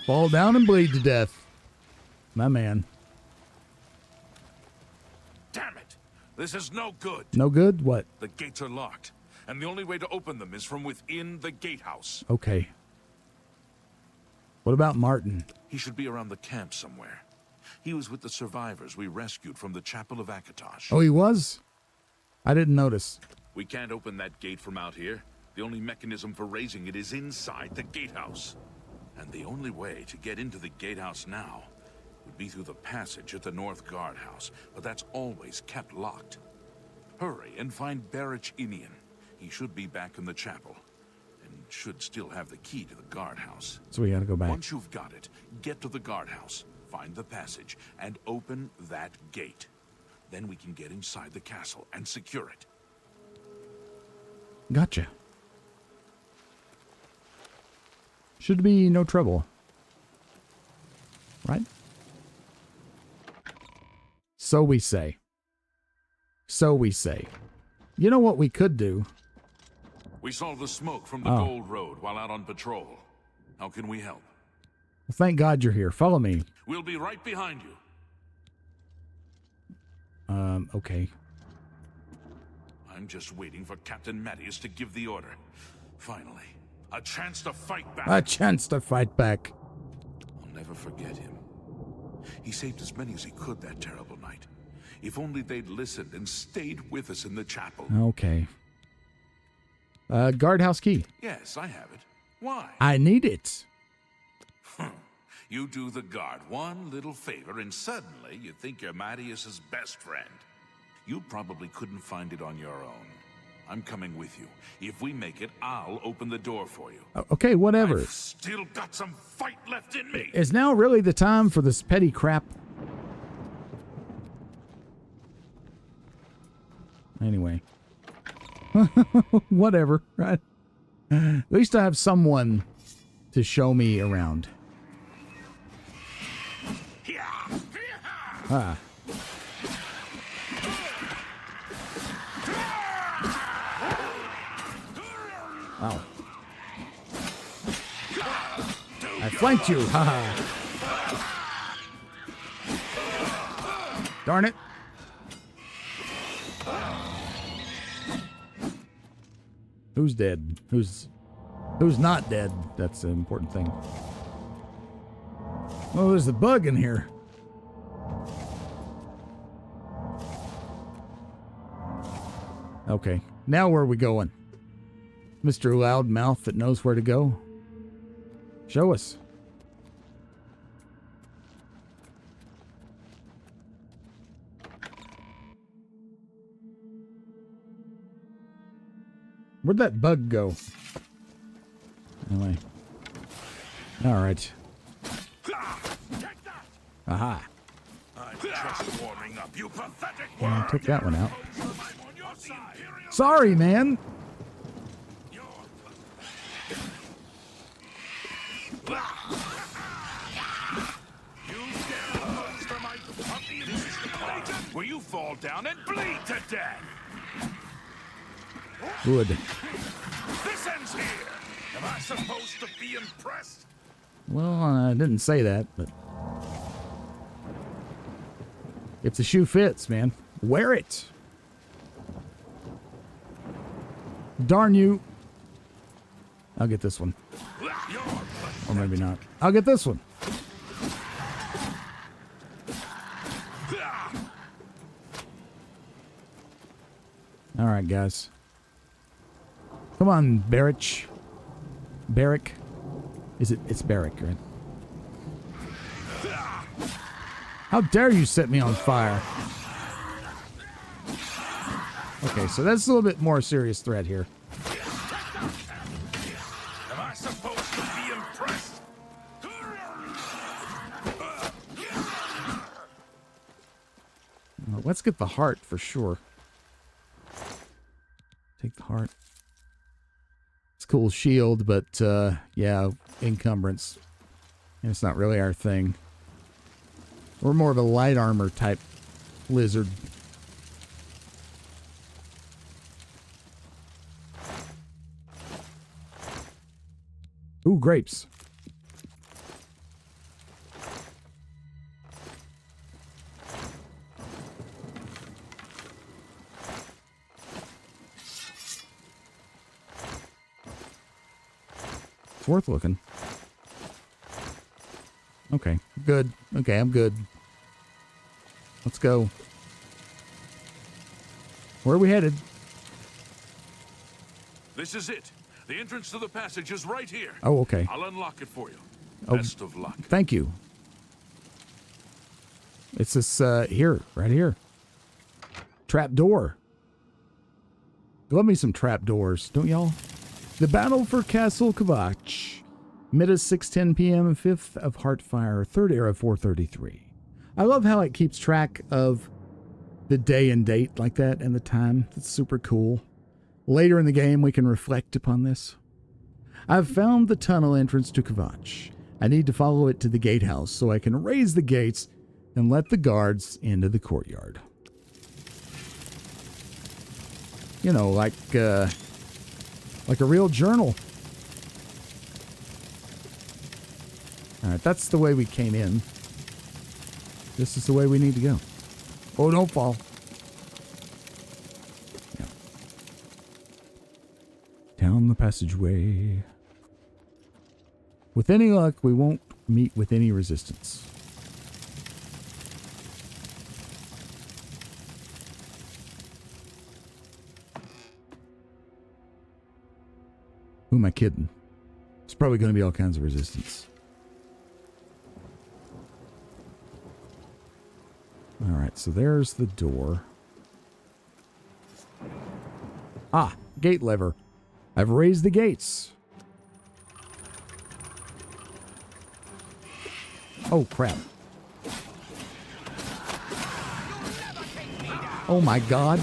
Fall down and bleed to death. My man. Damn it! This is no good. No good? What? The gates are locked, and the only way to open them is from within the gatehouse. Okay. What about Martin? He should be around the camp somewhere. He was with the survivors we rescued from the Chapel of Kvatch. Oh, he was? I didn't notice. We can't open that gate from out here. The only mechanism for raising it is inside the gatehouse. And the only way to get into the gatehouse now would be through the passage at the North Guardhouse, but that's always kept locked. Hurry and find Barrich Inian. He should be back in the chapel, and should still have the key to the guardhouse. So we gotta go back. Once you've got it, get to the guardhouse, find the passage, and open that gate. Then we can get inside the castle and secure it. Gotcha. Should be no trouble. Right? So we say. So we say. You know what we could do? We saw the smoke from the Gold Road while out on patrol. How can we help? Well, thank God you're here. Follow me. We'll be right behind you. Okay. I'm just waiting for Captain Mattias to give the order. Finally, a chance to fight back. A chance to fight back. I'll never forget him. He saved as many as he could that terrible night. If only they'd listened and stayed with us in the chapel. Okay. Guardhouse key. Yes, I have it. Why? I need it. You do the guard one little favor, and suddenly you think you're Mattias's best friend. You probably couldn't find it on your own. I'm coming with you. If we make it, I'll open the door for you. Okay, whatever. I've still got some fight left in me. Is now really the time for this petty crap? Anyway. Whatever, right? At least I have someone to show me around. Ah. Wow. I flanked you. Haha. Darn it. Who's dead? Who's not dead? That's the important thing. Oh, there's a bug in here. Okay, now where are we going? Mr. Loudmouth that knows where to go. Show us. Where'd that bug go? Anyway. Alright. Aha. I'm just warming up, you pathetic I took that one out. Sorry, man. Where you fall down and bleed to death. Good. This ends here. Am I supposed to be impressed? Well, I didn't say that, but if the shoe fits, man, wear it. Darn you. I'll get this one. Or maybe not. I'll get this one. All right, guys. Come on, Barrich. Barrick. It's Barrick, right? How dare you set me on fire? Okay, so that's a little bit more serious threat here. Am I supposed to be impressed? Well, let's get the heart for sure. Take the heart. It's a cool shield, but yeah, encumbrance. And it's not really our thing. We're more of a light armor type lizard. Ooh, grapes. It's worth looking. Okay, good. Okay, I'm good. Let's go. Where are we headed? This is it. The entrance to the passage is right here. Oh, okay. I'll unlock it for you. Oh, Best of luck. Thank you. It's this, here, right here. Trap door. Love me some trap doors, don't y'all? The battle for Castle Kvatch. Mid 6:10 p.m. 5th of Heartfire, 3rd era 433. I love how it keeps track of the day and date like that and the time. That's super cool. Later in the game, we can reflect upon this. I've found the tunnel entrance to Kvatch. I need to follow it to the gatehouse so I can raise the gates and let the guards into the courtyard. You know, like a real journal. All right, that's the way we came in. This is the way we need to go. Oh, don't fall. Yeah. Down the passageway. With any luck, we won't meet with any resistance. Who am I kidding? It's probably going to be all kinds of resistance. All right, so there's the door. Ah, gate lever. I've raised the gates. Oh, crap. Oh, my God.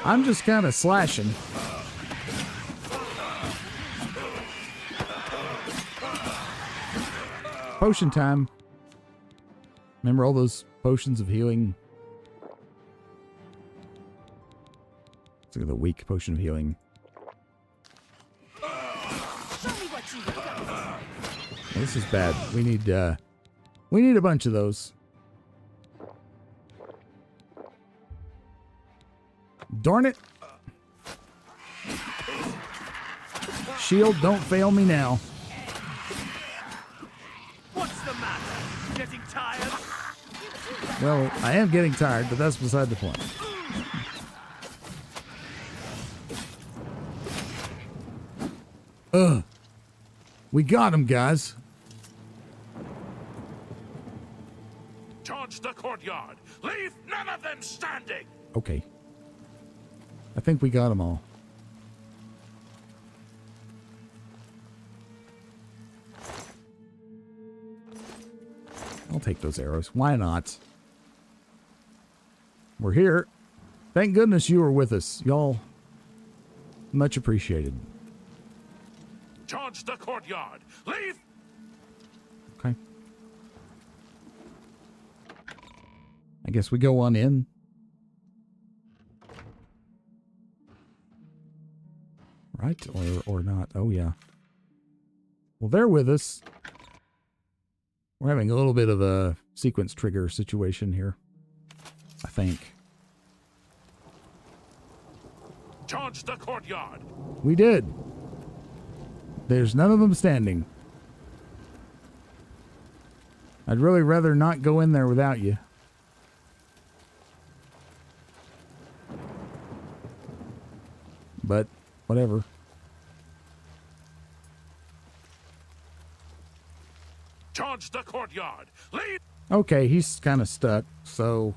I'm just kind of slashing. Potion time. Remember all those potions of healing? Let's look at the weak potion of healing. This is bad. We need a bunch of those. Darn it. Shield, don't fail me now. What's the matter? Getting tired? Well, I am getting tired, but that's beside the point. Ugh. We got him, guys. Charge the courtyard. Leave none of them standing. Okay. I think we got them all. I'll take those arrows. Why not? We're here. Thank goodness you were with us, y'all. Much appreciated. Charge the courtyard. Leave. Okay. I guess we go on in. Right? Or not. Oh, yeah. Well, they're with us. We're having a little bit of a sequence trigger situation here, I think. Charge the courtyard. We did. There's none of them standing. I'd really rather not go in there without you. But, whatever. Charge the courtyard. Leave. Okay, he's kind of stuck, so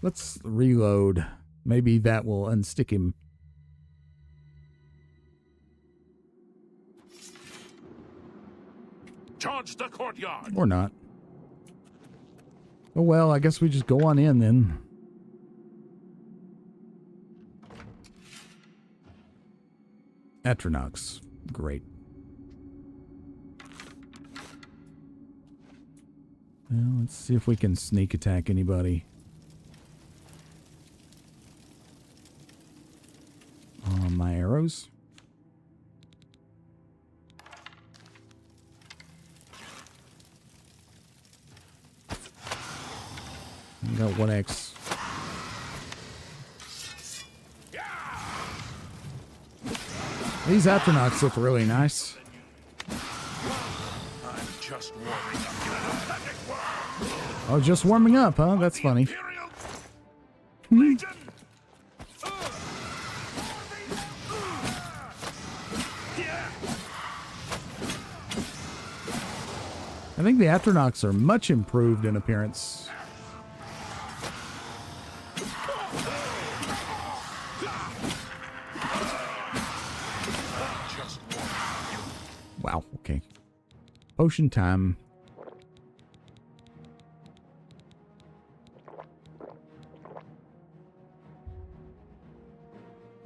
let's reload. Maybe that will unstick him. Charge the courtyard. Or not. Oh well, I guess we just go on in then. Atronox. Great. Well, let's see if we can sneak attack anybody. My arrows. I got 1x. These Atronox look really nice. I'm just warming up in an authentic world. Oh, just warming up, huh? That's funny. Legion. I think the Atronox are much improved in appearance. Wow, okay. Potion time.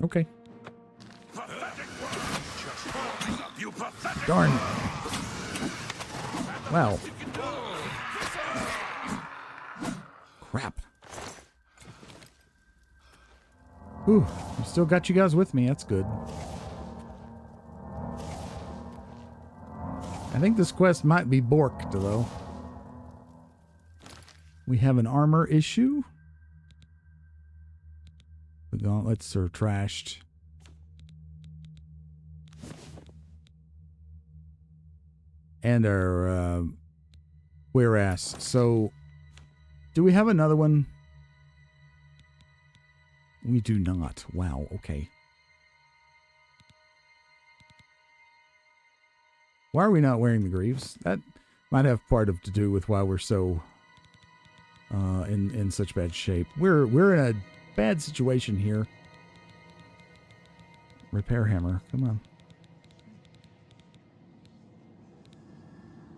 Okay. Darn. Wow. Crap. Ooh, I still got you guys with me. That's good. I think this quest might be borked, though. We have an armor issue. The gauntlets are trashed. And our cuirass. So, do we have another one? We do not. Wow, okay. Why are we not wearing the greaves? That might have part of to do with why we're so in such bad shape. We're in a bad situation here. Repair hammer, come on.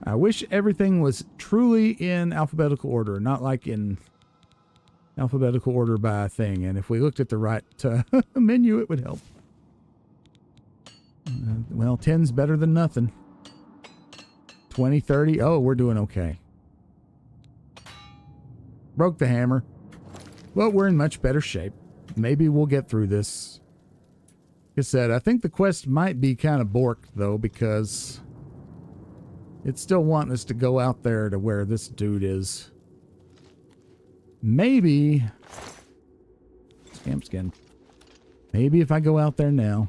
I wish everything was truly in alphabetical order, not like in alphabetical order by a thing. And if we looked at the right menu, it would help. Well, 10's better than nothing. 20, 30. Oh, we're doing okay. Broke the hammer. But we're in much better shape. Maybe we'll get through this. Like I said, I think the quest might be kind of borked, though, because it's still wanting us to go out there to where this dude is. Maybe... Scamp skin. Maybe if I go out there now,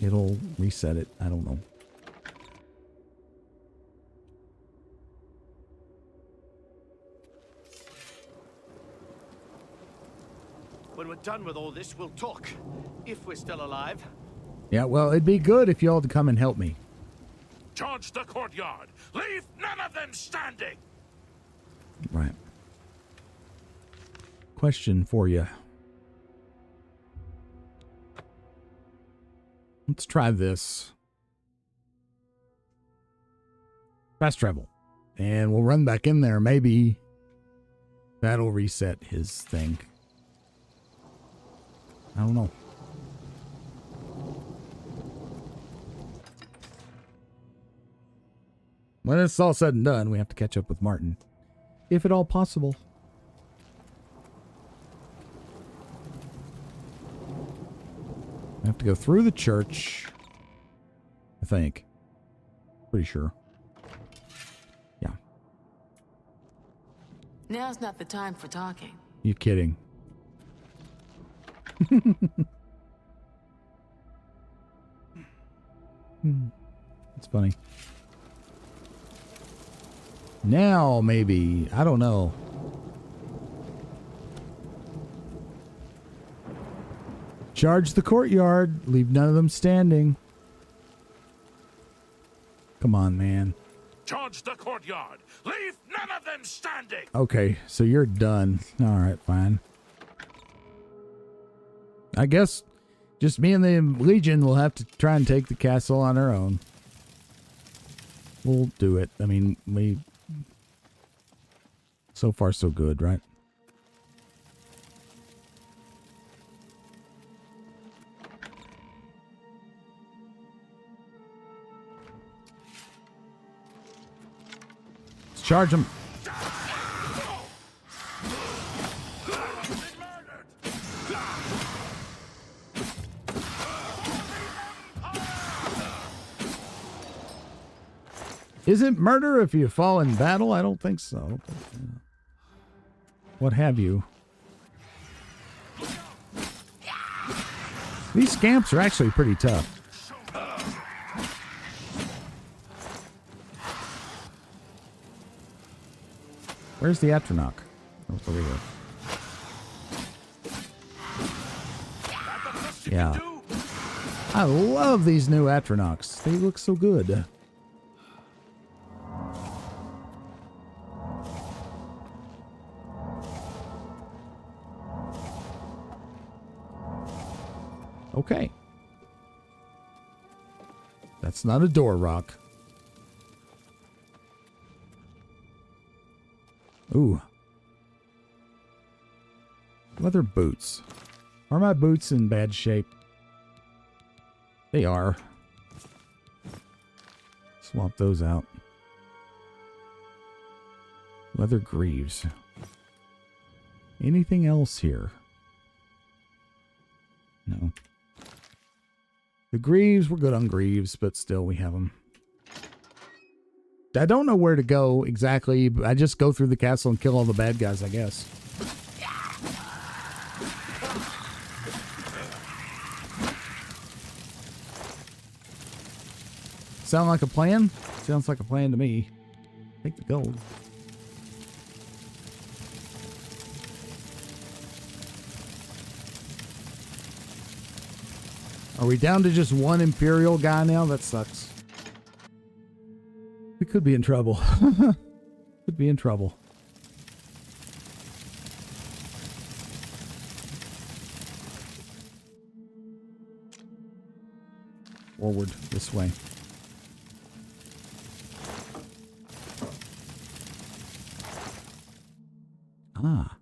it'll reset it. I don't know. When we're done with all this, we'll talk. If we're still alive. Yeah, well, it'd be good if y'all to come and help me. Charge the courtyard. Leave none of them standing. Right. Question for you. Let's try this. Fast travel. And we'll run back in there. Maybe that'll reset his thing. I don't know. When it's all said and done, we have to catch up with Martin. If at all possible. I have to go through the church. I think. Pretty sure. Yeah. Now's not the time for talking. You kidding? It's funny. Now, maybe. I don't know. Charge the courtyard. Leave none of them standing. Come on, man. Charge the courtyard. Leave none of them standing. Okay, so you're done. All right, fine. I guess Just me and the Legion will have to try and take the castle on our own. We'll do it. I mean, so far so good, right? Let's charge them. Is it murder if you fall in battle? I don't think so. What have you? These scamps are actually pretty tough. Where's the Atronach? Oh, it's over here. Yeah. I love these new Atronachs. They look so good. Okay. That's not a door rock. Ooh. Leather boots. Are my boots in bad shape? They are. Swap those out. Leather greaves. Anything else here? No. The greaves, we're good on greaves, but still we have them. I don't know where to go exactly. I just go through the castle and kill all the bad guys, I guess. Sound like a plan? Sounds like a plan to me. Take the gold. Are we down to just one Imperial guy now? That sucks. We could be in trouble. Could be in trouble. Forward this way. Ah.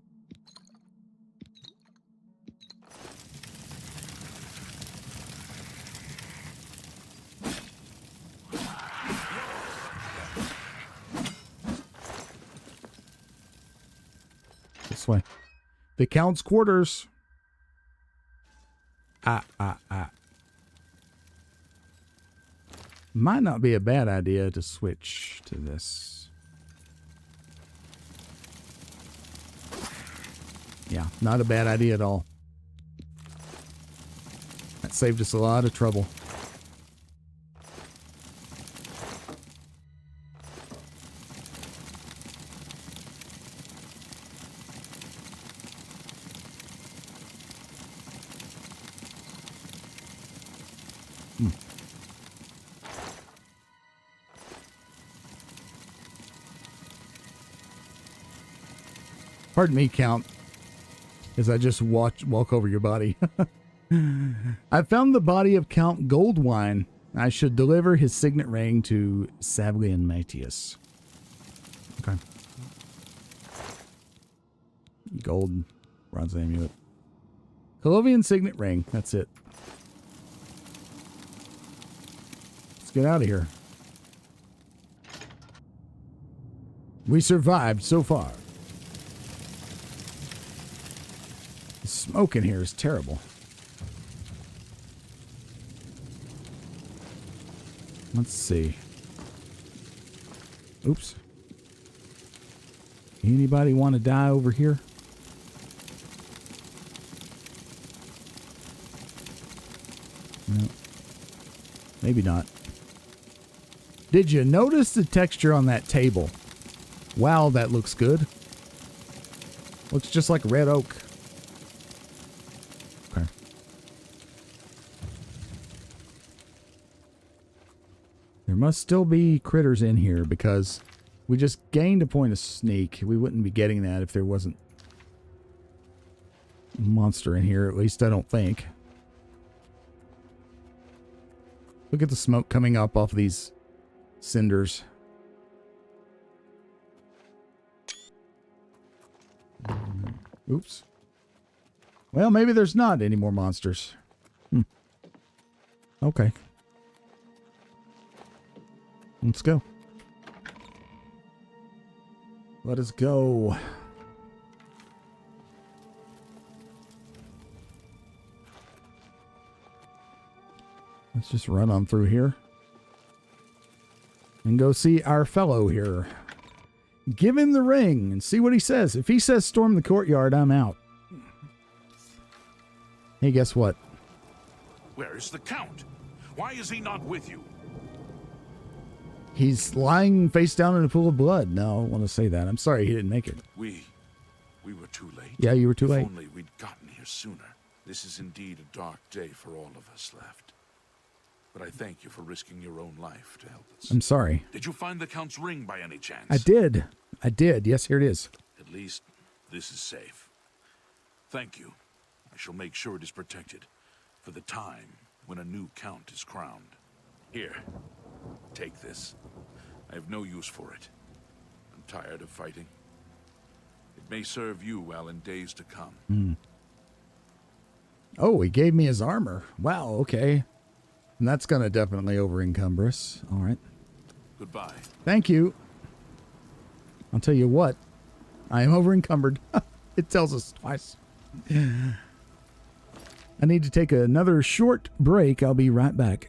This way. The Count's quarters. Might not be a bad idea to switch to this. Yeah, not a bad idea at all. That saved us a lot of trouble. Pardon me, Count, as I just walk over your body. I found the body of Count Goldwine. I should deliver his signet ring to Savlian Matthias. Okay. Gold bronze amulet. Colovian signet ring. That's it. Let's get out of here. We survived so far. The smoke in here is terrible. Let's see. Oops. Anybody want to die over here? No. Maybe not. Did you notice the texture on that table? Wow, that looks good. Looks just like red oak. Okay. There must still be critters in here because we just gained a point of sneak. We wouldn't be getting that if there wasn't a monster in here, at least I don't think. Look at the smoke coming up off these cinders. Oops. Well, maybe there's not any more monsters. Okay. Let's go. Let us go. Let's just run on through here. And go see our fellow here. Give him the ring and see what he says. If he says storm the courtyard, I'm out. Hey, guess what? Where is the Count? Why is he not with you? He's lying face down in a pool of blood. No, I don't want to say that. I'm sorry he didn't make it. We were too late. Yeah, you were too late. If only we'd gotten here sooner. This is indeed a dark day for all of us left. But I thank you for risking your own life to help us. I'm sorry. Did you find the Count's ring by any chance? I did. I did. Yes, here it is. At least this is safe. Thank you. I shall make sure it is protected for the time when a new Count is crowned. Here, take this. I have no use for it. I'm tired of fighting. It may serve you well in days to come. Oh, he gave me his armor. Wow, okay. And that's going to definitely over-encumber us. All right. Goodbye. Thank you. I'll tell you what. I am over-encumbered. It tells us twice. I need to take another short break. I'll be right back.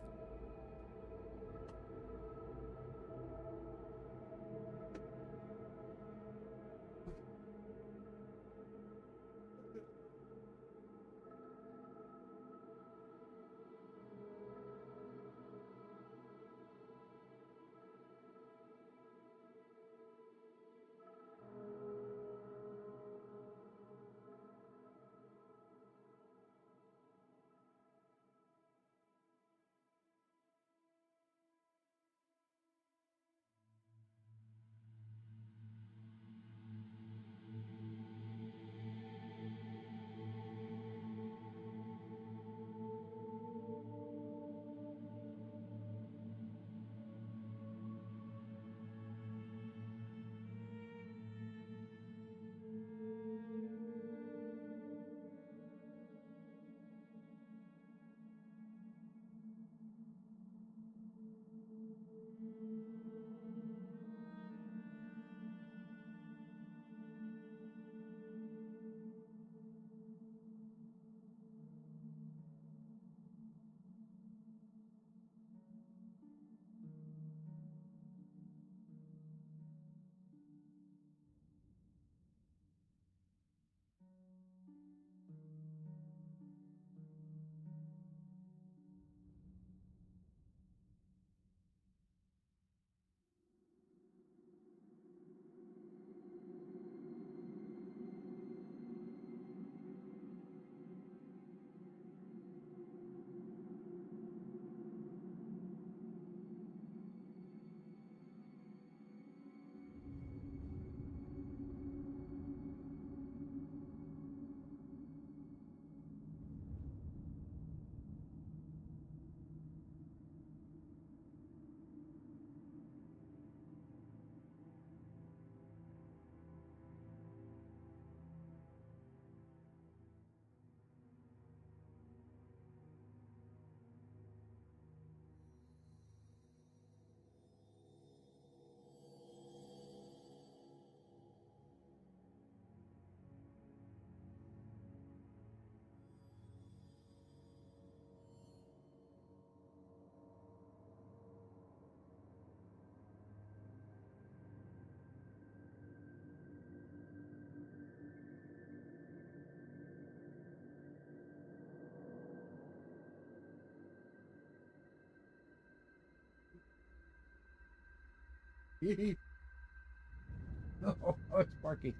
Oh, it's Sparky.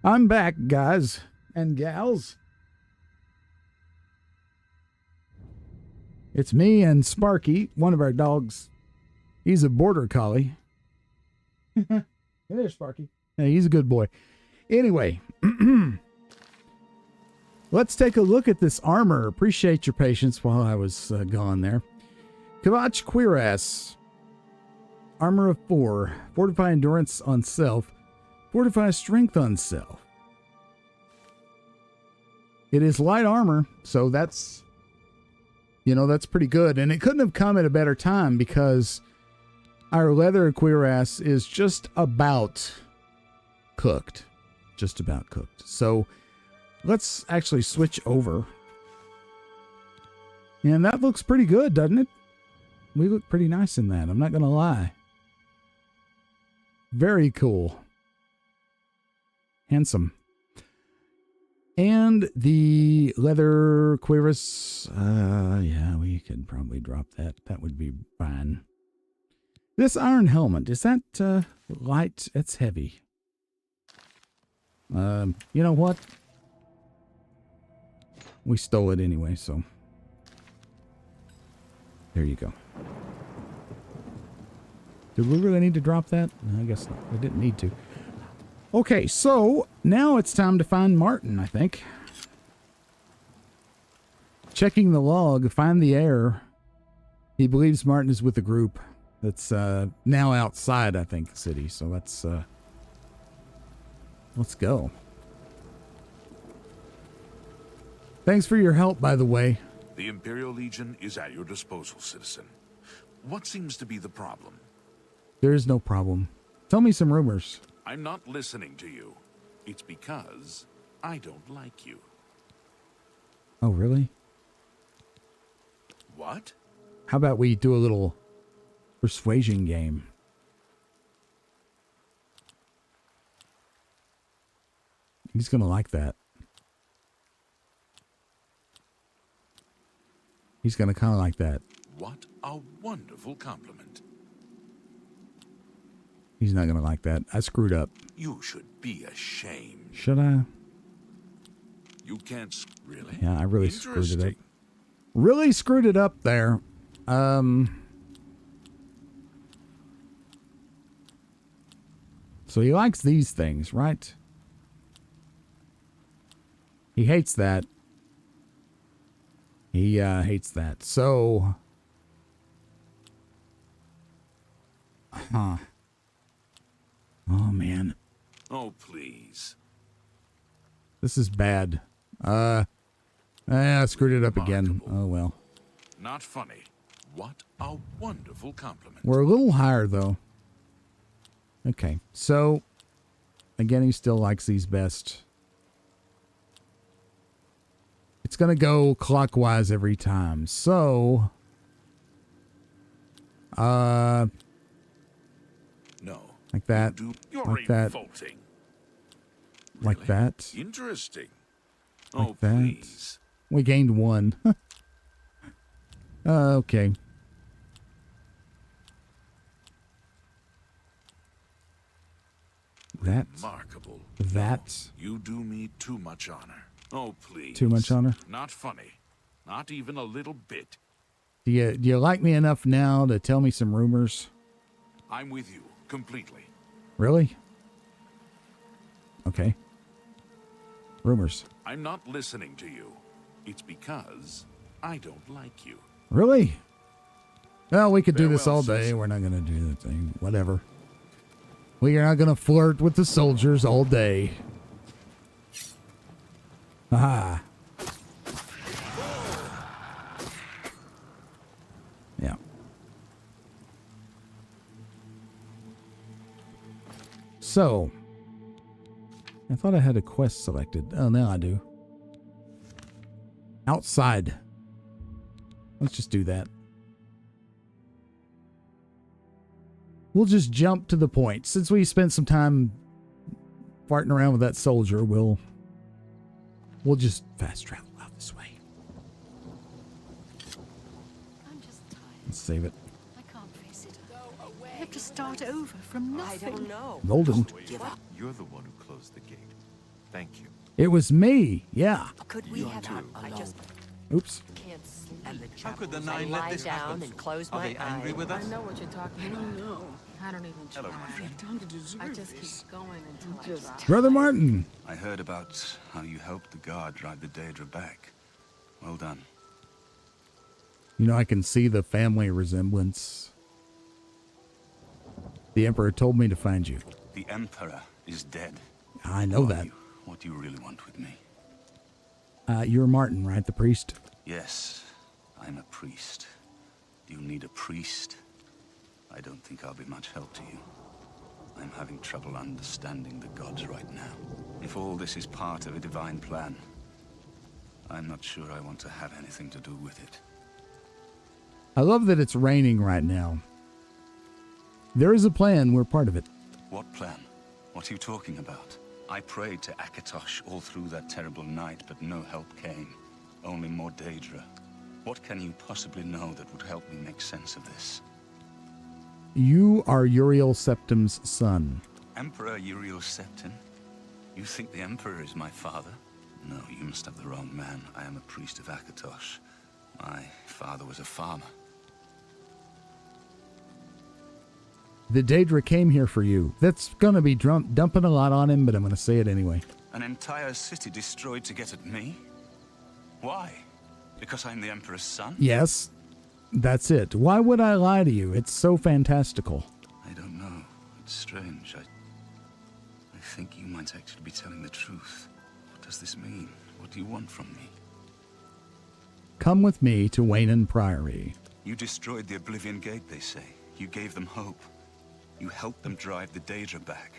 I'm back, guys and gals. It's me and Sparky, one of our dogs. He's a border collie. Hey there, Sparky. Yeah, he's a good boy. Anyway, let's take a look at this armor. Appreciate your patience while I was gone there. Kvatch Cuirass. Armor of 4. Fortify endurance on self. Fortify strength on self. It is light armor, so that's, that's pretty good. And it couldn't have come at a better time because our leather cuirass is just about cooked. Just about cooked. So let's actually switch over. And that looks pretty good, doesn't it? We look pretty nice in that. I'm not going to lie. Very cool. Handsome. And the leather cuirass. Yeah, we could probably drop that. That would be fine. This iron helmet, is that light? It's heavy. You know what? We stole it anyway, so. There you go. Did we really need to drop that? No, I guess not. We didn't need to. Okay, so now it's time to find Martin, I think. Checking the log, find the heir. He believes Martin is with the group that's now outside, I think, the city. So let's go. Thanks for your help, by the way. The Imperial Legion is at your disposal, citizen. What seems to be the problem? There is no problem. Tell me some rumors. I'm not listening to you. It's because I don't like you. Oh, really? What? How about we do a little persuasion game? He's gonna like that. He's gonna kind of like that. What a wonderful compliment. He's not gonna like that. I screwed up. You should be ashamed. Should I? You can't really. Yeah, I really screwed it up. Really screwed it up there. So he likes these things, right? He hates that. He hates that. So, oh man. Oh, please. This is bad. I screwed it up again. Oh well. Not funny. What a wonderful compliment. We're a little higher though. Okay, so again, he still likes these best. It's gonna go clockwise every time. So, no, like that, you're like that, revolting. like Really? that, Interesting. like Oh, that. please. We gained 1. Okay. That. Remarkable. That. You do me too much honor. Oh, please. Too much honor? Not funny. Not even a little bit. Do you like me enough now to tell me some rumors? I'm with you completely. Really? Okay. Rumors. I'm not listening to you. It's because I don't like you. Really? Well, we could do this Farewell, all day. citizen. We're not going to do the thing. Whatever. We are not going to flirt with the soldiers all day. Aha. Yeah. So, I thought I had a quest selected. Oh, now I do. Outside. Let's just do that. We'll just jump to the point. Since we spent some time farting around with that soldier, we'll just fast travel out this way. I'm just tired. Let's save it. I can't face it. I have to start over from nothing. I don't know. Golden. You're the one who closed the gate. Thank you. It was me. Yeah. Could we have? I just Oops. can't sleep. How could the I nine lie let this down happen? and close Are my they angry eyes. with us? I know what you're talking about. No. I don't even try. Hello, my friend. I just keep going until I drop. Brother Martin. I heard about how you helped the guard drive the Daedra back. Well done. You know, I can see the family resemblance. The Emperor told me to find you. The Emperor is dead. I know that. What do you really want with me? You're Martin, right? The priest? Yes, I'm a priest. Do you need a priest? I don't think I'll be much help to you. I'm having trouble understanding the gods right now. If all this is part of a divine plan, I'm not sure I want to have anything to do with it. I love that it's raining right now. There is a plan. We're part of it. What plan? What are you talking about? I prayed to Kvatch all through that terrible night, but no help came. Only more Daedra. What can you possibly know that would help me make sense of this? You are Uriel Septim's son. Emperor Uriel Septim? You think the Emperor is my father? No, you must have the wrong man. I am a priest of Kvatch. My father was a farmer. The Daedra came here for you. That's going to be dumping a lot on him, but I'm going to say it anyway. An entire city destroyed to get at me? Why? Because I'm the Emperor's son? Yes, that's it. Why would I lie to you? It's so fantastical. I don't know. It's strange. I think you might actually be telling the truth. What does this mean? What do you want from me? Come with me to Waynon Priory. You destroyed the Oblivion Gate, they say. You gave them hope. You helped them drive the Daedra back.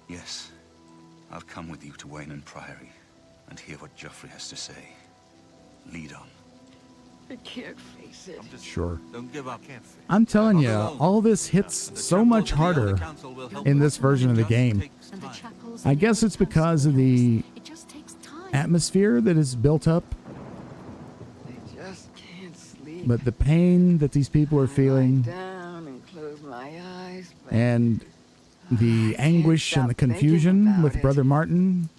Yes, I'll come with you to Waynon Priory and hear what Joffrey has to say. Lead on. I can't face it. Sure. Don't give up. I'm telling you, all this hits so much harder in this version of the game. I guess it's because of the atmosphere that is built up. I just can't sleep. But the pain that these people are feeling, Down and close my eyes. and the anguish and the confusion with Brother Martin,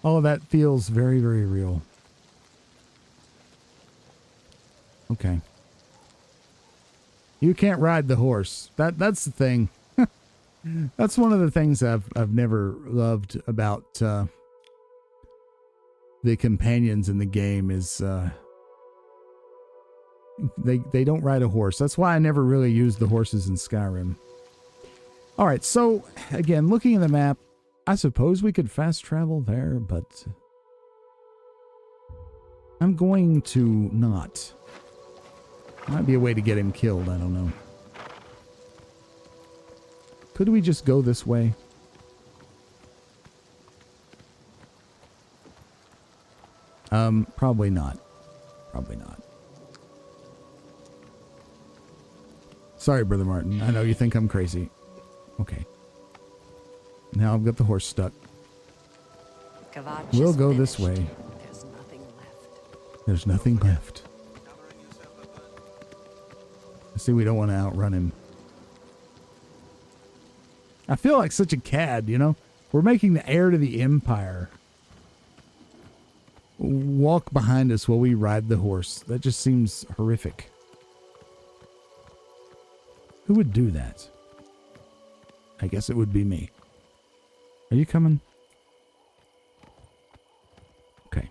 all of that feels very, very real. Okay. You can't ride the horse. That's the thing. That's one of the things I've never loved about the companions in the game is they don't ride a horse. That's why I never really used the horses in Skyrim. All right, so again, looking at the map, I suppose we could fast travel there, but I'm going to not. Might be a way to get him killed, I don't know. Could we just go this way? Probably not. Probably not. Sorry, Brother Martin. I know you think I'm crazy. Okay. Now I've got the horse stuck. Kvatch We'll is go this finished. way. There's nothing left. There's nothing left. See, we don't want to outrun him. I feel like such a cad, you know? We're making the heir to the Empire walk behind us while we ride the horse. That just seems horrific. Who would do that? I guess it would be me. Are you coming? Okay.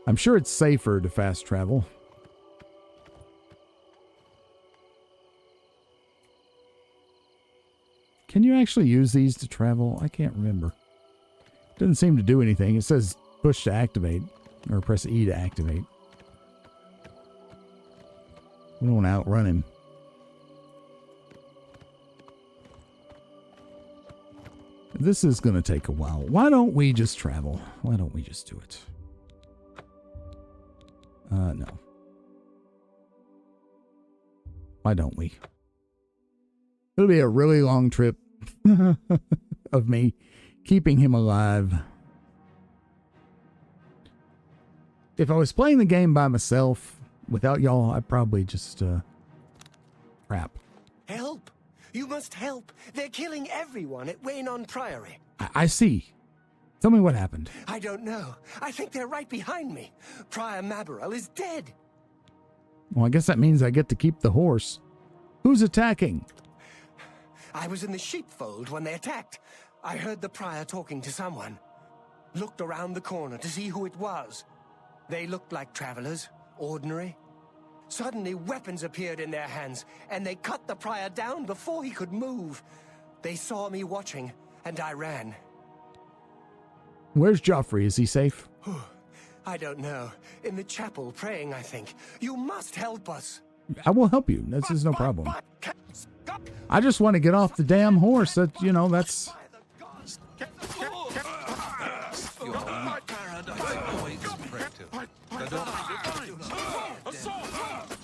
I'm sure it's safer to fast travel. Can you actually use these to travel? I can't remember. Doesn't seem to do anything. It says push to activate, or press E to activate. We don't want to outrun him. This is going to take a while. Why don't we just travel? Why don't we just do it? No. Why don't we? It'll be a really long trip of me keeping him alive. If I was playing the game by myself, without y'all, I'd probably just, crap. Help! You must help! They're killing everyone at Waynon Priory. I see. Tell me what happened. I don't know. I think they're right behind me. Prior Mabarel is dead. Well, I guess that means I get to keep the horse. Who's attacking? I was in the sheepfold when they attacked. I heard the prior talking to someone. Looked around the corner to see who it was. They looked like travelers, ordinary. Suddenly, weapons appeared in their hands, and they cut the prior down before he could move. They saw me watching, and I ran. Where's Joffrey? Is he safe? I don't know. In the chapel, praying, I think. You must help us. I will help you. This is no problem. I just want to get off the damn horse. That, you know, that's...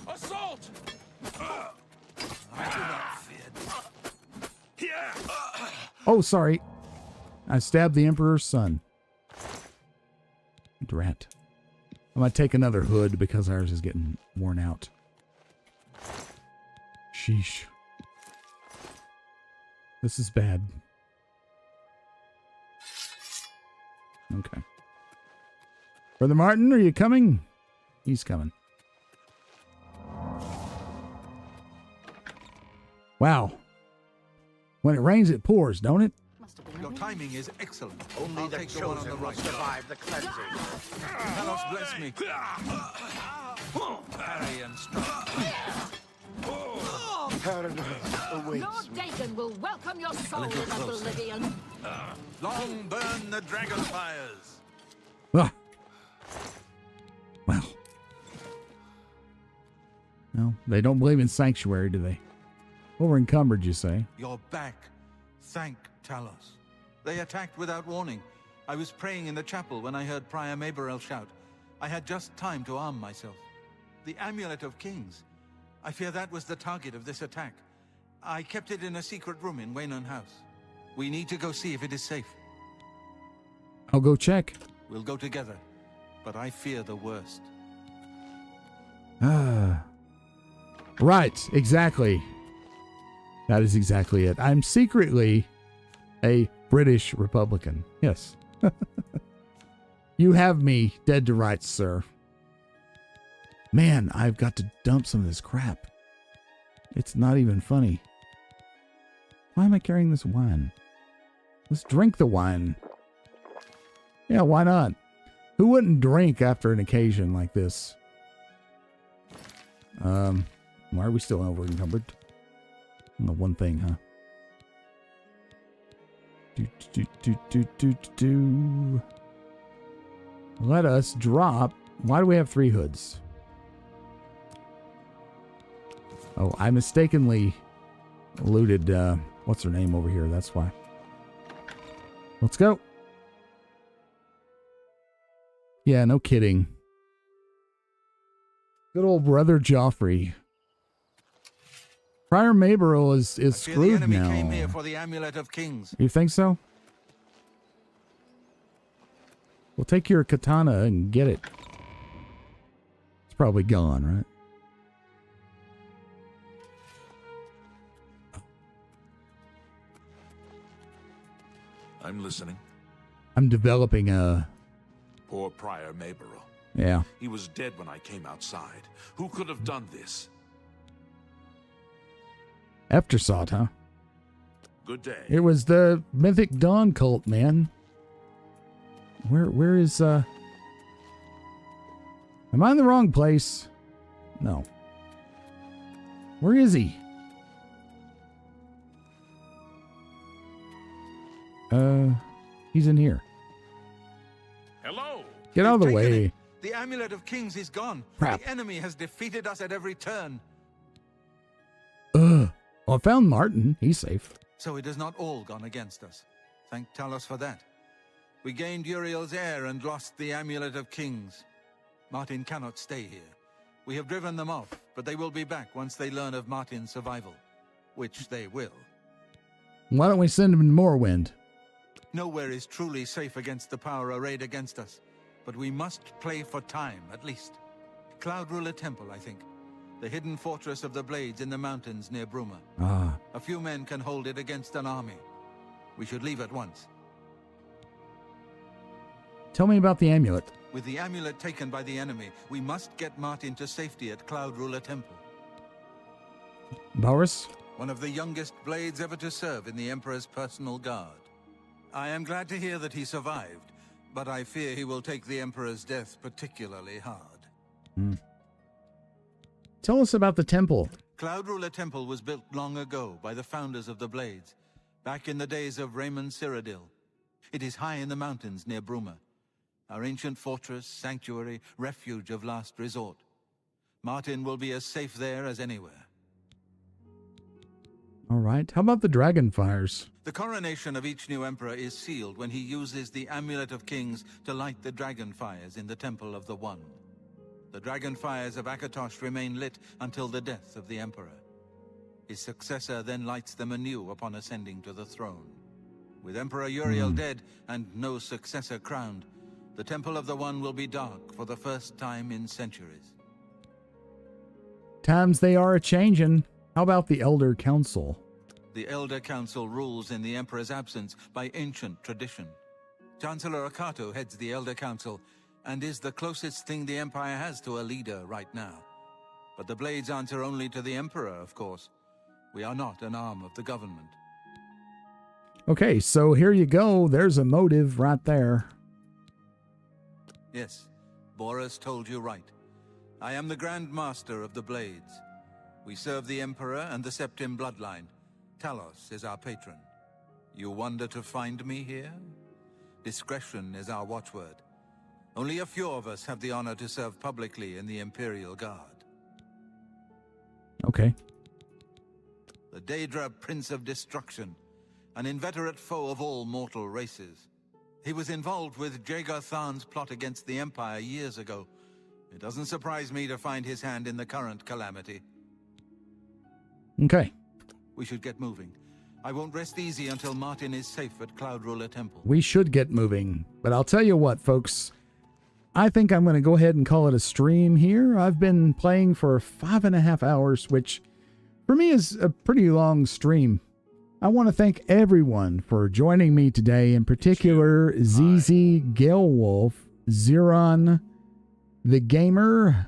Assault! Oh, sorry. I stabbed the Emperor's son. Drat. I'm going to take another hood because ours is getting worn out. Sheesh. This is bad. Okay. Brother Martin, are you coming? He's coming. Wow. When it rains, it pours, don't it? Your timing is excellent. Only the chosen will survive the cleansing. Talos bless me. Parry and strike. Paradise awaits. Lord Dagon will welcome your soul in Oblivion. Long burn the dragon fires. Ah. Well. No, they don't believe in sanctuary, do they? Over encumbered, you say? You're back. Thank Talos. They attacked without warning. I was praying in the chapel when I heard Prior Maberel shout. I had just time to arm myself. The Amulet of Kings. I fear that was the target of this attack. I kept it in a secret room in Waynon House. We need to go see if it is safe. I'll go check. We'll go together, but I fear the worst. Right, exactly. That is exactly it. I'm secretly a British Republican. Yes. You have me dead to rights, sir. Man, I've got to dump some of this crap. It's not even funny. Why am I carrying this wine? Let's drink the wine. Yeah, why not? Who wouldn't drink after an occasion like this? Why are we still over encumbered? No, one thing, huh? Let us drop. Why do we have 3 hoods? Oh, I mistakenly looted, what's her name over here? That's why. Let's go. Yeah, no kidding. Good old brother Joffrey. Prior Maberel is screwed the enemy now. Came here for the Amulet of Kings. You think so? We'll take your katana and get it. It's probably gone, right? I'm listening. I'm developing a... Poor Prior Maberel. Yeah. He was dead when I came outside. Who could have done this? Eftersot, huh? Good day. It was the Mythic Dawn cult, man. Where is, Am I in the wrong place? No. Where is he? He's in here. Hello. Get out of the Taken way. it. The Amulet of Kings is gone. Crap. The enemy has defeated us at every turn. Well, I found Martin. He's safe. So it has not all gone against us. Thank Talos for that. We gained Uriel's heir and lost the Amulet of Kings. Martin cannot stay here. We have driven them off, but they will be back once they learn of Martin's survival. Which they will. Why don't we send him to Morrowind? Nowhere is truly safe against the power arrayed against us. But we must play for time, at least. Cloud Ruler Temple, I think. The hidden fortress of the Blades in the mountains near Bruma. Ah. A few men can hold it against an army. We should leave at once. Tell me about the amulet. With the amulet taken by the enemy, we must get Martin to safety at Cloud Ruler Temple. Boris? One of the youngest Blades ever to serve in the Emperor's personal guard. I am glad to hear that he survived. but I fear he will take the Emperor's death particularly hard. Tell us about the temple. Cloud Ruler Temple was built long ago by the founders of the Blades, back in the days of Raymond Cyrodiil. It is high in the mountains near Bruma, our ancient fortress, sanctuary, refuge of last resort. Martin will be as safe there as anywhere. All right. How about the dragon fires? The coronation of each new emperor is sealed when he uses the Amulet of Kings to light the dragon fires in the Temple of the One. The dragon fires of Akatosh remain lit until the death of the emperor. His successor then lights them anew upon ascending to the throne. With Emperor Uriel dead and no successor crowned, the Temple of the One will be dark for the first time in centuries. Times they are a-changin'. How about the Elder Council? The Elder Council rules in the Emperor's absence by ancient tradition. Chancellor Akato heads the Elder Council and is the closest thing the Empire has to a leader right now. But the Blades answer only to the Emperor, of course. We are not an arm of the government. Okay, so here you go. There's a motive right there. Yes, Boris told you right. I am the Grand Master of the Blades. We serve the Emperor and the Septim bloodline. Talos is our patron. You wonder to find me here? Discretion is our watchword. Only a few of us have the honor to serve publicly in the Imperial Guard. Okay. The Daedra Prince of Destruction, an inveterate foe of all mortal races. He was involved with Jagar Tharn's plot against the Empire years ago. It doesn't surprise me to find his hand in the current calamity. Okay. We should get moving. I won't rest easy until Martin is safe at Cloud Ruler Temple. We should get moving. But I'll tell you what, folks. I think I'm going to go ahead and call it a stream here. I've been playing for 5.5 hours, which for me is a pretty long stream. I want to thank everyone for joining me today, in particular ZZ, Galewolf, Zeron, the Gamer,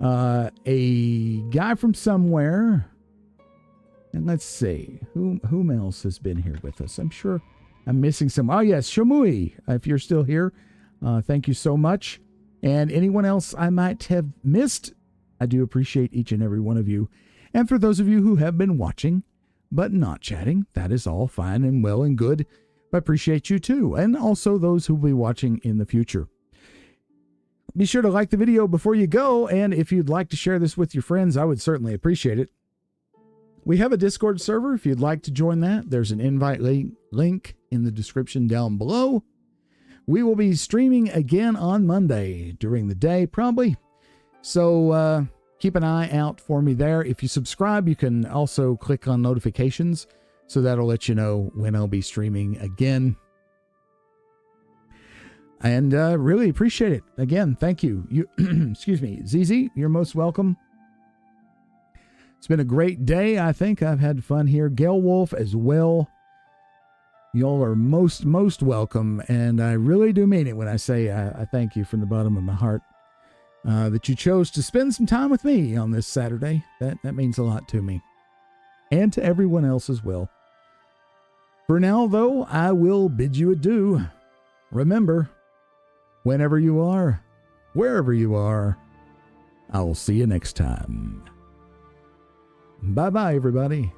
a guy from somewhere, and let's see, whom else has been here with us? I'm sure I'm missing some. Oh, yes, Shamui, if you're still here. Thank you so much. And anyone else I might have missed, I do appreciate each and every one of you. And for those of you who have been watching but not chatting, that is all fine and well and good. I appreciate you too. And also those who will be watching in the future. Be sure to like the video before you go. And if you'd like to share this with your friends, I would certainly appreciate it. We have a Discord server. If you'd like to join that, there's an invite link in the description down below. We will be streaming again on Monday during the day, probably. So keep an eye out for me there. If you subscribe, you can also click on notifications. So that'll let you know when I'll be streaming again. And really appreciate it. Again, thank you. Excuse me, ZZ, you're most welcome. It's been a great day. I think I've had fun here. Galewolf as well. Y'all are most welcome, and I really do mean it when I say I thank you from the bottom of my heart that you chose to spend some time with me on this Saturday. That means a lot to me, and to everyone else as well. For now, though, I will bid you adieu. Remember, whenever you are, wherever you are, I will see you next time. Bye-bye, everybody.